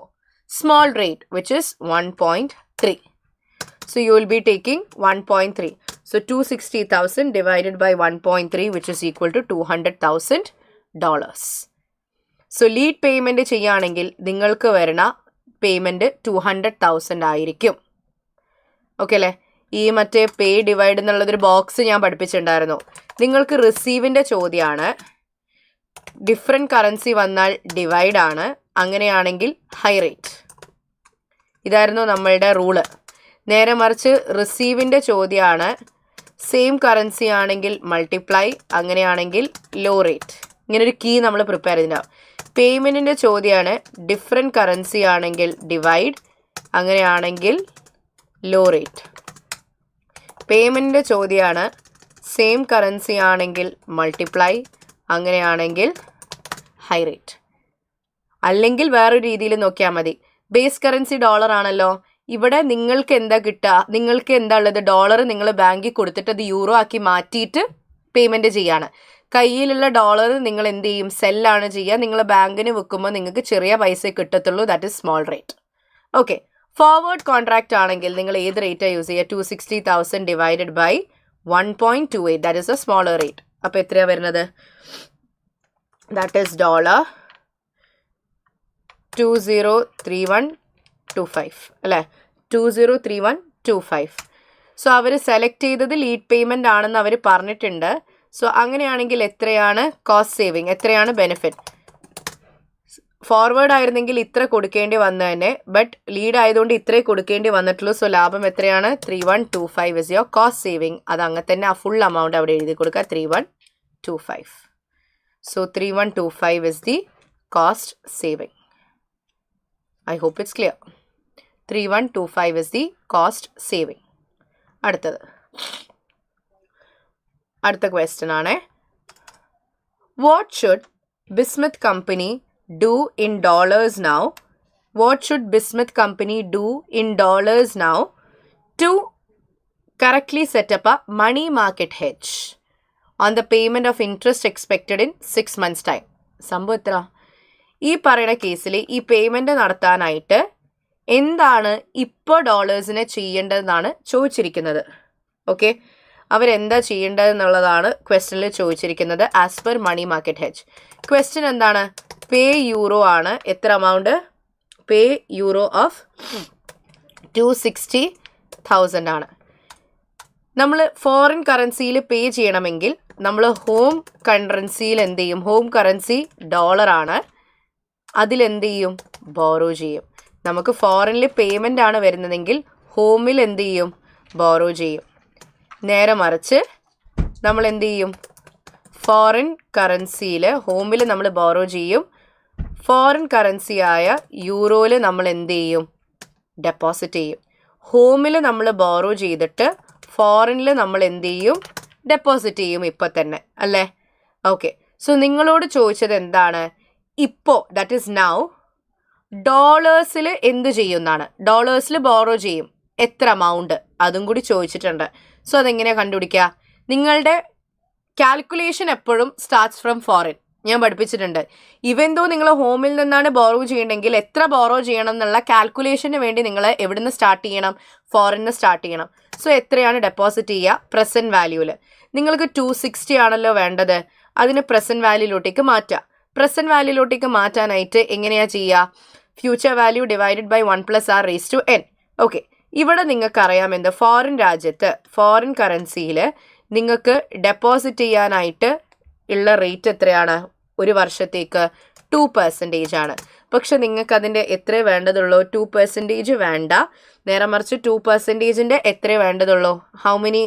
S1: small rate, which is 1.3. So you will be taking 1.3. So 260,000 divided by 1.3, which is equal to $200,000. So lead payment ചെയ്യാണെങ്കിൽ നിങ്ങൾക്ക് വരുന്ന payment 200,000 ആയിരിക്കും. Okay അല്ലേ? ഈ മറ്റേ പേ ഡിവൈഡ് എന്നുള്ളതൊരു ബോക്സ് ഞാൻ പഠിപ്പിച്ചിട്ടുണ്ടായിരുന്നു. നിങ്ങൾക്ക് റിസീവിൻ്റെ ചോദ്യമാണ്. ഡിഫറെൻറ്റ് കറൻസി വന്നാൽ ഡിവൈഡ് ആണ്. അങ്ങനെയാണെങ്കിൽ ഹൈ റേറ്റ്. ഇതായിരുന്നു നമ്മളുടെ റൂള്. നേരെ മറിച്ച് റിസീവിൻ്റെ ചോദ്യമാണ്. സെയിം കറൻസി ആണെങ്കിൽ മൾട്ടിപ്ലൈ, അങ്ങനെയാണെങ്കിൽ ലോ റേറ്റ്. ഇങ്ങനൊരു കീ നമ്മൾ പ്രിപ്പയർ ചെയ്തിട്ടുണ്ടാവും. പേയ്മെൻറ്റിൻ്റെ ചോദ്യമാണ്. ഡിഫറെൻറ്റ് കറൻസി ആണെങ്കിൽ ഡിവൈഡ്, അങ്ങനെയാണെങ്കിൽ ലോ റേറ്റ്. പേയ്മെൻറ്റിൻ്റെ ചോദ്യമാണ്. സെയിം കറൻസി ആണെങ്കിൽ മൾട്ടിപ്ലൈ, അങ്ങനെയാണെങ്കിൽ ഹൈ റേറ്റ്. അല്ലെങ്കിൽ വേറൊരു രീതിയിൽ നോക്കിയാൽ മതി. ബേസ് കറൻസി ഡോളർ ആണല്ലോ. ഇവിടെ നിങ്ങൾക്ക് എന്താ കിട്ടുക? നിങ്ങൾക്ക് എന്താ ഉള്ളത്? ഡോളർ നിങ്ങൾ ബാങ്കിൽ കൊടുത്തിട്ട് അത് യൂറോ ആക്കി മാറ്റിയിട്ട് പേയ്മെൻറ്റ് ചെയ്യാണ്. കയ്യിലുള്ള ഡോളർ നിങ്ങൾ എന്ത് ചെയ്യും? സെല്ലാണ് ചെയ്യുക. നിങ്ങൾ ബാങ്കിന് വെക്കുമ്പോൾ നിങ്ങൾക്ക് ചെറിയ പൈസ കിട്ടത്തുള്ളൂ. That is small rate. Okay. Forward contract ആണെങ്കിൽ നിങ്ങൾ ഏത് റേറ്റാണ് യൂസ് ചെയ്യുക? 260,000 divided by 1.28. That is a smaller rate. അപ്പോൾ എത്രയാണ് വരുന്നത്? ദാറ്റ് ഈസ് $203125 അല്ലേ? 203125. സോ അവർ സെലക്ട് ചെയ്തത് ലീഡ് പേയ്മെൻ്റ് ആണെന്ന് അവർ പറഞ്ഞിട്ടുണ്ട്. സോ അങ്ങനെയാണെങ്കിൽ എത്രയാണ് കോസ്റ്റ് സേവിങ്? എത്രയാണ് ബെനിഫിറ്റ്? ഫോർവേഡ് ആയിരുന്നെങ്കിൽ ഇത്ര കൊടുക്കേണ്ടി വന്നതന്നെ. ബട്ട് ലീഡ് ആയതുകൊണ്ട് ഇത്രേ കൊടുക്കേണ്ടി വന്നിട്ടുള്ളൂ. സോ ലാഭം എത്രയാണ്? 3125 ഇസ് യുവർ കോസ്റ്റ് സേവിങ്. അത് അങ്ങനെ തന്നെ ആ ഫുൾ എമൗണ്ട് അവിടെ എഴുതി കൊടുക്കുക. 3125. So 3125 is the cost saving. I hope it's clear. 3125 is the cost saving. അടുത്ത ക്വസ്റ്റ്യൻ ആണ്. What should Bismuth company do in dollars now? What should Bismuth company do in dollars now to correctly set up a money market hedge on the payment of interest expected in 6 months time? സംഭവം എത്ര? ഈ പറയുന്ന കേസിൽ ഈ payment നടത്താനായിട്ട് എന്താണ് ഇപ്പോൾ ഡോളേഴ്സിനെ ചെയ്യേണ്ടതെന്നാണ് ചോദിച്ചിരിക്കുന്നത്. ഓക്കെ, അവരെന്താ ചെയ്യേണ്ടതെന്നുള്ളതാണ് ക്വസ്റ്റ്യനിൽ ചോദിച്ചിരിക്കുന്നത്. As per money market hedge. Question എന്താണ്? പേ യൂറോ ആണ്. എത്ര എമൗണ്ട്? പേ യൂറോ ഓഫ് 260,000 ആണ്. നമ്മൾ ഫോറിൻ കറൻസിയിൽ പേ ചെയ്യണമെങ്കിൽ നമ്മൾ ഹോം കറൻസിയിൽ എന്ത് ചെയ്യും? ഹോം കറൻസി ഡോളറാണ്. അതിലെന്ത് ചെയ്യും? ബോറോ ചെയ്യും. നമുക്ക് ഫോറിനിൽ പേയ്മെൻ്റ് ആണ് വരുന്നതെങ്കിൽ ഹോമിൽ എന്ത് ചെയ്യും? ബോറോ ചെയ്യും. നേരെ മറിച്ച് നമ്മൾ എന്ത് ചെയ്യും? ഫോറിൻ കറൻസിയിൽ ഹോമിൽ നമ്മൾ ബോറോ ചെയ്യും. ഫോറിൻ കറൻസിയായ യൂറോയിൽ നമ്മൾ എന്ത് ചെയ്യും? ഡെപ്പോസിറ്റ് ചെയ്യും. ഹോമിൽ നമ്മൾ ബോറോ ചെയ്തിട്ട് ഫോറിനിൽ നമ്മൾ എന്ത് ചെയ്യും? ഡെപ്പോസിറ്റ് ചെയ്യും ഇപ്പം തന്നെ അല്ലേ? ഓക്കെ. സോ നിങ്ങളോട് ചോദിച്ചത് എന്താണ്? ഇപ്പോൾ ദാറ്റ് ഈസ് നൗ ഡോളേഴ്സിൽ എന്ത് ചെയ്യുന്നതാണ്? ഡോളേഴ്സിൽ ബോറോ ചെയ്യും. എത്ര എമൗണ്ട്? അതും കൂടി ചോദിച്ചിട്ടുണ്ട്. സോ അതെങ്ങനെയാണ് കണ്ടുപിടിക്കുക? നിങ്ങളുടെ കാൽക്കുലേഷൻ എപ്പോഴും സ്റ്റാർട്ട്സ് ഫ്രം ഫോറിൻ. ഞാൻ പഠിപ്പിച്ചിട്ടുണ്ട്. ഇവൻ ദോ നിങ്ങൾ ഹോമിൽ നിന്നാണ് ബോറോ ചെയ്യണമെങ്കിൽ എത്ര ബോറോ ചെയ്യണം എന്നുള്ള കാൽക്കുലേഷന് വേണ്ടി നിങ്ങൾ എവിടെ നിന്ന് സ്റ്റാർട്ട് ചെയ്യണം? ഫോറിന് സ്റ്റാർട്ട് ചെയ്യണം. സോ എത്രയാണ് ഡെപ്പോസിറ്റ് ചെയ്യുക? പ്രസൻറ്റ് വാല്യൂവിൽ. നിങ്ങൾക്ക് 260 ആണല്ലോ വേണ്ടത്. അതിന് പ്രസൻറ്റ് വാല്യൂയിലോട്ടേക്ക് മാറ്റുക. പ്രസൻറ്റ് വാല്യൂയിലോട്ടേക്ക് മാറ്റാനായിട്ട് എങ്ങനെയാണ് ചെയ്യുക? Future value divided by 1+r⁻n. Okay, ഇവിടെ നിങ്ങൾക്കറിയാം എന്ത്? ഫോറിൻ രാജ്യത്ത് ഫോറിൻ കറൻസിയിൽ നിങ്ങൾക്ക് ഡെപ്പോസിറ്റ് ചെയ്യാനായിട്ട് ഉള്ള റേറ്റ് എത്രയാണ്? ഒരു വർഷത്തേക്ക് 2% ആണ്. പക്ഷെ നിങ്ങൾക്ക് അതിൻ്റെ എത്ര വേണ്ടതുള്ളൂ? 2% വേണ്ട. നേരെ മറിച്ച് 2%ൻ്റെ എത്ര വേണ്ടതുള്ളൂ? How many?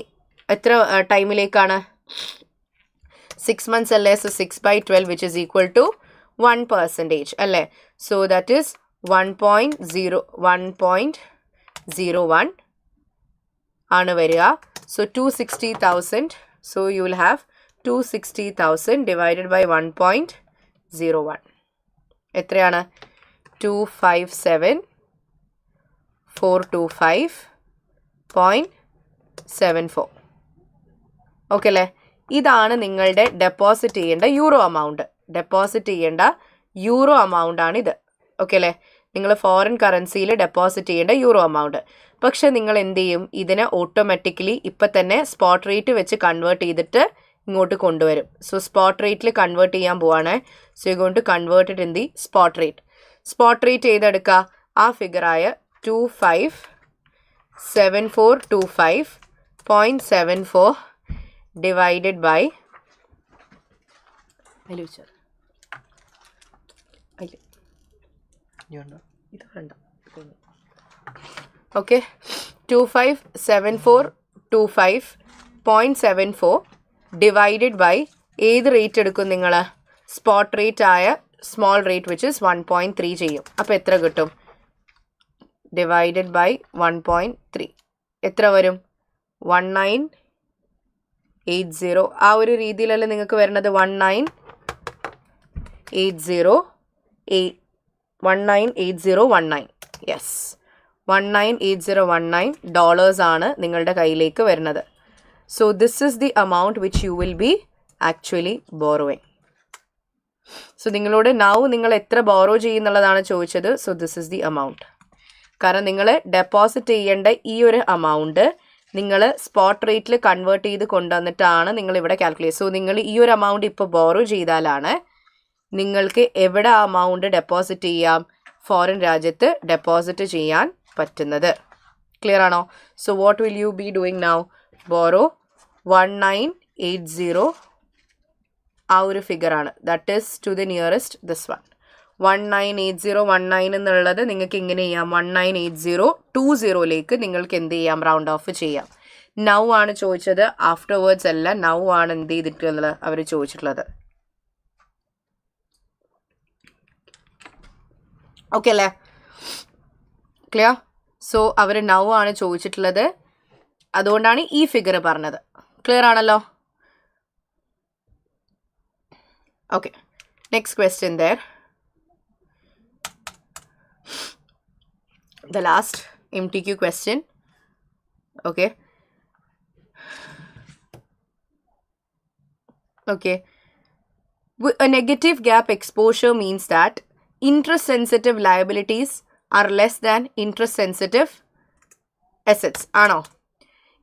S1: എത്ര ടൈമിലേക്കാണ്? 6 months അല്ലേ? സോ 6/12 which is equal to 1% അല്ലേ? സോ ദാറ്റ് ഈസ് 1.01 ആണ് വരിക. So 260,000. So you will have 260,000 divided by 1.01. എത്രയാണ്? 257,425.74. ഓക്കെ അല്ലേ? ഇതാണ് നിങ്ങളുടെ ഡെപ്പോസിറ്റ് ചെയ്യേണ്ട യൂറോ എമൗണ്ട്. ഡെപ്പോസിറ്റ് ചെയ്യേണ്ട യൂറോ എമൗണ്ട് ആണിത്. ഓക്കെ അല്ലേ? നിങ്ങൾ ഫോറിൻ കറൻസിയിൽ ഡെപ്പോസിറ്റ് ചെയ്യേണ്ട യൂറോ എമൗണ്ട്. പക്ഷെ നിങ്ങൾ എന്ത് ചെയ്യും, ഇതിനെ ഓട്ടോമാറ്റിക്കലി ഇപ്പം തന്നെ സ്പോട്ട് റേറ്റ് വെച്ച് കൺവേർട്ട് ചെയ്തിട്ട് ഇങ്ങോട്ട് കൊണ്ടുവരും. സോ സ്പോട്ട് റേറ്റിൽ കൺവേർട്ട് ചെയ്യാൻ പോവാണ്. So you going to convert it in the spot rate. Spot rate ചെയ്തെടുക്കുക. ആ ഫിഗറായ 257425.74 divided by okay 257425.74 divided by ഏത് റേറ്റ് എടുക്കും നിങ്ങൾ? സ്പോട്ട് റേറ്റ് ആയ സ്മോൾ റേറ്റ് വിച്ച് ഇസ് 1.3 ചെയ്യും. അപ്പോൾ എത്ര കിട്ടും? ഡിവൈഡഡ് ബൈ 1.3 എത്ര വരും? 1980. ആ ഒരു രീതിയിലല്ലേ നിങ്ങൾക്ക് വരുന്നത്? 198019 യെസ്, $198019 ആണ് നിങ്ങളുടെ കയ്യിലേക്ക് വരുന്നത്. So this is the amount which you will be actually borrowing. So നിങ്ങളോട് നിങ്ങൾ എത്ര ബോറോ ചെയ്യുന്നുള്ളതാണ് ചോദിച്ചത്. So this is the amount. കാരണം നിങ്ങൾ ഡെപ്പോസിറ്റ് ചെയ്യേണ്ട ഈ ഒരു amount നിങ്ങൾ സ്പോട്ട് റേറ്റിൽ കൺവേർട്ട് ചെയ്ത് കൊണ്ടുവന്നിട്ടാണ് നിങ്ങൾ ഇവിടെ കാൽക്കുലേറ്റ്. സോ നിങ്ങൾ ഈ ഒരു amount ഇപ്പോൾ ബോറോ ചെയ്താലാണ് നിങ്ങൾക്ക് എവിടെ ആ amount ഡെപ്പോസിറ്റ് ചെയ്യാം? ഫോറിൻ രാജ്യത്ത് ഡെപ്പോസിറ്റ് ചെയ്യാൻ പറ്റുന്നത്. ക്ലിയർ ആണോ? So what will you be doing now? Borrow 1980 ആ ഒരു ഫിഗറാണ്. That is to the nearest this one. 198019 എന്നുള്ളത് നിങ്ങൾക്ക് ഇങ്ങനെ ചെയ്യാം. 198020 നിങ്ങൾക്ക് എന്ത് ചെയ്യാം? റൗണ്ട് ഓഫ് ചെയ്യാം. നൗ ആണ് ചോദിച്ചത്, ആഫ്റ്റർവേർഡ്സ് അല്ല. നൗ ആണ് എന്ത് ചെയ്തിട്ടുള്ളത് അവർ ചോദിച്ചിട്ടുള്ളത്. ഓക്കെ അല്ലേ? ക്ലിയർ? സോ അവർ നൗ ആണ് ചോദിച്ചിട്ടുള്ളത്. അതുകൊണ്ടാണ് ഈ ഫിഗർ പറഞ്ഞത്. ക്ലിയർ ആണല്ലോ? Okay, next question there. The last MTQ question. Okay. A negative gap exposure means that interest sensitive liabilities are less than interest sensitive assets. ആണോ?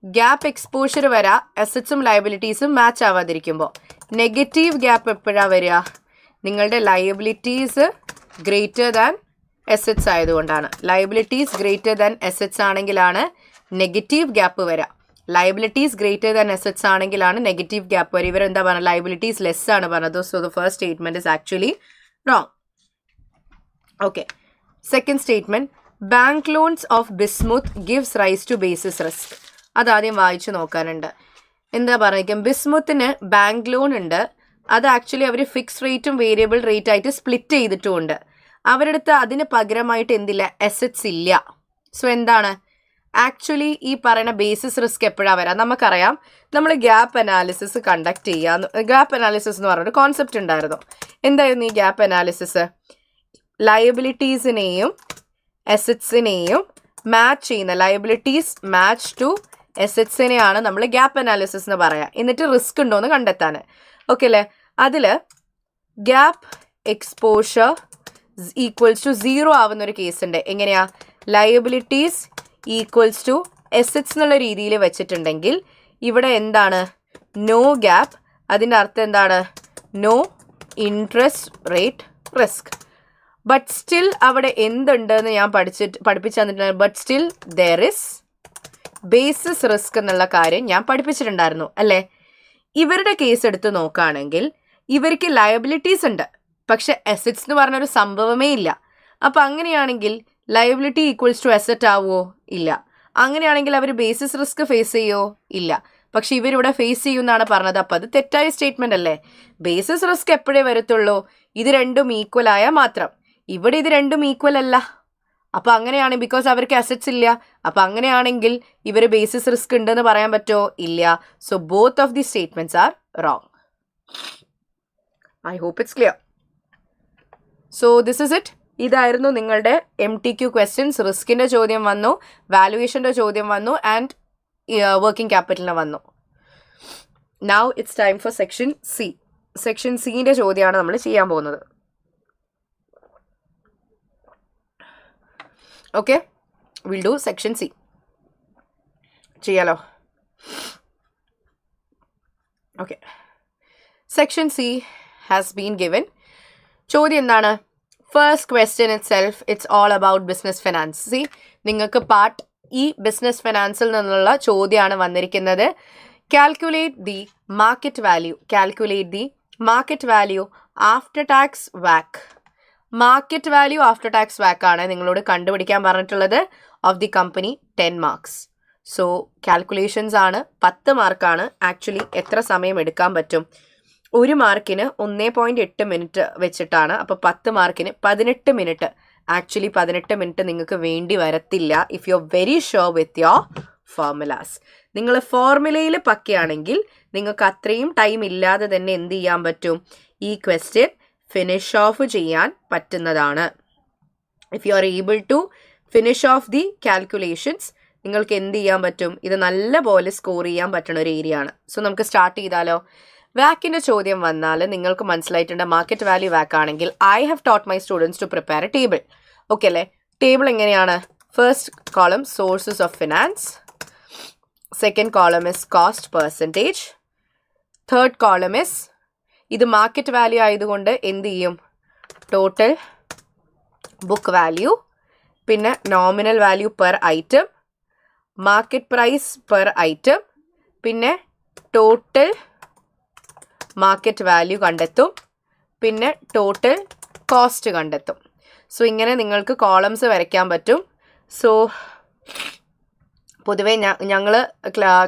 S1: ഗ്യാപ്പ് എക്സ്പോഷർ വരാ അസറ്റ്സും ലയബിലിറ്റീസും മാച്ച് ആവാതിരിക്കുമ്പോൾ. നെഗറ്റീവ് ഗ്യാപ്പ് എപ്പോഴാണ് വരിക? നിങ്ങളുടെ ലയബിലിറ്റീസ് ഗ്രേറ്റർ ദാൻ അസറ്റ്സ് ആയതുകൊണ്ടാണ്. Liabilities greater than assets ആണെങ്കിലാണ് നെഗറ്റീവ് ഗ്യാപ്പ് വരാം. ലയബിലിറ്റീസ് ഗ്രേറ്റർ ദാൻ അസറ്റ്സ് ആണെങ്കിലാണ് നെഗറ്റീവ് ഗ്യാപ്പ് വരിക. ഇവരെന്താ പറഞ്ഞത്? ലയബിലിറ്റീസ് ലെസ് ആണ് പറഞ്ഞത്. So the first statement is actually wrong. Okay, second statement, bank loans of Bismuth gives rise to basis risk. അതാദ്യം വായിച്ചു നോക്കാനുണ്ട്. എന്താ പറയുക? ബിസ്മുത്തിന് ബാങ്ക് ലോൺ ഉണ്ട്. അത് ആക്ച്വലി അവർ ഫിക്സ് റേറ്റും വേരിയബിൾ റേറ്റ് ആയിട്ട് സ്പ്ലിറ്റ് ചെയ്തിട്ടുമുണ്ട്. അവരുടെ അടുത്ത് അതിന് പകരമായിട്ട് എന്തില്ല? അസറ്റ്സ് ഇല്ല. സോ എന്താണ് ആക്ച്വലി ഈ പറയുന്ന ബേസിസ് റിസ്ക് എപ്പോഴാണ് വരാം? നമുക്കറിയാം, നമ്മൾ ഗ്യാപ്പ് അനാലിസിസ് കണ്ടക്ട് ചെയ്യാന്ന്. ഗ്യാപ്പ് അനാലിസിസ് എന്ന് പറഞ്ഞൊരു കോൺസെപ്റ്റ് ഉണ്ടായിരുന്നു. എന്തായിരുന്നു ഈ ഗ്യാപ്പ് അനാലിസിസ്? ലയബിലിറ്റീസിനെയും അസറ്റ്സിനെയും മാച്ച് ചെയ്യുന്ന, ലയബിലിറ്റീസ് മാച്ച് ടു അസറ്റ്സിനെയാണ് നമ്മൾ ഗ്യാപ്പ് അനാലിസിസ് എന്ന് പറയാം. എന്നിട്ട് റിസ്ക് ഉണ്ടോ എന്ന് കണ്ടെത്താൻ. ഓക്കെ അല്ലേ? അതിൽ ഗ്യാപ്പ് എക്സ്പോഷർ ഈക്വൽസ് ടു 0 ആവുന്ന ഒരു കേസ് ഉണ്ട്. എങ്ങനെയാ? ലയബിലിറ്റീസ് ഈക്വൽസ് ടു അസറ്റ്സ് എന്നുള്ള രീതിയിൽ വെച്ചിട്ടുണ്ടെങ്കിൽ ഇവിടെ എന്താണ്? No gap. അതിൻ്റെ അർത്ഥം എന്താണ്? No interest rate risk. But still അവിടെ എന്തുണ്ടെന്ന് ഞാൻ പഠിപ്പിച്ചു തന്നിട്ടുണ്ട്. But still there is basis risk എന്നുള്ള കാര്യം ഞാൻ പഠിപ്പിച്ചിട്ടുണ്ടായിരുന്നു അല്ലേ? ഇവരുടെ കേസ് എടുത്ത് നോക്കുകയാണെങ്കിൽ ഇവർക്ക് ലയബിലിറ്റീസ് ഉണ്ട്, പക്ഷെ അസറ്റ്സ് എന്ന് പറഞ്ഞൊരു സംഭവമേ ഇല്ല. അപ്പം അങ്ങനെയാണെങ്കിൽ ലയബിലിറ്റി ഈക്വൽസ് ടു അസറ്റ് ആവുമോ? ഇല്ല. അങ്ങനെയാണെങ്കിൽ അവർ ബേസിസ് റിസ്ക് ഫേസ് ചെയ്യുമോ? ഇല്ല. പക്ഷെ ഇവരിവിടെ ഫേസ് ചെയ്യുമെന്നാണ് പറഞ്ഞത്. അപ്പം അത് തെറ്റായ സ്റ്റേറ്റ്മെന്റ് അല്ലേ? ബേസിസ് റിസ്ക് എപ്പോഴേ വരത്തുള്ളൂ? ഇത് രണ്ടും ഈക്വൽ ആയാൽ മാത്രം. ഇവിടെ ഇത് രണ്ടും ഈക്വൽ അല്ല. അപ്പം അങ്ങനെയാണ്, ബിക്കോസ് അവർക്ക് അസറ്റ്സ് ഇല്ല. അപ്പം അങ്ങനെയാണെങ്കിൽ ഇവർ ബേസിസ് റിസ്ക് ഉണ്ടെന്ന് പറയാൻ പറ്റുമോ? ഇല്ല. So both of the statements are wrong. I hope it's clear. So this is it. ഇതായിരുന്നു നിങ്ങളുടെ MTQ ക്വസ്റ്റ്യൻസ്. റിസ്കിൻ്റെ ചോദ്യം വന്നു, വാലുവേഷൻ്റെ ചോദ്യം വന്നു, ആൻഡ് വർക്കിംഗ് ക്യാപിറ്റലിന് വന്നു. Now it's time for section C. Section സിൻ്റെ ചോദ്യമാണ് നമ്മൾ ചെയ്യാൻ പോകുന്നത്. Okay, we'll do section C. Chiyalo. Okay. Section C has been given. ചോദ്യം എന്താണ്? First question itself, it's all about business finance. See, നിങ്ങൾക്ക് പാർട്ട് ഈ ബിസിനസ് ഫിനാൻസിൽ നിന്നുള്ള ചോദ്യമാണ് വന്നിരിക്കുന്നത്. Calculate the market value after tax വാക്ക്. മാർക്കറ്റ് വാല്യൂ ആഫ്റ്റർ ടാക്സ് വാക്ക് ആണ് നിങ്ങളോട് കണ്ടുപിടിക്കാൻ പറഞ്ഞിട്ടുള്ളത്. Of the company 10 marks. So calculations ആണ്, 10 മാർക്കാണ്. ആക്ച്വലി എത്ര സമയം എടുക്കാൻ പറ്റും? 1 മാർക്കിന് 1.8 മിനിറ്റ് വെച്ചിട്ടാണ്. അപ്പോൾ 10 മാർക്കിന് 18 മിനിറ്റ്. ആക്ച്വലി 18 മിനിറ്റ് നിങ്ങൾക്ക് വേണ്ടി വരത്തില്ല if you are very sure with your formulas. നിങ്ങൾ ഫോർമുലയിൽ പക്കയാണെങ്കിൽ നിങ്ങൾക്ക് അത്രയും ടൈം ഇല്ലാതെ തന്നെ എന്ത് ചെയ്യാൻ പറ്റും? ഈ ക്വസ്റ്റ്യൻ ഫിനിഷ് ഓഫ് ചെയ്യാൻ പറ്റുന്നതാണ്. If you are able to finish off the calculations, നിങ്ങൾക്ക് എന്ത് ചെയ്യാൻ പറ്റും? ഇത് നല്ല പോലെ സ്കോർ ചെയ്യാൻ പറ്റുന്ന ഒരു ഏരിയ ആണ്. സോ നമുക്ക് സ്റ്റാർട്ട് ചെയ്താലോ? വാക്കിൻ്റെ ചോദ്യം വന്നാൽ നിങ്ങൾക്ക് മനസ്സിലായിട്ടുണ്ട്. മാർക്കറ്റ് വാല്യൂ വാക്ക് ആണെങ്കിൽ I have taught my students to prepare a table. Okay അല്ലേ? ടേബിൾ എങ്ങനെയാണ്? First column sources of finance, second column is cost percentage, third column is ഇത് മാർക്കറ്റ് വാല്യൂ ആയതുകൊണ്ട് എന്ത് ചെയ്യും? ടോട്ടൽ ബുക്ക് വാല്യൂ, പിന്നെ nominal value per item, market price per item, പിന്നെ total market value കണ്ടെത്തും, പിന്നെ ടോട്ടൽ കോസ്റ്റ് കണ്ടെത്തും. So ഇങ്ങനെ നിങ്ങൾക്ക് കോളംസ് വരയ്ക്കാൻ പറ്റും. സോ പൊതുവേ ഞങ്ങൾ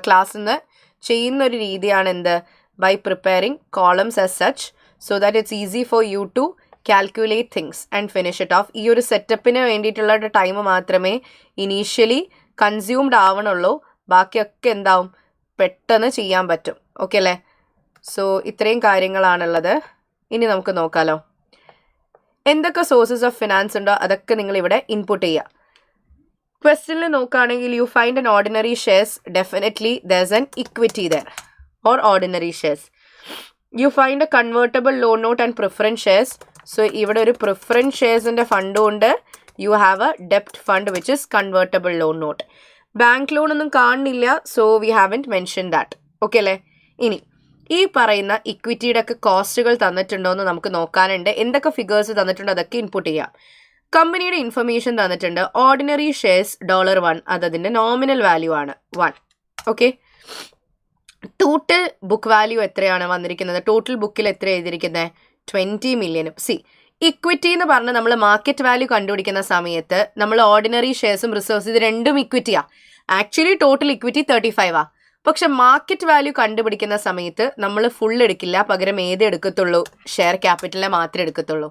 S1: ക്ലാസ്സിൽ നിന്ന് ചെയ്യുന്നൊരു രീതിയാണ് എന്ത്? By preparing columns as such so that it's easy for you to calculate things and finish it off. ഈ ഒരു സെറ്റപ്പിന് വേണ്ടിയിട്ടുള്ള ടൈം മാത്രമേ ഇനീഷ്യലി കൺസ്യൂംഡ് ആവണുള്ളൂ. ബാക്കിയൊക്കെ എന്താവും? പെട്ടെന്ന് ചെയ്യാൻ പറ്റും. ഓക്കെ അല്ലേ? സോ ഇത്രയും കാര്യങ്ങളാണുള്ളത്. ഇനി നമുക്ക് നോക്കാമല്ലോ. എന്തൊക്കെ സോഴ്സസ് ഓഫ് ഫിനാൻസ് ഉണ്ടോ അതൊക്കെ നിങ്ങൾ ഇവിടെ ഇൻപുട്ട് ചെയ്യുക. ക്വസ്റ്റ്യനിൽ നോക്കുകയാണെങ്കിൽ you find an ordinary shares, definitely there's an equity there or ordinary shares. You find a convertible loan note and preference shares. So ഇവിടെ ഒരു പ്രിഫറൻസ് ഷെയർസിൻ്റെ ഫണ്ടും ഉണ്ട്. യു ഹാവ് എ ഡെപ്റ്റ് fund which is convertible loan note. Bank loan ഒന്നും കാണുന്നില്ല. So we haven't mention that. Okay അല്ലേ? ഇനി ഈ പറയുന്ന ഇക്വിറ്റിയുടെ ഒക്കെ കോസ്റ്റുകൾ തന്നിട്ടുണ്ടോ എന്ന് നമുക്ക് നോക്കാനുണ്ട്. എന്തൊക്കെ ഫിഗേഴ്സ് തന്നിട്ടുണ്ടോ അതൊക്കെ ഇൻപുട്ട് ചെയ്യാം. കമ്പനിയുടെ ഇൻഫർമേഷൻ തന്നിട്ടുണ്ട്. ഓർഡിനറി ഷെയർസ് $1, അതതിൻ്റെ നോമിനൽ വാല്യൂ ആണ് 1. ഓക്കെ. ടോട്ടൽ ബുക്ക് വാല്യൂ എത്രയാണ് വന്നിരിക്കുന്നത്? ടോട്ടൽ ബുക്കിൽ എത്ര എഴുതിയിരിക്കുന്നത്? 20 മില്യൺ. സി, ഇക്വിറ്റി എന്ന് പറഞ്ഞാൽ നമ്മൾ മാർക്കറ്റ് വാല്യൂ കണ്ടുപിടിക്കുന്ന സമയത്ത് നമ്മൾ ഓർഡിനറി ഷെയർസും റിസർവ്സ് ഇത് രണ്ടും ഇക്വിറ്റിയാണ്. ആക്ച്വലി ടോട്ടൽ ഇക്വിറ്റി 35 പക്ഷെ മാർക്കറ്റ് വാല്യൂ കണ്ടുപിടിക്കുന്ന സമയത്ത് നമ്മൾ ഫുൾ എടുക്കില്ല, പകരം ഏത് എടുക്കത്തുള്ളൂ? ഷെയർ ക്യാപിറ്റലിനെ മാത്രമേ എടുക്കത്തുള്ളൂ.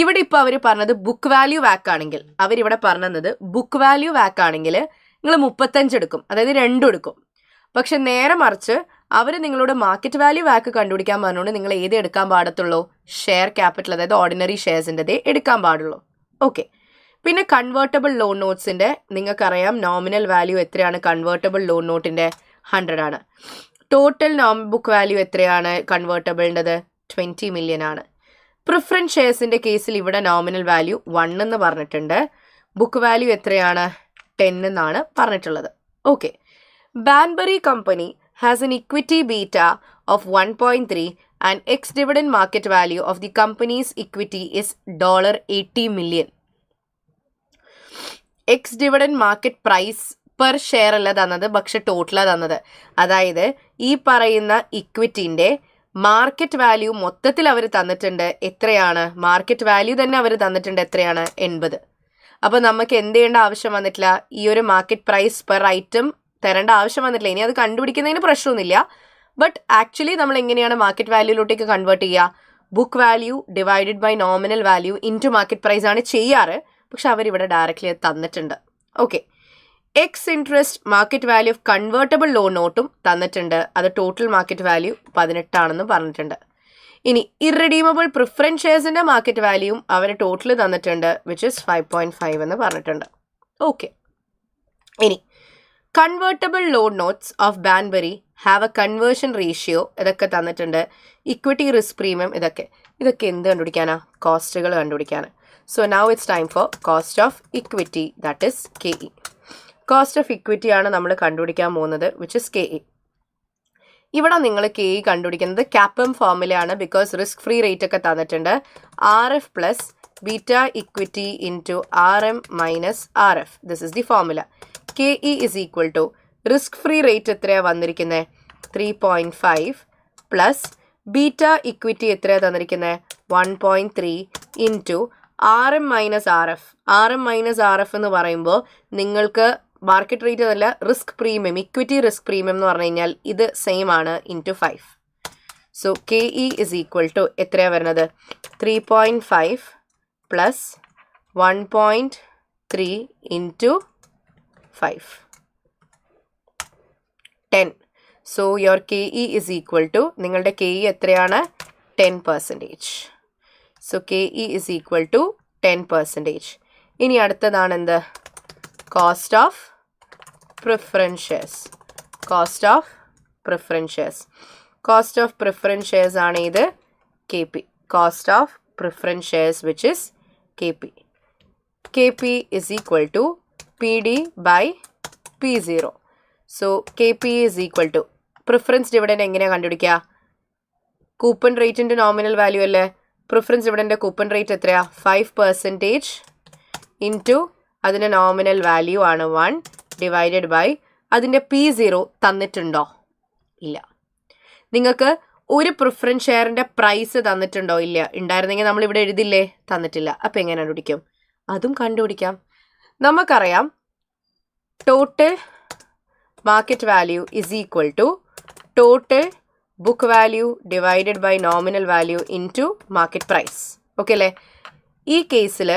S1: ഇവിടെ ഇപ്പോൾ അവർ പറഞ്ഞത് ബുക്ക് വാല്യൂ വാക്ക് ആണെങ്കിൽ, അവരിവിടെ പറഞ്ഞത് ബുക്ക് വാല്യൂ വാക്ക് ആണെങ്കിൽ നിങ്ങൾ 35 എടുക്കും, അതായത് 2 എടുക്കും. പക്ഷെ നേരെ മറിച്ച് അവർ നിങ്ങളോട് മാർക്കറ്റ് വാല്യൂ വാക്ക് കണ്ടുപിടിക്കാൻ പറഞ്ഞുകൊണ്ട് നിങ്ങൾ ഏത് എടുക്കാൻ പാടത്തുള്ളൂ? ഷെയർ ക്യാപിറ്റൽ, അതായത് ഓർഡിനറി ഷെയർസിൻ്റെതേ എടുക്കാൻ പാടുള്ളൂ. ഓക്കെ. പിന്നെ കൺവേർട്ടബിൾ ലോൺ നോട്ട്സിൻ്റെ നിങ്ങൾക്കറിയാം നോമിനൽ വാല്യൂ എത്രയാണ്? കൺവേർട്ടബിൾ ലോൺ നോട്ടിൻ്റെ 100 ആണ്. ടോട്ടൽ ബുക്ക് വാല്യൂ എത്രയാണ് കൺവേർട്ടബിളിൻ്റെത്? 20 മില്യൺ ആണ്. പ്രിഫറൻസ് ഷെയർസിൻ്റെ കേസിൽ ഇവിടെ നോമിനൽ വാല്യൂ 1 എന്ന് പറഞ്ഞിട്ടുണ്ട്. ബുക്ക് വാല്യൂ എത്രയാണ്? 10 എന്നാണ് പറഞ്ഞിട്ടുള്ളത്. Okay. Banbury company has an equity beta of 1.3 and ex dividend market value of the company's equity is $80 million. Ex dividend market price per share അല്ല തന്നത്, പക്ഷെ ടോട്ടലാണ് തന്നത്. അതായത് ഈ പറയുന്ന ഇക്വിറ്റിൻ്റെ മാർക്കറ്റ് വാല്യൂ മൊത്തത്തിൽ അവർ തന്നിട്ടുണ്ട്. എത്രയാണ്? മാർക്കറ്റ് വാല്യൂ തന്നെ അവർ തന്നിട്ടുണ്ട്. എത്രയാണ്? 80. അപ്പോൾ നമുക്ക് എന്ത് ചെയ്യേണ്ട ആവശ്യം വന്നിട്ടില്ല? ഈ ഒരു മാർക്കറ്റ് പ്രൈസ് പെർ ഐറ്റം തരേണ്ട ആവശ്യം വന്നിട്ടില്ല. ഇനി അത് കണ്ടുപിടിക്കുന്നതിന് പ്രശ്നമൊന്നുമില്ല. ബട്ട് ആക്ച്വലി നമ്മൾ എങ്ങനെയാണ് മാർക്കറ്റ് വാല്യൂയിലോട്ടേക്ക് കൺവേർട്ട് ചെയ്യുക? Book value divided by nominal value into market price ആണ് ചെയ്യാറ്. പക്ഷെ അവരിവിടെ ഡയറക്റ്റ്ലി അത് തന്നിട്ടുണ്ട്. Okay. Ex interest market value of convertible loan നോട്ടും തന്നിട്ടുണ്ട്. അത് ടോട്ടൽ മാർക്കറ്റ് വാല്യൂ 18 ആണെന്ന് പറഞ്ഞിട്ടുണ്ട്. ഇനി ഇറഡീമബിൾ പ്രിഫറൻസ് ഷെയർസിൻ്റെ മാർക്കറ്റ് വാല്യൂവും അവർ ടോട്ടൽ തന്നിട്ടുണ്ട്, വിച്ച് ഇസ് 5.5 എന്ന് പറഞ്ഞിട്ടുണ്ട്. ഓക്കെ. ഇനി convertible loan notes of Banbury have a conversion ratio ഇതൊക്കെ തന്നിട്ടുണ്ട്. ഇക്വിറ്റി റിസ്ക് പ്രീമിയം ഇതൊക്കെ എന്ത് കണ്ടുപിടിക്കാനാ? കോസ്റ്റുകൾ കണ്ടുപിടിക്കാനാണ്. So now it's time for cost of equity, that is KE. Cost of equity ആണ് നമ്മൾ കണ്ടുപിടിക്കാൻ പോകുന്നത്, which is KE. ഇവിടെ നിങ്ങൾ KE കണ്ടുപിടിക്കുന്നത് CAPM ഫോർമുലയാണ്, ബിക്കോസ് റിസ്ക് ഫ്രീ റേറ്റ് ഒക്കെ തന്നിട്ടുണ്ട്. RF plus beta equity into RM minus RF. This is the formula. KE is equal to risk free rate എത്രയാണ് വന്നിരിക്കുന്നത്? 3.5 പ്ലസ് ബീറ്റ ഇക്വിറ്റി എത്രയാണ് തന്നിരിക്കുന്നത്? 1.3 into RM minus RF. RM minus RF എന്ന് പറയുമ്പോൾ നിങ്ങൾക്ക് market rate അതല്ല, risk premium, equity risk premium എന്ന് പറഞ്ഞു കഴിഞ്ഞാൽ ഇത് സെയിം ആണ്, into 5. So KE is equal to എത്രയാണ് വരുന്നത്? 3.5 plus 1.3 into 5, 10. So your KE is equal to, നിങ്ങളുടെ KE എത്രയാണ്? 10%. So KE is equal to 10%. ഇനി അടുത്തതാണ് എന്ത്? Cost of preference shares. Cost of preference shares. Cost of preference shares ആണ് ഇത് KP. Cost of preference shares which is KP. KP is equal to PD by P0. So KP is equal to, preference dividend എങ്ങനെയാണ് കണ്ടുപിടിക്കുക? Coupon റേറ്റിൻ്റെ nominal value അല്ലേ? Preference dividend coupon rate എത്രയാ? 5% into അതിൻ്റെ nominal value ആണ് 1 divided by അതിൻ്റെ P0 തന്നിട്ടുണ്ടോ? ഇല്ല. നിങ്ങൾക്ക് ഒരു പ്രിഫറൻസ് ഷെയറിൻ്റെ പ്രൈസ് തന്നിട്ടുണ്ടോ? ഇല്ല. ഉണ്ടായിരുന്നെങ്കിൽ നമ്മളിവിടെ എഴുതില്ലേ? തന്നിട്ടില്ല. അപ്പം എങ്ങനെ കണ്ടുപിടിക്കും? അതും കണ്ടുപിടിക്കാം. നമുക്കറിയാം total market value is equal to total book value divided by nominal value into market price. Okay അല്ലേ? ഈ കേസിൽ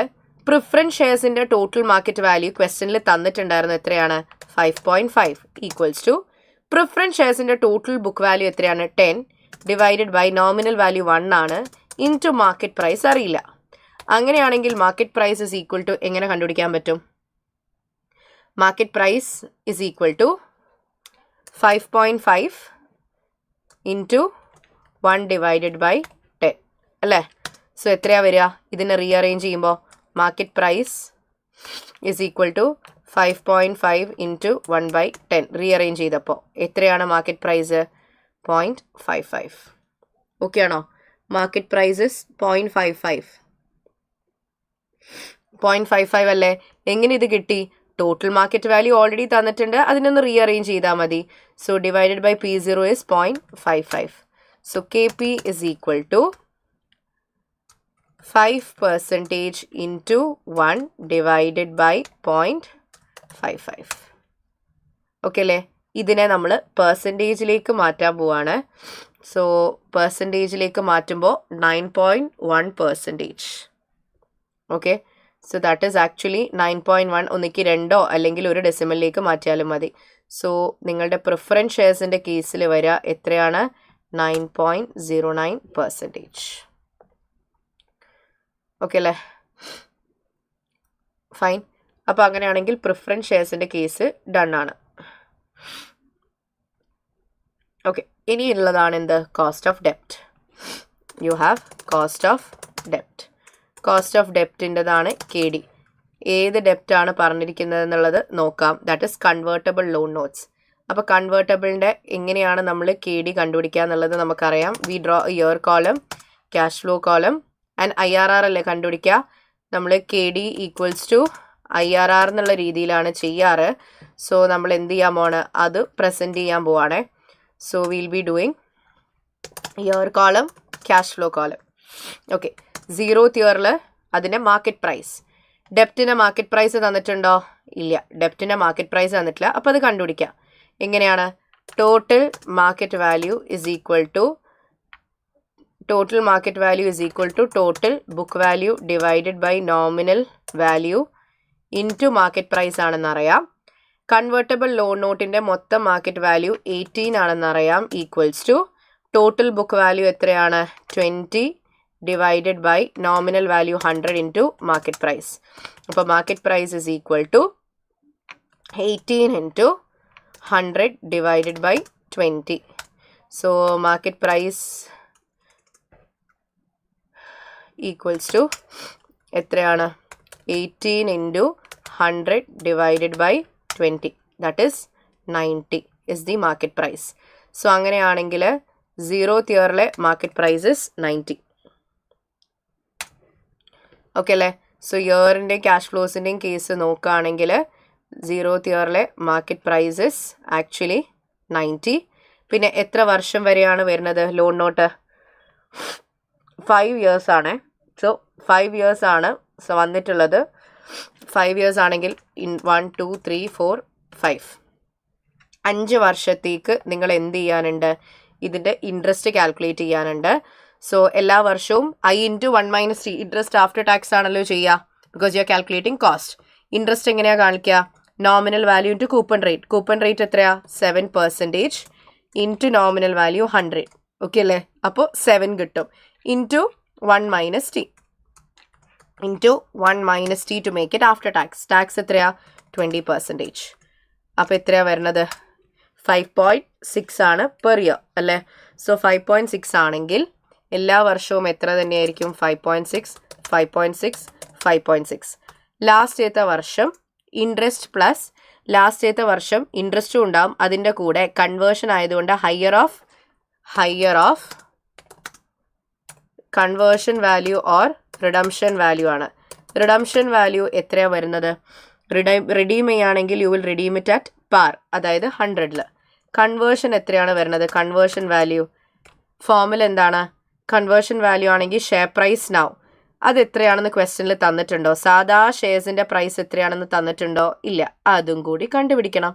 S1: പ്രിഫറൻസ് ഷെയർസിൻ്റെ ടോട്ടൽ മാർക്കറ്റ് വാല്യൂ ക്വസ്റ്റനിൽ തന്നിട്ടുണ്ടായിരുന്നു എത്രയാണ്? 5.5 ഈക്വൽസ് ടു പ്രിഫറൻസ് ഷെയർസിൻ്റെ ടോട്ടൽ ബുക്ക് വാല്യൂ എത്രയാണ്? 10 ഡിവൈഡഡ് ബൈ നോമിനൽ വാല്യൂ 1 ആണ്, ഇൻറ്റു മാർക്കറ്റ് പ്രൈസ് അറിയില്ല. അങ്ങനെയാണെങ്കിൽ market price is equal to എങ്ങനെ കണ്ടുപിടിക്കാൻ പറ്റും? Market price is equal to 5.5 into 1 divided by 10 അല്ലേ? സോ എത്രയാണ് വരിക? ഇതിനെ റീഅറേഞ്ച് ചെയ്യുമ്പോൾ market price is equal to 5.5 into 1/10. Rearrange ചെയ്തപ്പോൾ എത്രയാണ് മാർക്കറ്റ് പ്രൈസ്? 0.55. ഓക്കെ ആണോ? Market price is 0.55. 0.55 അല്ലേ? എങ്ങനെ ഇത് കിട്ടി? ടോട്ടൽ മാർക്കറ്റ് വാല്യൂ ഓൾറെഡി തന്നിട്ടുണ്ട്, അതിനൊന്ന് റീഅറേഞ്ച് ചെയ്താൽ മതി. So divided by P0 is 0.55. So KP is equal to 5% into 1 divided by 0.55. Okay അല്ലേ? ഇതിനെ നമ്മൾ പെർസെൻറ്റേജിലേക്ക് മാറ്റാൻ പോവാണ്. സോ പെർസെൻറ്റേജിലേക്ക് മാറ്റുമ്പോൾ 9.1%. Okay, so that is actually 9.1. ഒന്നിക്ക് 2 അല്ലെങ്കിൽ ഒരു ഡെസിമലിലേക്ക് മാറ്റിയാലും മതി. സോ നിങ്ങളുടെ പ്രിഫറൻസ് ഷെയർസിൻ്റെ കേസിൽ വരിക എത്രയാണ്? 9.09%. ഓക്കെ അല്ലേ? ഫൈൻ. അപ്പോൾ അങ്ങനെയാണെങ്കിൽ പ്രിഫറൻസ് ഷെയർസിൻ്റെ കേസ് ഡൺ ആണ്. ഓക്കെ, ഇനിയുള്ളതാണ് എന്ത്? Cost of ഡെപ്റ്റ്. You have cost of ഡെപ്റ്റ്. Cost of ഡെപ്റ്റിൻ്റെതാണ് KD. ഏത് ഡെപ്റ്റാണ് പറഞ്ഞിരിക്കുന്നത് എന്നുള്ളത് നോക്കാം. That is convertible loan notes. അപ്പോൾ കൺവേർട്ടബിളിൻ്റെ എങ്ങനെയാണ് നമ്മൾ KD കണ്ടുപിടിക്കുക എന്നുള്ളത് നമുക്കറിയാം. V draw year column, cash flow column and IRR അല്ലേ കണ്ടുപിടിക്കുക. നമ്മൾ KD ഈക്വൽസ് ടു IRR എന്നുള്ള രീതിയിലാണ് ചെയ്യാറ്. സോ നമ്മൾ എന്ത് ചെയ്യാൻ പോവാണ്? അത് പ്രസൻറ്റ് ചെയ്യാൻ പോവാണ്. So will be doing year column, cash flow column. Okay, 0th ഇയറിൽ അതിൻ്റെ മാർക്കറ്റ് പ്രൈസ്. ഡെപ്റ്റിൻ്റെ മാർക്കറ്റ് പ്രൈസ് തന്നിട്ടുണ്ടോ? ഇല്ല, ഡെപ്റ്റിൻ്റെ മാർക്കറ്റ് പ്രൈസ് തന്നിട്ടില്ല. അപ്പോൾ അത് കണ്ടുപിടിക്കാം. എങ്ങനെയാണ്? Total market value is equal to total market value is equal to total book value divided by nominal value into market price ആണെന്നറിയാം. കൺവേർട്ടബിൾ ലോൺ നോട്ടിൻ്റെ മൊത്തം മാർക്കറ്റ് വാല്യൂ 18 ആണെന്നറിയാം, equals to total book value എത്രയാണ്? 20 divided by nominal value 100 into market price. അപ്പോൾ market price is equal to 18 into 100 divided by 20. So market price equals to എത്രയാണ് 18 into 100 divided by 20, that is 90 is the market price. So അങ്ങനെയാണെങ്കിൽ 0th yearലെ market price is 90. Okay അല്ലേ? So ഇയറിൻ്റെയും cash ഫ്ലോസിൻ്റെയും case നോക്കുകയാണെങ്കിൽ 0th yearലെ market price is actually 90. പിന്നെ എത്ര വർഷം വരെയാണ് വരുന്നത് ലോൺ നോട്ട്? 5 years ആണ്. സോ 5 years ആണ് വന്നിട്ടുള്ളത്. 5 years ആണെങ്കിൽ 1 2 3 4 5 5 വർഷത്തേക്ക് നിങ്ങൾ എന്ത് ചെയ്യാനുണ്ട്? ഇതിൻ്റെ ഇൻട്രസ്റ്റ് കാൽക്കുലേറ്റ് ചെയ്യാനുണ്ട്. സോ എല്ലാ വർഷവും I into 1 minus T, interest after tax ആണല്ലോ ചെയ്യുക, because you are calculating cost. Interest എങ്ങനെയാണ് കാണിക്കുക? Nominal value into coupon rate. Coupon rate എത്രയാ? 7% ഇൻറ്റു നോമിനൽ വാല്യൂ 100. ഓക്കെ അല്ലേ? അപ്പോൾ 7 കിട്ടും. Into 1 minus T. Into 1 minus T to make it after tax. Tax എത്രയാ? 20%. അപ്പോൾ എത്രയാ വരുന്നത്? 5.6 ആണ് പെർ ഇയർ അല്ലേ? സോ 5.6 ആണെങ്കിൽ എല്ലാ വർഷവും എത്ര തന്നെയായിരിക്കും? 5.6 5.6 5.6. ലാസ്റ്റത്തെ വർഷം ഇൻട്രസ്റ്റ് പ്ലസ് ലാസ്റ്റത്തെ വർഷം ഇൻട്രസ്റ്റും ഉണ്ടാവും. അതിൻ്റെ കൂടെ കൺവേർഷൻ ആയതുകൊണ്ട് higher of conversion value or redemption value ആണ്. റിഡംഷൻ വാല്യൂ എത്രയാണ് വരുന്നത്? റിഡീം ചെയ്യുകയാണെങ്കിൽ you will redeem it at par, അതായത് 100. കൺവേർഷൻ എത്രയാണ് വരുന്നത്? കൺവേർഷൻ വാല്യൂ ഫോർമുല എന്താണ്? കൺവേർഷൻ വാല്യൂ ആണെങ്കിൽ ഷെയർ പ്രൈസ് നൗ. അത് എത്രയാണെന്ന് ക്വസ്റ്റ്യനിൽ തന്നിട്ടുണ്ടോ? സാധാ ഷെയർസിൻ്റെ പ്രൈസ് എത്രയാണെന്ന് തന്നിട്ടുണ്ടോ? ഇല്ല. അതും കൂടി കണ്ടുപിടിക്കണം.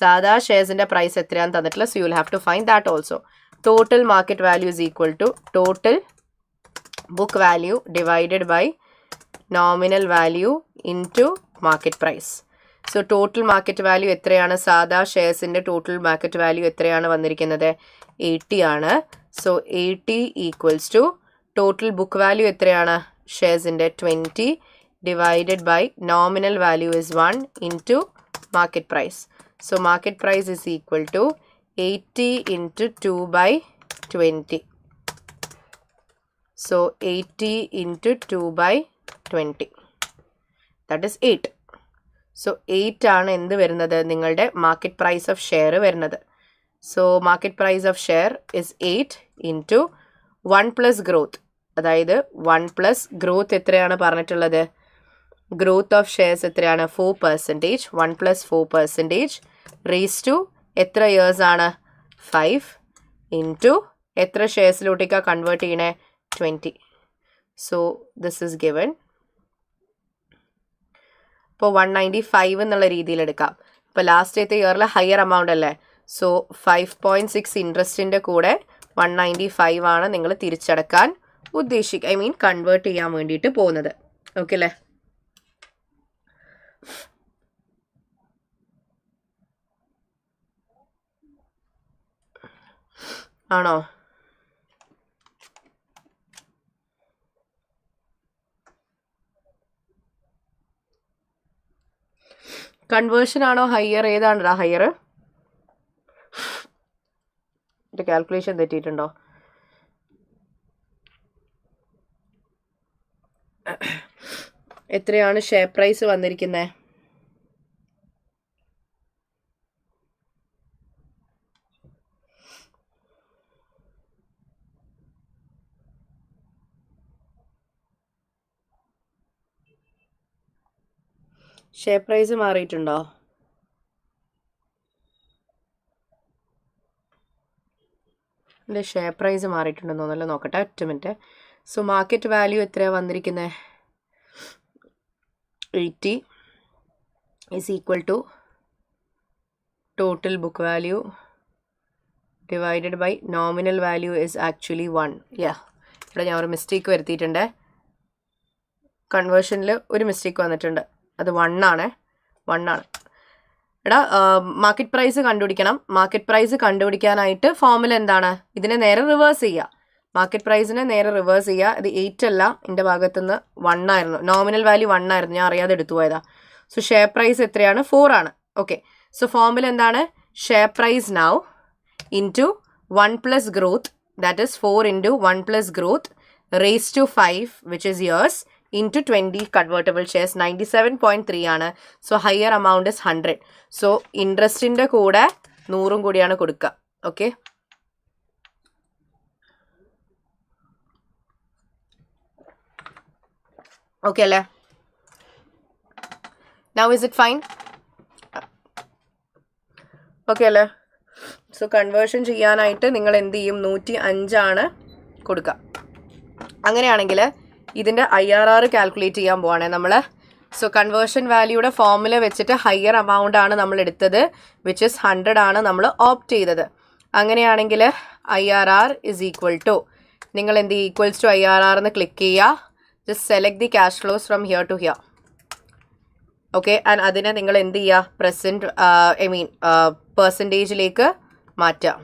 S1: സാധാ ഷെയർസിൻ്റെ പ്രൈസ് എത്രയാണെന്ന് തന്നിട്ടില്ല. So you will have to find that also. Total market value is equal to total book value divided by nominal value into market price. So total market value എത്രയാണ്? സാധാ ഷെയർസിൻ്റെ ടോട്ടൽ മാർക്കറ്റ് വാല്യൂ എത്രയാണ് വന്നിരിക്കുന്നത്? 80 ആണ്. So 80 equals to total book value എത്രയാണ്? ഷെയർസിൻ്റെ 20 divided by nominal value is 1 into market price. So market price is equal to 80 into 2/20. So 80 into 2/20, that is 8. So 8 ആണ് എന്ത് വരുന്നത്? നിങ്ങളുടെ മാർക്കറ്റ് പ്രൈസ് ഓഫ് ഷെയർ വരുന്നത്. So market price of share is 8 into 1 plus growth, അതായത് 1 plus growth എത്രയാണ് പറഞ്ഞിട്ടുള്ളത്? Growth of shares എത്രയാണ്? 4%. 1 plus 4% raise to എത്ര ഇയേഴ്സ് ആണ്? 5 ഇൻറ്റു എത്ര ഷെയർസിലോട്ടേക്കാണ് കൺവേർട്ട് ചെയ്യണേ? 20. So this is given. ഇപ്പോൾ 195 എന്നുള്ള രീതിയിൽ എടുക്കാം. ഇപ്പോൾ ലാസ്റ്റത്തെ ഇയറിൽ ഹയർ എമൗണ്ട് അല്ലേ? സോ 5.6 ഇൻട്രസ്റ്റിൻ്റെ കൂടെ 195 ആണ് നിങ്ങൾ തിരിച്ചടക്കാൻ കൺവേർട്ട് ചെയ്യാൻ വേണ്ടിയിട്ട് പോകുന്നത്. ഓക്കെ അല്ലേ? ആണോ? കൺവേർഷൻ ആണോ ഹയർ? ഏതാണ്ടാ ഹയർ? കാൽക്കുലേഷൻ തെറ്റിയിട്ടുണ്ടോ? എത്രയാണ് ഷെയർ പ്രൈസ് വന്നിരിക്കുന്നത്? ഷെയർ പ്രൈസ് മാറിയിട്ടുണ്ടോ? എൻ്റെ ഷെയർ പ്രൈസ് മാറിയിട്ടുണ്ടെന്ന് തോന്നല്ലോ. നോക്കട്ടെ, ഒറ്റ മിനിറ്റ്. സോ മാർക്കറ്റ് വാല്യൂ എത്രയാണ് വന്നിരിക്കുന്നത്? 80 is equal to total book value divided by nominal value is actually 1. ഇവിടെ ഞാൻ ഒരു മിസ്റ്റേക്ക് വരുത്തിയിട്ടുണ്ട്. കൺവേർഷനിൽ ഒരു മിസ്റ്റേക്ക് വന്നിട്ടുണ്ട്. അത് 1 ആണ്. എടാ, മാർക്കറ്റ് പ്രൈസ് കണ്ടുപിടിക്കണം. മാർക്കറ്റ് പ്രൈസ് കണ്ടുപിടിക്കാനായിട്ട് ഫോർമുല എന്താണ്? ഇതിനെ നേരെ റിവേഴ്സ് ചെയ്യുക. മാർക്കറ്റ് പ്രൈസിനെ നേരെ റിവേഴ്സ് ചെയ്യുക. ഇത് 8 അല്ല, എൻ്റെ ഭാഗത്തുനിന്ന് 1 ആയിരുന്നു. നോമിനൽ വാല്യൂ 1 ആയിരുന്നു, ഞാൻ അറിയാതെ എടുത്തു പോയതാ. സോ ഷെയർ പ്രൈസ് എത്രയാണ്? 4 ആണ്. ഓക്കെ, സോ ഫോർമുല എന്താണ്? Share price now into 1 plus growth, that is 4 into 1 plus growth raise to 5 which is years into 20 convertible shares 97.3 ആണ്. So higher amount is 100. So ഇൻട്രസ്റ്റിൻ്റെ കൂടെ 100 കൂടിയാണ് കൊടുക്കുക. ഓക്കെ, ഓക്കെ അല്ലേ? Now is it fine? Okay അല്ലേ? So conversion ചെയ്യാനായിട്ട് നിങ്ങൾ എന്ത് ചെയ്യും? 105 ആണ് കൊടുക്കുക. അങ്ങനെയാണെങ്കിൽ ഇതിൻ്റെ IRR കാൽക്കുലേറ്റ് ചെയ്യാൻ പോവാണേ നമ്മൾ. സോ കൺവേർഷൻ വാല്യൂയുടെ ഫോർമുല വെച്ചിട്ട് ഹയർ എമൗണ്ട് ആണ് നമ്മൾ എടുത്തത്, വിച്ച് ഇസ് 100 ആണ് നമ്മൾ ഓപ്റ്റ് ചെയ്തത്. അങ്ങനെയാണെങ്കിൽ IRR is equal to, നിങ്ങൾ എന്ത് ചെയ്യും? ഈക്വൽസ് ടു IRR എന്ന് ക്ലിക്ക് ചെയ്യുക. Just select the cash flows from here to here. Okay, and അതിനെ നിങ്ങൾ എന്ത് ചെയ്യുക? പ്രസൻറ്റ് പെർസെൻറ്റേജിലേക്ക് മാറ്റാം.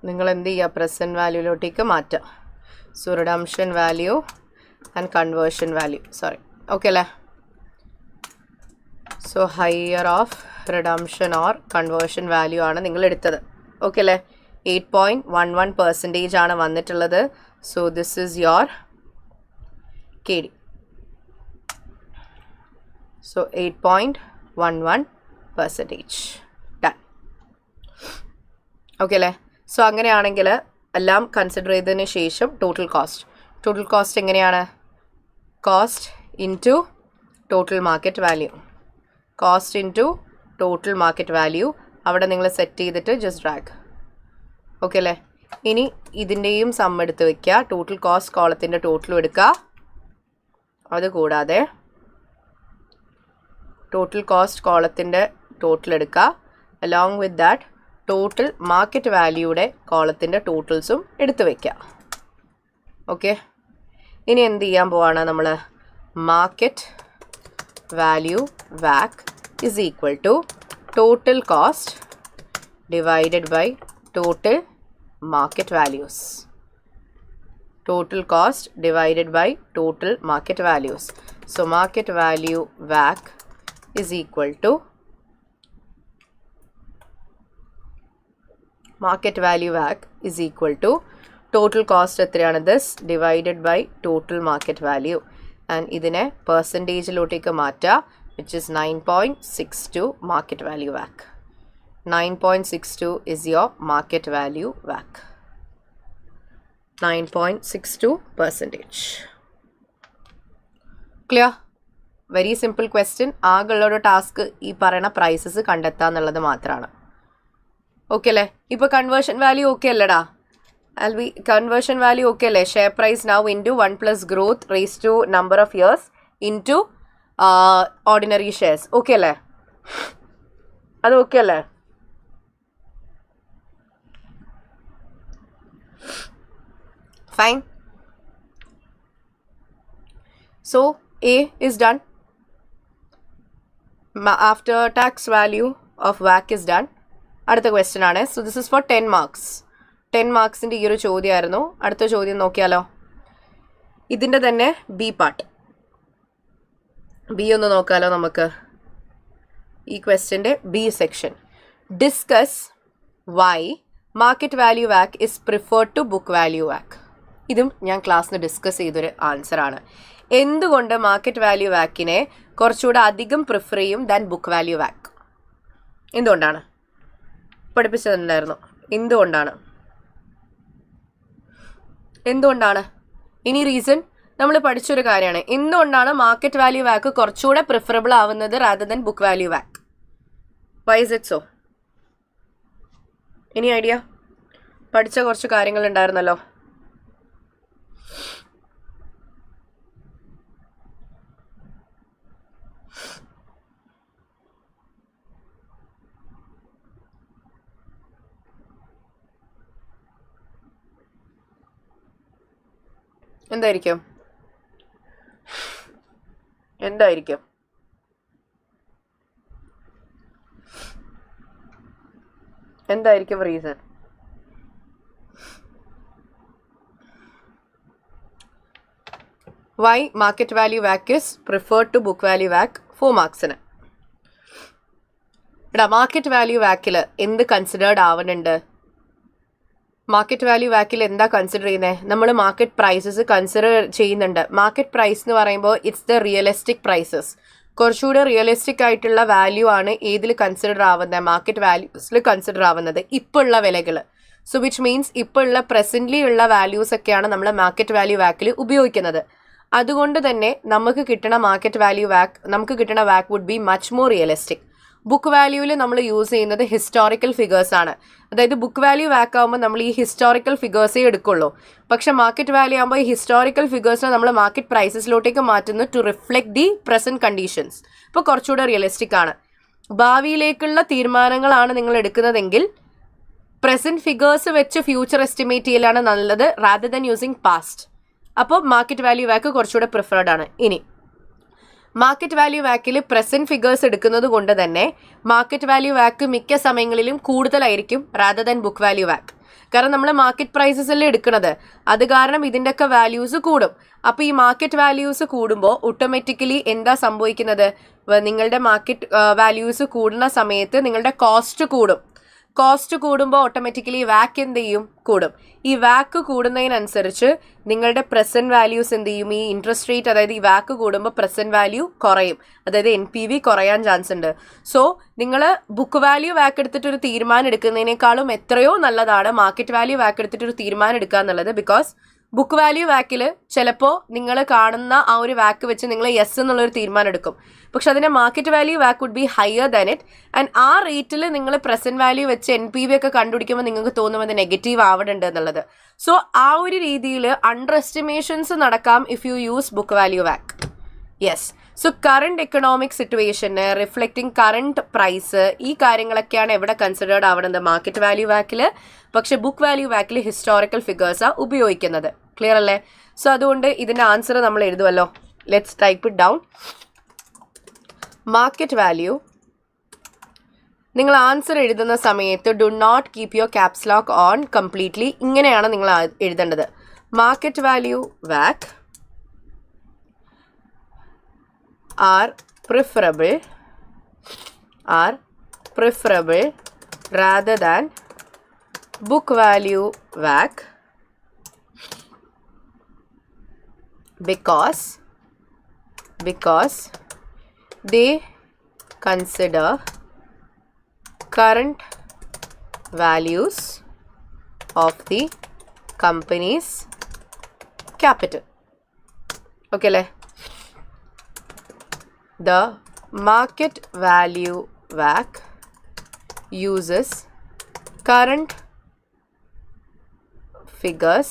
S1: നിങ്ങൾ എന്ത് ചെയ്യുക? പ്രസൻറ്റ് വാല്യൂയിലോട്ടേക്ക് മാറ്റുക. So redemption value and conversion value, sorry, okay അല്ലേ? So higher of redemption or conversion value ആണ് നിങ്ങൾ എടുത്തത്. ഓക്കെ അല്ലേ? 8.11% ആണ് വന്നിട്ടുള്ളത്. So this is your KD. So 8.11%. Done. Okay അല്ലേ? സോ അങ്ങനെയാണെങ്കിൽ എല്ലാം കൺസിഡർ ചെയ്തതിന് ശേഷം ടോട്ടൽ കോസ്റ്റ് എങ്ങനെയാണ്? Cost into total market value. Cost into total market value അവിടെ നിങ്ങൾ സെറ്റ് ചെയ്തിട്ട് ജസ്റ്റ് ഡ്രാഗ്. ഓക്കെ അല്ലേ? ഇനി ഇതിൻ്റെയും സം എടുത്ത് വയ്ക്കുക. ടോട്ടൽ കോസ്റ്റ് കോളത്തിൻ്റെ ടോട്ടലും എടുക്കുക. അതുകൂടാതെ ടോട്ടൽ കോസ്റ്റ് കോളത്തിൻ്റെ ടോട്ടൽ എടുക്കുക. Along with that total market വാല്യൂയുടെ കോളത്തിൻ്റെ ടോട്ടൽസും എടുത്ത് വയ്ക്കുക. ഓക്കെ, ഇനി എന്ത് ചെയ്യാൻ പോവാണ് നമ്മൾ? മാർക്കറ്റ് വാല്യൂ വാക്ക് is equal to total cost divided by total market values. Total cost divided by total market values. So market value WACC is equal to total cost എത്രയാണ്? this divided by total market value. And ഇതിനെ പെർസെൻറ്റേജിലോട്ടേക്ക് മാറ്റുക, which is 9.62 market value WACC. 9.62 is your market value WACC. 9.62%. Clear? Very simple question. ആകെയുള്ളൊരു task ഈ പറയുന്ന prices കണ്ടെത്തുക എന്നുള്ളത് മാത്രമാണ്. Okay അല്ലേ? ഇപ്പോൾ കൺവേർഷൻ വാല്യൂ ഓക്കെ അല്ലേടാ? കൺവേർഷൻ വാല്യൂ ഓക്കെ അല്ലേ? Share price now into 1 + growth raised to number of years into ordinary shares. Okay അല്ലേ? അത് ഓക്കെ അല്ലേ? Fine. So A is done. After tax value of WACC is done. അടുത്ത question ആണ്. So this is for 10 marks. 10 മാർക്സിൻ്റെ ഈ ഒരു ചോദ്യമായിരുന്നു. അടുത്ത ചോദ്യം നോക്കിയാലോ? ഇതിൻ്റെ തന്നെ ബി പാർട്ട്. ബി ഒന്ന് നോക്കാലോ നമുക്ക്. ഈ ക്വസ്റ്റ്യൻ്റെ B section. Discuss why market value walk is preferred to book value വാക്ക്. ഇതും ഞാൻ ക്ലാസ്സിന് ഡിസ്കസ് ചെയ്തൊരു ആൻസറാണ്. എന്തുകൊണ്ട് മാർക്കറ്റ് വാല്യൂ വാക്കിനെ കുറച്ചുകൂടെ അധികം പ്രിഫർ ചെയ്യും ദാൻ ബുക്ക് വാല്യൂ വാക്ക്? എന്തുകൊണ്ടാണ്? പഠിപ്പിച്ചിട്ടുണ്ടായിരുന്നു. എന്തുകൊണ്ടാണ്? ഇനി റീസൺ നമ്മൾ പഠിച്ചൊരു കാര്യമാണ്. എന്തുകൊണ്ടാണ് മാർക്കറ്റ് വാല്യൂ വാക്ക് കുറച്ചുകൂടെ പ്രിഫറബിൾ ആവുന്നത് rather than book value walk? Y is it so? ഇനി ഐഡിയ? പഠിച്ച കുറച്ച് കാര്യങ്ങൾ ഉണ്ടായിരുന്നല്ലോ. എന്തായിരിക്കും? Reason? Why market value walk is preferred to book value വാക്ക്? 4 മാർക്സിന്. എടാ മാർക്കറ്റ് വാല്യൂ വാക്കിൽ എന്ത് കൺസിഡേർഡ് ആവുന്നുണ്ട്? മാർക്കറ്റ് വാല്യൂ വാക്കിൽ എന്താ കൺസിഡർ ചെയ്യുന്നത്? നമ്മൾ മാർക്കറ്റ് പ്രൈസസ് കൺസിഡർ ചെയ്യുന്നുണ്ട്. മാർക്കറ്റ് പ്രൈസ് എന്ന് പറയുമ്പോൾ ഇറ്റ്സ് ദ റിയലിസ്റ്റിക് പ്രൈസസ്. കുറച്ചുകൂടെ റിയലിസ്റ്റിക് ആയിട്ടുള്ള വാല്യൂ ആണ് ഏതിൽ കൺസിഡർ ആവുന്നത്? മാർക്കറ്റ് വാല്യൂസിൽ കൺസിഡർ ആവുന്നത് ഇപ്പോൾ ഉള്ള വിലകൾ. സോ വിച്ച് മീൻസ് ഇപ്പോൾ ഉള്ള പ്രസന്റ്ലി ഉള്ള വാല്യൂസ് ഒക്കെയാണ് നമ്മൾ മാർക്കറ്റ് വാല്യൂ വാക്കിൽ ഉപയോഗിക്കുന്നത്. അതുകൊണ്ട് തന്നെ നമുക്ക് കിട്ടുന്ന മാർക്കറ്റ് വാല്യൂ വാക്ക്, നമുക്ക് കിട്ടുന്ന വാക്ക് would be much more realistic. Book വാല്യൂവിൽ നമ്മൾ യൂസ് ചെയ്യുന്നത് ഹിസ്റ്റോറിക്കൽ ഫിഗേഴ്സ് ആണ്. അതായത് ബുക്ക് വാല്യൂ വാക്ക് ആകുമ്പോൾ നമ്മൾ ഈ ഹിസ്റ്റോറിക്കൽ ഫിഗേഴ്സേ എടുക്കുള്ളൂ. പക്ഷെ മാർക്കറ്റ് വാല്യൂ ആകുമ്പോൾ ഈ ഹിസ്റ്റോറിക്കൽ ഫിഗേഴ്സിനെ നമ്മൾ മാർക്കറ്റ് പ്രൈസസിലോട്ടേക്ക് മാറ്റുന്നു to reflect the present conditions. ഇപ്പോൾ കുറച്ചുകൂടെ റിയലിസ്റ്റിക് ആണ്. ഭാവിയിലേക്കുള്ള തീരുമാനങ്ങളാണ് നിങ്ങൾ എടുക്കുന്നതെങ്കിൽ പ്രസന്റ് ഫിഗേഴ്സ് വെച്ച് ഫ്യൂച്ചർ എസ്റ്റിമേറ്റ് ചെയ്യലാണ് നല്ലത് റാദർ ദാൻ യൂസിങ് പാസ്റ്റ്. അപ്പോൾ മാർക്കറ്റ് വാല്യൂ വാക്ക് കുറച്ചുകൂടെ പ്രിഫേർഡ് ആണ്. ഇനി മാർക്കറ്റ് വാല്യൂ വാക്കിൽ പ്രസന്റ് ഫിഗേഴ്സ് എടുക്കുന്നത് കൊണ്ട് തന്നെ മാർക്കറ്റ് വാല്യൂ വാക്ക് മിക്ക സമയങ്ങളിലും കൂടുതലായിരിക്കും റാദർ ദാൻ ബുക്ക് വാല്യൂ വാക്ക്. കാരണം നമ്മൾ മാർക്കറ്റ് പ്രൈസസല്ലേ എടുക്കുന്നത്, അത് കാരണം ഇതിൻ്റെയൊക്കെ വാല്യൂസ് കൂടും. അപ്പോൾ ഈ മാർക്കറ്റ് വാല്യൂസ് കൂടുമ്പോൾ ഓട്ടോമാറ്റിക്കലി എന്താ സംഭവിക്കുന്നത്? നിങ്ങളുടെ മാർക്കറ്റ് വാല്യൂസ് കൂടുന്ന സമയത്ത് നിങ്ങളുടെ കോസ്റ്റ് കൂടും. കോസ്റ്റ് കൂടുമ്പോൾ ഓട്ടോമാറ്റിക്കലി വാക്ക് എന്ത് ചെയ്യും? കൂടും. ഈ വാക്ക് കൂടുന്നതിനനുസരിച്ച് നിങ്ങളുടെ പ്രസന്റ് വാല്യൂസ് എന്ത് ചെയ്യും? ഈ ഇൻട്രസ്റ്റ് റേറ്റ്, അതായത് ഈ വാക്ക് കൂടുമ്പോൾ പ്രസന്റ് വാല്യൂ കുറയും, അതായത് NPV കുറയാൻ ചാൻസ് ഉണ്ട്. സോ നിങ്ങൾ ബുക്ക് വാല്യൂ വാക്ക് എടുത്തിട്ടൊരു തീരുമാനം എടുക്കുന്നതിനേക്കാളും എത്രയോ നല്ലതാണ് മാർക്കറ്റ് വാല്യൂ വാക്ക് എടുത്തിട്ടൊരു തീരുമാനം എടുക്കുക എന്നുള്ളത്. ബിക്കോസ് ബുക്ക് വാല്യൂ വാക്കിൽ ചിലപ്പോൾ നിങ്ങൾ കാണുന്ന ആ ഒരു വാക്ക് വെച്ച് നിങ്ങൾ യെസ് എന്നുള്ളൊരു തീരുമാനം എടുക്കും. പക്ഷെ അതിൻ്റെ മാർക്കറ്റ് വാല്യൂ വാക്ക് would be higher than it. And ആ റേറ്റിൽ നിങ്ങൾ പ്രസന്റ് വാല്യൂ വെച്ച് NPV ഒക്കെ കണ്ടുപിടിക്കുമ്പോൾ നിങ്ങൾക്ക് തോന്നും അത് നെഗറ്റീവ് ആവുന്നുണ്ട് എന്നുള്ളത്. സോ ആ ഒരു രീതിയിൽ അണ്ടർ എസ്റ്റിമേഷൻസ് നടക്കാം if you use book value വാക്ക്. യെസ്. സോ കറണ്ട് എക്കണോമിക് സിറ്റുവേഷന് റിഫ്ലക്റ്റിംഗ് കറണ്ട് പ്രൈസ്, ഈ കാര്യങ്ങളൊക്കെയാണ് എവിടെ കൺസിഡേർഡ് ആവുന്നത്? മാർക്കറ്റ് വാല്യൂ വാക്കിൽ. പക്ഷെ ബുക്ക് വാല്യൂ വാക്കിൽ ഹിസ്റ്റോറിക്കൽ ഫിഗേഴ്സാണ് ഉപയോഗിക്കുന്നത്. ക്ലിയർ അല്ലേ? സോ അതുകൊണ്ട് ഇതിൻ്റെ ആൻസർ നമ്മൾ എഴുതുമല്ലോ. Let's type it down. Market value, നിങ്ങൾ ആൻസർ എഴുതുന്ന സമയത്ത് do not keep your caps lock on completely. ഇങ്ങനെയാണ് നിങ്ങൾ എഴുതേണ്ടത്. മാർക്കറ്റ് വാല്യൂ വാക്ക് are preferable rather than book value WACC because they consider current values of the company's capital. Okay le? The market value WACC uses current figures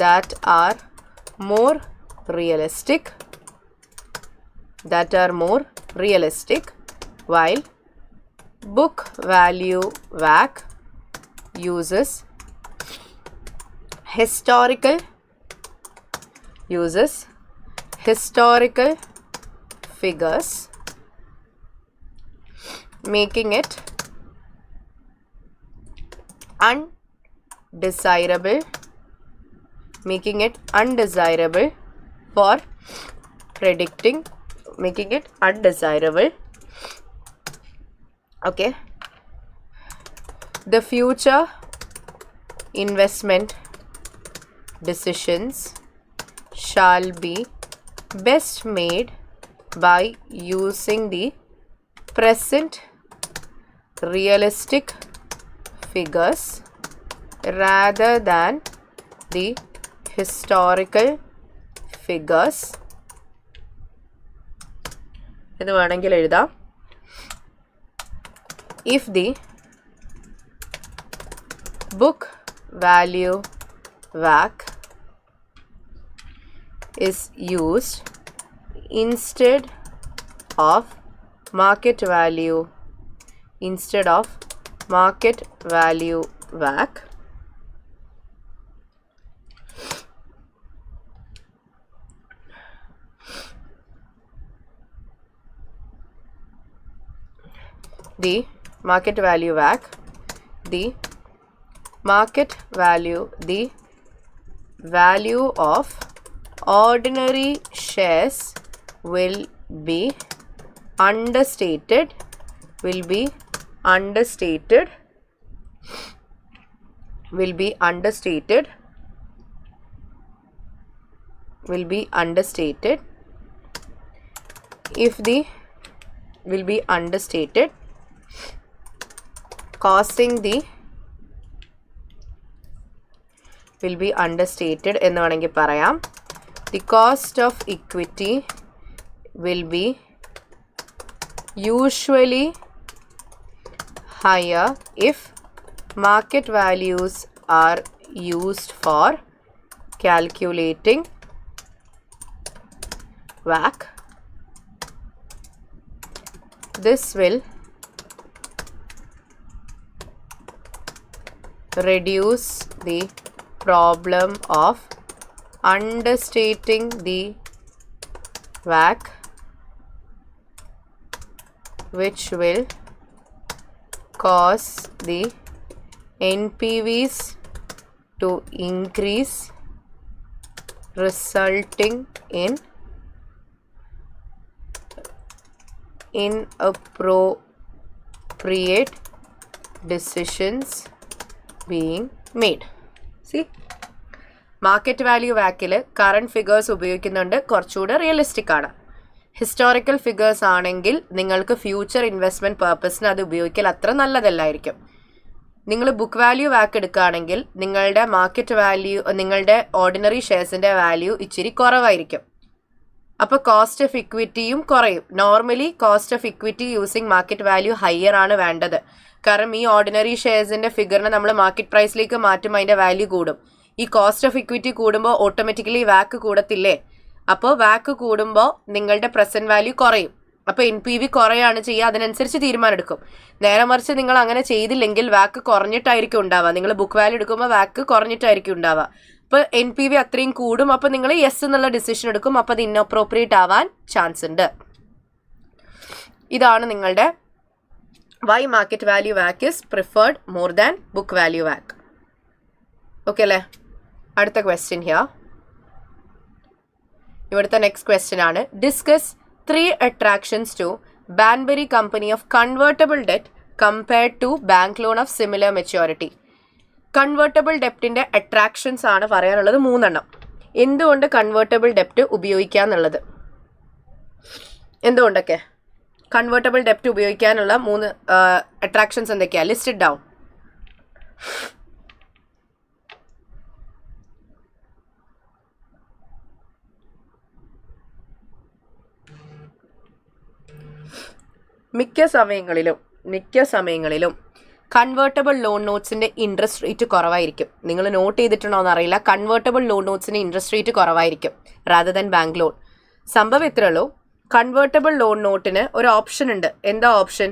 S1: that are more realistic, while book value WACC uses historical figures, making it undesirable for predicting, okay, the future investment decisions shall be best made by using the present realistic figures rather than the historical figures. ഇത് വേണമെങ്കിൽ എഴുതാം. If the book value WACC is used instead of market value WACC, the market value WACC, the value of ordinary shares will be understated will be understated if the will be understated causing the will be understated എന്ന് വേണമെങ്കിൽ പറയാം. The cost of equity will be usually higher if market values are used for calculating WACC. This will reduce the problem of understating the WACC, which will cause the NPVs to increase, resulting in inappropriate decisions being made. See, market value വാക്കിൽ current figures ഉപയോഗിക്കുന്നുണ്ട്, കുറച്ചുകൂടെ realistic ആണ്. Historical figures ആണെങ്കിൽ നിങ്ങൾക്ക് future investment പർപ്പസിന് അത് ഉപയോഗിക്കൽ അത്ര നല്ലതല്ലായിരിക്കും. നിങ്ങൾ ബുക്ക് വാല്യൂ വാക്ക് എടുക്കുകയാണെങ്കിൽ നിങ്ങളുടെ മാർക്കറ്റ് വാല്യൂ, നിങ്ങളുടെ ഓർഡിനറി ഷെയർസിൻ്റെ വാല്യൂ ഇച്ചിരി കുറവായിരിക്കും. അപ്പോൾ കോസ്റ്റ് ഓഫ് ഇക്വിറ്റിയും കുറയും. Normally cost of equity using market value higher ആണ് വേണ്ടത്. കാരണം ഈ ഓർഡിനറി ഷെയർസിൻ്റെ ഫിഗറിനെ നമ്മൾ മാർക്കറ്റ് പ്രൈസിലേക്ക് മാറ്റുമ്പോൾ അതിൻ്റെ വാല്യൂ കൂടും. ഈ കോസ്റ്റ് ഓഫ് ഇക്വിറ്റി കൂടുമ്പോൾ ഓട്ടോമാറ്റിക്കലി വാക്ക് കൂടത്തില്ലേ? അപ്പോൾ വാക്ക് കൂടുമ്പോൾ നിങ്ങളുടെ പ്രസൻറ്റ് വാല്യൂ കുറയും. അപ്പോൾ NPV കുറയാണ് ചെയ്യുക, അതിനനുസരിച്ച് തീരുമാനം എടുക്കും. നേരെ മറിച്ച് നിങ്ങൾ അങ്ങനെ ചെയ്തില്ലെങ്കിൽ വാക്ക് കുറഞ്ഞിട്ടായിരിക്കും ഉണ്ടാവുക. നിങ്ങൾ ബുക്ക് വാല്യൂ എടുക്കുമ്പോൾ വാക്ക് കുറഞ്ഞിട്ടായിരിക്കും ഉണ്ടാവുക. അപ്പോൾ NPV അത്രയും കൂടും. അപ്പോൾ നിങ്ങൾ യെസ് എന്നുള്ള ഡിസിഷൻ എടുക്കും. അപ്പോൾ അത് ഇൻഅപ്രോപ്രിയേറ്റ് ആവാൻ ചാൻസ് ഉണ്ട്. ഇതാണ് നിങ്ങളുടെ why market value walk is preferred more than book value walk. Okay അല്ലേ? അടുത്ത ക്വസ്റ്റ്യൻ ഹിയർ. ഇവിടുത്തെ നെക്സ്റ്റ് ക്വസ്റ്റ്യൻ ആണ്, discuss 3 attractions to Banbury Company of convertible debt compared to bank loan of similar maturity. Convertible ഡെപ്റ്റിൻ്റെ attractions ആണ് പറയാനുള്ളത് 3 എണ്ണം. എന്തുകൊണ്ട് convertible ഡെപ്റ്റ് ഉപയോഗിക്കാന്നുള്ളത്, എന്തുകൊണ്ടൊക്കെ convertible ഡെപ്റ്റ് ഉപയോഗിക്കാനുള്ള 3 അട്രാക്ഷൻസ് എന്തൊക്കെയാണ്? Listed down. മിക്ക സമയങ്ങളിലും കൺവേർട്ടബിൾ ലോൺ നോട്ട്സിൻ്റെ ഇൻട്രസ്റ്റ് റേറ്റ് കുറവായിരിക്കും. നിങ്ങൾ നോട്ട് ചെയ്തിട്ടുണ്ടോ എന്നറിയില്ല, കൺവേർട്ടബിൾ ലോൺ നോട്ട്സിൻ്റെ ഇൻട്രസ്റ്റ് റേറ്റ് കുറവായിരിക്കും റാദർ ദാൻ ബാങ്ക് ലോൺ. സംഭവം ഇത്രയേ ഉള്ളൂ, കൺവേർട്ടബിൾ ലോൺ നോട്ടിന് ഒരു ഓപ്ഷൻ ഉണ്ട്. എന്താ ഓപ്ഷൻ?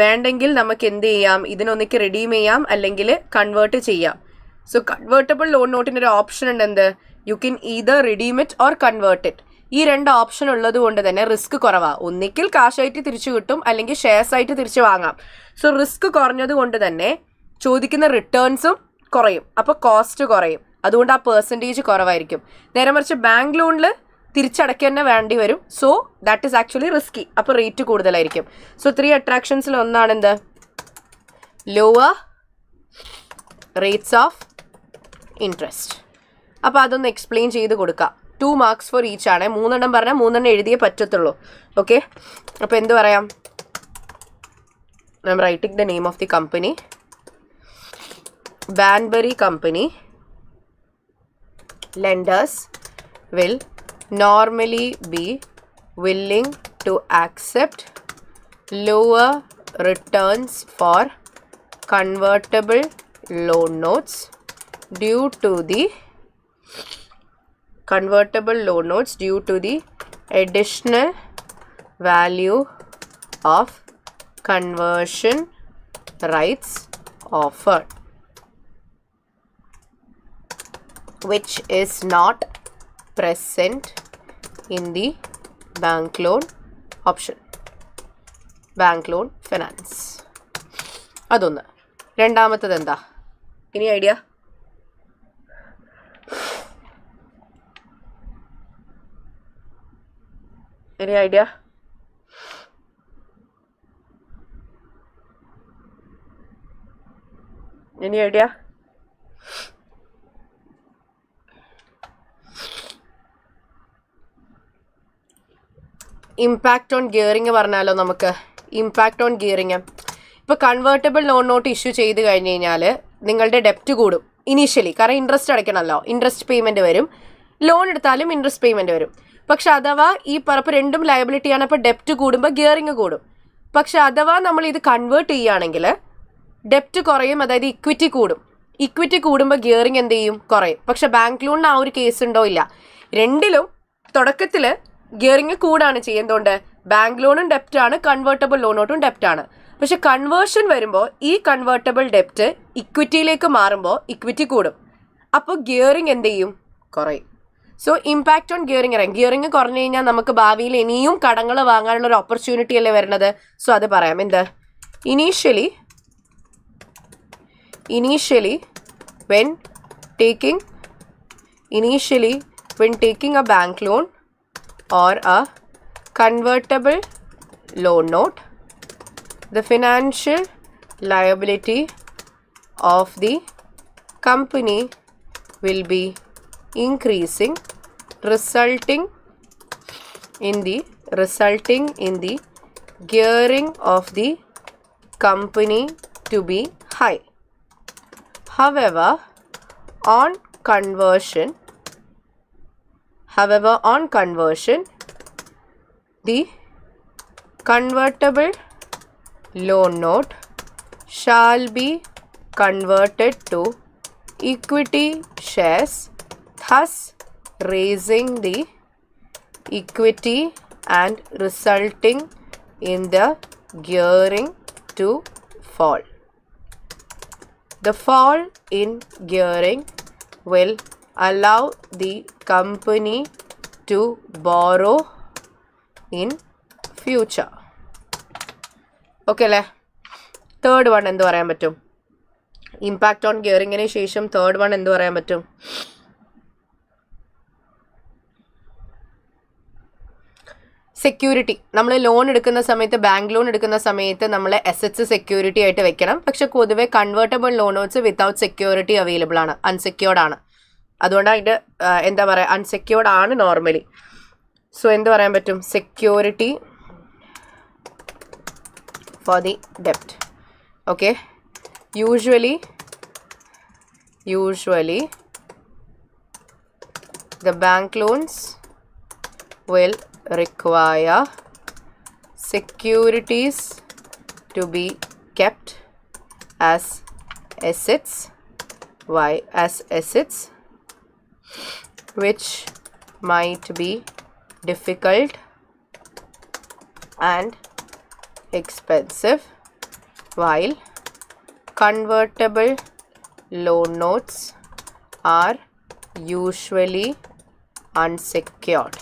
S1: വേണ്ടെങ്കിൽ നമുക്ക് എന്ത് ചെയ്യാം, ഇതിനൊന്നിക്ക് റിഡീം ചെയ്യാം അല്ലെങ്കിൽ കൺവേർട്ട് ചെയ്യാം. സോ കൺവേർട്ടബിൾ ലോൺ നോട്ടിനൊരു ഓപ്ഷൻ ഉണ്ട്. എന്ത്? You can either redeem it or convert it. ഈ 2 ഓപ്ഷൻ ഉള്ളത് കൊണ്ട് തന്നെ റിസ്ക് കുറവാണ്. ഒന്നിക്കിൽ കാശായിട്ട് തിരിച്ചു കിട്ടും, അല്ലെങ്കിൽ ഷെയർസ് ആയിട്ട് തിരിച്ചു വാങ്ങാം. സോ റിസ്ക് കുറഞ്ഞത് കൊണ്ട് തന്നെ ചോദിക്കുന്ന റിട്ടേൺസും കുറയും, അപ്പോൾ കോസ്റ്റ് കുറയും. അതുകൊണ്ട് ആ പെർസെൻറ്റേജ് കുറവായിരിക്കും. നേരെ മറിച്ച് ബാങ്ക് ലോണിൽ തിരിച്ചടയ്ക്കുക തന്നെ വേണ്ടി വരും. So that is actually risky, അപ്പോൾ റേറ്റ് കൂടുതലായിരിക്കും. സോ 3 അട്രാക്ഷൻസിൽ ഒന്നാണ് എന്ത്? Lower rates of interest. അപ്പോൾ അതൊന്ന് എക്സ്പ്ലെയിൻ ചെയ്ത് കൊടുക്കാം. 2 marks ഫോർ ഈച്ച് ആണ്. 3 എണ്ണം പറഞ്ഞാൽ 3 എണ്ണം എഴുതിയേ പറ്റത്തുള്ളൂ. ഓക്കെ, അപ്പോൾ എന്ത് പറയാം? I'm writing the name of the company. Banbury Company. Lenders will normally be willing to accept lower returns for convertible loan notes due to the additional value of conversion rights offered, which is not present in the bank loan option, bank loan finance. അതൊന്ന്. രണ്ടാമത്തത് എന്താ? ഇനി idea? Any idea? Impact on gearing പറഞ്ഞാലോ നമുക്ക്. Impact on gearing. ഇപ്പോൾ convertible loan note issue ചെയ്ത് കഴിഞ്ഞ് കഴിഞ്ഞാൽ നിങ്ങളുടെ ഡെപ്റ്റ് കൂടും ഇനീഷ്യലി. കാരണം ഇൻട്രസ്റ്റ് അടയ്ക്കണമല്ലോ, ഇൻട്രസ്റ്റ് പേയ്മെൻറ്റ് വരും. ലോൺ എടുത്താലും ഇൻട്രസ്റ്റ് പേയ്മെൻറ്റ് വരും. പക്ഷെ അഥവാ ഈ പറപ്പ് രണ്ടും ലയബിലിറ്റിയാണ്. അപ്പോൾ ഡെപ്റ്റ് കൂടുമ്പോൾ ഗിയറിങ് കൂടും. പക്ഷെ അഥവാ നമ്മൾ ഇത് കൺവേർട്ട് ചെയ്യുകയാണെങ്കിൽ ഡെപ്റ്റ് കുറയും, അതായത് ഇക്വിറ്റി കൂടും. ഇക്വിറ്റി കൂടുമ്പോൾ ഗിയറിങ് എന്ത് ചെയ്യും? കുറയും. പക്ഷെ ബാങ്ക് ലോണിന് ആ ഒരു കേസ് ഉണ്ടോ? ഇല്ല. രണ്ടിലും തുടക്കത്തിൽ ഗിയറിങ് കൂടാണ് ചെയ്യുന്നതുകൊണ്ട് ബാങ്ക് ലോണും ഡെപ്റ്റാണ്, കൺവേർട്ടബിൾ ലോണോട്ടും ഡെപ്റ്റാണ്. പക്ഷെ കൺവേർഷൻ വരുമ്പോൾ ഈ കൺവേർട്ടബിൾ ഡെപ്റ്റ് ഇക്വിറ്റിയിലേക്ക് മാറുമ്പോൾ ഇക്വിറ്റി കൂടും. അപ്പോൾ ഗിയറിങ് എന്ത് ചെയ്യും? കുറയും. സോ ഇമ്പാക്റ്റ് ഓൺ ഗിയറിങ് അറിയാം. ഗിയറിങ് കുറഞ്ഞു കഴിഞ്ഞാൽ നമുക്ക് ഭാവിയിൽ ഇനിയും കടങ്ങൾ വാങ്ങാനുള്ള ഒരു ഓപ്പർച്യൂണിറ്റി അല്ലേ വരുന്നത്. സോ അത് പറയാം. എന്ത്? Initially when taking a bank loan or a convertible loan note, the financial liability of the company will be increasing, resulting in the gearing of the company to be high. However, on conversion, the convertible loan note shall be converted to equity shares, thus raising the equity and resulting in the gearing to fall. The fall in gearing will allow the company to borrow in future. Okay അല്ലേ? Third one എന്ത് പറയാൻ പറ്റും? Impact on ഗിയറിങ്ങിന് ശേഷം third one എന്ത് പറയാൻ പറ്റും? Security. നമ്മൾ loan എടുക്കുന്ന സമയത്ത്, ബാങ്ക് ലോൺ എടുക്കുന്ന സമയത്ത് നമ്മൾ അസറ്റ്സ് സെക്യൂരിറ്റി ആയിട്ട് വെക്കണം. പക്ഷെ പൊതുവെ convertible loan notes without security available ആണ്, അൺസെക്യൂർഡ് ആണ്. അതുകൊണ്ടാണ് ഇത് എന്താ പറയുക, അൺസെക്യൂർഡ് ആണ് നോർമലി. സോ എന്ത് പറയാൻ പറ്റും? സെക്യൂരിറ്റി ഫോർ ദി ഡെപ്റ്റ്. Okay. Usually the bank loans will require securities to be kept as assets, which might be difficult and expensive, while convertible loan notes are usually unsecured.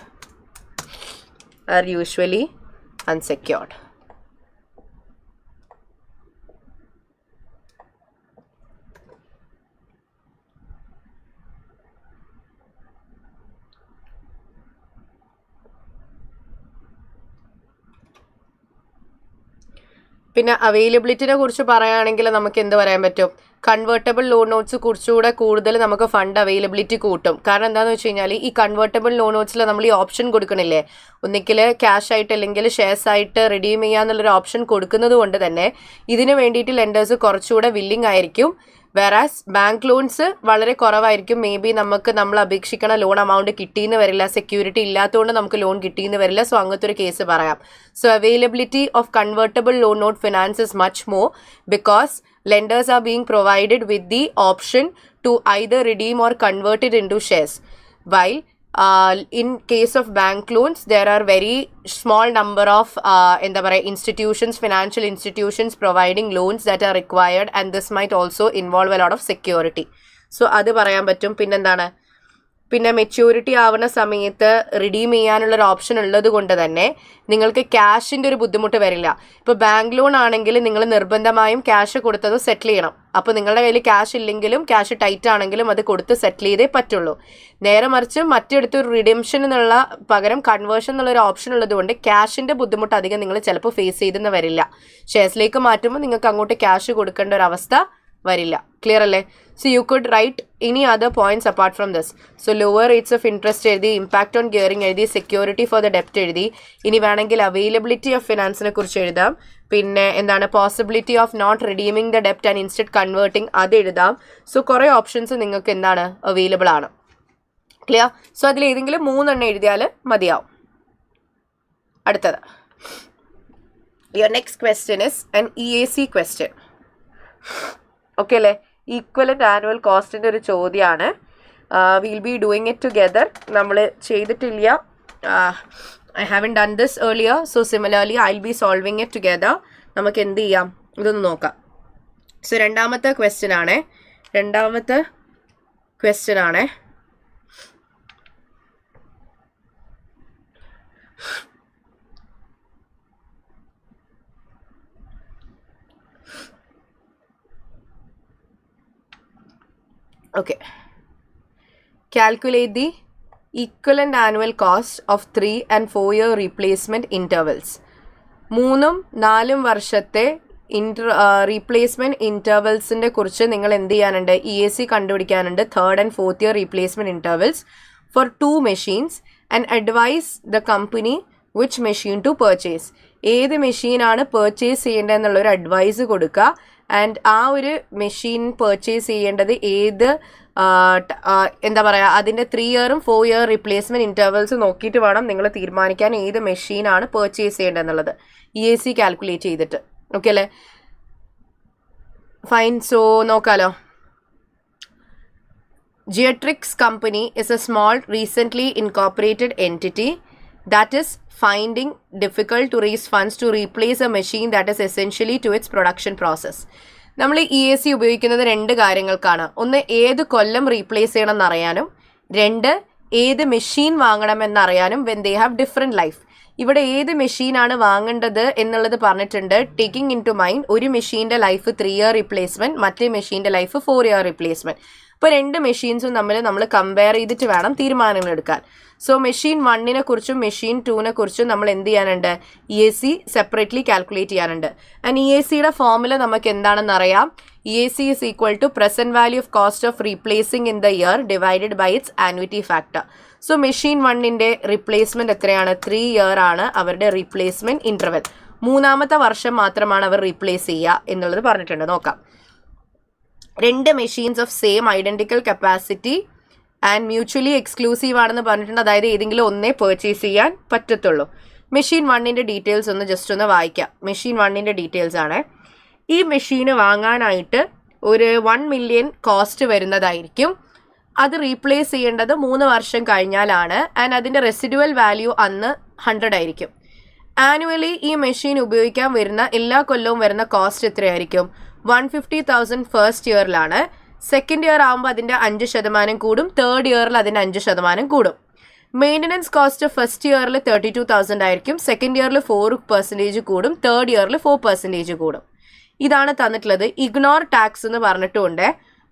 S1: പിന്നെ അവൈലബിലിറ്റിനെ കുറിച്ച് പറയുകയാണെങ്കിൽ നമുക്ക് എന്ത് പറയാൻ പറ്റും? കൺവേർട്ടബിൾ ലോൺ നോട്ട്സ് കുറച്ചുകൂടെ കൂടുതൽ നമുക്ക് ഫണ്ട് അവൈലബിലിറ്റി കൂട്ടും. കാരണം എന്താണെന്ന് വെച്ച് കഴിഞ്ഞാൽ ഈ കൺവേർട്ടബിൾ ലോൺ നോട്ട്സിൽ നമ്മൾ ഈ ഓപ്ഷൻ കൊടുക്കണില്ലേ, ഒന്നിക്കൽ ക്യാഷ് ആയിട്ട് അല്ലെങ്കിൽ ഷെയർസ് ആയിട്ട് റിഡീം ചെയ്യാന്നുള്ളൊരു ഓപ്ഷൻ കൊടുക്കുന്നത് കൊണ്ട് തന്നെ ഇതിന് വേണ്ടിയിട്ട് ലെൻഡേഴ്സ് കുറച്ചുകൂടെ വില്ലിംഗ് ആയിരിക്കും. വെറാസ് ബാങ്ക് ലോൺസ് വളരെ കുറവായിരിക്കും. മേ ബി നമ്മൾ അപേക്ഷിക്കണ ലോൺ എമൗണ്ട് കിട്ടിയെന്ന് വരില്ല, സെക്യൂരിറ്റി ഇല്ലാത്തതുകൊണ്ട് നമുക്ക് ലോൺ കിട്ടിയെന്ന് വരില്ല. സോ അങ്ങനത്തെ ഒരു കേസ് പറയാം. So availability of convertible loan not finance is much more because lenders are being provided with the option to either redeem or convert it into shares, while in case of bank loans there are very small number of financial institutions providing loans that are required, and this might also involve a lot of security. So adu parayan pattum. Pinnendana, പിന്നെ maturity ആവുന്ന സമയത്ത് redeem ചെയ്യാനുള്ളൊരു option ഉള്ളത് കൊണ്ട് തന്നെ നിങ്ങൾക്ക് ക്യാഷിൻ്റെ ഒരു ബുദ്ധിമുട്ട് വരില്ല. ഇപ്പോൾ ബാങ്ക് ലോൺ ആണെങ്കിൽ നിങ്ങൾ നിർബന്ധമായും ക്യാഷ് കൊടുത്തത് സെറ്റിൽ ചെയ്യണം. അപ്പോൾ നിങ്ങളുടെ കയ്യിൽ ക്യാഷ് ഇല്ലെങ്കിലും ക്യാഷ് ടൈറ്റ് ആണെങ്കിലും അത് കൊടുത്ത് സെറ്റിൽ ചെയ്തേ പറ്റുള്ളൂ. നേരെ മറിച്ച് മറ്റെടുത്തൊരു റിഡംഷൻ എന്നുള്ള പകരം കൺവേർഷൻ എന്നുള്ളൊരു ഓപ്ഷൻ ഉള്ളത് കൊണ്ട് ക്യാഷിൻ്റെ ബുദ്ധിമുട്ട് അധികം നിങ്ങൾ ചിലപ്പോൾ ഫേസ് ചെയ്തെന്ന് വരില്ല. ഷെയർസിലേക്ക് മാറ്റുമ്പോൾ നിങ്ങൾക്ക് അങ്ങോട്ട് ക്യാഷ് കൊടുക്കേണ്ട ഒരു അവസ്ഥ വരില്ല. ക്ലിയർ അല്ലേ? So you could write any other points apart from this. So lower rates of interest എഴുതി, impact on gearing എഴുതി, security for the debt എഴുതി. ഇനി വേണമെങ്കിൽ availability of finance കുറിച്ച് എഴുതാം. പിന്നെ എന്താണ് possibility of not redeeming the ഡെപ്റ്റ് ആൻഡ് ഇൻസ്റ്റെഡ് കൺവേർട്ടിങ് അത് എഴുതാം. സോ കുറേ ഓപ്ഷൻസ് നിങ്ങൾക്ക് എന്താണ് അവൈലബിൾ ആണ്. ക്ലിയർ? സോ അതിൽ ഏതെങ്കിലും 3 എണ്ണം എഴുതിയാൽ മതിയാവും. അടുത്തത് your next question is an EAC question. Okay അല്ലേ? ഈക്വലന്റ് ആനുവൽ കോസ്റ്റിൻ്റെ ഒരു ചോദ്യമാണ്. Will be doing it together. നമ്മൾ ചെയ്തിട്ടില്ല. I haven't done this earlier, so similarly I'll be solving it together. നമുക്ക് എന്ത് ചെയ്യാം ഇതൊന്ന് നോക്കാം. സോ രണ്ടാമത്തെ ക്വസ്റ്റ്യൻ ആണ്. Okay. Calculate the equivalent annual cost of 3 and 4 year replacement intervals. 3-4 വർഷത്തെ റീപ്ലേസ്മെൻറ്റ് ഇൻ്റർവൽസിൻ്റെ കുറിച്ച് നിങ്ങൾ എന്ത് ചെയ്യാനുണ്ട്? EAC കണ്ടുപിടിക്കാനുണ്ട്. 3rd and 4th year replacement intervals for 2 machines and advise the company which machine to purchase. ഏത് മെഷീനാണ് purchase ചെയ്യേണ്ടതെന്നുള്ളൊരു advice കൊടുക്കുക. And ആ ഒരു മെഷീൻ പർച്ചേസ് ചെയ്യേണ്ടത് ഏത് എന്താ പറയുക അതിൻ്റെ 3 year 4 year റീപ്ലേസ്മെൻറ്റ് ഇൻ്റർവൽസ് നോക്കിയിട്ട് വേണം നിങ്ങൾ തീരുമാനിക്കാൻ ഏത് മെഷീനാണ് പർച്ചേസ് ചെയ്യേണ്ടതെന്നുള്ളത് EAC കാൽക്കുലേറ്റ് ചെയ്തിട്ട്. ഓക്കെ അല്ലേ? ഫൈൻ. സോ നോക്കാലോ. Geatrix company is a small recently incorporated entity that is finding difficult to raise funds to replace a machine that is essentially to its production process. നമ്മൾ EAC ഉപയോഗിക്കുന്നത് 2 കാര്യങ്ങൾക്കാണ്. ഒന്ന് ഏത് കൊല്ലം replace ചെയ്യണം എന്നറിയാനും, 2 ഏത് machine വാങ്ങണമെന്നറിയാനും. When they have different life. ഇവിടെ ഏത് മെഷീനാണ് വാങ്ങേണ്ടത് എന്നുള്ളത് പറഞ്ഞിട്ടുണ്ട്. ടേക്കിംഗ് ഇൻ ടു മൈൻഡ് ഒരു മെഷീൻ്റെ ലൈഫ് 3 year റീപ്ലേസ്മെൻറ്റ്, മറ്റേ മെഷീൻ്റെ ലൈഫ് 4 year റീപ്ലേസ്മെൻറ്റ്. ഇപ്പോൾ 2 മെഷീൻസും തമ്മിൽ നമ്മൾ കമ്പയർ ചെയ്തിട്ട് വേണം തീരുമാനങ്ങൾ എടുക്കാൻ. സോ മെഷീൻ 1 കുറിച്ചും മെഷീൻ 2 കുറിച്ചും നമ്മൾ എന്ത് ചെയ്യാനുണ്ട്? EAC സെപ്പറേറ്റ്ലി കാൽക്കുലേറ്റ് ചെയ്യാനുണ്ട്. ആൻഡ് EACയുടെ ഫോർമുല നമുക്ക് എന്താണെന്ന് അറിയാം. EAC is equal to present value of cost of replacing in the year divided by its annuity factor. So machine 1ൻ്റെ റീപ്ലേസ്മെൻറ്റ് എത്രയാണ്? 3 year ആണ് അവരുടെ റീപ്ലേസ്മെൻറ്റ് ഇൻ്റർവെൽ. 3ാമത്തെ വർഷം മാത്രമാണ് അവർ റീപ്ലേസ് ചെയ്യുക എന്നുള്ളത് പറഞ്ഞിട്ടുണ്ട്. നോക്കാം. 2 machines of same identical capacity and mutually exclusive ആണെന്ന് പറഞ്ഞിട്ടുണ്ട്. അതായത് ഏതെങ്കിലും ഒന്നേ പർച്ചേസ് ചെയ്യാൻ പറ്റത്തുള്ളൂ. മെഷീൻ 1ൻ്റെ ഡീറ്റെയിൽസ് ജസ്റ്റ് ഒന്ന് വായിക്കാം. മെഷീൻ 1ൻ്റെ ഡീറ്റെയിൽസ് ആണ്. ഈ മെഷീന് വാങ്ങാനായിട്ട് ഒരു 1 million കോസ്റ്റ് വരുന്നതായിരിക്കും. അത് റീപ്ലേസ് ചെയ്യേണ്ടത് 3 വർഷം കഴിഞ്ഞാലാണ്. ആൻഡ് അതിൻ്റെ റെസിഡുവൽ വാല്യൂ അന്ന് 100 ആയിരിക്കും. ആനുവലി ഈ മെഷീൻ ഉപയോഗിക്കാൻ വരുന്ന എല്ലാ കൊല്ലവും വരുന്ന കോസ്റ്റ് എത്രയായിരിക്കും? 150,000 ഫസ്റ്റ് ഇയറിലാണ്. സെക്കൻഡ് ഇയർ ആകുമ്പോൾ അതിൻ്റെ 5% കൂടും. 3rd year അതിൻ്റെ 5% കൂടും. മെയിൻ്റനൻസ് കോസ്റ്റ് ഫസ്റ്റ് ഇയറിൽ 32,000 ആയിരിക്കും. സെക്കൻഡ് ഇയറിൽ 4% കൂടും. 3rd year 4% കൂടും. ഇതാണ് തന്നിട്ടുള്ളത്. ഇഗ്നോർ ടാക്സ് എന്ന് പറഞ്ഞിട്ടുണ്ട്.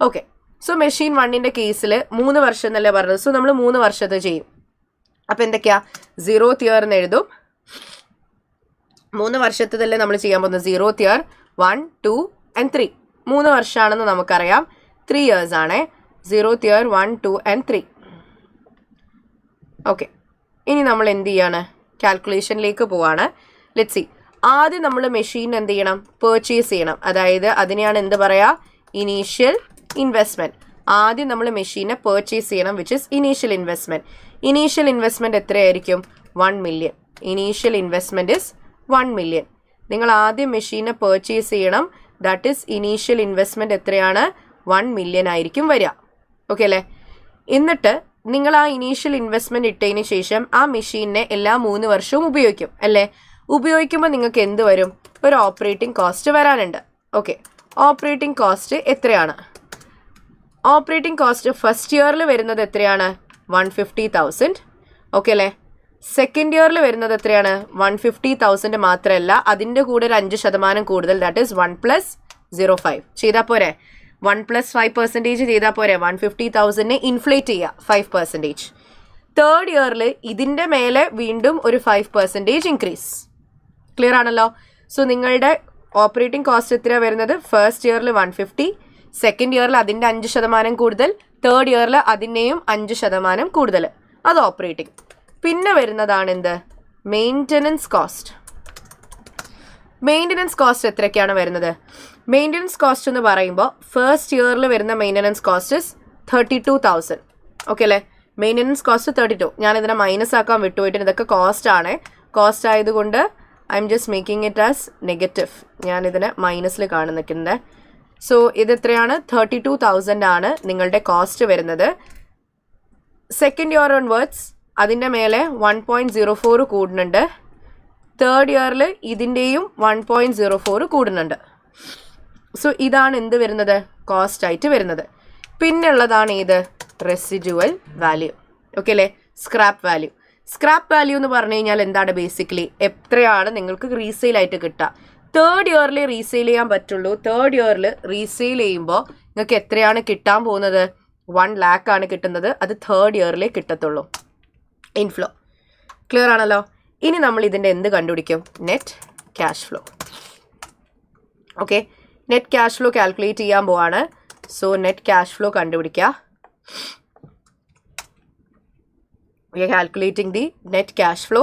S1: ഓക്കെ. സോ മെഷീൻ 1ൻ്റെ കേസിൽ 3 വർഷം എന്നല്ലേ പറഞ്ഞത്. സോ നമ്മൾ 3 വർഷത്തെ ചെയ്യും. അപ്പോൾ എന്തൊക്കെയാ? 0th year എന്ന് എഴുതും. 3 വർഷത്തല്ലേ നമ്മൾ ചെയ്യാൻ പോകുന്നത്. 0th year 1, 2 and 3. 3 വർഷമാണെന്ന് നമുക്കറിയാം. 3 years ആണ്. 0th year 1, 2 and 3. ഓക്കെ. ഇനി നമ്മൾ എന്ത് ചെയ്യാണ്? കാൽക്കുലേഷനിലേക്ക് പോവാണ്. Let's C. ആദ്യം നമ്മൾ മെഷീൻ എന്ത് ചെയ്യണം? പർച്ചേസ് ചെയ്യണം. അതായത് അതിനെയാണ് എന്ത് പറയുക? Initial investment. ആദ്യം നമ്മൾ മെഷീനെ പർച്ചേസ് ചെയ്യണം, which is initial investment. Initial investment എത്രയായിരിക്കും? 1 million. Initial investment is 1 million. നിങ്ങൾ ആദ്യം മെഷീനെ പർച്ചേസ് ചെയ്യണം. ദാറ്റ് ഈസ് ഇനീഷ്യൽ ഇൻവെസ്റ്റ്മെൻറ്റ് എത്രയാണ്? 1 million ആയിരിക്കും വരിക. ഓക്കെ അല്ലേ? എന്നിട്ട് നിങ്ങൾ ആ ഇനീഷ്യൽ ഇൻവെസ്റ്റ്മെൻറ്റ് ഇട്ടതിന് ശേഷം ആ മെഷീനെ എല്ലാ 3 വർഷവും ഉപയോഗിക്കും അല്ലേ? ഉപയോഗിക്കുമ്പോൾ നിങ്ങൾക്ക് എന്ത് വരും? ഒരു ഓപ്പറേറ്റിംഗ് കോസ്റ്റ് വരാനുണ്ട്. ഓക്കെ. ഓപ്പറേറ്റിംഗ് കോസ്റ്റ് എത്രയാണ്? ഓപ്പറേറ്റിംഗ് കോസ്റ്റ് ഫസ്റ്റ് ഇയറിൽ വരുന്നത് എത്രയാണ്? 150,000. ഓക്കെ അല്ലേ? സെക്കൻഡ് ഇയറിൽ വരുന്നത് എത്രയാണ്? 150,000 മാത്രമല്ല, അതിൻ്റെ കൂടെ ഒരു 5% കൂടുതൽ. ദാറ്റ് ഈസ് 1 + 0.5 ചെയ്താൽ പോരെ? 1 + 5% ചെയ്താൽ പോരെ? 150,000 ഇൻഫ്ലേറ്റ് ചെയ്യുക 5%. 3rd year ഇതിൻ്റെ മേലെ വീണ്ടും ഒരു 5% ഇൻക്രീസ്. ക്ലിയർ ആണല്ലോ? സോ നിങ്ങളുടെ ഓപ്പറേറ്റിംഗ് കോസ്റ്റ് എത്രയാണ് വരുന്നത്? ഫസ്റ്റ് ഇയറിൽ 150, സെക്കൻഡ് ഇയറിൽ അതിൻ്റെ 5% കൂടുതൽ, തേർഡ് ഇയറിൽ അതിൻ്റെയും 5% കൂടുതൽ. അത് ഓപ്പറേറ്റിംഗ്. പിന്നെ വരുന്നതാണ് എന്ത്? Maintenance cost. മെയിൻ്റനൻസ് കോസ്റ്റ് എത്രയൊക്കെയാണ് വരുന്നത്? മെയിൻ്റനൻസ് കോസ്റ്റ് എന്ന് പറയുമ്പോൾ ഫസ്റ്റ് ഇയറിൽ വരുന്ന മെയിൻ്റനൻസ് കോസ്റ്റ് ഇസ് 32,000. ഓക്കെ അല്ലേ? Maintenance cost 32. ഞാനിതിനെ മൈനസ് ആക്കാൻ വിട്ടുപോയിട്ട് ഇതൊക്കെ കോസ്റ്റ് ആണ്. കോസ്റ്റ് ആയതുകൊണ്ട് I'm just making it as negative. ഞാനിതിനെ മൈനസിൽ കാണുന്നിട്ടുണ്ട്. സോ ഇത് എത്രയാണ്? 32,000 ആണ് നിങ്ങളുടെ കോസ്റ്റ് വരുന്നത്. സെക്കൻഡ് ഇയർ ഓൺവേർഡ്സ് അതിൻ്റെ മേലെ 1.04 കൂടുന്നുണ്ട്. തേർഡ് ഇയറിൽ ഇതിൻ്റെയും 1.04 കൂടുന്നുണ്ട്. സോ ഇതാണ് എന്ത് വരുന്നത്? കോസ്റ്റ് ആയിട്ട് വരുന്നത്. പിന്നെ ഉള്ളതാണ് ഏത്? Residual value. ഓക്കെ അല്ലേ? Scrap value. സ്ക്രാപ്പ് വാല്യൂ എന്ന് പറഞ്ഞു കഴിഞ്ഞാൽ എന്താണ്? ബേസിക്കലി എത്രയാണ് നിങ്ങൾക്ക് റീസെയിൽ ആയിട്ട് കിട്ടുക. തേർഡ് ഇയറിൽ റീസെയിൽ ചെയ്യാൻ പറ്റുള്ളൂ. തേർഡ് ഇയറിൽ റീസെയിൽ ചെയ്യുമ്പോൾ നിങ്ങൾക്ക് എത്രയാണ് കിട്ടാൻ പോകുന്നത്? 1 lakh ആണ് കിട്ടുന്നത്. അത് തേർഡ് ഇയറിലേ കിട്ടത്തുള്ളൂ. ഇൻഫ്ലോ. ക്ലിയർ ആണല്ലോ? ഇനി നമ്മൾ ഇതിൻ്റെ എന്ത് കണ്ടുപിടിക്കും? Net cash flow. Okay, net cash flow calculate ചെയ്യാൻ പോവാണ്. സോ നെറ്റ് ക്യാഷ് ഫ്ലോ കണ്ടുപിടിക്കുക. We are calculating the net cash flow.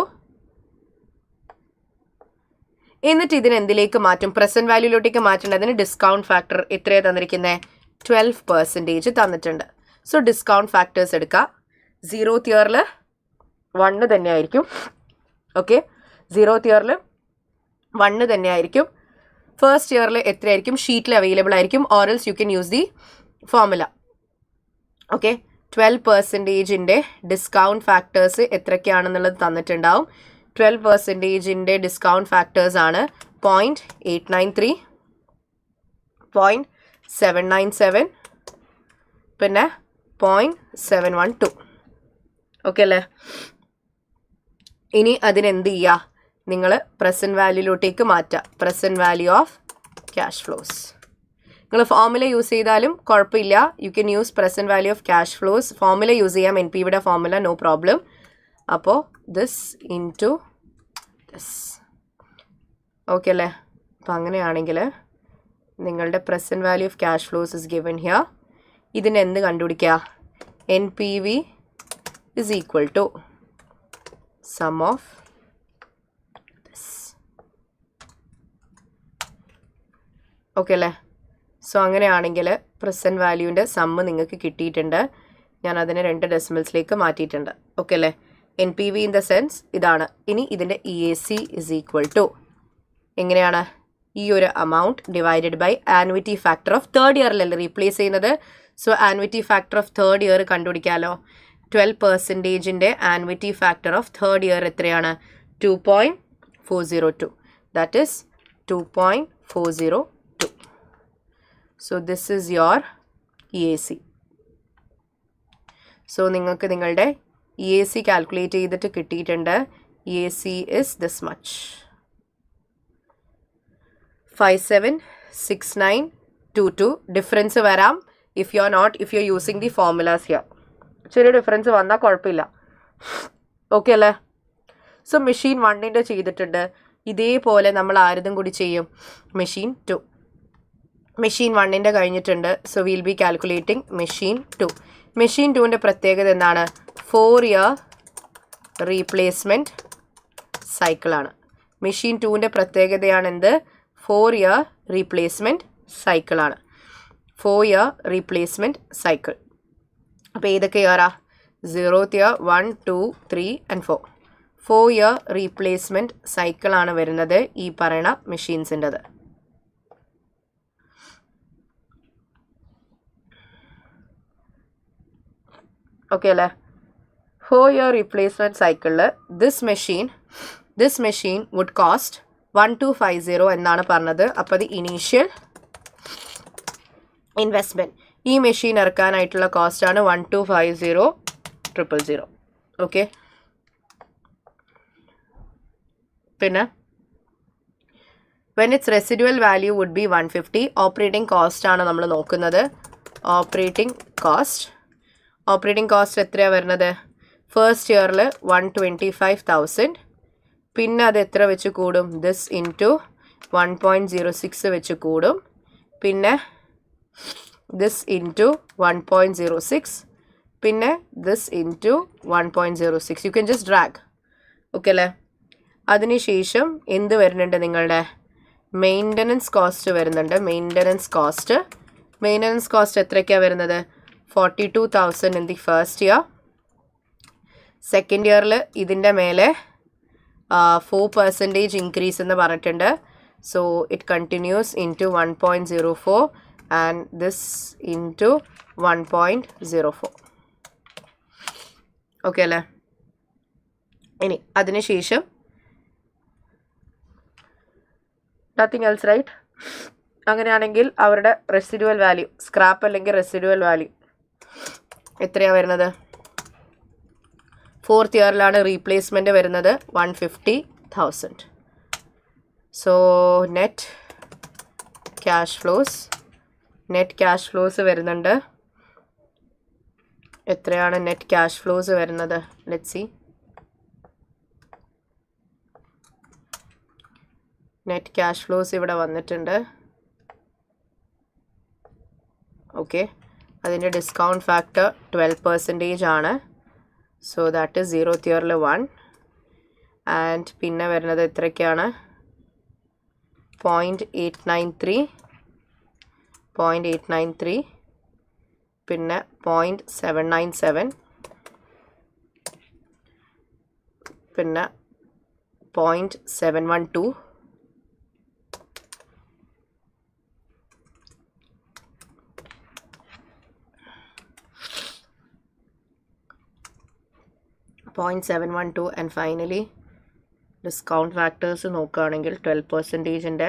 S1: എന്നിട്ട് ഇതിന് എന്തിലേക്ക് മാറ്റും? പ്രസന്റ് വാല്യൂയിലോട്ടേക്ക് മാറ്റേണ്ട. അതിന് ഡിസ്കൗണ്ട് ഫാക്ടർ എത്രയാണ് തന്നിരിക്കുന്നത്? 12% തന്നിട്ടുണ്ട്. സോ ഡിസ്കൗണ്ട് ഫാക്ടേഴ്സ് എടുക്കുക. 0th ഇയറിൽ 1 തന്നെയായിരിക്കും. ഓക്കെ, 0th ഇയറിൽ 1 തന്നെയായിരിക്കും. ഫസ്റ്റ് ഇയറിൽ എത്രയായിരിക്കും? ഷീറ്റിൽ അവൈലബിൾ ആയിരിക്കും. Or else you can use the formula. Okay, 12%ൻ്റെ ഡിസ്കൗണ്ട് ഫാക്ടേഴ്സ് എത്രയൊക്കെയാണെന്നുള്ളത് തന്നിട്ടുണ്ടാവും. 12%ൻ്റെ ഡിസ്കൗണ്ട് ഫാക്ടേഴ്സ് ആണ് 0.893, 0.797, പിന്നെ 0.712. ഓക്കെ അല്ലേ? ഇനി അതിനെന്ത് ചെയ്യുക? നിങ്ങൾ പ്രസൻറ്റ് വാല്യൂയിലോട്ടേക്ക് മാറ്റുക. Present value of cash flows. നിങ്ങൾ ഫോർമുല യൂസ് ചെയ്താലും കുഴപ്പമില്ല. You can use present value of cash flows. Formula use ചെയ്യാം. എൻ പി യുടെ ഫോർമുല, നോ പ്രോബ്ലം. അപ്പോൾ ദിസ് ഇൻറ്റു ദിസ്. ഓക്കെ അല്ലേ? അപ്പോൾ അങ്ങനെയാണെങ്കിൽ നിങ്ങളുടെ present value of cash flows is given here. ഇതിന് എന്ത് കണ്ടുപിടിക്കുക? N P V is equal to sum of this. Okay അല്ലേ? സോ അങ്ങനെയാണെങ്കിൽ പ്രസൻറ്റ് വാല്യൂവിൻ്റെ സമ്മ് നിങ്ങൾക്ക് കിട്ടിയിട്ടുണ്ട്. ഞാൻ അതിനെ 2 ഡെസിമൽസിലേക്ക് മാറ്റിയിട്ടുണ്ട്. ഓക്കെ അല്ലേ? N P V in the sense ഇതാണ്. ഇനി ഇതിൻ്റെ E A C is equal to എങ്ങനെയാണ്? ഈ ഒരു amount divided by annuity factor of third ഇയറിലല്ലേ റീപ്ലേസ് ചെയ്യുന്നത്. So annuity factor of third year കണ്ടുപിടിക്കാമല്ലോ. 12%ൻ്റെ annuity factor of third year എത്രയാണ്? 2.402. That is 2.402. So this is your EAC. So നിങ്ങൾക്ക് നിങ്ങളുടെ EAC കാൽക്കുലേറ്റ് ചെയ്തിട്ട് കിട്ടിയിട്ടുണ്ട്. EAC is this much, 576922. Difference വരാം if you're using the formulas here. ചെറിയ difference വന്നാൽ കുഴപ്പമില്ല. ഓക്കെ അല്ലേ? സോ മെഷീൻ 1ൻ്റെ ചെയ്തിട്ടുണ്ട്. ഇതേപോലെ നമ്മൾ ആരതും കൂടി ചെയ്യും. മെഷീൻ 2. മെഷീൻ 1ൻ്റെ കഴിഞ്ഞിട്ടുണ്ട്. So will be calculating machine 2. Machine 2ൻ്റെ പ്രത്യേകത എന്താണ്? 4 year റീപ്ലേസ്മെൻറ്റ് സൈക്കിളാണ്. മെഷീൻ 2ൻ്റെ പ്രത്യേകതയാണ് എന്ത്? 4 year റീപ്ലേസ്മെൻറ്റ് സൈക്കിളാണ്. 4 year റീപ്ലേസ്മെൻറ്റ് സൈക്കിൾ. അപ്പോൾ ഏതൊക്കെ ഇയറാ? 0th year, 1, 2, 3 and 4. 4 year replacement സൈക്കിളാണ് വരുന്നത് ഈ പറയുന്ന മെഷീൻസിൻ്റെത്. ഓക്കെ അല്ലേ? 4 year replacement cycle. This machine would cost 1250 എന്നാണ് പറഞ്ഞത്. അപ്പോൾ അത് ഇനീഷ്യൽ ഇൻവെസ്റ്റ്മെൻറ്റ്. ഈ മെഷീൻ ഇറക്കാനായിട്ടുള്ള കോസ്റ്റ് ആണ് 1250,000. ഓക്കെ, പിന്നെ when its residual value would be 150. Operating cost ആണ് നമ്മൾ നോക്കുന്നത്. ഓപ്പറേറ്റിംഗ് കോസ്റ്റ് എത്രയാണ് വരുന്നത്? ഫസ്റ്റ് ഇയറിൽ 125,000. പിന്നെ അത് എത്ര വെച്ച് കൂടും? ദിസ് ഇൻറ്റു 1.06 വെച്ച് കൂടും. പിന്നെ this into 1.06 പിന്നെ this into 1.06. You can just drag. Okay അല്ലേ? അതിനുശേഷം എന്ത് വരുന്നുണ്ട്? നിങ്ങളുടെ മെയിൻ്റനൻസ് കോസ്റ്റ് വരുന്നുണ്ട്. മെയിൻ്റനൻസ് കോസ്റ്റ് എത്രയ്ക്കാണ് വരുന്നത്? 42,000 in the first year. Second ഇയറിൽ ഇതിൻ്റെ മേലെ 4% ഇൻക്രീസ് എന്ന് പറഞ്ഞിട്ടുണ്ട്. So it continuous into 1.04 and this into 1.04. Okay അല്ലേ? ഇനി അതിനുശേഷം നത്തിങ് എൽസ്, റൈറ്റ്? അങ്ങനെയാണെങ്കിൽ അവരുടെ റെസിഡുവൽ വാല്യൂ, സ്ക്രാപ്പ് അല്ലെങ്കിൽ റെസിഡുവൽ വാല്യൂ എത്രയാണ് വരുന്നത്? ഫോർത്ത് ഇയറിലാണ് റീപ്ലേസ്മെൻറ്റ് വരുന്നത് 150,000. സോ നെറ്റ് ക്യാഷ് ഫ്ലോസ് വരുന്നുണ്ട്. എത്രയാണ് നെറ്റ് ക്യാഷ് ഫ്ലോസ് വരുന്നത്? Let's see. Net cash flows ഇവിടെ വന്നിട്ടുണ്ട്. ഓക്കെ, അതിൻ്റെ ഡിസ്കൗണ്ട് ഫാക്ടർ 12% ആണ്. സോ ദാറ്റ് ഇസ് 0th ഇയറിൽ 1. ആൻഡ് പിന്നെ വരുന്നത് എത്രയ്ക്കാണ്? 0.893, പിന്നെ 0.797, പിന്നെ 0.712, and finally ഡിസ്കൗണ്ട് ഫാക്ടേഴ്സ് നോക്കുകയാണെങ്കിൽ 12%ൻ്റെ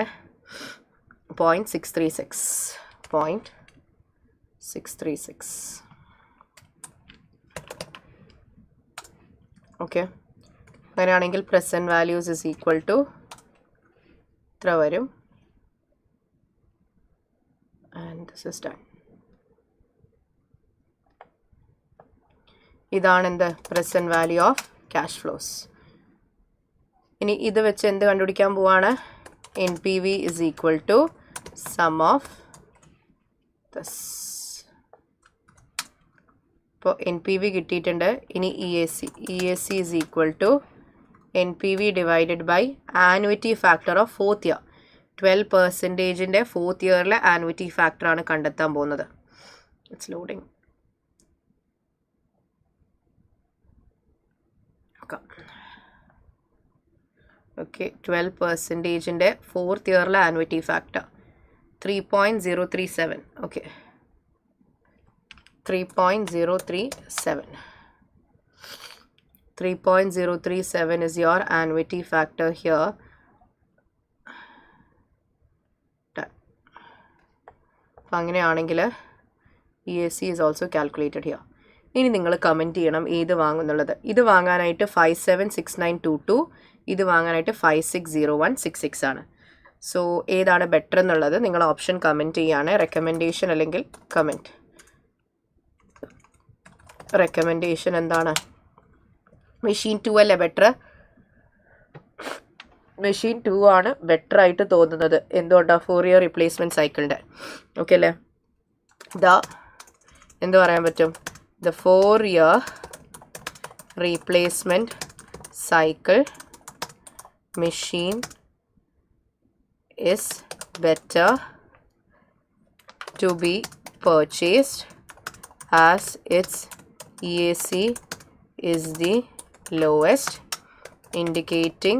S1: 0.636. ഓക്കെ, അങ്ങനെയാണെങ്കിൽ present values is equal to ഇത്ര വരും. And this is done. ഇതാണ് എന്ത്? Present value of cash flows. ഇനി ഇത് വെച്ച് എന്ത് കണ്ടുപിടിക്കാൻ പോവാണ്? NPV is equal to sum of this. ഇപ്പോൾ NPV കിട്ടിയിട്ടുണ്ട്. ഇനി EAC is equal to NPV divided by annuity factor of fourth year. 12%ൻ്റെ ഫോർത്ത് ഇയറിലെ ആനുവിറ്റി ഫാക്ടറാണ് കണ്ടെത്താൻ പോകുന്നത്. It's loading. ഓക്കെ, 12%ൻ്റെ ഫോർത്ത് ഇയറിലെ annuity factor 3.037. Okay, 3.037 is your annuity factor here. അപ്പം അങ്ങനെയാണെങ്കിൽ EAC is also calculated here. ഇനി നിങ്ങൾ കമൻറ്റ് ചെയ്യണം ഏത് വാങ്ങുന്നുള്ളത്. ഇത് വാങ്ങാനായിട്ട് 576922, ഇത് വാങ്ങാനായിട്ട് 560166 ആണ്. സോ ഏതാണ് ബെറ്റർ എന്നുള്ളത് നിങ്ങൾ ഓപ്ഷൻ കമൻറ്റ് ചെയ്യാണ്. റെക്കമെൻഡേഷൻ അല്ലെങ്കിൽ കമൻറ്റ്. റെക്കമെൻഡേഷൻ എന്താണ്? മെഷീൻ 2 അല്ലേ ബെറ്റർ? മെഷീൻ 2 ആണ് ബെറ്റർ ആയിട്ട് തോന്നുന്നത്. എന്തുകൊണ്ടാണ്? 4 ഇയർ റീപ്ലേസ്മെൻറ്റ് സൈക്കിളിൻ്റെ. ഓക്കെ അല്ലേ? എന്ത് പറയാൻ പറ്റും? The 4 year replacement cycle machine is better to be purchased as its EAC is the lowest, indicating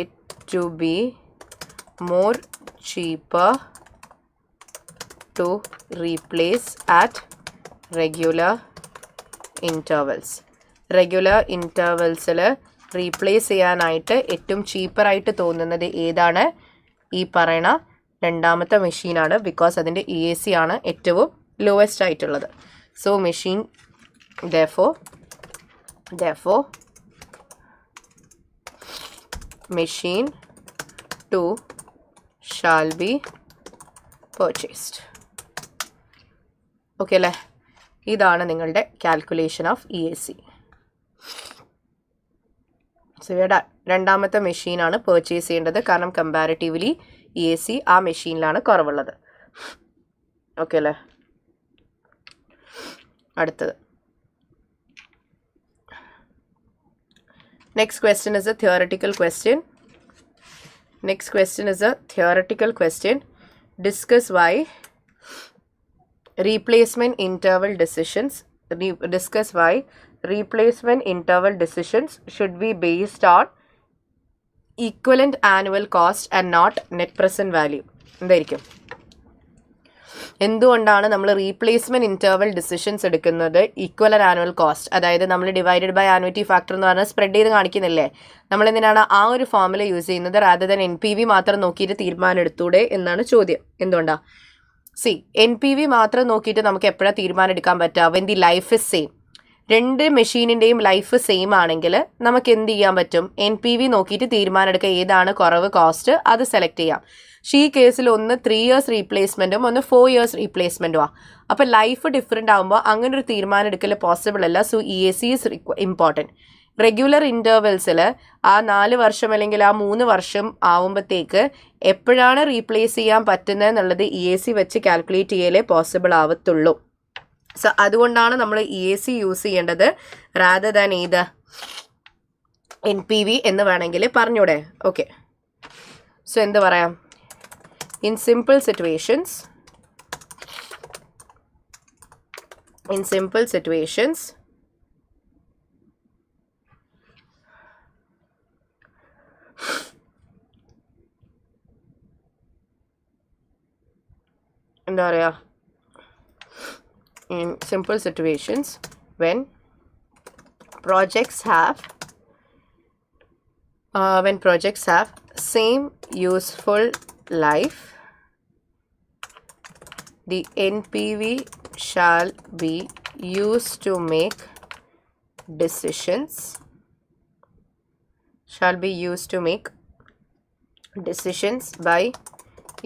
S1: it to be more cheaper to replace at regular intervals. Regular ഇൻ്റർവെൽസിൽ replace ചെയ്യാനായിട്ട് ഏറ്റവും ചീപ്പറായിട്ട് തോന്നുന്നത് ഏതാണ്? ഈ പറയണ രണ്ടാമത്തെ മെഷീനാണ്. ബിക്കോസ് അതിൻ്റെ EAC ആണ് ഏറ്റവും ലോവസ്റ്റ് ആയിട്ടുള്ളത്. So machine therefore machine 2 shall be purchased. Okay അല്ലേ? ഇതാണ് നിങ്ങളുടെ കാൽക്കുലേഷൻ ഓഫ് EAC. സോ ഇവിടെ രണ്ടാമത്തെ മെഷീനാണ് പർച്ചേസ് ചെയ്യേണ്ടത്. കാരണം കമ്പാരിറ്റീവ്ലി EAC ആ മെഷീനിലാണ് കുറവുള്ളത്. Okay അല്ലേ? അടുത്തത്. Next question is a theoretical question. Next question is a theoretical question. Discuss why replacement interval decisions should be based on equivalent annual cost and not net present value. എന്തായിരിക്കും? എന്തുകൊണ്ടാണ് നമ്മൾ replacement interval decisions എടുക്കുന്നത് equivalent annual cost, അതായത് നമ്മൾ divided by annuity factor എന്ന് പറഞ്ഞാൽ spread ചെയ്ത് കാണിക്കുന്നില്ലേ, നമ്മൾ എന്തിനാണ് ആ ഒരു ഫോർമുല യൂസ് ചെയ്യുന്നത് റാദർ ദാൻ NPV മാത്രം നോക്കിയിട്ട് തീരുമാനം എടുത്തൂടെ എന്നാണ് ചോദ്യം. എന്തുകൊണ്ടാ? NPV മാത്രം നോക്കിയിട്ട് നമുക്ക് എപ്പോഴാണ് തീരുമാനം എടുക്കാൻ പറ്റുക? When the life is same. രണ്ട് മെഷീനിൻ്റെയും ലൈഫ് സെയിം ആണെങ്കിൽ നമുക്ക് എന്ത് ചെയ്യാൻ പറ്റും? NPV നോക്കിയിട്ട് തീരുമാനം എടുക്കുക, ഏതാണ് കുറവ് കോസ്റ്റ് അത് സെലക്ട് ചെയ്യാം. പക്ഷേ ഈ കേസിൽ ഒന്ന് 3 years റീപ്ലേസ്മെൻറ്റും ഒന്ന് 4 years റീപ്ലേസ്മെൻറ്റുമാണ്. അപ്പോൾ ലൈഫ് ഡിഫറെൻ്റ് ആകുമ്പോൾ അങ്ങനെ ഒരു തീരുമാനം എടുക്കൽ പോസിബിൾ അല്ല. So EAC is important. Regular ഇൻ്റർവെൽസിൽ ആ 4 വർഷം അല്ലെങ്കിൽ ആ 3 വർഷം ആവുമ്പോഴത്തേക്ക് എപ്പോഴാണ് റീപ്ലേസ് ചെയ്യാൻ പറ്റുന്നത് എന്നുള്ളത് EAC വെച്ച് കാൽക്കുലേറ്റ് ചെയ്യലേ പോസിബിൾ ആവത്തുള്ളൂ. സോ അതുകൊണ്ടാണ് നമ്മൾ EAC യൂസ് ചെയ്യേണ്ടത് റാദർ ദാൻ ഏത് NPV എന്ന് വേണമെങ്കിൽ പറഞ്ഞൂടെ? ഓക്കെ, സോ എന്ത് പറയാം? In simple situations, എന്താ പറയുക, in simple situations when projects have same useful life, the NPV shall be used to make decisions by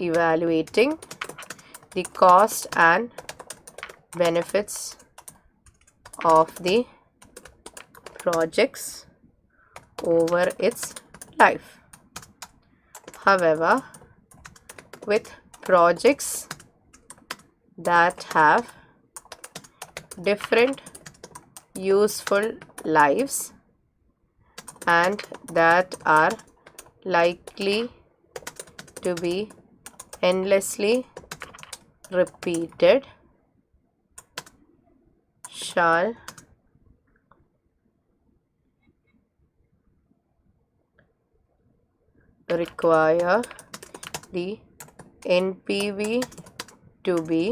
S1: evaluating the cost and benefits of the projects over its life. However, with projects that have different useful lives and that are likely to be endlessly repeated shall require the NPV to be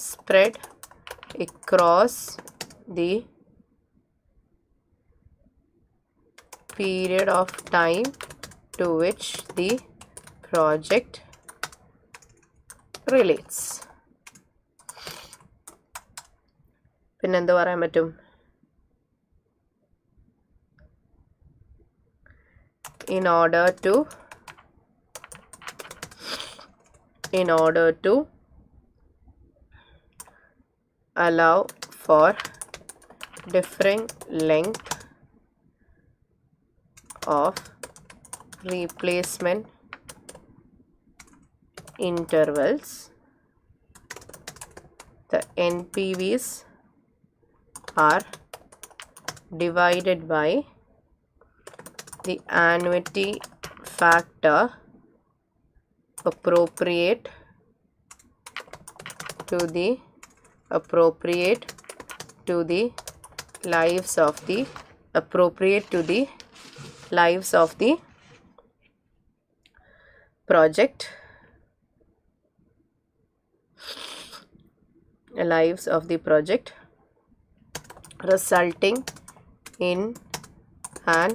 S1: spread across the period of time to which the project relates. പിന്നെന്ത് പറയാൻ പറ്റും? In order to allow for differing length of replacement intervals, the NPVs are divided by the annuity factor appropriate to the lives of the project, resulting in an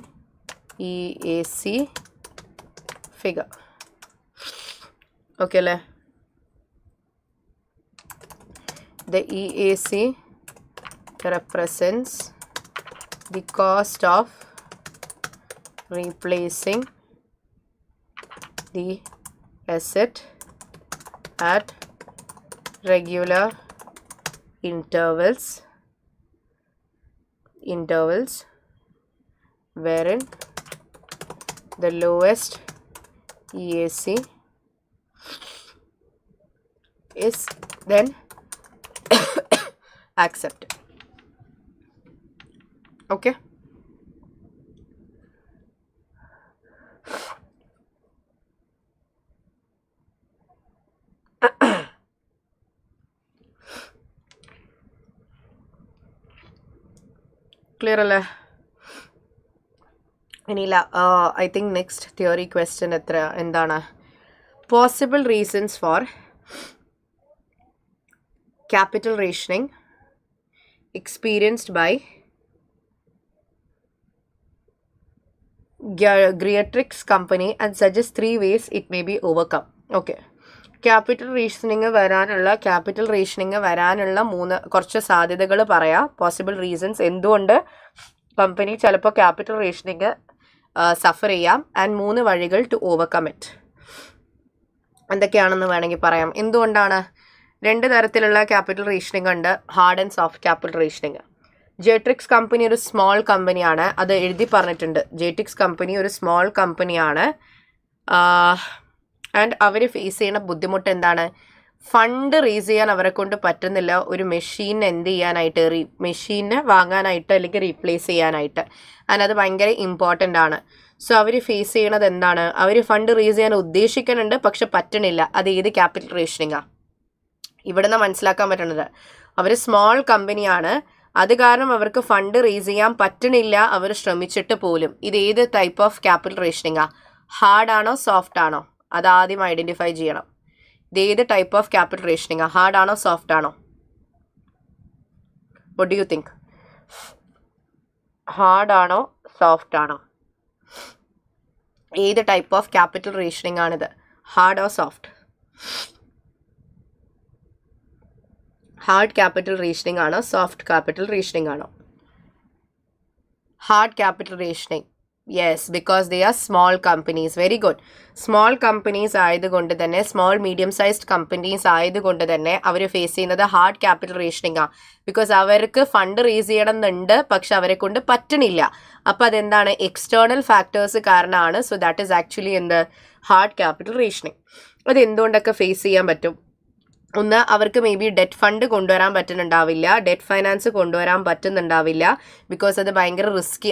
S1: EAC figure. Okay le? The EAC represents the cost of replacing the asset at regular intervals wherein the lowest EAC is then accepted. Okay. Clear അല്ലേ? ഇനിയില്ല. I think next theory question എന്താണ്? Possible reasons for capital rationing experienced by Greatrix company and suggest 3 ways it may be overcome. Okay. Capital rationing വരാനുള്ള കുറച്ച് സാധ്യതകൾ പറയാം. Possible reasons എന്തുകൊണ്ട് company ചിലപ്പോൾ capital rationing Zafar ചെയ്യാം ആൻഡ് 3 വഴികൾ ടു ഓവർകം ഇറ്റ്. എന്തൊക്കെയാണെന്ന് വേണമെങ്കിൽ പറയാം. എന്തുകൊണ്ടാണ്? 2 തരത്തിലുള്ള ക്യാപിറ്റൽ റേഷനിങ് ഉണ്ട്, hard and soft capital rationing. ജെട്രിക്സ് കമ്പനി ഒരു സ്മോൾ കമ്പനിയാണ്, അത് എഴുതി പറഞ്ഞിട്ടുണ്ട്. ജെട്രിക്സ് കമ്പനി ഒരു സ്മോൾ കമ്പനിയാണ് ആൻഡ് അവർ ഫേസ് ചെയ്യുന്ന ബുദ്ധിമുട്ട് എന്താണ്? ഫണ്ട് റേസ് ചെയ്യാൻ അവരെ കൊണ്ട് പറ്റുന്നില്ല ഒരു മെഷീൻ എന്ത് ചെയ്യാനായിട്ട്, മെഷീനെ വാങ്ങാനായിട്ട് അല്ലെങ്കിൽ റീപ്ലേസ് ചെയ്യാനായിട്ട്. ആൻഡ് അത് ഭയങ്കര ഇമ്പോർട്ടൻ്റ് ആണ്. സോ അവർ ഫേസ് ചെയ്യണത് എന്താണ്? അവർ ഫണ്ട് റേസ് ചെയ്യാൻ ഉദ്ദേശിക്കുന്നുണ്ട് പക്ഷെ പറ്റണില്ല. അത് ഏത് ക്യാപിറ്റൽ റേഷനിങ്ങാണ്? ഇവിടെ നിന്ന് മനസ്സിലാക്കാൻ പറ്റണത് അവർ സ്മോൾ കമ്പനിയാണ്, അത് കാരണം അവർക്ക് ഫണ്ട് റേസ് ചെയ്യാൻ പറ്റണില്ല, അവർ ശ്രമിച്ചിട്ട് പോലും. ഇത് ഏത് ടൈപ്പ് ഓഫ് ക്യാപിറ്റൽ റേഷനിങ്ങാണ്? ഹാർഡ് ആണോ സോഫ്റ്റ് ആണോ? അത് ആദ്യം ഐഡൻറ്റിഫൈ ചെയ്യണം. ഇത് ഏത് ടൈപ്പ് ഓഫ് ക്യാപിറ്റൽ റേഷനിങ്ങാണ്? ഹാർഡ് ആണോ സോഫ്റ്റ് ആണോ? What do you think? Hard ആണോ സോഫ്റ്റ് ആണോ? ഏത് ടൈപ്പ് ഓഫ് ക്യാപിറ്റൽ റേഷനിങ് ആണിത്? Hard or soft? Hard capital rationing ആണോ സോഫ്റ്റ് ക്യാപിറ്റൽ റേഷനിങ് ആണോ? Hard capital rationing. Yes, because they are small companies. Very good. Small companies ആയതുകൊണ്ട് തന്നെ, small medium sized companies ആയതുകൊണ്ട് തന്നെ അവർ face ചെയ്യുന്നത് hard capital rationing ആണ്. Because അവർക്ക് fund raise ചെയ്യണം എന്നുണ്ട് പക്ഷെ അവരെ കൊണ്ട് പറ്റണില്ല. അപ്പോൾ അതെന്താണ്? എക്സ്റ്റേണൽ ഫാക്ടേഴ്സ് കാരണമാണ്. സോ ദാറ്റ് ഈസ് ആക്ച്വലി എന്ത്? Hard capital rationing. അത് എന്തുകൊണ്ടൊക്കെ ഫേസ് ചെയ്യാൻ പറ്റും? ഒന്ന്, അവർക്ക് മേ ബി ഡെറ്റ് ഫണ്ട് കൊണ്ടുവരാൻ പറ്റുന്നുണ്ടാവില്ല, ഡെറ്റ് ഫൈനാൻസ് കൊണ്ടുവരാൻ പറ്റുന്നുണ്ടാവില്ല. ബിക്കോസ് അത് ഭയങ്കര റിസ്കി.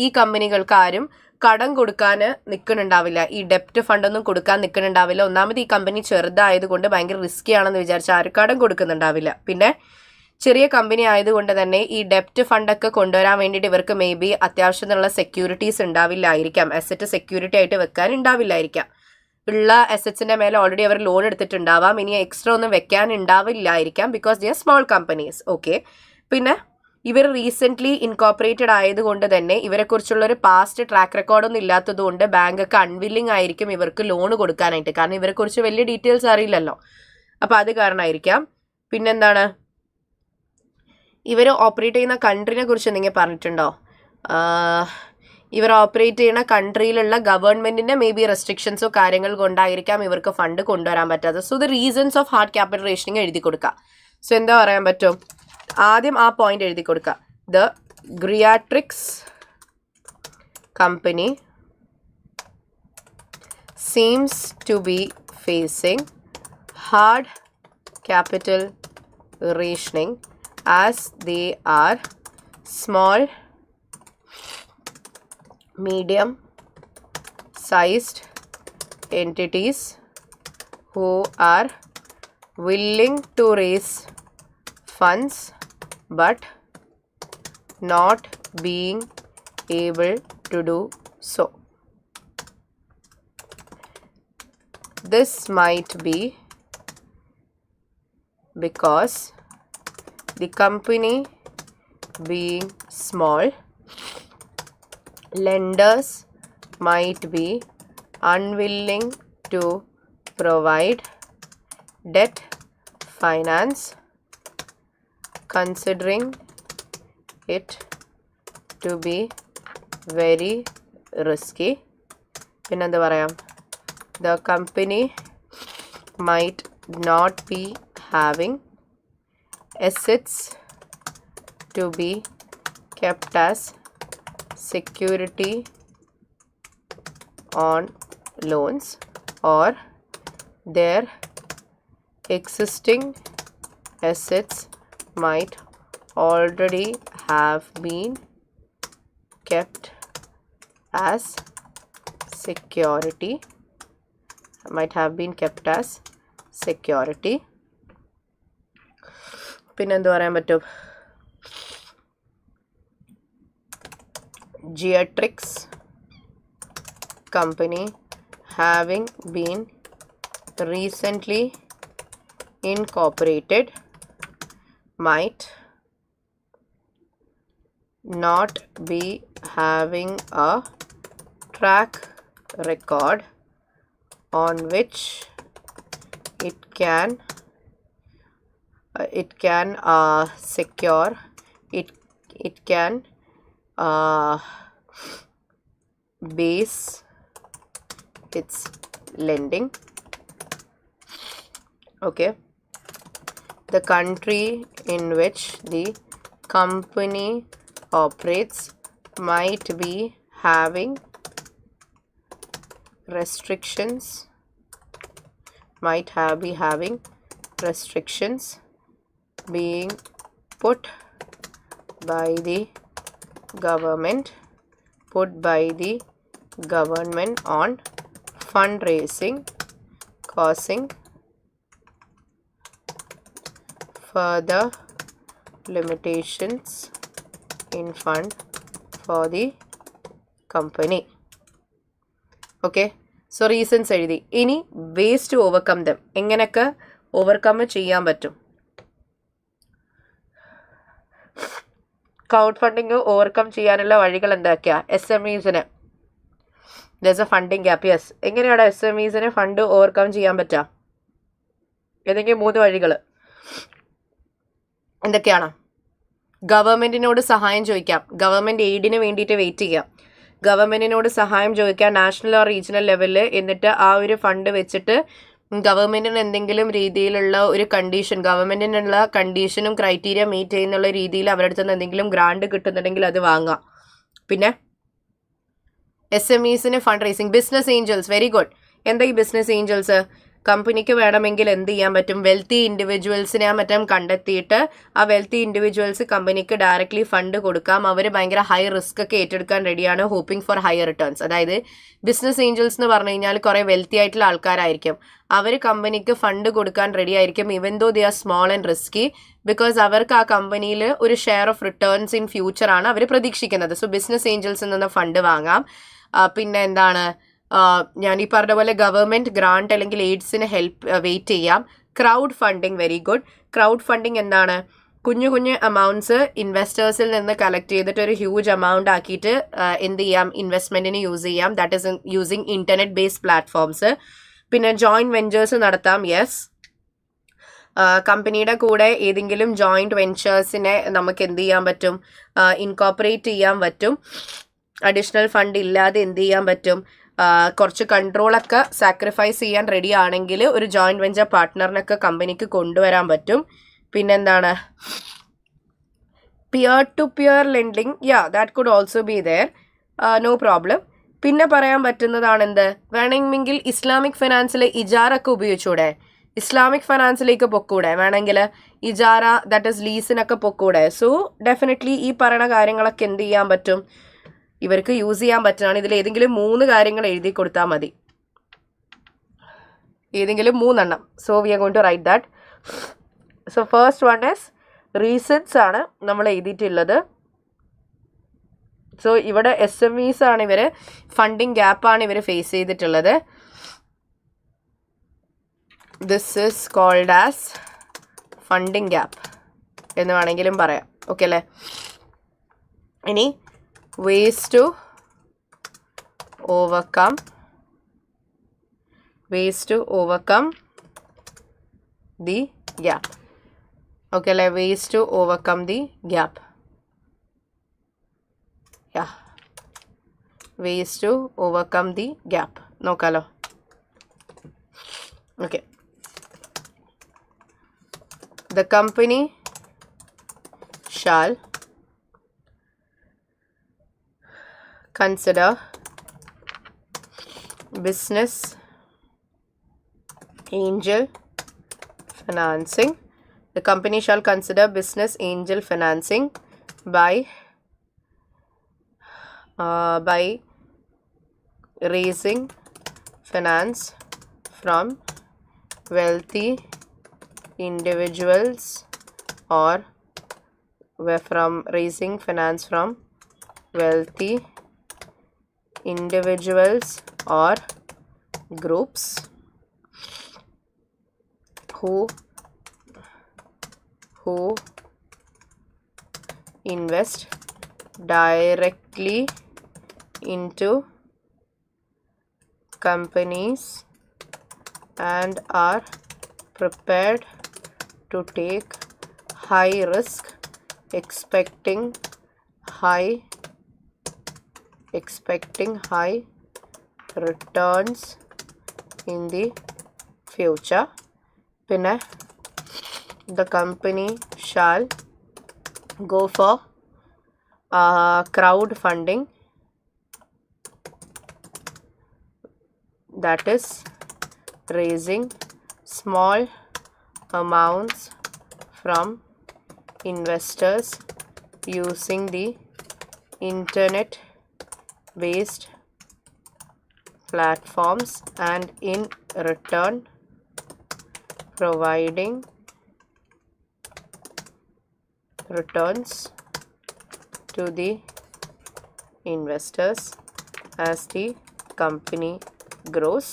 S1: ഈ കമ്പനികൾക്ക് ആരും കടം കൊടുക്കാൻ നിൽക്കുന്നുണ്ടാവില്ല, ഈ ഡെപ്റ്റ് ഫണ്ടൊന്നും കൊടുക്കാൻ നിൽക്കുന്നുണ്ടാവില്ല. ഒന്നാമത് ഈ കമ്പനി ചെറുതായതുകൊണ്ട് ഭയങ്കര റിസ്കി ആണെന്ന് വിചാരിച്ച് ആരും കടം കൊടുക്കുന്നുണ്ടാവില്ല. പിന്നെ ചെറിയ കമ്പനി ആയതുകൊണ്ട് തന്നെ ഈ ഡെപ്റ്റ് ഫണ്ടൊക്കെ കൊണ്ടുവരാൻ വേണ്ടിയിട്ട് ഇവർക്ക് മേ ബി അത്യാവശ്യത്തിനുള്ള സെക്യൂരിറ്റീസ് ഉണ്ടാവില്ലായിരിക്കാം, അസറ്റ് സെക്യൂരിറ്റി ആയിട്ട് വെക്കാൻ ഉണ്ടാവില്ലായിരിക്കാം. ഉള്ള അസറ്റ്സിൻ്റെ മേലെ ഓൾറെഡി അവർ ലോൺ എടുത്തിട്ടുണ്ടാവാം, ഇനി എക്സ്ട്രാ ഒന്നും വെക്കാൻ ഉണ്ടാവില്ലായിരിക്കാം because the are small companies. Okay. പിന്നെ ഇവർ റീസെൻ്റ്ലി ഇൻകോപ്പറേറ്റഡ് ആയതുകൊണ്ട് തന്നെ ഇവരെക്കുറിച്ചുള്ളൊരു പാസ്റ്റ് ട്രാക്ക് റെക്കോർഡൊന്നും ഇല്ലാത്തതുകൊണ്ട് ബാങ്കൊക്കെ അൺവില്ലിങ് ആയിരിക്കും ഇവർക്ക് ലോൺ കൊടുക്കാനായിട്ട്. കാരണം ഇവരെക്കുറിച്ച് വലിയ ഡീറ്റെയിൽസ് അറിയില്ലല്ലോ. അപ്പോൾ അത് കാരണമായിരിക്കാം. പിന്നെന്താണ്? ഇവർ ഓപ്പറേറ്റ് ചെയ്യുന്ന കൺട്രീനെ കുറിച്ച് എന്തെങ്കിലും പറഞ്ഞിട്ടുണ്ടോ? ഇവർ ഓപ്പറേറ്റ് ചെയ്യുന്ന കൺട്രിയിലുള്ള ഗവൺമെൻറ്റിൻ്റെ മേ ബി റെസ്ട്രിക്ഷൻസോ കാര്യങ്ങൾ കൊണ്ടായിരിക്കാം ഇവർക്ക് ഫണ്ട് കൊണ്ടുവരാൻ പറ്റാത്തത്. So the reasons of hard capital rationing എഴുതി കൊടുക്കുക. സോ എന്താ പറയാൻ പറ്റും? ആദ്യം ആ പോയിന്റ് എഴുതി കൊടുക്കുക. ദ ഗ്രിയാട്രിക്സ് company seems to be facing hard capital rationing as they are small, medium sized entities who are willing to raise funds but not being able to do so. This might be because the company being small, lenders might be unwilling to provide debt finance, considering it to be very risky. പിന്നെന്താ പറയാം? The company might not be having assets to be kept as security on loans, or there existing assets might already have been kept as security. പിന്നെ എന്ത് പറയാൻ പറ്റും? Geatrix company having been recently incorporated might not be having a track record on which it can secure it can base its lending. Okay, the country in which the company operates might be having restrictions being put by the government on fundraising, causing further limitations in fund for the company. Okay, so reasons എഴുതി. ഇനി ways to overcome them. എങ്ങനെയൊക്കെ overcome ചെയ്യാൻ പറ്റും? Crowd funding overcome ചെയ്യാനുള്ള വഴികൾ എന്തൊക്കെയാ? SMEസിന് there's a funding gap. Yes. എങ്ങനെയാണ് SMEസിന് fund overcome ചെയ്യാൻ പറ്റുക? ഏതെങ്കിലും 3 വഴികൾ എന്തൊക്കെയാണ്? ഗവൺമെൻറ്റിനോട് സഹായം ചോദിക്കാം. ഗവൺമെൻറ് എയ്ഡിന് വേണ്ടിയിട്ട് വെയിറ്റ് ചെയ്യാം. ഗവൺമെൻറ്റിനോട് സഹായം ചോദിക്കാം നാഷണൽ ഓർ റീജിയണൽ ലെവലിൽ. എന്നിട്ട് ആ ഒരു ഫണ്ട് വെച്ചിട്ട് ഗവൺമെൻറ്റിന് എന്തെങ്കിലും രീതിയിലുള്ള ഒരു കണ്ടീഷൻ, ഗവൺമെൻറ്റിനുള്ള കണ്ടീഷനും ക്രൈറ്റീരിയ മീറ്റ് ചെയ്യുന്നുള്ള രീതിയിൽ അവരുടെ അടുത്ത് നിന്ന് എന്തെങ്കിലും ഗ്രാൻഡ് കിട്ടുന്നുണ്ടെങ്കിൽ അത് വാങ്ങാം. പിന്നെ SMEസിന് fund raising. Business angels, very good. എന്താ ഈ ബിസിനസ് ഏഞ്ചൽസ്? കമ്പനിക്ക് വേണമെങ്കിൽ എന്ത് ചെയ്യാൻ പറ്റും? വെൽത്തി ഇൻഡിവിജ്വൽസിനെ മറ്റും കണ്ടെത്തിയിട്ട് ആ വെൽത്തി ഇൻഡിവിജ്വൽസ് കമ്പനിക്ക് ഡയറക്റ്റ്ലി ഫണ്ട് കൊടുക്കാം. അവർ ഭയങ്കര ഹൈ റിസ്ക് ഒക്കെ ഏറ്റെടുക്കാൻ റെഡിയാണ്, ഹോപ്പിംഗ് ഫോർ ഹയർ റിട്ടേൺസ്. അതായത് ബിസിനസ് ഏഞ്ചൽസ് എന്ന് പറഞ്ഞു കഴിഞ്ഞാൽ കുറേ വെൽത്തി ആയിട്ടുള്ള ആൾക്കാരായിരിക്കും. അവർ കമ്പനിക്ക് ഫണ്ട് കൊടുക്കാൻ റെഡി ആയിരിക്കും, even though they are small and risky, because അവർക്ക് ആ കമ്പനിയിൽ ഒരു share of returns in future ആണ് അവർ പ്രതീക്ഷിക്കുന്നത്. സോ ബിസിനസ് ഏഞ്ചൽസിൽ നിന്ന് ഫണ്ട് വാങ്ങാം. പിന്നെ എന്താണ്, ഞാൻ ഈ പറഞ്ഞ പോലെ ഗവൺമെൻറ് ഗ്രാൻഡ് അല്ലെങ്കിൽ എയ്ഡ്സിന് ഹെൽപ്പ് വെയിറ്റ് ചെയ്യാം. Crowd funding, very good. Crowd funding എന്താണ്? കുഞ്ഞു കുഞ്ഞു അമൗണ്ട്സ് ഇൻവെസ്റ്റേഴ്സിൽ നിന്ന് കളക്ട് ചെയ്തിട്ട് ഒരു ഹ്യൂജ് എമൗണ്ട് ആക്കിയിട്ട് എന്ത് ചെയ്യാം? ഇൻവെസ്റ്റ്മെൻറ്റിന് യൂസ് ചെയ്യാം. That is using internet based platforms. പിന്നെ ജോയിൻറ്റ് വെഞ്ചേഴ്സ് നടത്താം. യെസ്, കമ്പനിയുടെ കൂടെ ഏതെങ്കിലും ജോയിൻറ്റ് വെഞ്ചേഴ്സിനെ നമുക്ക് എന്ത് ചെയ്യാൻ പറ്റും? ഇൻകോപ്പറേറ്റ് ചെയ്യാൻ പറ്റും. അഡീഷണൽ ഫണ്ട് ഇല്ലാതെ എന്ത് ചെയ്യാൻ പറ്റും? കുറച്ച് കൺട്രോളൊക്കെ സാക്രിഫൈസ് ചെയ്യാൻ റെഡി ആണെങ്കിൽ ഒരു ജോയിൻറ്റ് വെഞ്ചർ പാർട്ട്ണറിനൊക്കെ കമ്പനിക്ക് കൊണ്ടുവരാൻ പറ്റും. പിന്നെന്താണ്? Peer to peer lending, that could also be there, no problem. പിന്നെ പറയാൻ പറ്റുന്നതാണ് എന്ത്? വേണമെങ്കിൽ ഇസ്ലാമിക് ഫിനാൻസിലെ ഇജാറൊക്കെ ഉപയോഗിച്ചൂടെ? ഇസ്ലാമിക് ഫിനാൻസിലേക്ക് പൊക്കൂടെ? വേണമെങ്കിൽ ഇജാറ, ദാറ്റ് ഈസ് ലീസിനൊക്കെ പൊക്കൂടെ? സോ ഡെഫിനറ്റ്ലി ഈ പറയുന്ന കാര്യങ്ങളൊക്കെ എന്ത് ചെയ്യാൻ പറ്റും? ഇവർക്ക് യൂസ് ചെയ്യാൻ പറ്റുന്നതാണ്. ഇതിൽ ഏതെങ്കിലും 3 കാര്യങ്ങൾ എഴുതി കൊടുത്താൽ മതി, ഏതെങ്കിലും 3 എണ്ണം. So we are going to write that. So first one is reasons ആണ് നമ്മൾ എഴുതിയിട്ടുള്ളത്. സോ ഇവിടെ SMEs ആണ് ഇവർ, ഫണ്ടിങ് ഗ്യാപ്പാണ് ഇവർ ഫേസ് ചെയ്തിട്ടുള്ളത്. This is called as funding gap എന്ന് വേണമെങ്കിലും പറയാം. ഓക്കെ അല്ലേ? ഇനി ways to overcome the gap. Okay, like ways to overcome the gap. Ways to overcome the gap. നോക്കാലോ. Okay, the company shall consider business angel financing. The company shall consider business angel financing by raising finance from wealthy individuals or from raising finance from wealthy individuals or groups who invest directly into companies and are prepared to take high risk, expecting high returns in the future. Pinne, the company shall go for crowdfunding, that is raising small amounts from investors using the internet based platforms, and in return providing returns to the investors as the company grows.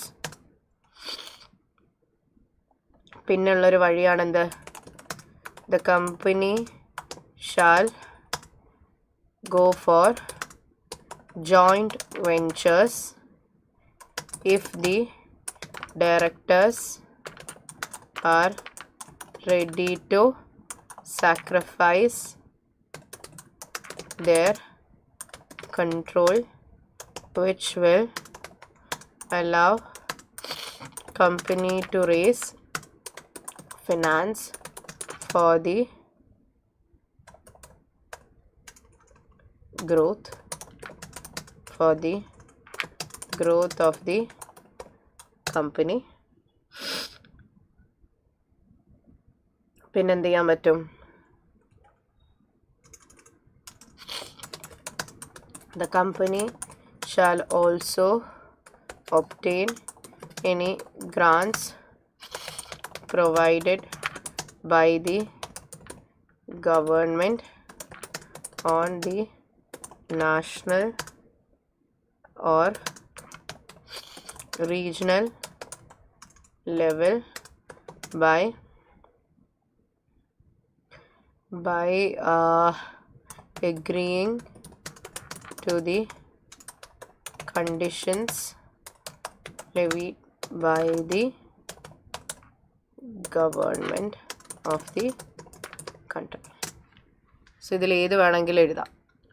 S1: പിന്നുള്ളൊരു വഴിയാണെന്ത്? The company shall go for joint ventures if the directors are ready to sacrifice their control, which will allow company to raise finance for the growth of the company. പിന്നെന്ത് ചെയ്യാൻ പറ്റും? The company shall also obtain any grants provided by the government on the national or regional level by agreeing to the conditions levied by the government of the country. So ഇതിൽ ഏത് വേണമെങ്കിലും എഴുതാം.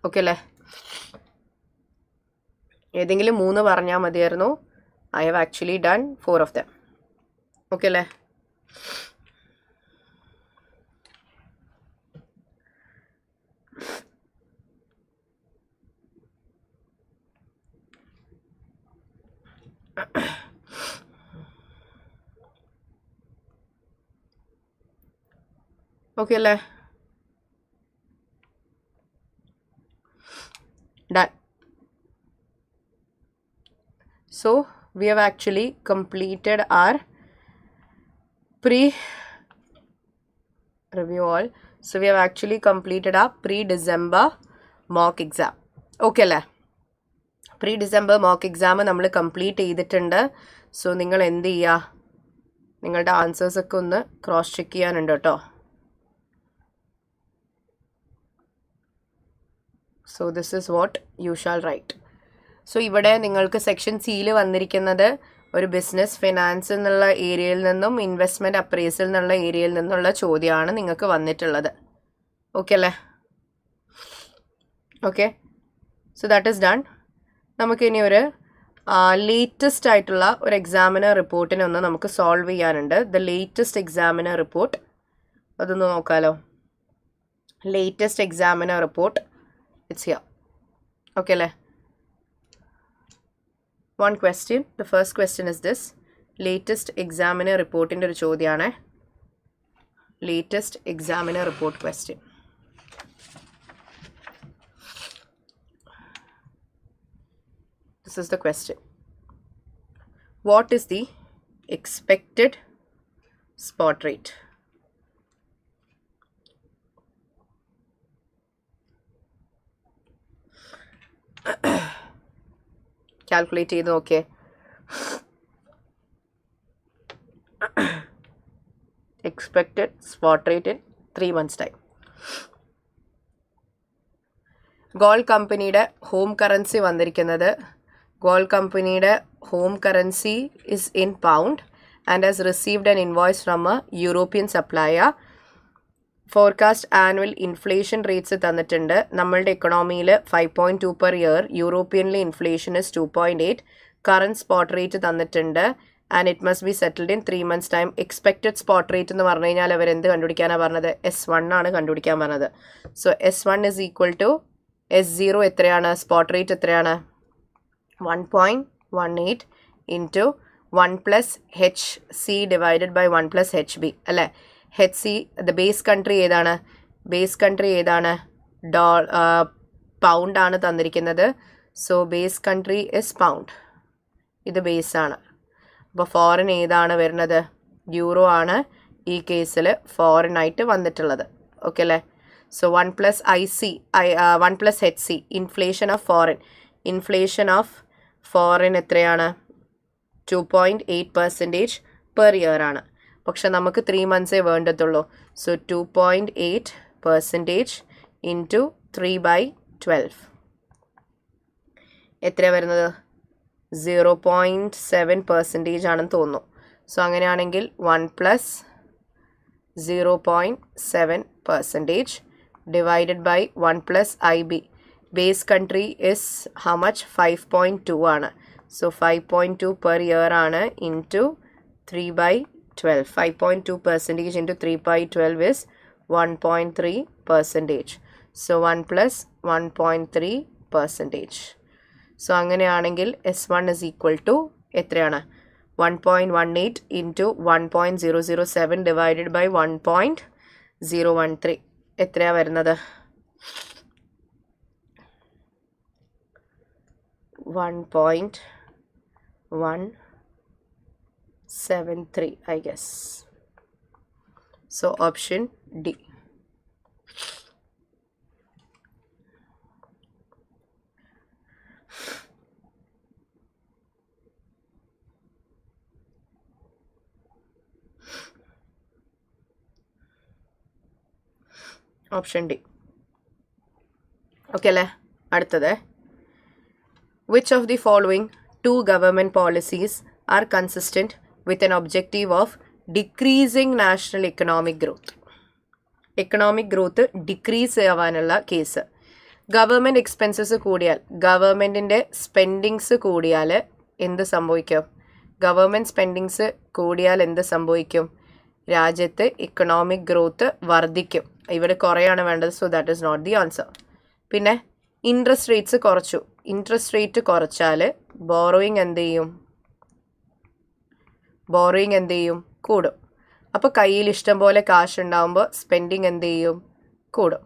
S1: Okay അല്ലേ? ഏതെങ്കിലും 3 പറഞ്ഞാൽ മതിയായിരുന്നു. I have actually done 4 of them. Okay അല്ലേ? Okay അല്ലേ? Done. So we have actually completed our review all. So we have actually completed our pre-December mock exam. Okay അല്ലേ? pre-December mock exam നമ്മൾ complete ചെയ്തിട്ടുണ്ട്. So നിങ്ങൾ എന്ത് ചെയ്യുക? നിങ്ങളുടെ ആൻസേഴ്സൊക്കെ ഒന്ന് ക്രോസ് ചെക്ക് ചെയ്യാനുണ്ട് കേട്ടോ. So this is what you shall write. So ഇവിടെ നിങ്ങൾക്ക് സെക്ഷൻ സിയിൽ വന്നിരിക്കുന്നത് ഒരു ബിസിനസ് ഫിനാൻസ് എന്നുള്ള ഏരിയയിൽ നിന്നും ഇൻവെസ്റ്റ്മെൻറ്റ് അപ്രൈസൽ എന്നുള്ള ഏരിയയിൽ നിന്നുള്ള ചോദ്യമാണ് നിങ്ങൾക്ക് വന്നിട്ടുള്ളത്. ഓക്കെ അല്ലേ? Okay, so that is done. നമുക്കിനി ഒരു ലേറ്റസ്റ്റ് ആയിട്ടുള്ള ഒരു എക്സാമിനർ റിപ്പോർട്ടിനെ ഒന്ന് നമുക്ക് സോൾവ് ചെയ്യാനുണ്ട്. ദ ലേറ്റസ്റ്റ് എക്സാമിനർ റിപ്പോർട്ട് അതൊന്ന് നോക്കാമല്ലോ. Latest examiner report it's here. Okay le, one question. The first question is this: latest examiner report inde oru chodyane. latest examiner report question. This is the question. What is the expected spot rate? Calculate it, okay. Expected spot rate in 3 months time. Gold companyയുടെ home currency വന്നിരിക്കുന്നത് Gold companyയുടെ home currency is in pound and has received an invoice from a European supplier. Forecast annual inflation rates തന്നിട്ടുണ്ട്. നമ്മളുടെ എക്കണോമിയിൽ 5.2 per year. യൂറോപ്യനിലെ inflation is 2.8. Current spot rate തന്നിട്ടുണ്ട്. And it must be settled in 3 months time. Expected spot rate എന്ന് പറഞ്ഞു കഴിഞ്ഞാൽ അവർ എന്ത് കണ്ടുപിടിക്കാനാണ് പറഞ്ഞത്? S1 ആണ് കണ്ടുപിടിക്കാൻ പറഞ്ഞത്. So S1 is equal to S0 എത്രയാണ്? സ്പോട്ട് റേറ്റ് എത്രയാണ്? 1.18 into 1 plus HC divided by 1 plus HB അല്ലേ? HC the base country ഏതാണ്? base country ഏതാണ്? പൗണ്ട് ആണ് തന്നിരിക്കുന്നത്. So base country is pound. ഇത് ബേസ് ആണ്. അപ്പോൾ ഫോറിൻ ഏതാണ് വരുന്നത്? യൂറോ ആണ് ഈ കേസിൽ ഫോറിൻ ആയിട്ട് വന്നിട്ടുള്ളത്. ഓക്കെ അല്ലേ? So 1 plus IC, 1 plus HC, inflation of foreign. Inflation of foreign എത്രയാണ്? 2.8% per year ആണ്. പക്ഷെ നമുക്ക് 3 monthsേ വേണ്ടതുള്ളൂ. So 2.8% into 3/12. എത്ര വരുന്നത്? 0.7% ആണെന്ന് തോന്നുന്നു. സോ അങ്ങനെയാണെങ്കിൽ 1 plus 0.7% divided by 1 plus IB. Base country is how much? 5.2 ആണ്. So 5.2 per year ആണ് into 3/12. 5.2% into 3/12 is 1.3%. So 1 plus 1.3%. So അങ്ങനെയാണെങ്കിൽ S1 is equal to എത്രയാണ്? 1.18 into 1.007 divided by 1.013. എത്രയാ വരുന്നത്? 1.173 I guess. So option D. Option D. Okay അല്ലേ? അടുത്തത്. Which of the following two government policies are consistent with an objective of decreasing national economic growth? Economic growth decrease ആവാനുള്ള case. Government expenses കൂടിയാൽ, ഗവൺമെൻറ്റിൻ്റെ spendings കൂടിയാൽ എന്ത് സംഭവിക്കും? Government spendings കൂടിയാൽ എന്ത് സംഭവിക്കും? രാജ്യത്ത് ഇക്കണോമിക് ഗ്രോത്ത് വർദ്ധിക്കും. ഇവിടെ കുറയാണ് വേണ്ടത്. So that is not the answer. പിന്നെ ഇൻട്രസ്റ്റ് റേറ്റ്സ് കുറച്ചു. ഇൻട്രസ്റ്റ് റേറ്റ് കുറച്ചാൽ ബോറോയിങ് എന്ത് ചെയ്യും? ബോറോയിങ് എന്ത് ചെയ്യും? കൂടും. അപ്പോൾ കയ്യിൽ ഇഷ്ടം പോലെ കാശ് ഉണ്ടാകുമ്പോൾ സ്പെൻഡിങ് എന്ത് ചെയ്യും? കൂടും.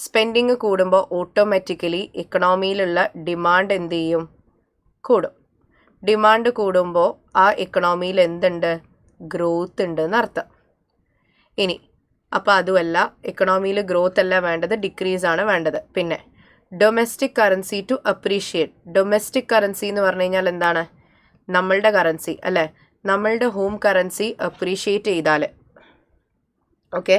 S1: സ്പെൻഡിങ് കൂടുമ്പോൾ ഓട്ടോമാറ്റിക്കലി ഇക്കണോമിയിലുള്ള ഡിമാൻഡ് എന്ത് ചെയ്യും? കൂടും. ഡിമാൻഡ് കൂടുമ്പോൾ ആ ഇക്കണോമിയിൽ എന്തുണ്ട്? ഗ്രോത്ത് ഉണ്ട് എന്നർത്ഥം. ഇനി അപ്പോൾ അതുമല്ല, ഇക്കണോമിയിൽ ഗ്രോത്ത് അല്ല വേണ്ടത്, ഡിക്രീസ് ആണ് വേണ്ടത്. പിന്നെ domestic currency to appreciate. Domestic currency എന്ന് പറഞ്ഞു കഴിഞ്ഞാൽ എന്താണ്? നമ്മളുടെ കറൻസി അല്ലേ? നമ്മളുടെ ഹോം കറൻസി അപ്രീഷിയേറ്റ് ചെയ്താൽ, ഓക്കെ,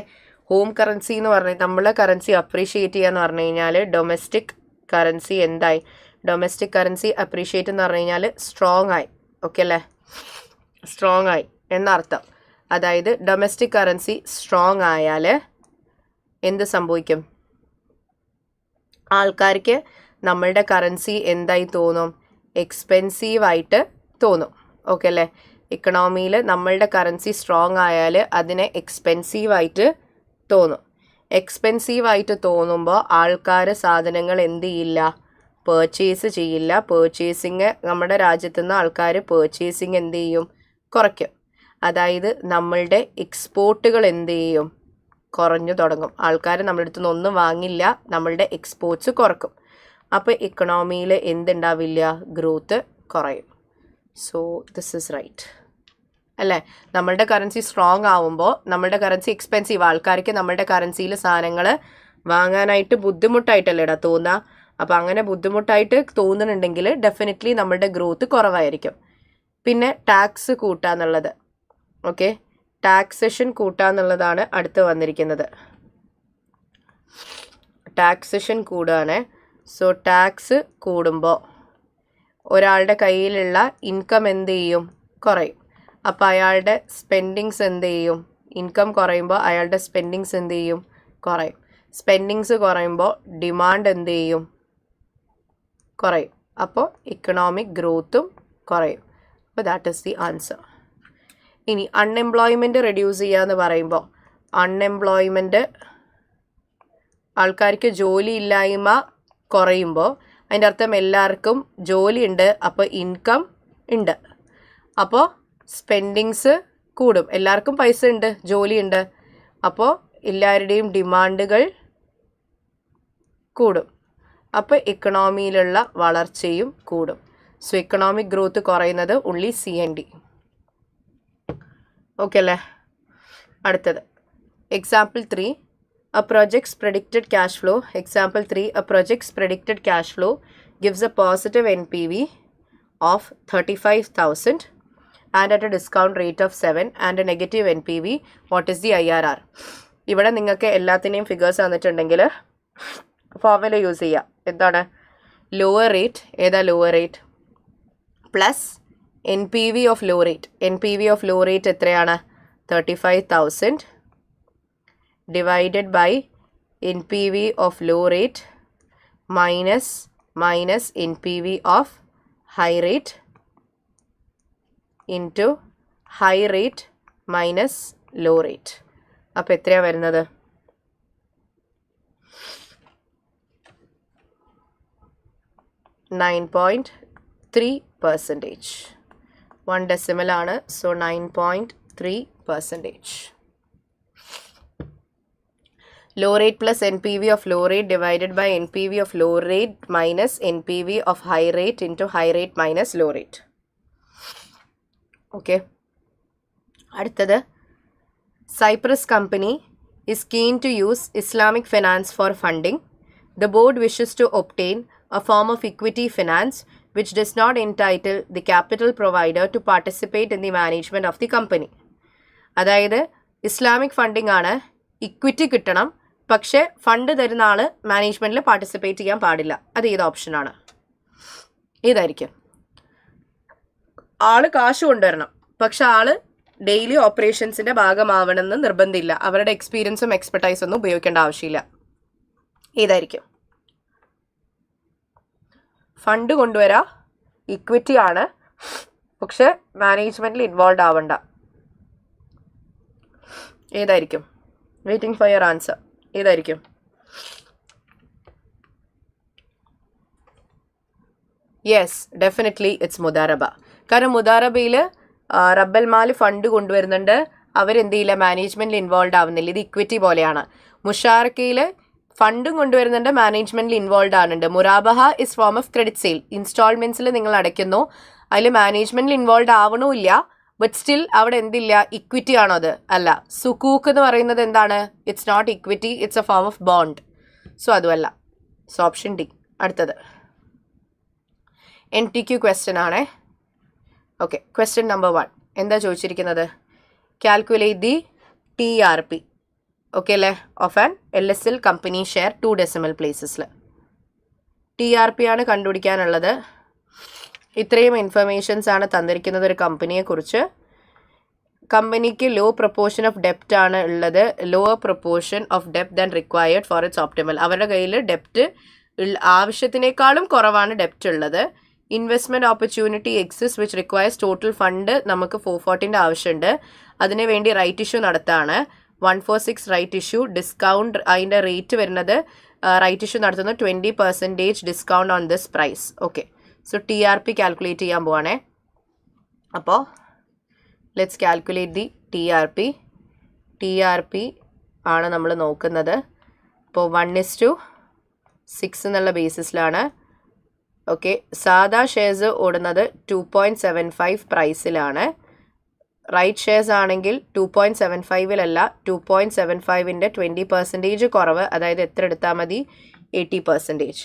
S1: ഹോം കറൻസി എന്ന് പറഞ്ഞാൽ നമ്മളെ കറൻസി അപ്രീഷിയേറ്റ് ചെയ്യുക എന്ന് പറഞ്ഞു കഴിഞ്ഞാൽ ഡൊമസ്റ്റിക് കറൻസി എന്തായി? ഡൊമസ്റ്റിക് കറൻസി അപ്രീഷിയേറ്റ് എന്ന് പറഞ്ഞു കഴിഞ്ഞാൽ സ്ട്രോങ് ആയി. ഓക്കെ അല്ലേ? സ്ട്രോങ് ആയി എന്നർത്ഥം. അതായത് ഡൊമസ്റ്റിക് കറൻസി സ്ട്രോങ് ആയാൽ എന്ത് സംഭവിക്കും? ആൾക്കാർക്ക് നമ്മളുടെ കറൻസി എന്തായി തോന്നും? എക്സ്പെൻസീവായിട്ട് തോന്നും. ഓക്കെ അല്ലേ? ഇക്കണോമിയിൽ നമ്മളുടെ കറൻസി സ്ട്രോങ് ആയാൽ അതിനെ എക്സ്പെൻസീവായിട്ട് തോന്നും. എക്സ്പെൻസീവായിട്ട് തോന്നുമ്പോൾ ആൾക്കാർ സാധനങ്ങൾ എന്ത് ചെയ്യില്ല? പേർച്ചേസ് ചെയ്യില്ല. പേർച്ചേസിങ് നമ്മുടെ രാജ്യത്തുനിന്ന് ആൾക്കാർ പേർച്ചേസിങ് എന്ത് ചെയ്യും? കുറയ്ക്കും. അതായത് നമ്മളുടെ എക്സ്പോർട്ടുകൾ എന്ത് ചെയ്യും? കുറഞ്ഞു തുടങ്ങും. ആൾക്കാർ നമ്മുടെ അടുത്ത് നിന്ന് ഒന്നും വാങ്ങില്ല, നമ്മളുടെ എക്സ്പോർട്സ് കുറക്കും. അപ്പോൾ ഇക്കണോമിയിൽ എന്തുണ്ടാവില്ല? ഗ്രോത്ത് കുറയും. സോ ദിസ് ഇസ് റൈറ്റ് അല്ലേ? നമ്മളുടെ കറൻസി സ്ട്രോങ് ആവുമ്പോൾ നമ്മളുടെ കറൻസി എക്സ്പെൻസീവ്, ആൾക്കാർക്ക് നമ്മളുടെ കറൻസിയിൽ സാധനങ്ങൾ വാങ്ങാനായിട്ട് ബുദ്ധിമുട്ടായിട്ടല്ലേടാ തോന്നുക. അപ്പോൾ അങ്ങനെ ബുദ്ധിമുട്ടായിട്ട് തോന്നുന്നുണ്ടെങ്കിൽ ഡെഫിനറ്റ്ലി നമ്മളുടെ ഗ്രോത്ത് കുറവായിരിക്കും. പിന്നെ ടാക്സ് കൂട്ടാന്നുള്ളത്, ഓക്കെ, ടാക്സേഷൻ കൂട്ടാന്നുള്ളതാണ് അടുത്ത് വന്നിരിക്കുന്നത്. ടാക്സേഷൻ കൂടുകയാണ്. സോ ടാക്സ് കൂടുമ്പോൾ ഒരാളുടെ കയ്യിലുള്ള ഇൻകം എന്ത് ചെയ്യും? കുറയും. അപ്പോൾ അയാളുടെ സ്പെൻഡിങ്സ് എന്ത് ചെയ്യും? ഇൻകം കുറയുമ്പോൾ അയാളുടെ സ്പെൻഡിങ്സ് എന്ത് ചെയ്യും? കുറയും. സ്പെൻഡിങ്സ് കുറയുമ്പോൾ ഡിമാൻഡ് എന്ത് ചെയ്യും? കുറയും. അപ്പോൾ ഇക്കണോമിക് ഗ്രോത്തും കുറയും. അപ്പോൾ ദാറ്റ് ഈസ് ദി ആൻസർ. ഇനി അൺഎംപ്ലോയ്മെൻറ്റ് റെഡ്യൂസ് ചെയ്യുക എന്ന് പറയുമ്പോൾ അൺഎംപ്ലോയ്മെൻറ്റ്, ആൾക്കാർക്ക് ജോലി ഇല്ലായ്മ കുറയുമ്പോൾ അതിൻ്റെ അർത്ഥം എല്ലാവർക്കും ജോലി ഉണ്ട്, അപ്പോൾ ഇൻകം ഉണ്ട്, അപ്പോൾ സ്പെൻഡിങ്സ് കൂടും. എല്ലാവർക്കും പൈസ ഉണ്ട്, ജോലി ഉണ്ട്, അപ്പോൾ എല്ലാവരുടെയും ഡിമാൻഡുകൾ കൂടും. അപ്പോൾ ഇക്കണോമിയിലുള്ള വളർച്ചയും കൂടും. സോ ഇക്കണോമിക് ഗ്രോത്ത് കുറയുന്നത് ഓൺലി C&D. ഓക്കെ അല്ലേ? അടുത്തത് example 3, a project's predicted cash flow. Example 3, a project's predicted cash flow gives a positive NPV of 35,000 and at a discount rate of 7 and a negative NPV. What is the IRR? ഇവിടെ നിങ്ങൾക്ക് എല്ലാത്തിനെയും figures തന്നിട്ടുണ്ടെങ്കിൽ formula use ചെയ്യുക. എന്താണ്? Lower rate. ഏതാ lower rate? Plus NPV of low rate. NPV of low rate എത്രയാണ്? 35,000 divided by NPV of low rate minus NPV of high rate into high rate minus low rate. അപ്പോൾ എത്രയാണ് വരുന്നത്? 9.3%. 1 decimal ആണ്. So 9.3%. Low rate plus NPV of low rate divided by NPV of low rate minus NPV of high rate into high rate minus low rate. Okay. അടുത്തത്, Cyprus company is keen to use Islamic finance for funding. The board wishes to obtain a form of equity finance which does not entitle the capital provider to participate in the management of the company. അതായത് Islamic funding ആണ്, equity കിട്ടണം, പക്ഷേ fund തരുന്ന ആൾ മാനേജ്മെൻറ്റിൽ participate ചെയ്യാൻ പാടില്ല. അത് ഏത് ഓപ്ഷനാണ്? ഏതായിരിക്കും? ആൾ കാശ് കൊണ്ടുവരണം, പക്ഷെ ആൾ ഡെയിലി ഓപ്പറേഷൻസിൻ്റെ ഭാഗമാവണമെന്ന് നിർബന്ധമില്ല. അവരുടെ എക്സ്പീരിയൻസും എക്സ്പെർട്ടൈസും ഒന്നും ഉപയോഗിക്കേണ്ട ആവശ്യമില്ല. ഏതായിരിക്കും? ഫണ്ട് കൊണ്ടുവരാ, ഇക്വിറ്റി ആണ്, പക്ഷെ മാനേജ്മെൻറ്റിൽ ഇൻവോൾവ് ആവണ്ട. ഏതായിരിക്കും? Waiting for your answer. ഏതായിരിക്കും? യെസ്, ഡെഫിനറ്റ്ലി ഇറ്റ്സ് മുദാറബ. കാരണം മുദാറബയിൽ റബ്ബൽ മാൽ ഫണ്ട് കൊണ്ടുവരുന്നുണ്ട്, അവരെന്ത് ചെയ്യില്ല, മാനേജ്മെൻറ്റിൽ ഇൻവോൾവ് ആവുന്നില്ല. ഇത് ഇക്വിറ്റി പോലെയാണ്. മുഷാറക്കയിൽ ഫണ്ടും കൊണ്ടുവരുന്നുണ്ട്, മാനേജ്മെൻറ്റിൽ ഇൻവോൾവ് ആവുന്നുണ്ട്. മുറാബഹ is form of credit sale. ഇൻസ്റ്റാൾമെൻറ്റ്സിൽ നിങ്ങൾ അടയ്ക്കുന്നു, അതിൽ മാനേജ്മെൻറ്റിൽ ഇൻവോൾവ് ആവണമില്ല, ബട്ട് സ്റ്റിൽ അവിടെ എന്തില്ല, ഇക്വിറ്റി ആണോ? അത് അല്ല. സുക്കൂക്ക് എന്ന് പറയുന്നത് എന്താണ്? It's not equity, it's a form of bond. So അതുമല്ല. So option D. അടുത്തത് MTQ ക്വസ്റ്റ്യൻ ആണേ. ഓക്കെ, ക്വസ്റ്റ്യൻ നമ്പർ 1 എന്താ ചോദിച്ചിരിക്കുന്നത്? കാൽക്കുലേറ്റ് ദി TRP, ഓക്കെ അല്ലേ, of an LSL company share 2 decimal പ്ലേസസിൽ. TRP ആണ് കണ്ടുപിടിക്കാനുള്ളത്. ഇത്രയും ഇൻഫർമേഷൻസ് ആണ് തന്നിരിക്കുന്നത് ഒരു കമ്പനിയെക്കുറിച്ച്. കമ്പനിക്ക് ലോ പ്രൊപ്പോർഷൻ ഓഫ് ഡെപ്റ്റ് ആണ് ഉള്ളത്, ലോവർ പ്രൊപ്പോർഷൻ ഓഫ് ഡെപ്റ്റ് than required for its optimal. അവരുടെ കയ്യിൽ ഡെപ്റ്റ് ആവശ്യത്തിനേക്കാളും കുറവാണ് ഡെപ്റ്റ് ഉള്ളത്. Investment opportunity exist which requires total fund നമുക്ക് 440 ആവശ്യമുണ്ട്. അതിനു വേണ്ടി റൈറ്റ് ഇഷ്യൂ നടത്താണ്. 146 റൈറ്റ് ഇഷ്യൂ. ഡിസ്കൗണ്ട് അതിൻ്റെ റേറ്റ് വരുന്നത്, റൈറ്റ് ഇഷ്യൂ നടത്തുന്നത് 20% discount on this price. Okay, so TRP calculate ചെയ്യാൻ പോവാണേ. അപ്പോൾ let's calculate the TRP. TRP ആണ് നമ്മൾ നോക്കുന്നത്. അപ്പോൾ 1:6 എന്നുള്ള ബേസിസിലാണ്. ഓക്കെ, സാധാ ഷെയർസ് ഓടുന്നത് 2.75 പ്രൈസിലാണ്. റൈറ്റ് ഷെയർസ് ആണെങ്കിൽ 2.75-ലല്ല, 2.75-ൻ്റെ 20% കുറവ്, അതായത് എത്ര എടുത്താൽ മതി? 80%.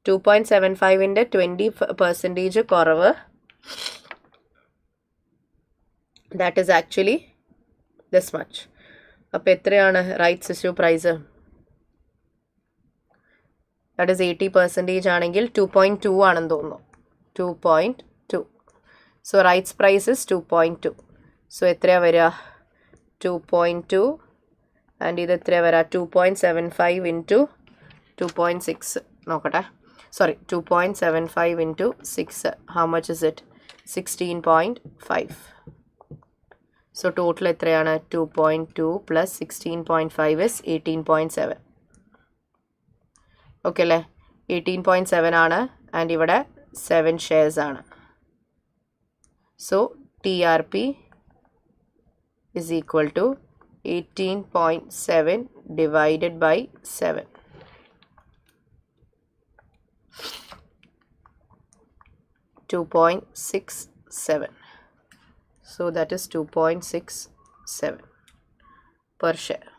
S1: 2.75-ൻ്റെ 20% കുറവ്, that is actually this much. അപ്പോൾ എത്രയാണ് rights issue price? That is 80% ആണെങ്കിൽ 2.2 ആണെന്ന് തോന്നുന്നു. 2.2. So rights price is 2.2. So എത്രയാണ് വരിക? 2.2 ആൻഡ് ഇത് എത്രയാണ് വരിക? 2.75 ഇൻറ്റു 2.6 നോക്കട്ടെ. Sorry, 2.75 into 6. How much is it? 16.5. So total എത്രയാണ്? 2.2 പ്ലസ് 16.5 ഇസ് 18.7. ഓക്കെ അല്ലേ? 18.7 ആണ്. ആൻഡ് ഇവിടെ 7 ഷെയർസ് ആണ്. So TRP is equal to 18.7 divided by 7. $2.67. So that is 2.67 per share.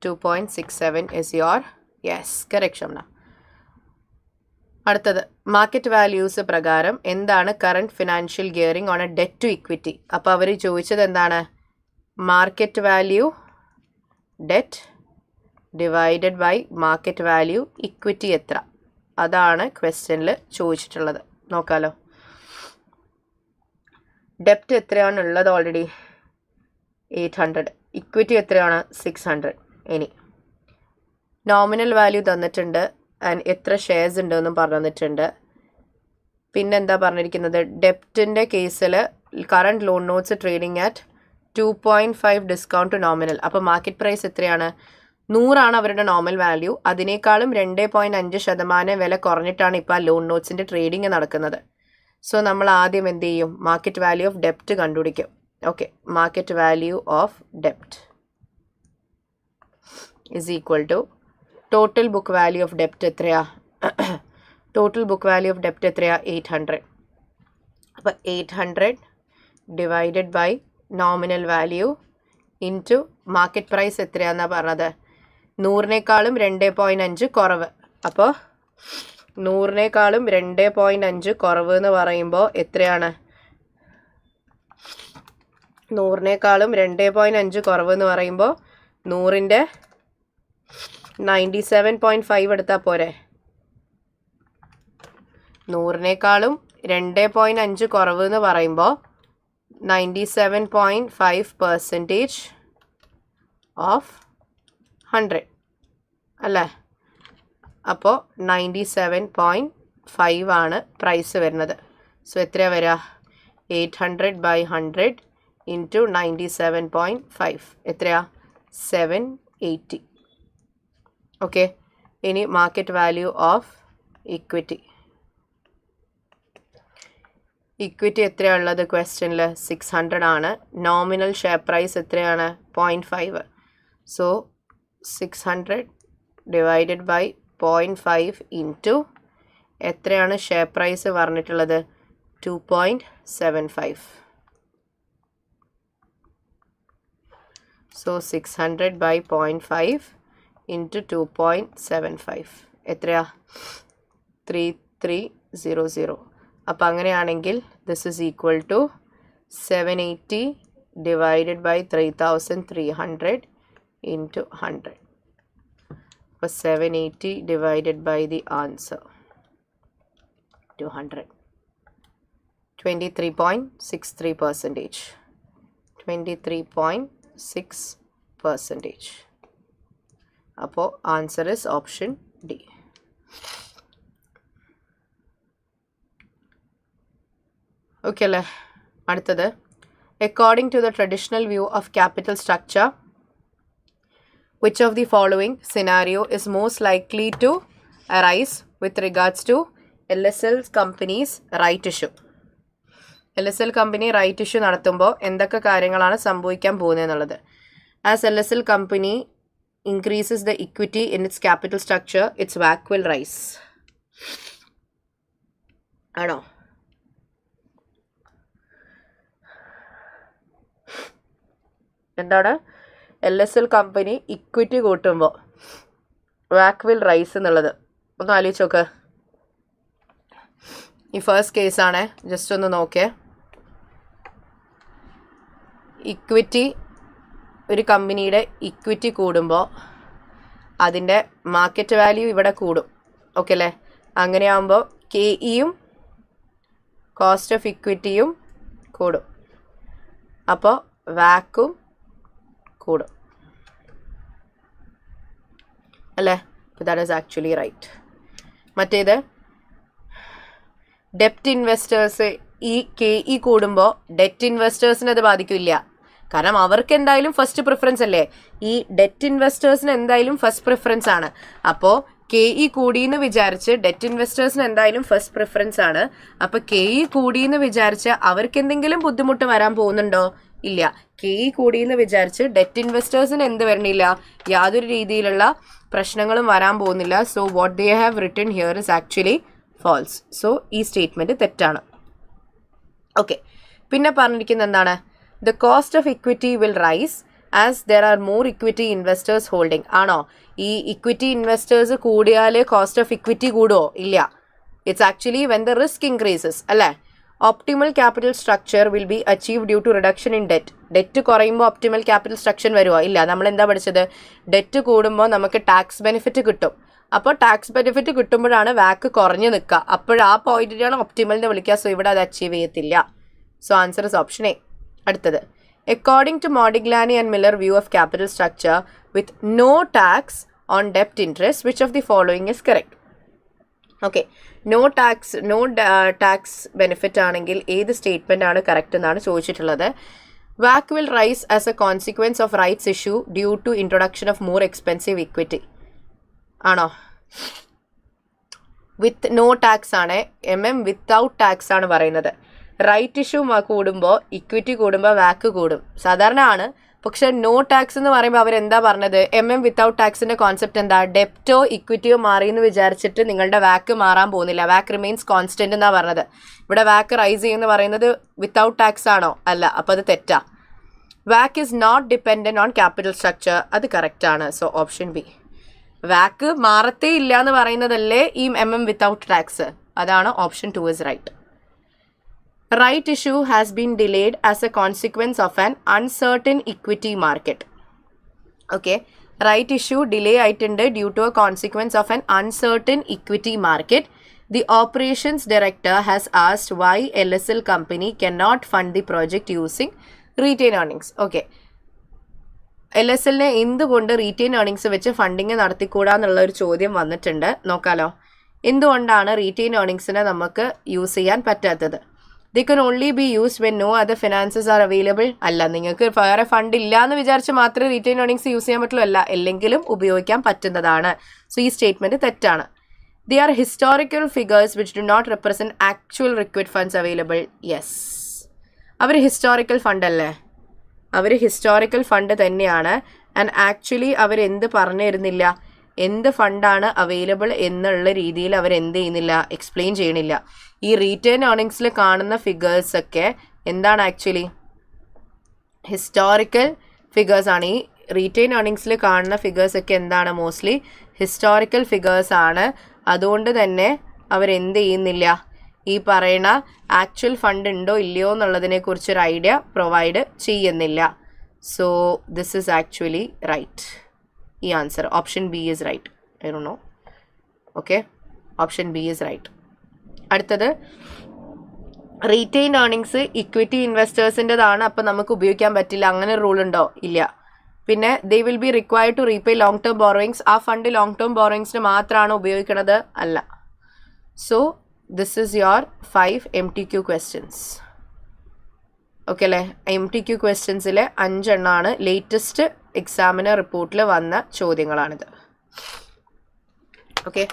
S1: 2.67 is your, yes, correct Shamna. അടുത്തത് market values പ്രകാരം എന്താണ് current financial gearing on a debt to equity? അപ്പോൾ അവർ ചോദിച്ചത് എന്താണ്? Market value debt divided by market value equity എത്ര? അതാണ് ക്വസ്റ്റ്യനിൽ ചോദിച്ചിട്ടുള്ളത്. നോക്കാലോ. ഡെപ്റ്റ് എത്രയാണ് ഉള്ളത്? ഓൾറെഡി 800. ഇക്വിറ്റി എത്രയാണ്? 600. ഇനി നോമിനൽ വാല്യൂ തന്നിട്ടുണ്ട് ആൻഡ് എത്ര ഷെയർസ് ഉണ്ടെന്നും പറഞ്ഞു തന്നിട്ടുണ്ട്. പിന്നെന്താ പറഞ്ഞിരിക്കുന്നത്? ഡെപ്റ്റിൻ്റെ കേസിൽ current loan notes trading at 2.5 discount to nominal. അപ്പോൾ മാർക്കറ്റ് പ്രൈസ് എത്രയാണ്? 100 അവരുടെ നോർമൽ വാല്യൂ. അതിനേക്കാളും 2.5% വില കുറഞ്ഞിട്ടാണ് ഇപ്പോൾ ആ ലോൺ നോട്ട്സിൻ്റെ ട്രേഡിങ് നടക്കുന്നത്. സോ നമ്മൾ ആദ്യം എന്ത് ചെയ്യും? മാർക്കറ്റ് വാല്യൂ ഓഫ് ഡെപ്റ്റ് കണ്ടുപിടിക്കും. ഓക്കെ, മാർക്കറ്റ് വാല്യൂ ഓഫ് ഡെപ്റ്റ് is equal to total book value of ഡെപ്റ്റ് എത്രയാ? ടോട്ടൽ ബുക്ക് വാല്യൂ ഓഫ് ഡെപ്റ്റ് എത്രയാ? 800. അപ്പോൾ 800 divided by nominal value into market price എത്രയാണെന്നാണ് പറഞ്ഞത്? 100-നേക്കാളും 2.5 കുറവ്. അപ്പോൾ 100-നേക്കാളും 2.5 കുറവ് എന്ന് പറയുമ്പോൾ എത്രയാണ്? 100-നേക്കാളും 2.5 കുറവ് എന്ന് പറയുമ്പോൾ 100-ൻ്റെ 97.5 എടുത്താൽ പോരെ? 100-നേക്കാളും 2.5 കുറവ് എന്ന് പറയുമ്പോൾ 97.5% ഓഫ് 100 അല്ലേ? അപ്പോൾ 97.5 ആണ് പ്രൈസ് വരുന്നത്. സോ എത്രയാണ് വരിക? 800 by 100 ഇൻറ്റു 97.5 എത്രയാ? 780. ഓക്കെ, ഇനി market value of equity. Equity എത്രയാണുള്ളത് ക്വസ്റ്റ്യനിൽ? 600 ആണ്. നോമിനൽ ഷെയർ പ്രൈസ് എത്രയാണ്? 0.5. സോ 600 ഡിവൈഡഡ് ബൈ 0.5 ഇൻറ്റു എത്രയാണ് ഷെയർ പ്രൈസ് പറഞ്ഞിട്ടുള്ളത്? 2.75. സോ 600 by 0.5 ഇൻറ്റു 2.75 എത്രയാ? 3300. അപ്പോൾ അങ്ങനെയാണെങ്കിൽ this is equal to 780 divided by 3300 into 100. അപ്പോൾ 780 ഡിവൈഡഡ് ബൈ ദി ആൻസർ 200. 23.63%. 23.6%. അപ്പോൾ answer is option D. Okay അല്ലേ? അടുത്തത്, according to the traditional view of capital structure, which of the following scenario is most likely to arise with regards to LSL companies right issue? LSL company right issue നടത്തുമ്പോൾ എന്തൊക്കെ കാര്യങ്ങളാണ് സംഭവിക്കാൻ പോകുന്നത് എന്നുള്ളത്. As LSL company increases the equity in its capital structure, its WACC will rise. ആണോ? എന്താണ്? LSL company equity കൂട്ടുമ്പോൾ WACC will rise എന്നുള്ളത് ഒന്ന് ആലോചിച്ച് നോക്ക്. ഈ ഫസ്റ്റ് കേസാണ്, ജസ്റ്റ് ഒന്ന് നോക്കിയേ. ഇക്വിറ്റി, ഒരു കമ്പനിയുടെ ഇക്വിറ്റി കൂടുമ്പോൾ അതിൻ്റെ മാർക്കറ്റ് വാല്യൂ ഇവിടെ കൂടും. ഓക്കെ അല്ലേ? അങ്ങനെയാകുമ്പോൾ KEയും കോസ്റ്റ് ഓഫ് ഇക്വിറ്റിയും കൂടും. അപ്പോൾ വാക്കും കൂടും അല്ലേ? That is actually right. മറ്റേത് ഡെപ്റ്റ് ഇൻവെസ്റ്റേഴ്സ്, ഈ KE കൂടുമ്പോൾ ഡെറ്റ് ഇൻവെസ്റ്റേഴ്സിന് അത് ബാധിക്കില്ല. കാരണം അവർക്ക് എന്തായാലും ഫസ്റ്റ് പ്രിഫറൻസ് അല്ലേ. ഈ ഡെറ്റ് ഇൻവെസ്റ്റേഴ്സിന് എന്തായാലും ഫസ്റ്റ് പ്രിഫറൻസ് ആണ്. അപ്പോൾ KE കൂടിയെന്ന് വിചാരിച്ച് ഡെറ്റ് ഇൻവെസ്റ്റേഴ്സിന് എന്തായാലും ഫസ്റ്റ് പ്രിഫറൻസ് ആണ്. അപ്പോൾ KE കൂടിയെന്ന് വിചാരിച്ച് അവർക്ക് എന്തെങ്കിലും ബുദ്ധിമുട്ട് വരാൻ പോകുന്നുണ്ടോ? ഇല്ല. KE കൂടിയെന്ന് വിചാരിച്ച് ഡെറ്റ് ഇൻവെസ്റ്റേഴ്സിന് എന്ത് വരണില്ല? യാതൊരു രീതിയിലുള്ള പ്രശ്നങ്ങളും വരാൻ പോകുന്നില്ല. So what they have written here is actually false. So ഈ സ്റ്റേറ്റ്മെൻറ്റ് തെറ്റാണ്. ഓക്കെ, പിന്നെ പറഞ്ഞിരിക്കുന്നത് എന്താണ്? The cost of equity will rise as there are more equity investors holding. ആണോ? ഈ ഇക്വിറ്റി ഇൻവെസ്റ്റേഴ്സ് കൂടിയാൽ കോസ്റ്റ് ഓഫ് ഇക്വിറ്റി കൂടുമോ? ഇല്ല. It's actually when the risk increases അല്ലേ. Optimal capital structure will be achieve due to reduction in debt. Debt കുറയുമ്പോൾ optimal capital structure വരുമോ? ഇല്ല. നമ്മൾ എന്താ പഠിച്ചത്? ഡെറ്റ് കൂടുമ്പോൾ നമുക്ക് ടാക്സ് ബെനിഫിറ്റ് കിട്ടും. അപ്പോൾ ടാക്സ് ബെനിഫിറ്റ് കിട്ടുമ്പോഴാണ് വാക്ക് കുറഞ്ഞു നിൽക്കുക. അപ്പോൾ ആ പോയിന്റിനാണ് ഒപ്റ്റിമൽ എന്ന് വിളിക്കുക. സോ ഇവിടെ അത് അച്ചീവ് ചെയ്യത്തില്ല. So answer is option A. അടുത്തത്, according to Modigliani and Miller view of capital structure with no tax on debt interest, which of the following is correct? Okay, no tax benefit ആണെങ്കിൽ ഏത് statement ആണ് correct എന്നാണ് ചോദിച്ചിട്ടുള്ളത്. WACC will rise as a consequence of rights issue due to introduction of more expensive equity. ആണോ? With no tax ആണ്. Without tax ആണ് പറയുന്നത്. Right issue കൂടുമ്പോൾ ഇക്വിറ്റി കൂടുമ്പോൾ വാക്ക് കൂടും സാധാരണ ആണ്. പക്ഷെ നോ ടാക്സ് എന്ന് പറയുമ്പോൾ അവരെന്താ പറഞ്ഞത്? വിത്തൗട്ട് ടാക്സിന്റെ കോൺസെപ്റ്റ് എന്താ? ഡെപ്റ്റോ ഇക്വിറ്റിയോ മാറിയെന്ന് വിചാരിച്ചിട്ട് നിങ്ങളുടെ വാക്ക് മാറാൻ പോകുന്നില്ല. വാക്ക് റിമെയിൻസ് കോൺസ്റ്റന്റ് എന്നാ പറഞ്ഞത്. ഇവിടെ വാക്ക് റൈസ് ചെയ്യുമെന്ന് പറയുന്നത് വിത്തൗട്ട് ടാക്സ് ആണോ? അല്ല. അപ്പോൾ അത് തെറ്റാ. വാക്ക് is not dependent on capital structure. അത് കറക്റ്റ് ആണ്. So option B. വാക്ക് മാറത്തേ ഇല്ല എന്ന് പറയുന്നതല്ലേ ഈ വിത്തൗട്ട് ടാക്സ്. അതാണ് option 2 is right. Right issue has been delayed as a consequence of an uncertain equity market. Okay, right issue delay ആയിട്ടുണ്ട് due to a consequence of an uncertain equity market. The operations director has asked why LSL company cannot fund the project using retained earnings. Okay, LSLനെ എന്തുകൊണ്ട് retain earnings വെച്ച് funding നടത്തിക്കൂടാന്നുള്ള ഒരു ചോദ്യം വന്നിട്ടുണ്ട്. നോക്കാലോ. എന്തുകൊണ്ടാണ് retain ഏർണിങ്സിനെ നമുക്ക് use ചെയ്യാൻ പറ്റാത്തത്? They can only be used when no other finances are available. അല്ല, നിങ്ങൾക്ക് വേറെ ഫണ്ട് ഇല്ല എന്ന് വിചാരിച്ച് മാത്രമേ റീറ്റെയിൻ ഏർണിങ്സ് യൂസ് ചെയ്യാൻ പറ്റുള്ളൂ. അല്ല, എല്ലെങ്കിലും ഉപയോഗിക്കാൻ പറ്റുന്നതാണ്. സോ ഈ സ്റ്റേറ്റ്മെന്റ് തെറ്റാണ്. They are historical figures which do not represent actual liquid funds available. Yes. Our historical fund അല്ലേ? അവർ ഹിസ്റ്റോറിക്കൽ ഫണ്ട് തന്നെയാണ്. ആൻഡ് ആക്ച്വലി അവരെന്ത് പറഞ്ഞു തരുന്നില്ല? എന്ത് ഫണ്ടാണ് അവൈലബിൾ എന്നുള്ള രീതിയിൽ അവരെന്ത് ചെയ്യുന്നില്ല? എക്സ്പ്ലെയിൻ ചെയ്യണില്ല. ഈ റീറ്റെയിൻ ഏർണിങ്സിൽ കാണുന്ന ഫിഗേഴ്സ് ഒക്കെ എന്താണ്? ആക്ച്വലി ഹിസ്റ്റോറിക്കൽ ഫിഗേഴ്സ് ആണ്. ഈ റീറ്റെയിൻ ഏർണിങ്സിൽ കാണുന്ന ഫിഗേഴ്സ് ഒക്കെ എന്താണ്? മോസ്റ്റ്ലി ഹിസ്റ്റോറിക്കൽ ഫിഗേഴ്സ് ആണ്. അതുകൊണ്ട് തന്നെ അവരെന്ത് ചെയ്യുന്നില്ല? ഈ പറയുന്ന ആക്ച്വൽ ഫണ്ട് ഉണ്ടോ ഇല്ലയോ എന്നുള്ളതിനെ കുറിച്ചൊരു ഐഡിയ പ്രൊവൈഡ് ചെയ്യുന്നില്ല. So this is actually right. ഈ answer option B is right. I don't know. Okay, option B is right. അടുത്തത്, റീറ്റെയിൻ ഏർണിങ്സ് ഇക്വിറ്റി ഇൻവെസ്റ്റേഴ്സിൻ്റെതാണ്, അപ്പോൾ നമുക്ക് ഉപയോഗിക്കാൻ പറ്റില്ല. അങ്ങനെ റൂൾ ഉണ്ടോ? ഇല്ല. പിന്നെ they will be required to repay long term borrowings. ആ ഫണ്ട് ലോങ് ടേം ബോറോയിങ്സിന് മാത്രമാണ് ഉപയോഗിക്കുന്നത്? അല്ല. So this is your 5 MTQ questions. Okay അല്ലേ? MTQ ക്വസ്റ്റ്യൻസിൽ 5 എണ്ണമാണ് ലേറ്റസ്റ്റ് എക്സാമിനർ റിപ്പോർട്ടിൽ വന്ന ചോദ്യങ്ങളാണിത്. Okay,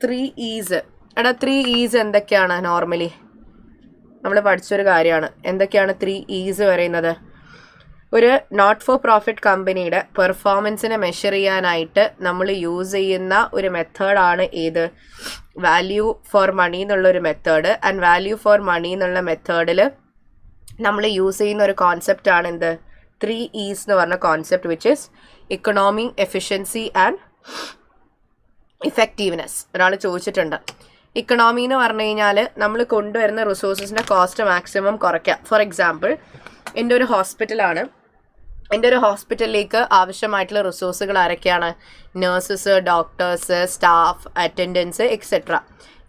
S1: 3 E's. എടാ 3 E's എന്തൊക്കെയാണ്? നോർമലി നമ്മൾ പഠിച്ചൊരു കാര്യമാണ്. എന്തൊക്കെയാണ് 3 E's പറയുന്നത്? ഒരു നോട്ട് ഫോർ പ്രോഫിറ്റ് കമ്പനിയുടെ പെർഫോമൻസിനെ മെഷർ ചെയ്യാനായിട്ട് നമ്മൾ യൂസ് ചെയ്യുന്ന ഒരു മെത്തേഡാണ് ഏത്? വാല്യൂ ഫോർ മണി എന്നുള്ളൊരു method. And value for money എന്നുള്ള മെത്തേഡിൽ നമ്മൾ യൂസ് ചെയ്യുന്ന ഒരു കോൺസെപ്റ്റാണ് എന്ത്? 3 E's എന്ന് പറഞ്ഞ concept, which is economy, efficiency and effectiveness. ഒരാൾ ചോദിച്ചിട്ടുണ്ട്. ഇക്കണോമി എന്ന് പറഞ്ഞു കഴിഞ്ഞാൽ നമ്മൾ കൊണ്ടുവരുന്ന റിസോഴ്സസിൻ്റെ കോസ്റ്റ് മാക്സിമം കുറയ്ക്കുക. ഫോർ എക്സാമ്പിൾ, എൻ്റെ ഒരു ഹോസ്പിറ്റലാണ്. എൻ്റെ ഒരു ഹോസ്പിറ്റലിലേക്ക് ആവശ്യമായിട്ടുള്ള റിസോഴ്സുകൾ ആരൊക്കെയാണ്? Nurses, doctors, staff, attendance, etcetera.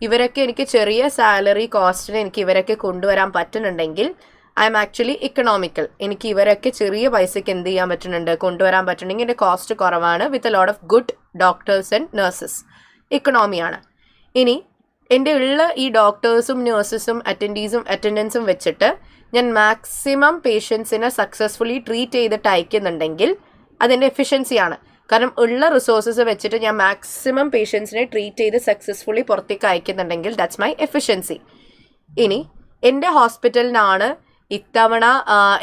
S1: ഇവരൊക്കെ എനിക്ക് ചെറിയ സാലറി കോസ്റ്റിന് എനിക്ക് ഇവരൊക്കെ കൊണ്ടുവരാൻ പറ്റുന്നുണ്ടെങ്കിൽ ഐ എം ആക്ച്വലി ഇക്കണോമിക്കൽ. എനിക്ക് ഇവരൊക്കെ ചെറിയ പൈസയ്ക്ക് എന്ത് ചെയ്യാൻ പറ്റുന്നുണ്ട്? കൊണ്ടുവരാൻ പറ്റുന്നുണ്ടെങ്കിൽ എൻ്റെ കോസ്റ്റ് കുറവാണ്, with a lot of good doctors and nurses. ഇക്കണോമിയാണ്. ഇനി എൻ്റെ ഉള്ള ഈ ഡോക്ടേഴ്സും നഴ്സസും അറ്റൻഡൻസും വെച്ചിട്ട് ഞാൻ മാക്സിമം പേഷ്യൻസിനെ സക്സസ്ഫുള്ളി ട്രീറ്റ് ചെയ്തിട്ട് അയക്കുന്നുണ്ടെങ്കിൽ അതെൻ്റെ എഫിഷ്യൻസിയാണ്. കാരണം ഉള്ള റിസോഴ്സസ് വെച്ചിട്ട് ഞാൻ മാക്സിമം പേഷ്യൻസിനെ ട്രീറ്റ് ചെയ്ത് സക്സസ്ഫുള്ളി പുറത്തേക്ക് അയക്കുന്നുണ്ടെങ്കിൽ ദാറ്റ്സ് മൈ എഫിഷ്യൻസി. ഇനി എൻ്റെ ഹോസ്പിറ്റലിനാണ് ഇത്തവണ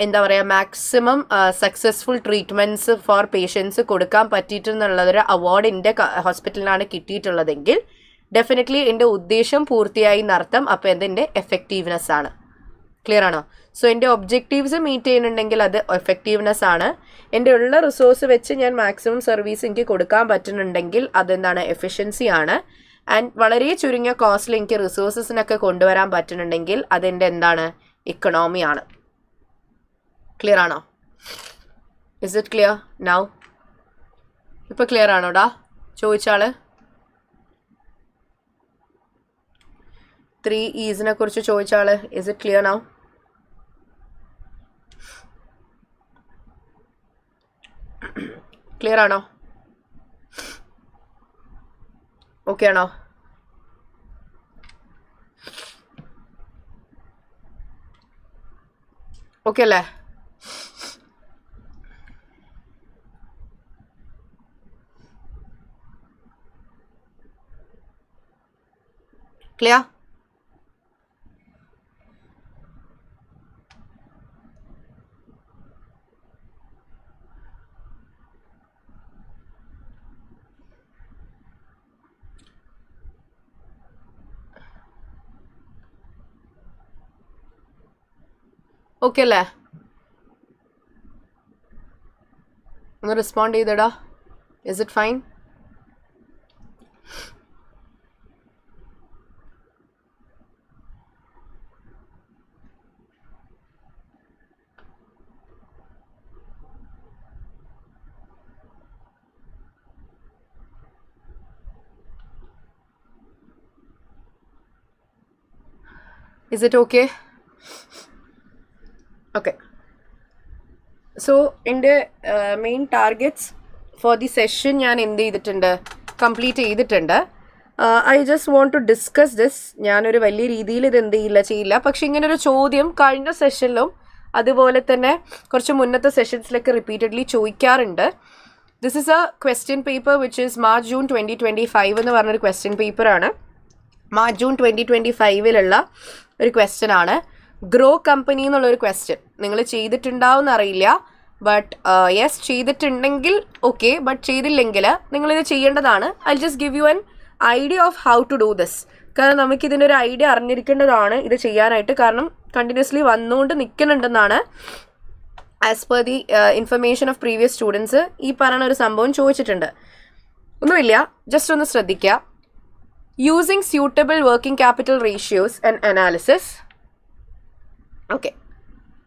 S1: എന്താ പറയുക maximum successful treatments for patients കൊടുക്കാൻ പറ്റിയിട്ടുള്ളൊരു അവാർഡ് എൻ്റെ ഹോസ്പിറ്റലിനാണ് കിട്ടിയിട്ടുള്ളതെങ്കിൽ ഡെഫിനറ്റ്ലി എൻ്റെ ഉദ്ദേശം പൂർത്തിയായി എന്നർത്ഥം. അപ്പോൾ അതെൻ്റെ എഫക്റ്റീവ്നെസ് ആണ്. ക്ലിയർ ആണോ? സോ എൻ്റെ ഒബ്ജക്റ്റീവ്സ് മീറ്റ് ചെയ്യുന്നുണ്ടെങ്കിൽ അത് എഫക്റ്റീവ്നെസ് ആണ്. എൻ്റെ ഉള്ള റിസോഴ്സ് വെച്ച് ഞാൻ മാക്സിമം സർവീസ് എനിക്ക് കൊടുക്കാൻ പറ്റുന്നുണ്ടെങ്കിൽ അതെന്താണ്? എഫിഷ്യൻസി ആണ്. ആൻഡ് വളരെ ചുരുങ്ങിയ കോസ്റ്റിൽ എനിക്ക് റിസോഴ്സസിനൊക്കെ കൊണ്ടുവരാൻ പറ്റുന്നുണ്ടെങ്കിൽ അതെൻ്റെ എന്താണ്? ഇക്കണോമി ആണ്. ക്ലിയർ ആണോ? Is it clear now? ഇപ്പോൾ ക്ലിയർ ആണോടാ? ചോദിച്ചാൾ 3 E's കുറിച്ച് ചോദിച്ചാൾ is it clear now? Clear ആണോ? ഓക്കെ ആണോ? ഓക്കെ അല്ലേ? ക്ലിയർ? ഓക്കെ അല്ലേ? ഒന്ന് റെസ്പോണ്ട് ചെയ്തടാ. Is it fine? Is it okay? Okay. So എൻ്റെ main targets for the session ഞാൻ എന്ത് ചെയ്തിട്ടുണ്ട്? കംപ്ലീറ്റ് ചെയ്തിട്ടുണ്ട്. I just want to discuss this. ഞാനൊരു വലിയ രീതിയിൽ ഇത് എന്ത് ചെയ്യില്ല. പക്ഷെ ഇങ്ങനൊരു ചോദ്യം കഴിഞ്ഞ സെഷനിലും അതുപോലെ തന്നെ കുറച്ച് മുന്നത്തെ സെഷൻസിലൊക്കെ റിപ്പീറ്റഡ്ലി ചോദിക്കാറുണ്ട്. This is A question paper which is March June 2025 എന്ന് പറഞ്ഞൊരു ക്വസ്റ്റ്യൻ പേപ്പറാണ്. മാർച്ച് ജൂൺ 2025 ഒരു ക്വസ്റ്റ്യൻ ആണ്. ഗ്രോ കമ്പനി എന്നുള്ളൊരു ക്വസ്റ്റ്യൻ നിങ്ങൾ ചെയ്തിട്ടുണ്ടാവും എന്നറിയില്ല. ബട്ട് യെസ് ചെയ്തിട്ടുണ്ടെങ്കിൽ ഓക്കെ, ബട്ട് ചെയ്തില്ലെങ്കിൽ നിങ്ങളിത് ചെയ്യേണ്ടതാണ്. I just give you an idea of how to do this. കാരണം നമുക്കിതിൻ്റെ ഒരു ഐഡിയ അറിഞ്ഞിരിക്കേണ്ടതാണ് ഇത് ചെയ്യാനായിട്ട്. കാരണം കണ്ടിന്യൂസ്ലി വന്നുകൊണ്ട് നിൽക്കുന്നുണ്ടെന്നാണ് as per the information of previous students ഈ പറയുന്ന ഒരു സംഭവം ചോദിച്ചിട്ടുണ്ട്. ഒന്നുമില്ല, ജസ്റ്റ് ഒന്ന് ശ്രദ്ധിക്കുക. Using suitable working capital ratios and analysis. Okay.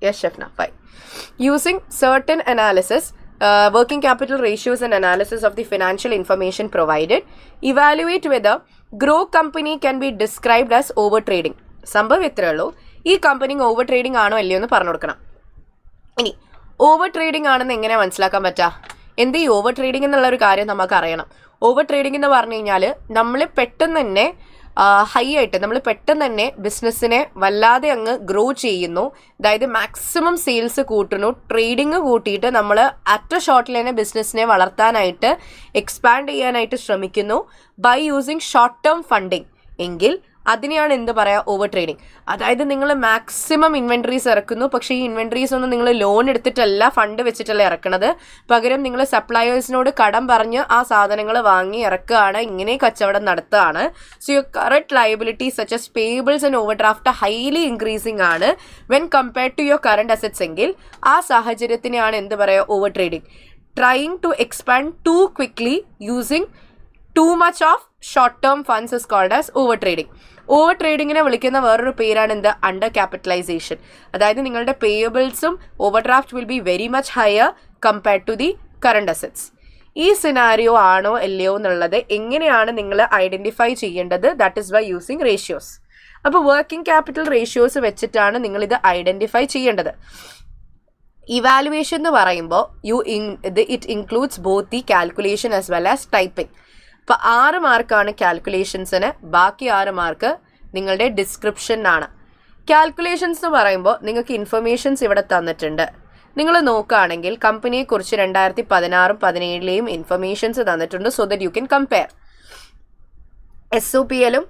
S1: Yes, Shefna. Fine. Using certain analysis, working capital ratios and analysis of the financial information provided, evaluate whether grow company can be described as overtrading. സംഭവം ഇത്രയേ ഉള്ളൂ. ഈ company over trading ആണോ അല്ലയോ എന്ന് പറഞ്ഞു കൊടുക്കണം. ഇനി ഓവർ ട്രേഡിംഗ് ആണെന്ന് എങ്ങനെ മനസ്സിലാക്കാൻ പറ്റുക? എന്ത് ഈ ഓവർ ട്രേഡിംഗ് എന്നുള്ള ഒരു കാര്യം നമുക്ക് അറിയണം. ഓവർ ട്രേഡിംഗ് എന്ന് പറഞ്ഞു കഴിഞ്ഞാൽ നമ്മൾ പെട്ടെന്ന് തന്നെ ഹൈ ആയിട്ട് നമ്മൾ പെട്ടെന്ന് തന്നെ ബിസിനസ്സിനെ വല്ലാതെ അങ്ങ് ഗ്രോ ചെയ്യുന്നു. അതായത് മാക്സിമം സെയിൽസ് കൂട്ടുന്നു, ട്രേഡിങ് കൂട്ടിയിട്ട് നമ്മൾ അറ്റ് ഷോർട്ടിൽ തന്നെ ബിസിനസ്സിനെ വളർത്താനായിട്ട് എക്സ്പാൻഡ് ചെയ്യാനായിട്ട് ശ്രമിക്കുന്നു by using short term funding. എങ്കിൽ അതിനെയാണ് എന്ത് പറയുക, ഓവർ ട്രേഡിങ്. അതായത് നിങ്ങൾ മാക്സിമം ഇൻവെൻട്രീസ് ഇറക്കുന്നു, പക്ഷേ ഈ ഇൻവെൻട്രീസ് ഒന്നും നിങ്ങൾ ലോൺ എടുത്തിട്ടല്ല, ഫണ്ട് വെച്ചിട്ടല്ല ഇറക്കണത്. പകരം നിങ്ങൾ സപ്ലയേഴ്സിനോട് കടം പറഞ്ഞ് ആ സാധനങ്ങൾ വാങ്ങി ഇറക്കുകയാണ്, ഇങ്ങനെ കച്ചവടം നടത്തുകയാണ്. So your current liability such as payables and overdraft highly increasing ആണ് when compared to your current assets എങ്കിൽ ആ സാഹചര്യത്തിനെയാണ് എന്ത് പറയുക, overtrading. Trying to expand too quickly using too much of short term funds is called as overtrading. ഓവർ ട്രേഡിങ്ങിനെ വിളിക്കുന്ന വേറൊരു പേരാണ് എന്ത്, അണ്ടർ ക്യാപിറ്റലൈസേഷൻ. അതായത് നിങ്ങളുടെ പേയബിൾസും overdraft will be very much higher compared to the current assets. ഈ സിനാരിയോ ആണോ അല്ലയോ എന്നുള്ളത് എങ്ങനെയാണ് നിങ്ങൾ ഐഡന്റിഫൈ ചെയ്യേണ്ടത്? That is by using ratios. അപ്പോൾ വർക്കിംഗ് ക്യാപിറ്റൽ റേഷ്യോസ് വെച്ചിട്ടാണ് നിങ്ങൾ ഇത് ഐഡന്റിഫൈ ചെയ്യേണ്ടത്. ഇവാലുവേഷൻ എന്ന് പറയുമ്പോൾ it includes both the calculation as well as typing. ഇപ്പോൾ 6 മാർക്കാണ് കാൽക്കുലേഷൻസിന്, ബാക്കി 6 മാർക്ക് നിങ്ങളുടെ ഡിസ്ക്രിപ്ഷനാണ്. കാൽക്കുലേഷൻസ് എന്ന് പറയുമ്പോൾ നിങ്ങൾക്ക് ഇൻഫർമേഷൻസ് ഇവിടെ തന്നിട്ടുണ്ട്. നിങ്ങൾ നോക്കുകയാണെങ്കിൽ കമ്പനിയെക്കുറിച്ച് 2016-17 ഇൻഫർമേഷൻസ് തന്നിട്ടുണ്ട്. So that you can compare. SOPLും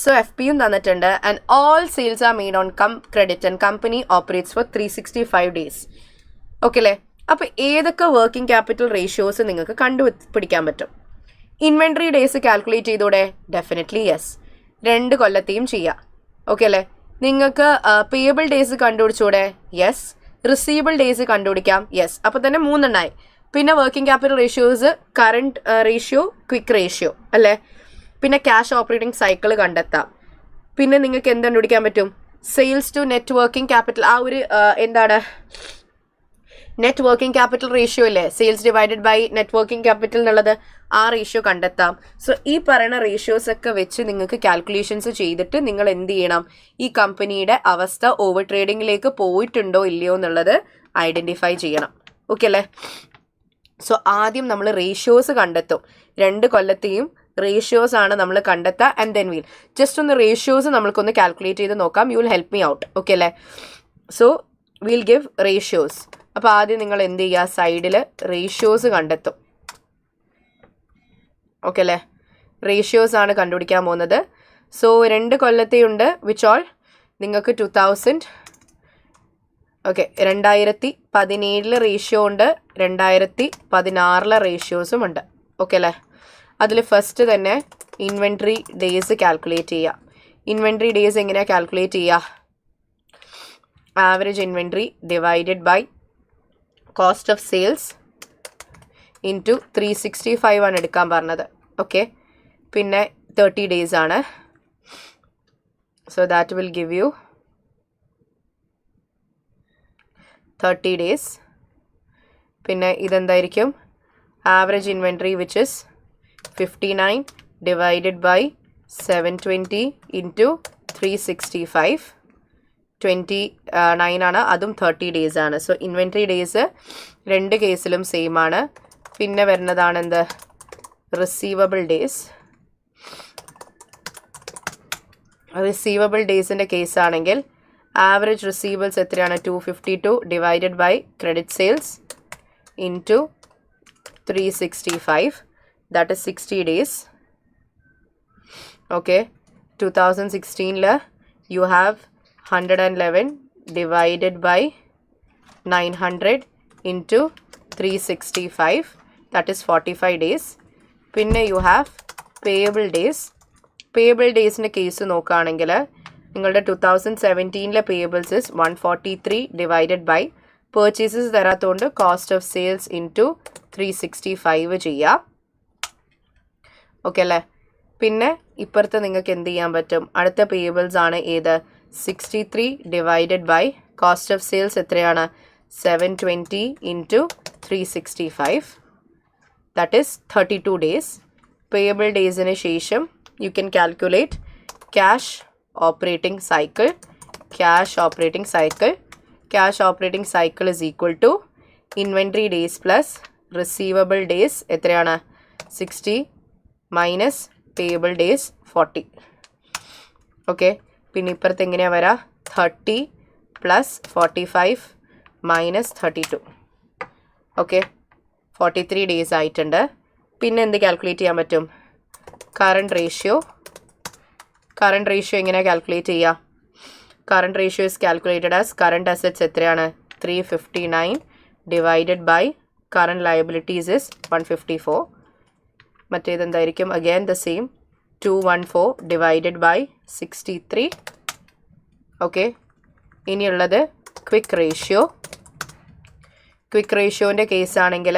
S1: SOFPയും തന്നിട്ടുണ്ട്. And all sales are made on credit and company operates for 365 days. Okay അല്ലേ? അപ്പോൾ ഏതൊക്കെ വർക്കിംഗ് ക്യാപിറ്റൽ റേഷ്യോസ് നിങ്ങൾക്ക് കണ്ടുപിടിക്കാൻ പറ്റും? ഇൻവെൻട്രി ഡേയ്സ് കാൽക്കുലേറ്റ് ചെയ്തൂടെ? Definitely yes. 2 കൊല്ലത്തെയും ചെയ്യാം. ഓക്കെ അല്ലേ? നിങ്ങൾക്ക് പേയബിൾ ഡേയ്സ് കണ്ടുപിടിച്ചൂടെ? യെസ്. റിസീവബിൾ ഡേയ്സ് കണ്ടുപിടിക്കാം? യെസ്. അപ്പോൾ തന്നെ 3 എണ്ണമായി. പിന്നെ working capital ratios current ratio, quick ratio അല്ലേ? പിന്നെ ക്യാഷ് ഓപ്പറേറ്റിംഗ് സൈക്കിൾ കണ്ടെത്താം. പിന്നെ നിങ്ങൾക്ക് എന്ത് കണ്ടുപിടിക്കാൻ പറ്റും? Sales to net working capital, ആ ഒരു എന്താണ് നെറ്റ് വർക്കിംഗ് ക്യാപിറ്റൽ റേഷ്യോ അല്ലേ, sales divided by net working capital എന്നുള്ളത്, ആ റേഷ്യോ കണ്ടെത്താം. സോ ഈ പറയുന്ന റേഷ്യോസ് ഒക്കെ വെച്ച് നിങ്ങൾക്ക് കാൽക്കുലേഷൻസ് ചെയ്തിട്ട് നിങ്ങൾ എന്ത് ചെയ്യണം, ഈ കമ്പനിയുടെ അവസ്ഥ ഓവർ ട്രേഡിങ്ങിലേക്ക് പോയിട്ടുണ്ടോ ഇല്ലയോ എന്നുള്ളത് ഐഡൻറ്റിഫൈ ചെയ്യണം. ഓക്കെ അല്ലേ? സോ ആദ്യം നമ്മൾ റേഷ്യോസ് കണ്ടെത്തും. 2 കൊല്ലത്തെയും റേഷ്യോസ് ആണ് നമ്മൾ കണ്ടെത്തുക. ആൻഡ് ദെൻ വീൽ ജസ്റ്റ് ഒന്ന് റേഷ്യോസ് നമ്മൾക്കൊന്ന് കാൽക്കുലേറ്റ് ചെയ്ത് നോക്കാം. You will help me out. Okay അല്ലേ? So will give ratios. അപ്പോൾ ആദ്യം നിങ്ങൾ എന്ത് ചെയ്യുക, സൈഡിൽ റേഷ്യോസ് കണ്ടെത്തും. ഓക്കെ അല്ലേ? റേഷ്യോസ് ആണ് കണ്ടുപിടിക്കാൻ പോകുന്നത്. സോ 2 കൊല്ലത്തെയുണ്ട്, വിച്ച് ഓൾ നിങ്ങൾക്ക് 2017 റേഷ്യോ ഉണ്ട്, 2016 റേഷ്യോസും ഉണ്ട്. ഓക്കെ അല്ലേ? അതിൽ ഫസ്റ്റ് തന്നെ ഇൻവെൻട്രി ഡേയ്സ് കാൽക്കുലേറ്റ് ചെയ്യുക. ഇൻവെൻട്രി ഡേയ്സ് എങ്ങനെയാണ് കാൽക്കുലേറ്റ് ചെയ്യുക? Average inventory divided by cost of sales into 365 ആണ് എടുക്കാൻ പറഞ്ഞത്. ഓക്കെ, പിന്നെ 30 days ആണ്. So that will give you 30 days. പിന്നെ ഇതെന്തായിരിക്കും? Average inventory which is 59 divided by 720 into 365, 29 ആണ്, അതും 30 days ആണ്. സോ ഇൻവെൻട്രി ഡേയ്സ് 2 കേസിലും സെയിം ആണ്. പിന്നെ വരുന്നതാണ് എന്ത്? Receivable days. റിസീവബിൾ ഡേയ്സിൻ്റെ കേസാണെങ്കിൽ ആവറേജ് റിസീവബിൾസ് എത്രയാണ്? 252 divided by credit sales into 365, that is 60 days. Okay, 2016 you have 111 divided by 900 into 365, that is 45 days. പിന്നെ you have payable days. payable daysൻ്റെ കേസ് നോക്കുകയാണെങ്കിൽ നിങ്ങളുടെ 2017 payables is 143 divided by purchases തരാത്തതുകൊണ്ട് cost of sales into 365 ചെയ്യാം. Okay അല്ലേ? പിന്നെ ഇപ്പുറത്ത് നിങ്ങൾക്ക് എന്ത് ചെയ്യാൻ പറ്റും? അടുത്ത പേയബിൾസ് ആണ് ഏത്? 63 divided by cost of sales എത്രയാണ്? 720 into 365, that is 32 days. Payable ഡേയ്സിന് ശേഷം you can calculate cash operating cycle. Cash operating cycle is equal to inventory days plus receivable days എത്രയാണ്? 60 മൈനസ് പേയബിൾ ഡേയ്സ് 40. ഓക്കെ, പിന്നെ ഇപ്പുറത്ത് എങ്ങനെയാണ് വരാം? 30 plus 45 minus 32. Okay, 43 days ആയിട്ടുണ്ട്. പിന്നെ എന്ത് കാൽക്കുലേറ്റ് ചെയ്യാൻ പറ്റും? കറണ്ട് കറണ്ട് റേഷ്യോ എങ്ങനെയാണ് കാൽക്കുലേറ്റ് ചെയ്യുക? Current ratio is calculated as current assets എത്രയാണ്? 359 divided by current liabilities is 154. മറ്റേതെന്തായിരിക്കും? Again the same 214 divided by 63. Okay, ഇനിയുള്ളത് ക്വിക്ക് റേഷ്യോ. ക്വിക്ക് റേഷ്യോൻ്റെ കേസാണെങ്കിൽ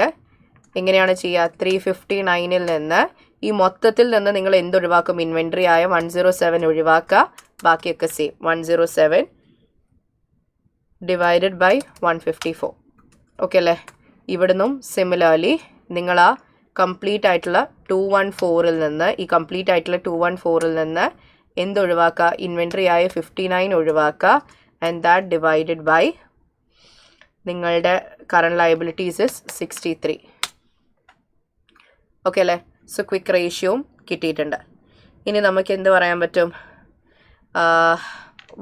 S1: എങ്ങനെയാണ് ചെയ്യുക? 359ൽ നിന്ന് ഈ മൊത്തത്തിൽ നിന്ന് നിങ്ങൾ എന്തൊഴിവാക്കും? ഇൻവെൻട്രി ആയ 107 ഒഴിവാക്കുക, ബാക്കിയൊക്കെ സെയിം. 107 divided by 154. ഓക്കെ അല്ലേ? ഇവിടുന്നും സിമിലർലി നിങ്ങൾ ആ കംപ്ലീറ്റ് ആയിട്ടുള്ള 214ൽ നിന്ന് ഈ കംപ്ലീറ്റ് ആയിട്ടുള്ള 214ൽ നിന്ന് എന്തൊഴിവാക്കുക? ഇൻവെൻട്രി ആയ 59 ഒഴിവാക്കുക. ആൻഡ് ദാറ്റ് ഡിവൈഡഡ് ബൈ നിങ്ങളുടെ കറണ്ട് ലയബിലിറ്റീസ് ഇസ് 63. ഓക്കെ അല്ലേ? സോ ക്വിക്ക് റേഷ്യോയും കിട്ടിയിട്ടുണ്ട്. ഇനി നമുക്ക് എന്ത് പറയാൻ പറ്റും?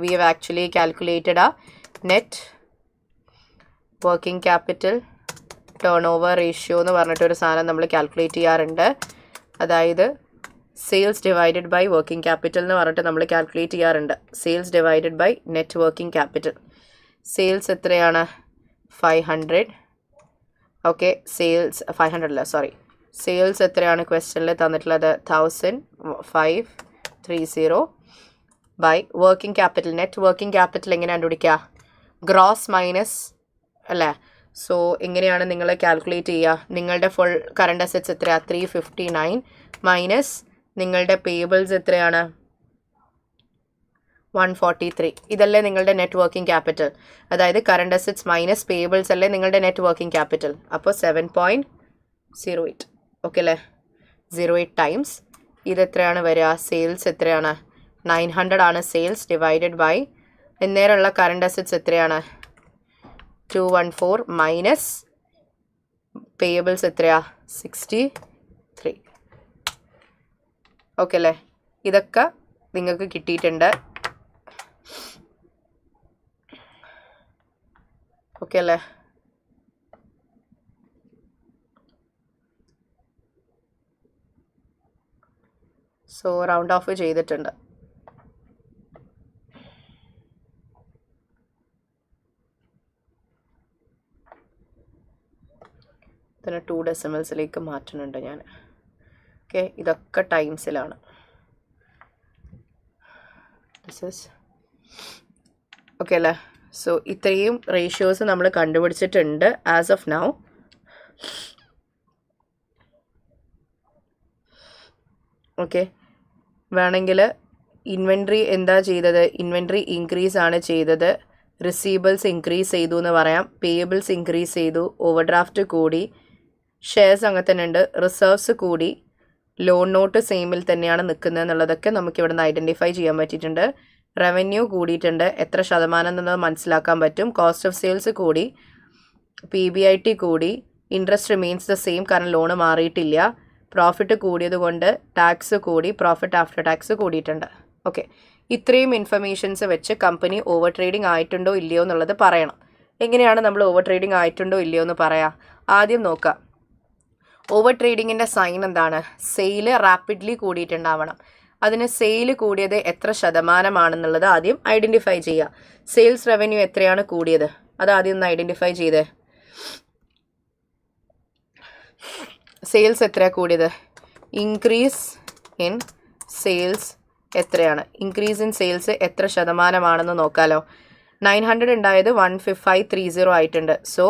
S1: വി ഹവ് ആക്ച്വലി കാൽക്കുലേറ്റഡ് ആ net working capital turnover ratio എന്ന് പറഞ്ഞിട്ടൊരു സാധനം നമ്മൾ കാൽക്കുലേറ്റ് ചെയ്യാറുണ്ട്. അതായത് sales divided by working capital എന്ന് പറഞ്ഞിട്ട് നമ്മൾ കാൽക്കുലേറ്റ് ചെയ്യാറുണ്ട്. Sales divided by net working capital. Sales എത്രയാണ്? 500. ഓക്കെ, സെയിൽസ് 500 അല്ല, സോറി, സെയിൽസ് എത്രയാണ് ക്വസ്റ്റ്യനിൽ തന്നിട്ടുള്ളത്? 1530 by working capital. Net working capital എങ്ങനെയാണ് കണ്ടുപിടിക്കുക? ഗ്രോസ് മൈനസ് അല്ലേ? സോ എങ്ങനെയാണ് നിങ്ങൾ കാൽക്കുലേറ്റ് ചെയ്യുക? നിങ്ങളുടെ ഫുൾ കറണ്ട് അസറ്റ്സ് എത്രയാണ്? 359 മൈനസ് നിങ്ങളുടെ പേബിൾസ് എത്രയാണ്? 143. ഇതല്ലേ നിങ്ങളുടെ നെറ്റ് വർക്കിംഗ് ക്യാപിറ്റൽ. അതായത് കറണ്ട് അസറ്റ്സ് മൈനസ് പേബിൾസ് അല്ലേ നിങ്ങളുടെ നെറ്റ് വർക്കിംഗ് ക്യാപിറ്റൽ. അപ്പോൾ 7.08. ഓക്കെ അല്ലേ? 08 ടൈംസ് ഇതെത്രയാണ് വരിക? സെയിൽസ് എത്രയാണ്? 900 ആണ് സെയിൽസ് ഡിവൈഡഡ് ബൈ എന്നേരമുള്ള കറണ്ട് അസറ്റ്സ് എത്രയാണ്? 214 മൈനസ് പേയബിൾസ് എത്രയാ? 63. ഓക്കെ അല്ലേ? ഇതൊക്കെ നിങ്ങൾക്ക് കിട്ടിയിട്ടുണ്ട്. ഓക്കെ അല്ലേ? സോ റൗണ്ട് ഓഫ് ചെയ്തിട്ടുണ്ട്. ഇതിനെ 2 ഡെസിമൽസിലേക്ക് മാറ്റുന്നുണ്ട് ഞാൻ. ഓക്കെ, ഇതൊക്കെ ടൈംസിലാണ്. ഓക്കെ അല്ലേ? സോ ഇത്രയും റേഷ്യോസ് നമ്മൾ കണ്ടുപിടിച്ചിട്ടുണ്ട് ആസ് ഓഫ് നൗ. ഓക്കെ, വേണമെങ്കിൽ ഇൻവെൻട്രി എന്താ ചെയ്തത്? ഇൻവെൻട്രി ഇൻക്രീസ് ആണ് ചെയ്തത്. റിസീവബിൾസ് ഇൻക്രീസ് ചെയ്തു എന്ന് പറയാം. പേയബിൾസ് ഇൻക്രീസ് ചെയ്തു. ഓവർഡ്രാഫ്റ്റ് കൂടി. ഷെയർസ് അങ്ങനെ തന്നെ ഉണ്ട്. റിസർവ്സ് കൂടി. ലോൺ നോട്ട് സെയിമിൽ തന്നെയാണ് നിൽക്കുന്നത് എന്നുള്ളതൊക്കെ നമുക്ക് ഇവിടെ നിന്ന് ഐഡൻറ്റിഫൈ ചെയ്യാൻ പറ്റിയിട്ടുണ്ട്. റവന്യൂ കൂടിയിട്ടുണ്ട്. എത്ര ശതമാനം എന്നത് മനസ്സിലാക്കാൻ പറ്റും. കോസ്റ്റ് ഓഫ് സെയിൽസ് കൂടി. PBIT കൂടി. ഇൻട്രസ്റ്റ് റിമെയിൻസ് ദ സെയിം, കാരണം ലോണ് മാറിയിട്ടില്ല. പ്രോഫിറ്റ് കൂടിയത് കൊണ്ട് ടാക്സ് കൂടി. പ്രോഫിറ്റ് ആഫ്റ്റർ ടാക്സ് കൂടിയിട്ടുണ്ട്. ഓക്കെ, ഇത്രയും ഇൻഫർമേഷൻസ് വെച്ച് കമ്പനി ഓവർ ട്രേഡിംഗ് ആയിട്ടുണ്ടോ ഇല്ലയോ എന്നുള്ളത് പറയണം. എങ്ങനെയാണ് നമ്മൾ ഓവർ ട്രേഡിംഗ് ആയിട്ടുണ്ടോ ഇല്ലയോ എന്ന് പറയാം? ആദ്യം നോക്കാം, ഓവർ ട്രേഡിങ്ങിൻ്റെ സൈൻ എന്താണ്? സെയില് റാപ്പിഡ്ലി കൂടിയിട്ടുണ്ടാവണം. അതിന് സെയിൽ കൂടിയത് എത്ര ശതമാനമാണെന്നുള്ളത് ആദ്യം ഐഡൻറ്റിഫൈ ചെയ്യുക. സെയിൽസ് റവന്യൂ എത്രയാണ് കൂടിയത്? അത് ആദ്യം ഒന്ന് ഐഡൻറ്റിഫൈ ചെയ്ത്. സെയിൽസ് എത്രയാണ് കൂടിയത്? ഇൻക്രീസ് ഇൻ സെയിൽസ് എത്രയാണ്? ഇൻക്രീസ് ഇൻ സെയിൽസ് എത്ര ശതമാനമാണെന്ന് നോക്കാമല്ലോ. 900 ഉണ്ടായത് 15530 ആയിട്ടുണ്ട്. So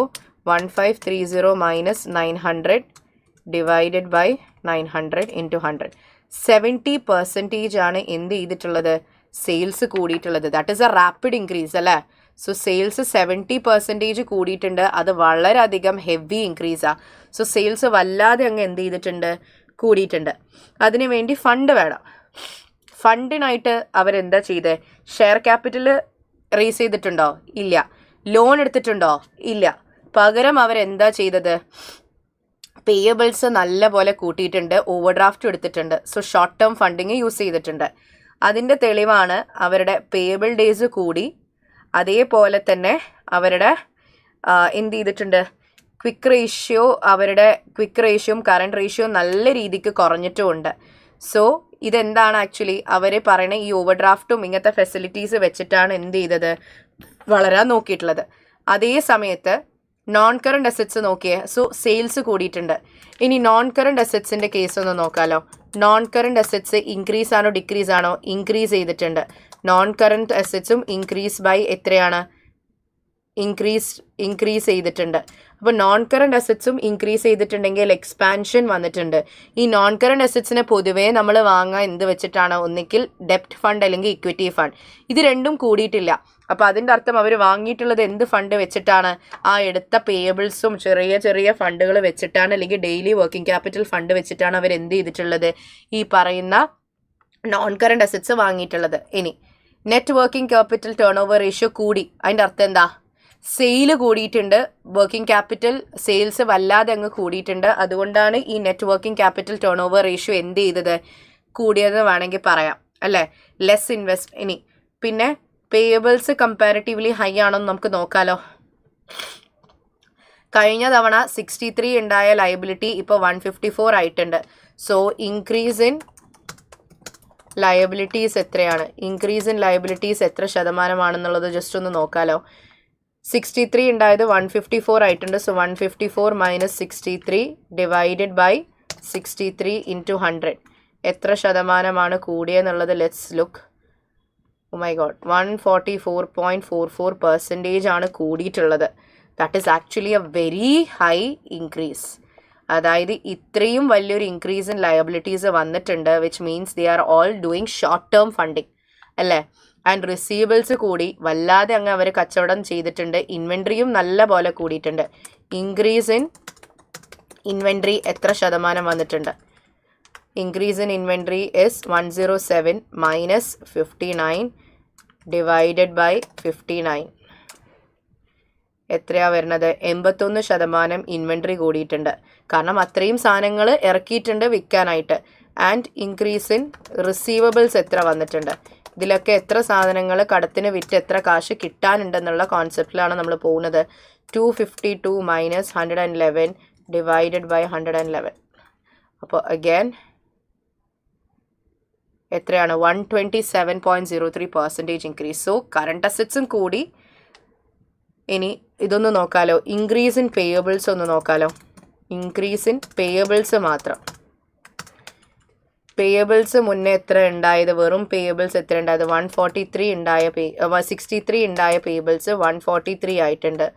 S1: 1530 minus 900 divided by 900 into 100. 70% ആണ് എന്ത് ചെയ്തിട്ടുള്ളത്? സെയിൽസ് കൂടിയിട്ടുള്ളത്. That is a rapid increase അല്ലേ? സോ സെയിൽസ് 70% കൂടിയിട്ടുണ്ട്. അത് വളരെയധികം ഹെവി ഇൻക്രീസാണ്. സോ സെയിൽസ് വല്ലാതെ അങ്ങ് എന്ത് ചെയ്തിട്ടുണ്ട്? കൂടിയിട്ടുണ്ട്. അതിനു വേണ്ടി ഫണ്ട് വേണം. ഫണ്ടിനായിട്ട് അവരെന്താ ചെയ്തത്? ഷെയർ ക്യാപിറ്റൽ റേസ് ചെയ്തിട്ടുണ്ടോ? ഇല്ല. ലോൺ എടുത്തിട്ടുണ്ടോ? ഇല്ല. പകരം അവരെന്താ ചെയ്തത്? പേയബിൾസ് നല്ല പോലെ കൂട്ടിയിട്ടുണ്ട്. ഓവർഡ്രാഫ്റ്റ് എടുത്തിട്ടുണ്ട്. So short term funding use ചെയ്തിട്ടുണ്ട്. അതിൻ്റെ തെളിവാണ് അവരുടെ പേയബിൾ ഡേയ്സ് കൂടി. അതേപോലെ തന്നെ അവരുടെ എന്ത് ചെയ്തിട്ടുണ്ട്? ക്വിക്ക് റേഷ്യോ, അവരുടെ ക്വിക്ക് റേഷ്യോയും കറണ്ട് റേഷ്യോയും നല്ല രീതിക്ക് കുറഞ്ഞിട്ടുമുണ്ട്. സോ ഇതെന്താണ് ആക്ച്വലി അവർ പറയുന്ന ഈ ഓവർ ഡ്രാഫ്റ്റും ഇങ്ങനത്തെ ഫെസിലിറ്റീസ് വെച്ചിട്ടാണ് എന്ത് ചെയ്തത് വളരാൻ നോക്കിയിട്ടുള്ളത്. അതേ സമയത്ത് നോൺ കറണ്ട് അസറ്റ്സ് നോക്കിയേ. സോ സെയിൽസ് കൂടിയിട്ടുണ്ട്. ഇനി നോൺ കറണ്ട് അസറ്റ്സിൻ്റെ കേസ് ഒന്ന് നോക്കാമല്ലോ. നോൺ കറണ്ട് അസറ്റ്സ് ഇൻക്രീസ് ആണോ ഡിക്രീസ് ആണോ? ഇൻക്രീസ് ചെയ്തിട്ടുണ്ട്. നോൺ കറണ്ട് അസറ്റ്സും ഇൻക്രീസ് ബൈ എത്രയാണ്? ഇൻക്രീസ് ചെയ്തിട്ടുണ്ട്. അപ്പോൾ നോൺ കറണ്ട് അസറ്റ്സും ഇൻക്രീസ് ചെയ്തിട്ടുണ്ടെങ്കിൽ എക്സ്പാൻഷൻ വന്നിട്ടുണ്ട്. ഈ നോൺ കറണ്ട് അസറ്റ്സിനെ പൊതുവേ നമ്മൾ വാങ്ങാൻ എന്ത് വെച്ചിട്ടാണ്? ഒന്നിക്കിൽ ഡെപ്റ്റ് ഫണ്ട് അല്ലെങ്കിൽ ഇക്വിറ്റി ഫണ്ട്. ഇത് രണ്ടും കൂടിയിട്ടില്ല. അപ്പോൾ അതിൻ്റെ അർത്ഥം അവർ വാങ്ങിയിട്ടുള്ളത് എന്ത് ഫണ്ട് വെച്ചിട്ടാണ്? ആ എടുത്ത പേയബിൾസും ചെറിയ ചെറിയ ഫണ്ടുകൾ വെച്ചിട്ടാണ്, അല്ലെങ്കിൽ ഡെയിലി വർക്കിംഗ് ക്യാപിറ്റൽ ഫണ്ട് വെച്ചിട്ടാണ് അവർ എന്ത് ചെയ്തിട്ടുള്ളത്? ഈ പറയുന്ന നോൺ കറണ്ട് അസറ്റ്സ് വാങ്ങിയിട്ടുള്ളത്. ഇനി net working capital turnover ratio കൂടി. അതിൻ്റെ അർത്ഥം എന്താ? സെയിൽ കൂടിയിട്ടുണ്ട്. വർക്കിംഗ് ക്യാപിറ്റൽ സെയിൽസ് വല്ലാതെ അങ്ങ് കൂടിയിട്ടുണ്ട്. അതുകൊണ്ടാണ് ഈ net working capital turnover ratio എന്ത് ചെയ്തത്? കൂടിയതെന്ന് വേണമെങ്കിൽ പറയാം അല്ലേ? Less invest. ഇനി പിന്നെ പേയബിൾസ് കമ്പാരിറ്റീവ്ലി ഹൈ ആണെന്ന് നമുക്ക് നോക്കാമല്ലോ. കഴിഞ്ഞ തവണ 63 ഉണ്ടായ ലയബിലിറ്റി ഇപ്പോൾ 154 ആയിട്ടുണ്ട്. സോ ഇൻക്രീസ് ഇൻ ലയബിലിറ്റീസ് എത്രയാണ്? ഇൻക്രീസ് ഇൻ ലയബിലിറ്റീസ് എത്ര ശതമാനമാണെന്നുള്ളത് ജസ്റ്റ് ഒന്ന് നോക്കാമല്ലോ. 63 ഉണ്ടായത് 154 ആയിട്ടുണ്ട്. So 154 minus 63 divided by 63 into 100 എത്ര ശതമാനമാണ് കൂടിയെന്നുള്ളത് let's look. Oh my god, 144.44% ആണ് കൂടിയിട്ടുള്ളത്. That is actually a very high increase. അതായത് ഇത്രയും വലിയൊരു ഇൻക്രീസ് ഇൻ ലയബിലിറ്റീസ് വന്നിട്ടുണ്ട്, which means they are all doing short term funding അല്ലേ? ആൻഡ് റിസീവബിൾസ് കൂടി വല്ലാതെ അങ്ങ് അവർ കച്ചവടം ചെയ്തിട്ടുണ്ട്. ഇൻവെൻട്രിയും നല്ല പോലെ കൂടിയിട്ടുണ്ട്. ഇൻക്രീസ് ഇൻ ഇൻവെൻട്രി എത്ര ശതമാനം വന്നിട്ടുണ്ട്? Increase in inventory is 107 minus 59 divided by 59 എത്രയാണ് വരുന്നത്? 81% ഇൻവെൻട്രി കൂടിയിട്ടുണ്ട്. കാരണം അത്രയും സാധനങ്ങൾ ഇറക്കിയിട്ടുണ്ട് വിൽക്കാനായിട്ട്. ആൻഡ് ഇൻക്രീസ് ഇൻ റിസീവബിൾസ് എത്ര വന്നിട്ടുണ്ട്? ഇതിലൊക്കെ എത്ര സാധനങ്ങൾ കടത്തിന് വിറ്റ് എത്ര കാശ് കിട്ടാനുണ്ടെന്നുള്ള കോൺസെപ്റ്റിലാണ് നമ്മൾ പോകുന്നത്. 252 മൈനസ് 111 ഡിവൈഡഡ് ബൈ 111. അപ്പോൾ അഗൈൻ എത്രയാണ്? 127.03% ഇൻക്രീസ്. സോ കറണ്ട് അസറ്റ്സും കൂടി. ഇനി ഇതൊന്ന് നോക്കാലോ. ഇൻക്രീസ് ഇൻ പേയബിൾസ് ഒന്ന് നോക്കാലോ. ഇൻക്രീസ് ഇൻ പേയബിൾസ് മാത്രം. പേയബിൾസ് മുന്നേ എത്ര ഉണ്ടായത്? വെറും പേയബിൾസ് എത്ര ഉണ്ടായത്? 143 ഉണ്ടായ 63 ഉണ്ടായ പേയബിൾസ് 143 ആയിട്ടുണ്ട്.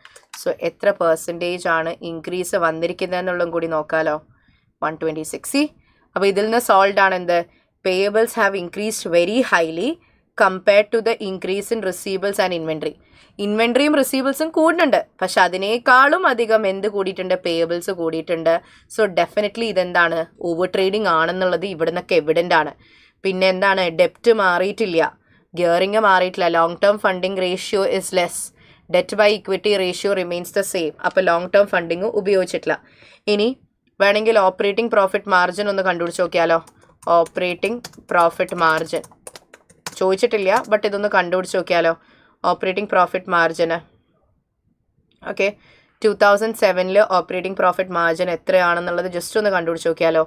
S1: സോ എത്ര പെർസെൻറ്റേജ് ആണ് ഇൻക്രീസ് വന്നിരിക്കുന്നത് എന്നുള്ളതും കൂടി നോക്കാലോ. 126. അപ്പോൾ ഇതിൽ നിന്ന് സോൾവ് ആണ് എന്ത്? Payables have increased very highly compared to the increase in receivables and inventory. ഇൻവെൻട്രിയും റിസീവബിൾസും കൂടുന്നുണ്ട്, പക്ഷെ അതിനേക്കാളും അധികം എന്ത് കൂടിയിട്ടുണ്ട്? പേയബിൾസ് കൂടിയിട്ടുണ്ട്. സോ ഡെഫിനറ്റ്ലി ഇതെന്താണ്? ഓവർ ട്രേഡിംഗ് ആണെന്നുള്ളത് ഇവിടെ നിന്നൊക്കെ എവിഡൻ്റ് ആണ്. പിന്നെ എന്താണ്? ഡെപ്റ്റ് മാറിയിട്ടില്ല, ഗിയറിങ് മാറിയിട്ടില്ല. Long term funding ratio is less. Debt by equity ratio remains the same. അപ്പോൾ ലോങ് ടേം ഫണ്ടിങ് ഉപയോഗിച്ചിട്ടില്ല. ഇനി വേണമെങ്കിൽ ഓപ്പറേറ്റിംഗ് പ്രോഫിറ്റ് മാർജിൻ ഒന്ന് കണ്ടുപിടിച്ച് നോക്കിയാലോ. ഓപ്പറേറ്റിംഗ് പ്രോഫിറ്റ് മാർജിൻ ചോദിച്ചിട്ടില്ല, ബട്ട് ഇതൊന്ന് കണ്ടുപിടിച്ച് നോക്കിയാലോ. ഓപ്പറേറ്റിംഗ് പ്രോഫിറ്റ് മാർജിന് ഓക്കെ, 2007 ഓപ്പറേറ്റിംഗ് പ്രോഫിറ്റ് മാർജിൻ എത്രയാണെന്നുള്ളത് ജസ്റ്റ് ഒന്ന് കണ്ടുപിടിച്ച് നോക്കിയാലോ.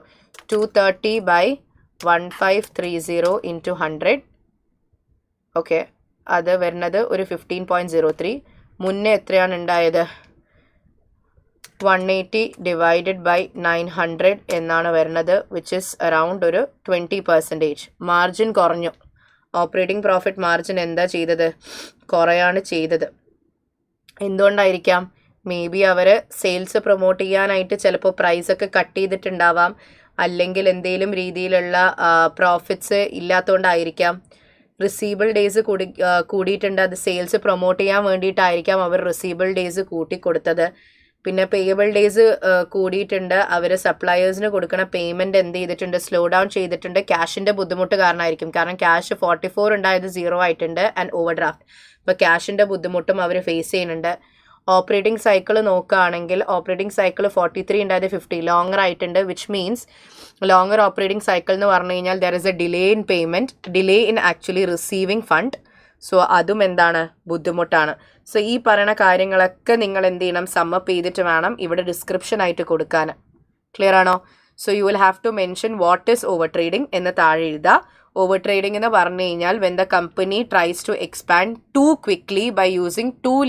S1: 230/1530 ഇൻറ്റു 100. ഓക്കെ, അത് വരുന്നത് ഒരു 15.03. മുന്നേ എത്രയാണ് ഉണ്ടായത്? 180 ഡിവൈഡഡ് ബൈ 900 എന്നാണ് വരുന്നത്, വിച്ച് ഇസ് അറൗണ്ട് ഒരു 20%. മാർജിൻ കുറഞ്ഞു. ഓപ്പറേറ്റിംഗ് പ്രോഫിറ്റ് മാർജിൻ എന്താ ചെയ്തത്? കുറയാണ് ചെയ്തത്. എന്തുകൊണ്ടായിരിക്കാം? മേ ബി അവർ സെയിൽസ് പ്രൊമോട്ട് ചെയ്യാനായിട്ട് ചിലപ്പോൾ പ്രൈസൊക്കെ കട്ട് ചെയ്തിട്ടുണ്ടാവാം, അല്ലെങ്കിൽ എന്തെങ്കിലും രീതിയിലുള്ള പ്രോഫിറ്റ്സ് ഇല്ലാത്തതുകൊണ്ടായിരിക്കാം. റിസീവബിൾ ഡേയ്സ് കൂടിയിട്ടുണ്ട്, അത് സെയിൽസ് പ്രൊമോട്ട് ചെയ്യാൻ വേണ്ടിയിട്ടായിരിക്കാം അവർ റിസീവബിൾ ഡേയ്സ് കൂട്ടിക്കൊടുത്തത്. പിന്നെ പേയബിൾ ഡേയ്സ് കൂടിയിട്ടുണ്ട്, അവർ സപ്ലയേഴ്സിന് കൊടുക്കണ പേയ്മെൻറ്റ് എന്ത് ചെയ്തിട്ടുണ്ട്? സ്ലോ ഡൗൺ ചെയ്തിട്ടുണ്ട്. ക്യാഷിൻ്റെ ബുദ്ധിമുട്ട് കാരണമായിരിക്കും. കാരണം ക്യാഷ് 44 ഉണ്ടായത് 0 ആയിട്ടുണ്ട് ആൻഡ് ഓവർ ഡ്രാഫ്റ്റ്. അപ്പോൾ ക്യാഷിൻ്റെ ബുദ്ധിമുട്ടും അവർ ഫേസ് ചെയ്യുന്നുണ്ട്. ഓപ്പറേറ്റിംഗ് സൈക്കിൾ നോക്കുകയാണെങ്കിൽ ഓപ്പറേറ്റിംഗ് സൈക്കിൾ 43 ഉണ്ടായത് 50 ലോങ്ങർ ആയിട്ടുണ്ട്, which means longer operating cycle എന്ന് പറഞ്ഞു കഴിഞ്ഞാൽ there is A delay in payment, delay in actually receiving fund. So അതും എന്താണ്? ബുദ്ധിമുട്ടാണ്. സോ ഈ പറയുന്ന കാര്യങ്ങളൊക്കെ നിങ്ങൾ എന്ത് ചെയ്യണം? സമ്മപ്പ് ചെയ്തിട്ട് വേണം ഇവിടെ ഡിസ്ക്രിപ്ഷൻ ആയിട്ട് കൊടുക്കാൻ. ക്ലിയർ ആണോ? So you will have to mention what is overtrading എന്ന് താഴെ എഴുതുക. Overtrading എന്ന് പറഞ്ഞു കഴിഞ്ഞാൽ when the company tries to expand too quickly by using too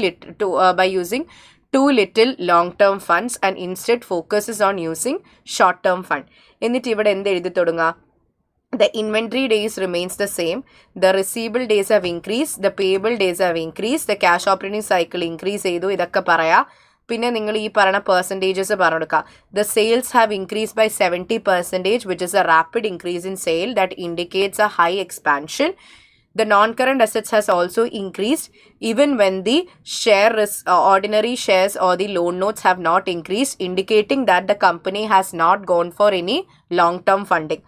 S1: little long-term funds and instead focuses on using short-term fund. എന്നിട്ട് ഇവിടെ എന്ത് എഴുതി തുടങ്ങുക? The inventory days remains the same. The receivable days have increased. The payable days have increased. The cash operating cycle increase ചെയ്തു. ഇതൊക്കെ പറയാം. പിന്നെ നിങ്ങൾ ഈ പറയുന്ന percentages പറഞ്ഞെടുക്കുക. The sales have increased by 70%, which is a rapid increase in sale that indicates a high expansion. The non-current assets has also increased even when the ordinary shares or the loan notes have not increased, indicating that the company has not gone for any long-term funding.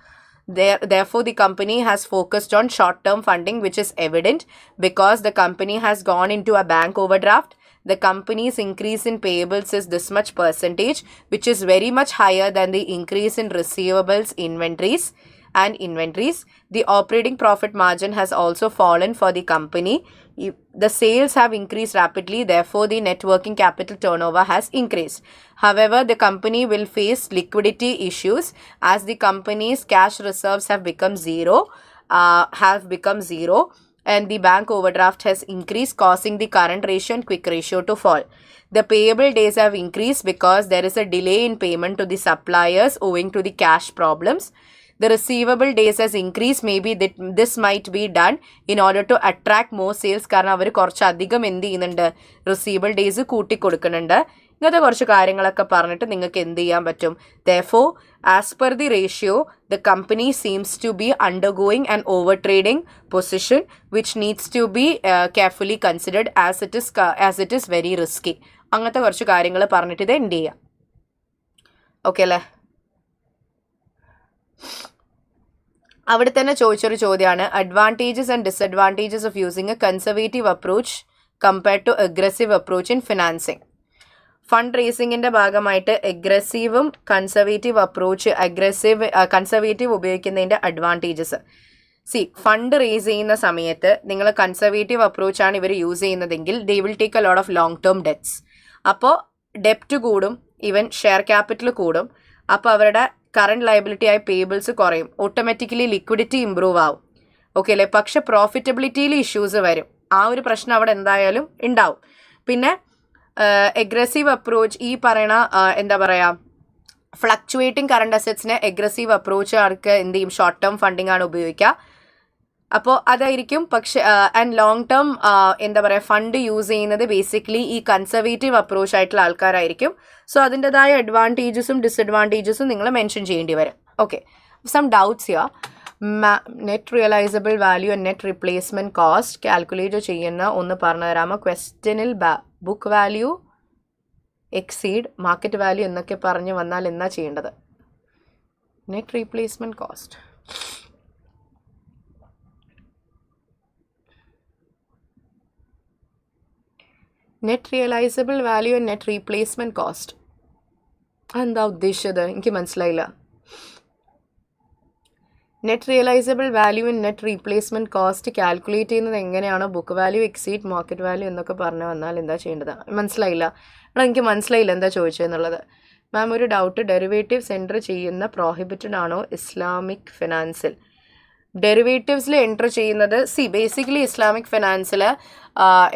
S1: Therefore, the company has focused on short-term funding, which is evident because the company has gone into a bank overdraft. The company's increase in payables is this much percentage, which is very much higher than the increase in receivables, inventories. The operating profit margin has also fallen for the company. The sales have increased rapidly, therefore the net working capital turnover has increased. However, the company will face liquidity issues as the company's cash reserves have become zero, and the bank overdraft has increased, causing the current ratio and quick ratio to fall. The payable days have increased because there is a delay in payment to the suppliers owing to the cash problems. The receivable days has increased. Maybe this might be done in order to attract more sales. കാരണം അവർ കുറച്ചധികം എന്ത് ചെയ്യുന്നുണ്ട്? Receivable days കൂട്ടി കൊടുക്കുന്നുണ്ട്. ഇങ്ങനത്തെ കുറച്ച് കാര്യങ്ങളൊക്കെ പറഞ്ഞിട്ട് നിങ്ങൾക്ക് എന്ത് ചെയ്യാൻ പറ്റും? Therefore, as per the ratio, the company seems to be undergoing an overtrading position, which needs to be carefully considered as it is very risky. അങ്ങനത്തെ കുറച്ച് കാര്യങ്ങൾ പറഞ്ഞിട്ട് ഇത് എന്ത് ചെയ്യാം? ഓക്കെ അല്ലേ? അവിടെ തന്നെ ചോദിച്ചൊരു ചോദ്യമാണ് advantages and disadvantages of using a conservative approach compared to aggressive approach in financing. Fund റേസിങ്ങിൻ്റെ ഭാഗമായിട്ട് അഗ്രസീവും കൺസർവേറ്റീവ് ഉപയോഗിക്കുന്നതിൻ്റെ അഡ്വാൻറ്റേജസ്. ഫണ്ട് റേസ് ചെയ്യുന്ന സമയത്ത് നിങ്ങൾ കൺസർവേറ്റീവ് അപ്രോച്ചാണ് ഇവർ യൂസ് ചെയ്യുന്നതെങ്കിൽ they will take a lot of long term debts. അപ്പോൾ ഡെപ്റ്റ് കൂടും, ഈവൻ ഷെയർ ക്യാപിറ്റൽ കൂടും. അപ്പോൾ അവരുടെ കറണ്ട് ലയബിലിറ്റി ആയ പേബിൾസ് കുറയും, ഓട്ടോമാറ്റിക്കലി ലിക്വിഡിറ്റി ഇമ്പ്രൂവ് ആവും. ഓക്കെ അല്ലേ? പക്ഷെ പ്രോഫിറ്റബിലിറ്റിയിൽ ഇഷ്യൂസ് വരും. ആ ഒരു പ്രശ്നം അവിടെ എന്തായാലും ഉണ്ടാവും. പിന്നെ എഗ്രസീവ് അപ്രോച്ച് ഈ പറയണ എന്താ പറയുക, ഫ്ലക്ച്വേറ്റിംഗ് കറണ്ട് അസറ്റ്സിന് എഗ്രസീവ് അപ്രോച്ച് ആർക്ക് എന്ത് ചെയ്യും? ഷോർട്ട് ടേം ഫണ്ടിങ് ആണ് ഉപയോഗിക്കുക. അപ്പോൾ അതായിരിക്കും. പക്ഷെ ആൻഡ് ലോങ് ടേം എന്താ പറയുക ഫണ്ട് യൂസ് ചെയ്യുന്നത് ബേസിക്കലി ഈ കൺസർവേറ്റീവ് അപ്രോച്ച് ആയിട്ടുള്ള ആൾക്കാരായിരിക്കും. സോ അതിൻ്റെതായ അഡ്വാൻറ്റേജസും ഡിസഡ്വാൻറ്റേജസും നിങ്ങൾ മെൻഷൻ ചെയ്യേണ്ടി വരും. Okay, some doubts here. Net realisable value and net replacement cost calculate ചെയ്യുന്ന ഒന്ന് പറഞ്ഞു തരാമോ? ക്വസ്റ്റ്യനിൽ book value exceed market value എന്നൊക്കെ പറഞ്ഞു വന്നാൽ എന്നാ ചെയ്യേണ്ടത്? Net replacement cost. Net realisable value and net replacement cost എന്താ ഉദ്ദേശിച്ചത്? എനിക്ക് മനസ്സിലായില്ല. Net realisable value and net replacement cost calculate ചെയ്യുന്നത് എങ്ങനെയാണോ? Book value exceed market value എന്നൊക്കെ പറഞ്ഞു വന്നാൽ എന്താ ചെയ്യേണ്ടത്? മനസ്സിലായില്ല. എനിക്ക് മനസ്സിലായില്ല എന്താ ചോദിച്ചതെന്നുള്ളത്. മാം, ഒരു ഡൗട്ട്. ഡെറിവേറ്റീവ്സ് എൻറ്റർ ചെയ്യുന്ന പ്രോഹിബിറ്റഡ് ആണോ ഇസ്ലാമിക് ഫിനാൻസിൽ? ഡെറിവേറ്റീവ്സിൽ എൻറ്റർ ചെയ്യുന്നത് ബേസിക്കലി ഇസ്ലാമിക് ഫിനാൻസിൽ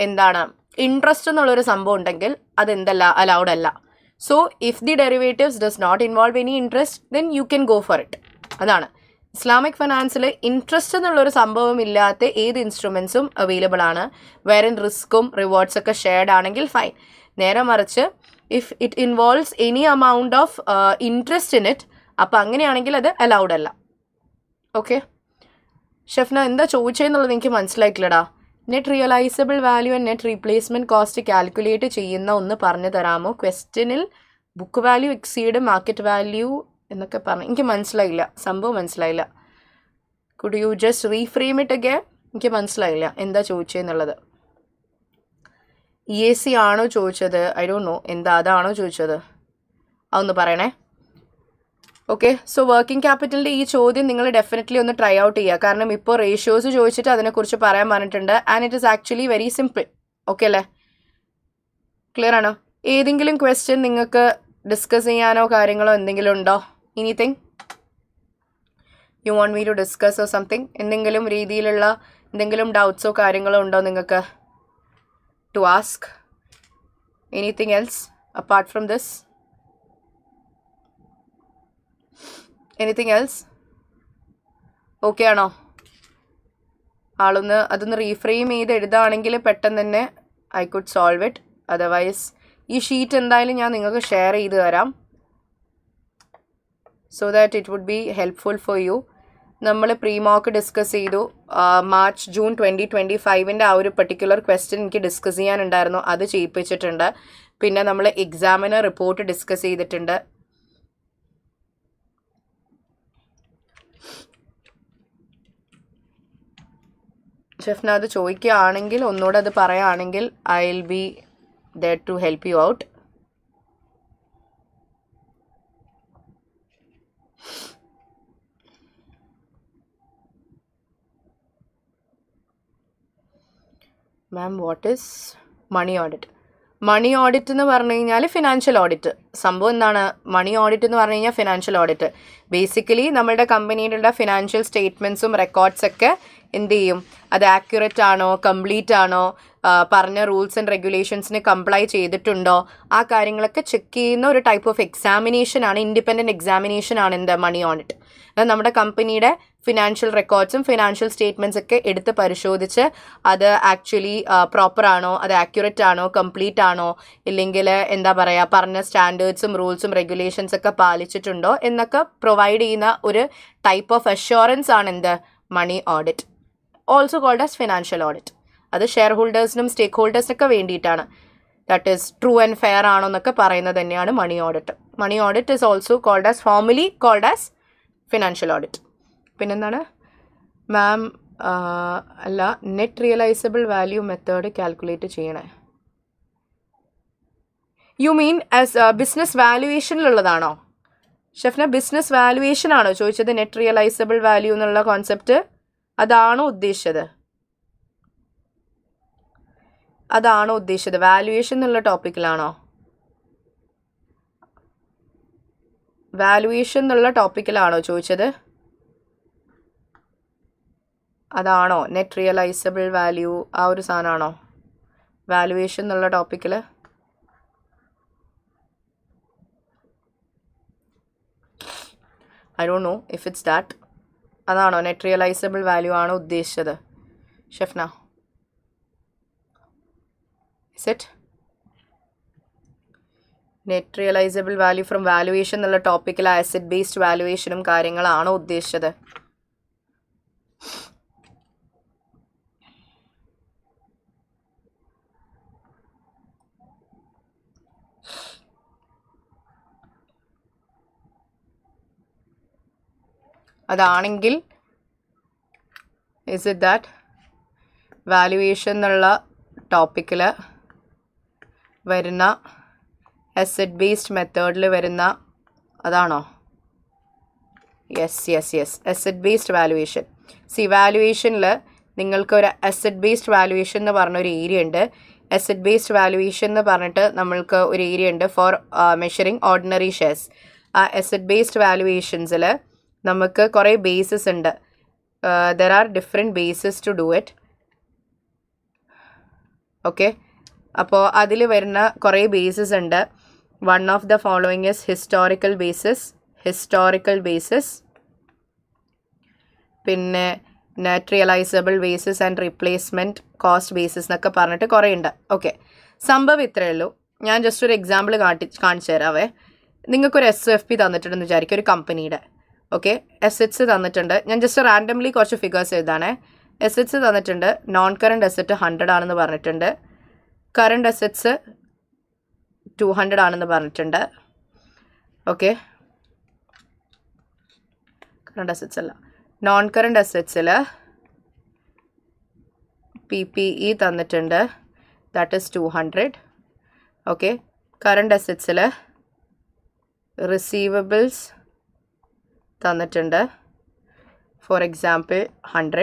S1: എന്താണ് ഇൻട്രസ്റ്റ് എന്നുള്ളൊരു സംഭവം ഉണ്ടെങ്കിൽ അതെന്തല്ല അലൗഡ് അല്ല. So if the derivatives does not involve any interest then you can go for it. അതാണ് ഇസ്ലാമിക് ഫിനാൻസിൽ ഇൻട്രസ്റ്റ് എന്നുള്ളൊരു സംഭവം ഇല്ലാത്ത ഏത് ഇൻസ്ട്രുമെൻസും അവൈലബിൾ ആണ്. വേറെ റിസ്ക്കും റിവാർഡ്സ് ഒക്കെ ഷെയർഡ് ആണെങ്കിൽ ഫൈൻ. നേരെ മറിച്ച് if it involves any amount of interest in it, അപ്പോൾ അങ്ങനെയാണെങ്കിൽ അത് അലൗഡ് അല്ല. ഓക്കെ ഷെഫ്ന, എന്താ ചോദിച്ചതെന്നുള്ളത് എനിക്ക് മനസ്സിലായിട്ടില്ലടാ. Net realisable value and net replacement cost calculate ചെയ്യുന്ന ഒന്ന് പറഞ്ഞു തരാമോ? ക്വസ്റ്റ്യനിൽ book value exceed market value എന്നൊക്കെ പറഞ്ഞു. എനിക്ക് മനസ്സിലായില്ല, സംഭവം മനസ്സിലായില്ല. Could you just reframe it again? എനിക്ക് മനസ്സിലായില്ല എന്താ ചോദിച്ചതെന്നുള്ളത്. EAC ആണോ ചോദിച്ചത്? I don't know. എന്താ അതാണോ ചോദിച്ചത്? അതൊന്ന് പറയണേ. ഓക്കെ, സോ വർക്കിംഗ് ക്യാപിറ്റലിൻ്റെ ഈ ചോദ്യം നിങ്ങൾ ഡെഫിനറ്റ്ലി ഒന്ന് ട്രൈ ഔട്ട് ചെയ്യുക. കാരണം ഇപ്പോൾ റേഷ്യോസ് ചോദിച്ചിട്ട് അതിനെക്കുറിച്ച് പറയാൻ പറഞ്ഞിട്ടുണ്ട്. And it is actually very simple. Okay അല്ലേ? ക്ലിയർ ആണോ? ഏതെങ്കിലും ക്വസ്റ്റ്യൻ നിങ്ങൾക്ക് ഡിസ്കസ് ചെയ്യാനോ കാര്യങ്ങളോ എന്തെങ്കിലും ഉണ്ടോ? Anything you want me to discuss or something? എന്തെങ്കിലും രീതിയിലുള്ള എന്തെങ്കിലും ഡൗട്ട്സോ കാര്യങ്ങളോ ഉണ്ടോ നിങ്ങൾക്ക് to ask? Anything else apart from this? Anything else? Okay ആണോ? അതൊന്ന് റീഫ്രെയിം ചെയ്ത് എഴുതുകയാണെങ്കിൽ പെട്ടെന്ന് തന്നെ I could solve it. Otherwise ഈ ഷീറ്റ് എന്തായാലും ഞാൻ നിങ്ങൾക്ക് ഷെയർ ചെയ്ത് തരാം so that it would be helpful for you. നമ്മൾ പ്രീ മോക്ക് ഡിസ്കസ് ചെയ്തു ജൂൺ 2025 ആ ഒരു പെർട്ടിക്കുലർ ക്വസ്റ്റ്യൻ എനിക്ക് ഡിസ്കസ് ചെയ്യാനുണ്ടായിരുന്നു, അത് ചെയ്യിപ്പിച്ചിട്ടുണ്ട്. പിന്നെ നമ്മൾ എക്സാമിന് റിപ്പോർട്ട് ഡിസ്കസ് ചെയ്തിട്ടുണ്ട്. ഷെഫ്ന അത് ചോദിക്കുകയാണെങ്കിൽ ഒന്നുകൂടെ അത് പറയുകയാണെങ്കിൽ I will be there to help you out. Ma'am what is money audit? Money audit എന്ന് പറഞ്ഞു കഴിഞ്ഞാൽ ഫിനാൻഷ്യൽ ഓഡിറ്റ്. സംഭവം എന്താണ് മണി ഓഡിറ്റ് എന്ന് പറഞ്ഞു കഴിഞ്ഞാൽ? ഫിനാൻഷ്യൽ ഓഡിറ്റ് ബേസിക്കലി നമ്മളുടെ കമ്പനിയിലുള്ള ഫിനാൻഷ്യൽ സ്റ്റേറ്റ്മെൻറ്റ്സും റെക്കോർഡ്സൊക്കെ എന്ത് ചെയ്യും, അത് ആക്യുറേറ്റ് ആണോ, കംപ്ലീറ്റ് ആണോ, പറഞ്ഞ റൂൾസ് ആൻഡ് റെഗുലേഷൻസിന് കംപ്ലൈ ചെയ്തിട്ടുണ്ടോ, ആ കാര്യങ്ങളൊക്കെ ചെക്ക് ചെയ്യുന്ന ഒരു ടൈപ്പ് ഓഫ് എക്സാമിനേഷനാണ്, ഇൻഡിപെൻഡൻറ്റ് എക്സാമിനേഷനാണ് എന്താ മണി ഓഡിറ്റ്. അത് നമ്മുടെ കമ്പനിയുടെ ഫിനാൻഷ്യൽ റെക്കോർഡ്സും ഫിനാൻഷ്യൽ സ്റ്റേറ്റ്മെൻറ്റ്സ് ഒക്കെ എടുത്ത് പരിശോധിച്ച് അത് ആക്ച്വലി പ്രോപ്പർ ആണോ, അത് ആക്യുറേറ്റ് ആണോ, കംപ്ലീറ്റ് ആണോ, ഇല്ലെങ്കിൽ എന്താ പറയുക പറഞ്ഞ സ്റ്റാൻഡേർഡ്സും റൂൾസും റെഗുലേഷൻസ് ഒക്കെ പാലിച്ചിട്ടുണ്ടോ എന്നൊക്കെ പ്രൊവൈഡ് ചെയ്യുന്ന ഒരു ടൈപ്പ് ഓഫ് അഷ്വറൻസ് ആണ് എന്ത് money audit, also called as financial audit. അത് ഷെയർ ഹോൾഡേഴ്സിനും സ്റ്റേക്ക് ഹോൾഡേഴ്സിനൊക്കെ വേണ്ടിയിട്ടാണ്. That is true and fair ആണോ എന്നൊക്കെ പറയുന്നത് തന്നെയാണ് money audit. Money audit is also called as formally called as financial audit. പിന്നെന്താണ് മാം അല്ല net realisable value method calculate ചെയ്യണേ? യു മീൻ ആസ് ബിസിനസ് വാല്യുവേഷനിലുള്ളതാണോ ഷെഫ്ന? ബിസിനസ് വാല്യുവേഷൻ ആണോ ചോദിച്ചത്? നെറ്റ് റിയലൈസബിൾ വാല്യൂ എന്നുള്ള കോൺസെപ്റ്റ് അതാണോ ഉദ്ദേശിച്ചത്? അതാണോ ഉദ്ദേശിച്ചത്? വാല്യുവേഷൻ എന്നുള്ള ടോപ്പിക്കിലാണോ? വാല്യുവേഷൻ എന്നുള്ള ടോപ്പിക്കിലാണോ ചോദിച്ചത്? അതാണോ നെറ്റ് റിയലൈസബിൾ വാല്യൂ ആ ഒരു സാധനമാണോ വാല്യുവേഷൻ എന്നുള്ള ടോപ്പിക്കിൽ? I don't know if it's that. അതാണോ നെറ്റ് റിയലൈസബിൾ വാല്യൂ ആണോ ഉദ്ദേശിച്ചത് Shefna? Is it net realisable value from valuation എന്നുള്ള ടോപ്പിക്കിൽ ആസിഡ് ബേസ്ഡ് വാല്യുവേഷനും കാര്യങ്ങളാണോ ഉദ്ദേശിച്ചത്? അതാണെങ്കിൽ ഇസ് ഇറ്റ് ദാറ്റ് വാല്യുവേഷൻ എന്നുള്ള ടോപ്പിക്കിൽ വരുന്ന അസറ്റ് ബേസ്ഡ് മെത്തേഡിൽ വരുന്ന അതാണോ? Yes yes yes asset based valuation. വാല്യുവേഷനിൽ നിങ്ങൾക്ക് ഒരു അസറ്റ് ബേസ്ഡ് വാല്യുവേഷൻ എന്ന് പറഞ്ഞൊരു ഏരിയ ഉണ്ട്. അസറ്റ് ബേസ്ഡ് വാല്യുവേഷൻ എന്ന് പറഞ്ഞിട്ട് നമ്മൾക്ക് ഒരു ഏരിയ ഉണ്ട് ഫോർ മെഷറിങ് ഓർഡിനറി ഷെയർസ്. ആ അസറ്റ് ബേസ്ഡ് വാല്യുവേഷൻസിൽ നമുക്ക് കുറേ ബേസിസ് ഉണ്ട്. There are different basis to do it. Okay, അപ്പോൾ അതിൽ വരുന്ന കുറേ ബേസിസ് ഉണ്ട്. One of the following is historical basis, പിന്നെ net realisable basis and replacement cost basis എന്നൊക്കെ പറഞ്ഞിട്ട് കുറേ ഉണ്ട്. ഓക്കെ, സംഭവം ഇത്രയേ ഉള്ളൂ. ഞാൻ ജസ്റ്റ് ഒരു എക്സാമ്പിൾ കാണിച്ചു തരാവേ. നിങ്ങൾക്കൊരു SOFP തന്നിട്ടുണ്ടെന്ന് വിചാരിക്കും ഒരു കമ്പനിയുടെ. ഓക്കെ, അസറ്റ്സ് തന്നിട്ടുണ്ട്. ഞാൻ ജസ്റ്റ് റാൻഡംലി കുറച്ച് ഫിഗേഴ്സ് എഴുതാണേ. അസറ്റ്സ് തന്നിട്ടുണ്ട്. നോൺ കറണ്ട് അസറ്റ് 100 ആണെന്ന് പറഞ്ഞിട്ടുണ്ട്. കറണ്ട് അസറ്റ്സ് 200 ആണെന്ന് പറഞ്ഞിട്ടുണ്ട്. ഓക്കെ, കറണ്ട് അസറ്റ്സ് അല്ല, നോൺ കറണ്ട് അസറ്റ്സിൽ PPE തന്നിട്ടുണ്ട്, ദാറ്റ് ഈസ് 200. ഓക്കെ, കറണ്ട് അസറ്റ്സിൽ റിസീവബിൾസ് തന്നിട്ടുണ്ട്, ഫോർ എക്സാമ്പിൾ 100.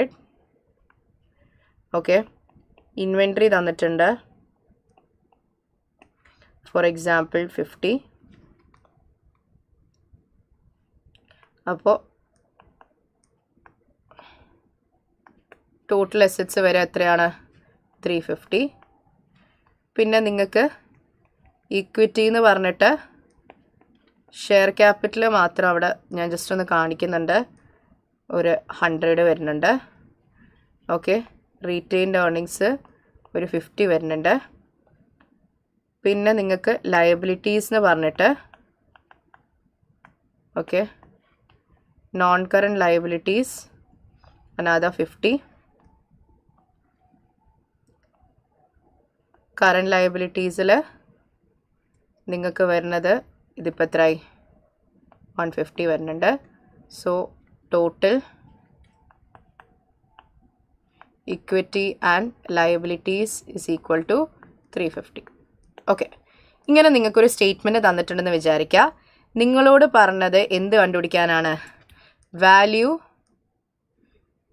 S1: ഓക്കെ, ഇൻവെൻട്രി തന്നിട്ടുണ്ട്, ഫോർ എക്സാമ്പിൾ 50. അപ്പോൾ ടോട്ടൽ അസറ്റ്സ് വരെ എത്രയാണ് 350. പിന്നെ നിങ്ങൾക്ക് ഇക്വിറ്റി എന്ന് പറഞ്ഞിട്ട് ഷെയർ ക്യാപിറ്റൽ മാത്രം അവിടെ ഞാൻ ജസ്റ്റ് ഒന്ന് കാണിക്കുന്നുണ്ട്, ഒരു 100 വരുന്നുണ്ട്. ഓക്കെ, റീറ്റെയിൻഡ് ഏർണിങ്സ് ഒരു 50 വരുന്നുണ്ട്. പിന്നെ നിങ്ങൾക്ക് ലയബിലിറ്റീസ് എന്ന് പറഞ്ഞിട്ട് okay, non current liabilities another 50. Current ലയബിലിറ്റീസിൽ നിങ്ങൾക്ക് വരുന്നത് ഇതിപ്പോൾ എത്രയായി 150 വരുന്നുണ്ട്. So total equity and liabilities is equal to 350. Okay, ഇങ്ങനെ നിങ്ങൾക്കൊരു സ്റ്റേറ്റ്മെൻറ്റ് തന്നിട്ടുണ്ടെന്ന് വിചാരിക്കുക. നിങ്ങളോട് പറഞ്ഞത് എന്ത് കണ്ടുപിടിക്കാനാണ്? വാല്യൂ.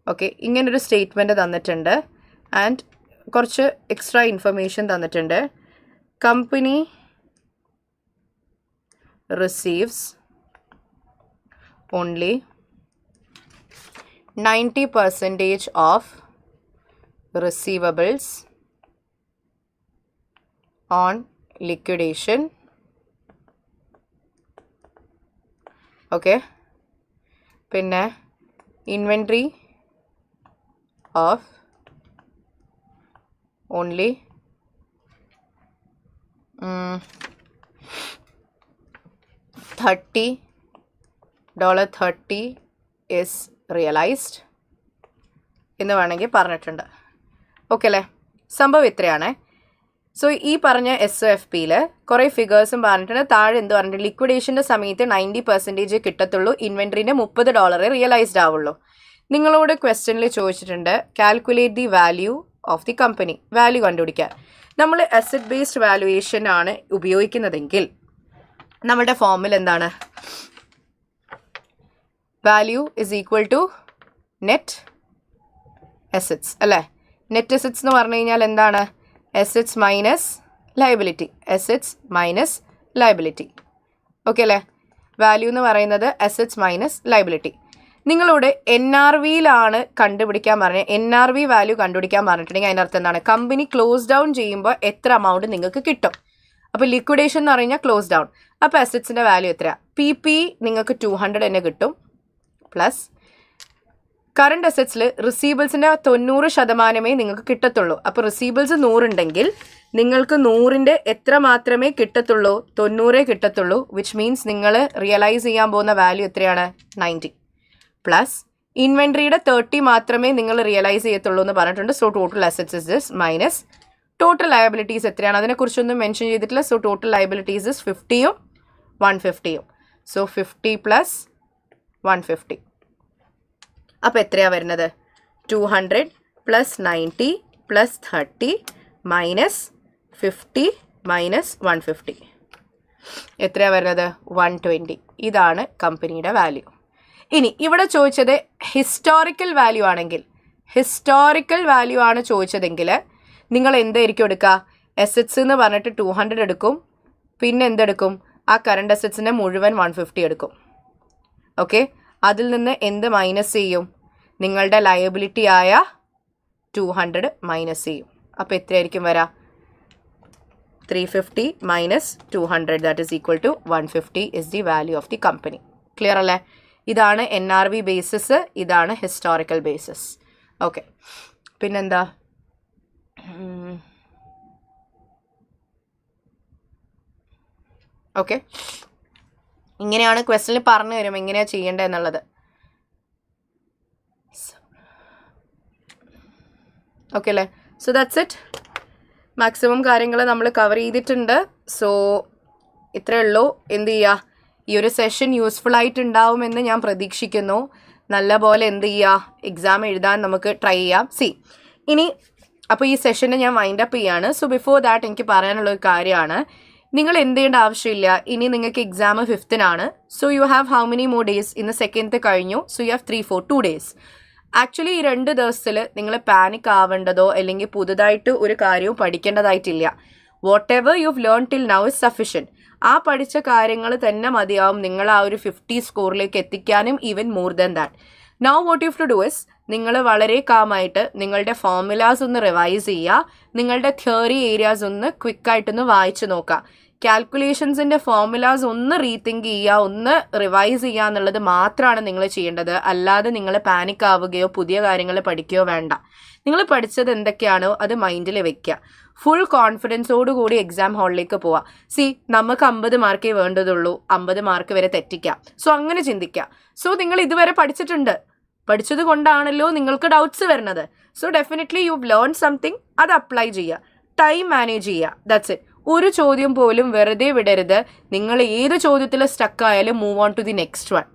S1: ഓക്കെ, ഇങ്ങനൊരു സ്റ്റേറ്റ്മെൻറ്റ് തന്നിട്ടുണ്ട് ആൻഡ് കുറച്ച് എക്സ്ട്രാ ഇൻഫർമേഷൻ തന്നിട്ടുണ്ട്. Company receives only 90% of receivables on liquidation. Okay, പിന്നെ inventory of only $30 is realized എന്ന് വേണമെങ്കിൽ പറഞ്ഞിട്ടുണ്ട്. ഓക്കെ അല്ലേ? സംഭവം ഇത്രയാണ്. സോ ഈ പറഞ്ഞ SOFPയിൽ കുറേ ഫിഗേഴ്സും പറഞ്ഞിട്ടുണ്ട്. താഴെ എന്ത് പറഞ്ഞിട്ടുണ്ട്? ലിക്വിഡേഷൻ്റെ സമയത്ത് 90% കിട്ടത്തുള്ളൂ, ഇൻവെൻട്രീൻ്റെ $30 റിയലൈസ്ഡ് ആവുള്ളൂ. നിങ്ങളോട് ക്വസ്റ്റ്യനിൽ ചോദിച്ചിട്ടുണ്ട് calculate the value of the company. Value കണ്ടുപിടിക്കാൻ നമ്മൾ അസറ്റ് ബേസ്ഡ് വാല്യുവേഷൻ ആണ് ഉപയോഗിക്കുന്നതെങ്കിൽ നമ്മുടെ ഫോർമുല എന്താണ്? Value is equal to net assets അല്ലേ? നെറ്റ് അസറ്റ്സ് എന്ന് പറഞ്ഞു കഴിഞ്ഞാൽ എന്താണ്? Assets minus liability. Assets minus liability. Okay അല്ലേ? വാല്യൂ എന്ന് പറയുന്നത് അസറ്റ്സ് മൈനസ് ലയബിലിറ്റി. നിങ്ങളോട് NRVയിലാണ് കണ്ടുപിടിക്കാൻ പറഞ്ഞത്. NRV വാല്യൂ കണ്ടുപിടിക്കാൻ പറഞ്ഞിട്ടുണ്ടെങ്കിൽ അതിൻ്റെ അർത്ഥം എന്താണ്? കമ്പനി ക്ലോസ് ഡൗൺ ചെയ്യുമ്പോൾ എത്ര എമൗണ്ട് നിങ്ങൾക്ക് കിട്ടും. അപ്പോൾ ലിക്വിഡേഷൻ എന്ന് പറഞ്ഞാൽ ക്ലോസ് ഡൗൺ. അപ്പോൾ അസറ്റ്സിൻ്റെ വാല്യൂ എത്രയാണ്? PP നിങ്ങൾക്ക് 200 തന്നെ കിട്ടും. പ്ലസ് കറണ്ട് അസറ്റ്സിൽ റിസീവബിൾസിൻ്റെ 90% നിങ്ങൾക്ക് കിട്ടത്തുള്ളൂ. അപ്പോൾ റിസീവബിൾസ് 100 ഉണ്ടെങ്കിൽ നിങ്ങൾക്ക് 100ൻ്റെ എത്ര മാത്രമേ കിട്ടത്തുള്ളൂ? 90 കിട്ടത്തുള്ളൂ. വിച്ച് മീൻസ് നിങ്ങൾ റിയലൈസ് ചെയ്യാൻ പോകുന്ന വാല്യൂ എത്രയാണ്? 90. പ്ലസ് ഇൻവെൻട്രിയുടെ 30 മാത്രമേ നിങ്ങൾ റിയലൈസ് ചെയ്യത്തുള്ളൂ എന്ന് പറഞ്ഞിട്ടുണ്ട്. So total assets is this minus total liabilities എത്രയാണ്? അതിനെക്കുറിച്ചൊന്നും മെൻഷൻ ചെയ്തിട്ടില്ല. സോ ടോട്ടൽ ലയബിലിറ്റീസ് ഇസ് 50യും 150യും. So 50 plus 150. അപ്പോൾ എത്രയാണ് വരുന്നത്? 200 പ്ലസ് 90 പ്ലസ് 30 മൈനസ് 50 മൈനസ് 150. എത്രയാണ് വരുന്നത്? 120. ഇതാണ് കമ്പനിയുടെ വാല്യൂ. ഇനി ഇവിടെ ചോദിച്ചത് ഹിസ്റ്റോറിക്കൽ വാല്യൂ ആണെങ്കിൽ, ഹിസ്റ്റോറിക്കൽ വാല്യൂ ആണ് ചോദിച്ചതെങ്കിൽ നിങ്ങൾ എന്തായിരിക്കും എടുക്കുക? അസറ്റ്സ് എന്ന് പറഞ്ഞിട്ട് 200 എടുക്കും. പിന്നെ എന്തെടുക്കും? ആ കറണ്ട് അസറ്റ്സിൻ്റെ മുഴുവൻ 150 എടുക്കും. ഓക്കെ, അതിൽ നിന്ന് എന്ത് മൈനസ് ചെയ്യും? നിങ്ങളുടെ ലയബിലിറ്റി ആയ 200 മൈനസ് ചെയ്യും. അപ്പോൾ എത്രയായിരിക്കും വരാം? 350 minus 200 that is equal to 150 is the value of the company. Clear അല്ലേ? ഇതാണ് NRV ബേസിസ്, ഇതാണ് ഹിസ്റ്റോറിക്കൽ ബേസിസ്. ഓക്കെ, പിന്നെന്താ? ഓക്കെ, ഇങ്ങനെയാണ് ക്വസ്റ്റനിൽ പറഞ്ഞു തരും എങ്ങനെയാണ് ചെയ്യേണ്ടത് എന്നുള്ളത്. ഓക്കെ അല്ലേ? So that's it. മാക്സിമം കാര്യങ്ങൾ നമ്മൾ കവർ ചെയ്തിട്ടുണ്ട്. സോ ഇത്രയേ ഉള്ളൂ. എന്ത് ചെയ്യുക? ഈ ഒരു സെഷൻ യൂസ്ഫുൾ ആയിട്ടുണ്ടാവുമെന്ന് ഞാൻ പ്രതീക്ഷിക്കുന്നു. നല്ല പോലെ എന്ത് ചെയ്യുക? എക്സാം എഴുതാൻ നമുക്ക് ട്രൈ ചെയ്യാം. ഇനി അപ്പോൾ ഈ സെഷനെ ഞാൻ വൈൻഡ് അപ്പ് ചെയ്യാണ്. സോ ബിഫോർ ദാറ്റ് എനിക്ക് പറയാനുള്ള ഒരു കാര്യമാണ്, നിങ്ങൾ എന്ത് ചെയ്യേണ്ട ആവശ്യമില്ല. ഇനി നിങ്ങൾക്ക് exam 5th so you have how many more days? ഇന്ന് 2nd കഴിഞ്ഞു. So you have 2 days. Actually ഈ 2 ദിവസത്തിൽ നിങ്ങൾ പാനിക് ആവേണ്ടതോ അല്ലെങ്കിൽ പുതുതായിട്ട് ഒരു കാര്യവും പഠിക്കേണ്ടതായിട്ടില്ല. Whatever you have learn till now is sufficient. ആ പഠിച്ച കാര്യങ്ങൾ തന്നെ മതിയാവും നിങ്ങൾ ആ ഒരു 50 സ്കോറിലേക്ക് എത്തിക്കാനും, even more than that. Now what you have to do is, നിങ്ങൾ വളരെ കാമായിട്ട് നിങ്ങളുടെ ഫോർമുലാസ് ഒന്ന് റിവൈസ് ചെയ്യുക, നിങ്ങളുടെ തിയറി ഏരിയാസ് ഒന്ന് ക്വിക്കായിട്ടൊന്ന് വായിച്ചു നോക്കുക. കാൽക്കുലേഷൻസിൻ്റെ ഫോർമുലാസ് ഒന്ന് റീതിങ്ക് ചെയ്യുക, ഒന്ന് റിവൈസ് ചെയ്യുക എന്നുള്ളത് മാത്രമാണ് നിങ്ങൾ ചെയ്യേണ്ടത്. അല്ലാതെ നിങ്ങൾ പാനിക് ആവുകയോ പുതിയ കാര്യങ്ങൾ പഠിക്കുകയോ വേണ്ട. നിങ്ങൾ പഠിച്ചത് എന്തൊക്കെയാണോ അത് മൈൻഡിൽ വെക്കുക. ഫുൾ കോൺഫിഡൻസോട് കൂടി എക്സാം ഹാളിലേക്ക് പോവാം. നമുക്ക് 50 മാർക്കേ വേണ്ടതുള്ളൂ, 50 മാർക്ക് വരെ തെറ്റിക്കാം. സോ അങ്ങനെ ചിന്തിക്കാം. സോ നിങ്ങൾ ഇതുവരെ പഠിച്ചത് കൊണ്ടാണല്ലോ നിങ്ങൾക്ക് ഡൗട്ട്സ് വരുന്നത്. So definitely you learn something, അത് അപ്ലൈ ചെയ്യുക, ടൈം മാനേജ് ചെയ്യുക. That's it. ഒരു ചോദ്യം പോലും വെറുതെ വിടരുത്. നിങ്ങൾ ഏത് ചോദ്യത്തിൽ സ്റ്റക്കായാലും move on to the next one.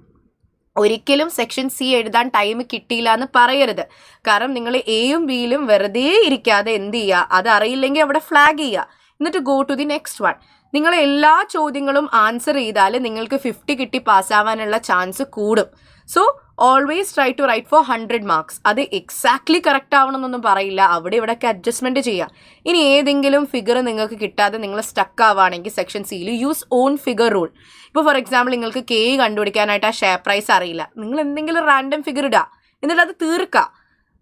S1: ഒരിക്കലും സെക്ഷൻ സി എഴുതാൻ ടൈം കിട്ടിയില്ല എന്ന് പറയരുത്. കാരണം നിങ്ങൾ എയും ബിയിലും വെറുതെ ഇരിക്കാതെ എന്ത് ചെയ്യുക, അത് അറിയില്ലെങ്കിൽ അവിടെ ഫ്ലാഗ് ചെയ്യുക, എന്നിട്ട് go to the next one. നിങ്ങൾ എല്ലാ ചോദ്യങ്ങളും ആൻസർ ചെയ്താൽ നിങ്ങൾക്ക് 50 കിട്ടി പാസ്സാവാനുള്ള ചാൻസ് കൂടും. So always try to write for 100 marks. അത് എക്സാക്ട്ലി കറക്റ്റ് ആവണമെന്നൊന്നും പറയില്ല, അവിടെ ഇവിടെയൊക്കെ അഡ്ജസ്റ്റ്മെൻറ്റ് ചെയ്യാം. ഇനി ഏതെങ്കിലും ഫിഗർ നിങ്ങൾക്ക് കിട്ടാതെ നിങ്ങൾ സ്റ്റക്ക് ആവുകയാണെങ്കിൽ സെക്ഷൻ സിയിൽ യൂസ് ഓൺ ഫിഗർ റൂൾ. ഇപ്പോൾ ഫോർ എക്സാമ്പിൾ നിങ്ങൾക്ക് കെ കണ്ടുപിടിക്കാനായിട്ട് ആ ഷെയർ പ്രൈസ് അറിയില്ല, നിങ്ങൾ എന്തെങ്കിലും റാൻഡം ഫിഗർ ഇടുക, എന്നിട്ട് അത് തീർക്കുക.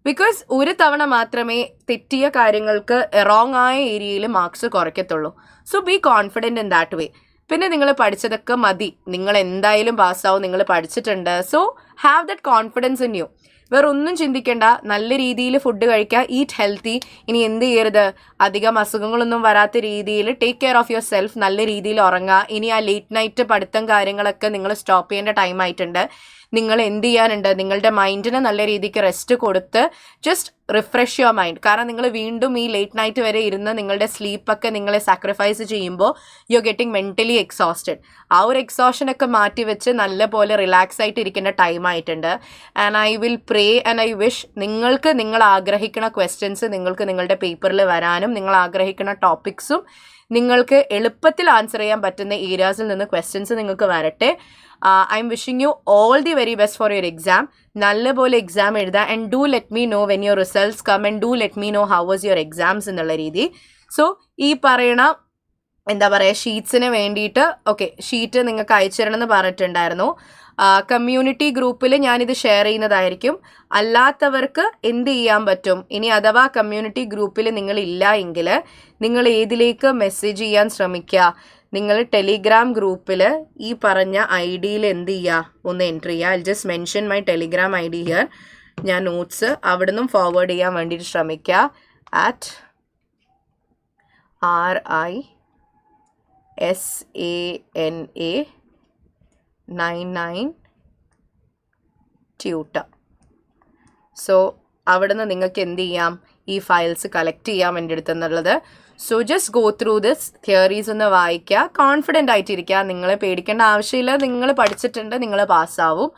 S1: ബിക്കോസ് ഒരു തവണ മാത്രമേ തെറ്റിയ കാര്യങ്ങൾക്ക് റോങ് ആയ ഏരിയയിൽ മാർക്സ് കുറയ്ക്കത്തുള്ളൂ. So be confident in that way. പിന്നെ നിങ്ങൾ പഠിച്ചതൊക്കെ മതി, നിങ്ങൾ എന്തായാലും പാസ്സാവും, നിങ്ങൾ പഠിച്ചിട്ടുണ്ട്. So have that confidence in you. വേറെ ഒന്നും ചിന്തിക്കേണ്ട, നല്ല രീതിയിൽ ഫുഡ് കഴിക്കുക, ഈറ്റ് ഹെൽത്തി. ഇനി എന്ത് ചെയ്യരുത്, അധികം അസുഖങ്ങളൊന്നും വരാത്ത രീതിയിൽ take care of your self, നല്ല രീതിയിൽ ഉറങ്ങുക. ഇനി ആ ലേറ്റ് നൈറ്റ് പഠിത്തം കാര്യങ്ങളൊക്കെ നിങ്ങൾ സ്റ്റോപ്പ് ചെയ്യേണ്ട ടൈം ആയിട്ടുണ്ട്. നിങ്ങൾ എന്ത് ചെയ്യാനുണ്ട്, നിങ്ങളുടെ മൈൻഡിന് നല്ല രീതിക്ക് റെസ്റ്റ് കൊടുത്ത് ജസ്റ്റ് റിഫ്രഷ് യുവർ മൈൻഡ്. കാരണം നിങ്ങൾ വീണ്ടും ഈ ലേറ്റ് നൈറ്റ് വരെ ഇരുന്ന് നിങ്ങളുടെ സ്ലീപ്പൊക്കെ നിങ്ങളെ സാക്രിഫൈസ് ചെയ്യുമ്പോൾ you are getting mentally exhausted. ആ ഒരു എക്സോഷനൊക്കെ മാറ്റി വെച്ച് നല്ലപോലെ റിലാക്സ് ആയിട്ട് ഇരിക്കേണ്ട ടൈം ആയിട്ടുണ്ട്. And I will pray and I wish നിങ്ങൾക്ക് നിങ്ങൾ ആഗ്രഹിക്കുന്ന ക്വസ്റ്റ്യൻസ് നിങ്ങൾക്ക് നിങ്ങളുടെ പേപ്പറിൽ വരാനും, നിങ്ങൾ ആഗ്രഹിക്കുന്ന ടോപ്പിക്സും നിങ്ങൾക്ക് എളുപ്പത്തിൽ ആൻസർ ചെയ്യാൻ പറ്റുന്ന ഏരിയാസിൽ നിന്ന് ക്വസ്റ്റ്യൻസ് നിങ്ങൾക്ക് വരട്ടെ. I'm wishing you all the very best for your exam. നല്ലപോലെ എക്സാം എഴുതുക. And do let me know when your results come and do let me know how was your exams എന്നുള്ള രീതി. So ഈ പറയണ എന്താ പറയുക, ഷീറ്റ്സിന് വേണ്ടിയിട്ട് sheet നിങ്ങൾക്ക് അയച്ചു തരണമെന്ന് പറഞ്ഞിട്ടുണ്ടായിരുന്നു. കമ്മ്യൂണിറ്റി ഗ്രൂപ്പിൽ ഞാനിത് ഷെയർ ചെയ്യുന്നതായിരിക്കും. അല്ലാത്തവർക്ക് എന്ത് ചെയ്യാൻ പറ്റും, ഇനി അഥവാ കമ്മ്യൂണിറ്റി ഗ്രൂപ്പിൽ നിങ്ങളില്ല എങ്കിൽ നിങ്ങൾ ഏതിലേക്ക് മെസ്സേജ് ചെയ്യാൻ ശ്രമിക്കുക, നിങ്ങൾ ടെലിഗ്രാം ഗ്രൂപ്പിൽ ഈ പറഞ്ഞ ഐ ഡിയിൽ എന്ത് ചെയ്യുക, ഒന്ന് എൻട്രി ചെയ്യുക. I just mention my Telegram I D here. ഞാൻ നോട്ട്സ് അവിടെ നിന്നും ഫോർവേഡ് ചെയ്യാൻ വേണ്ടിയിട്ട് ശ്രമിക്കുക. @RISANA99 tutor. സോ അവിടെ നിന്ന് നിങ്ങൾക്ക് എന്ത് ചെയ്യാം, ഈ ഫയൽസ് കളക്ട് ചെയ്യാം എൻ്റെ അടുത്തെന്നുള്ളത്. So just go through this theories ഒന്ന് വായിക്കുക, കോൺഫിഡൻ്റ് ആയിട്ടിരിക്കുക. നിങ്ങളെ പേടിക്കേണ്ട ആവശ്യമില്ല, നിങ്ങൾ പഠിച്ചിട്ടുണ്ട്, നിങ്ങൾ പാസ്സാവും.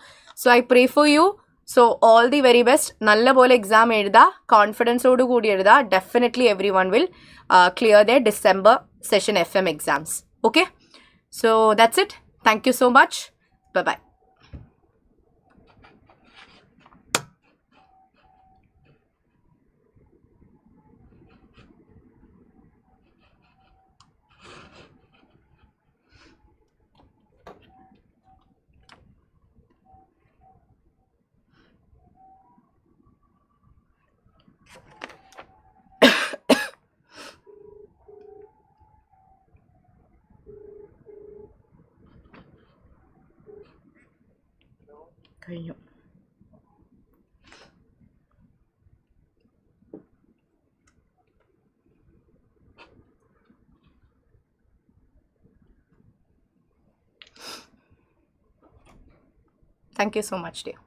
S1: So I pray for you. So all the very best. നല്ലപോലെ എക്സാം എഴുതുക, കോൺഫിഡൻസോട് കൂടി എഴുതുക. Definitely every one will clear the December session FM exams. Okay, so that's it. Thank you so much. Bye. കഴിഞ്ഞു. Thank you so much, dear.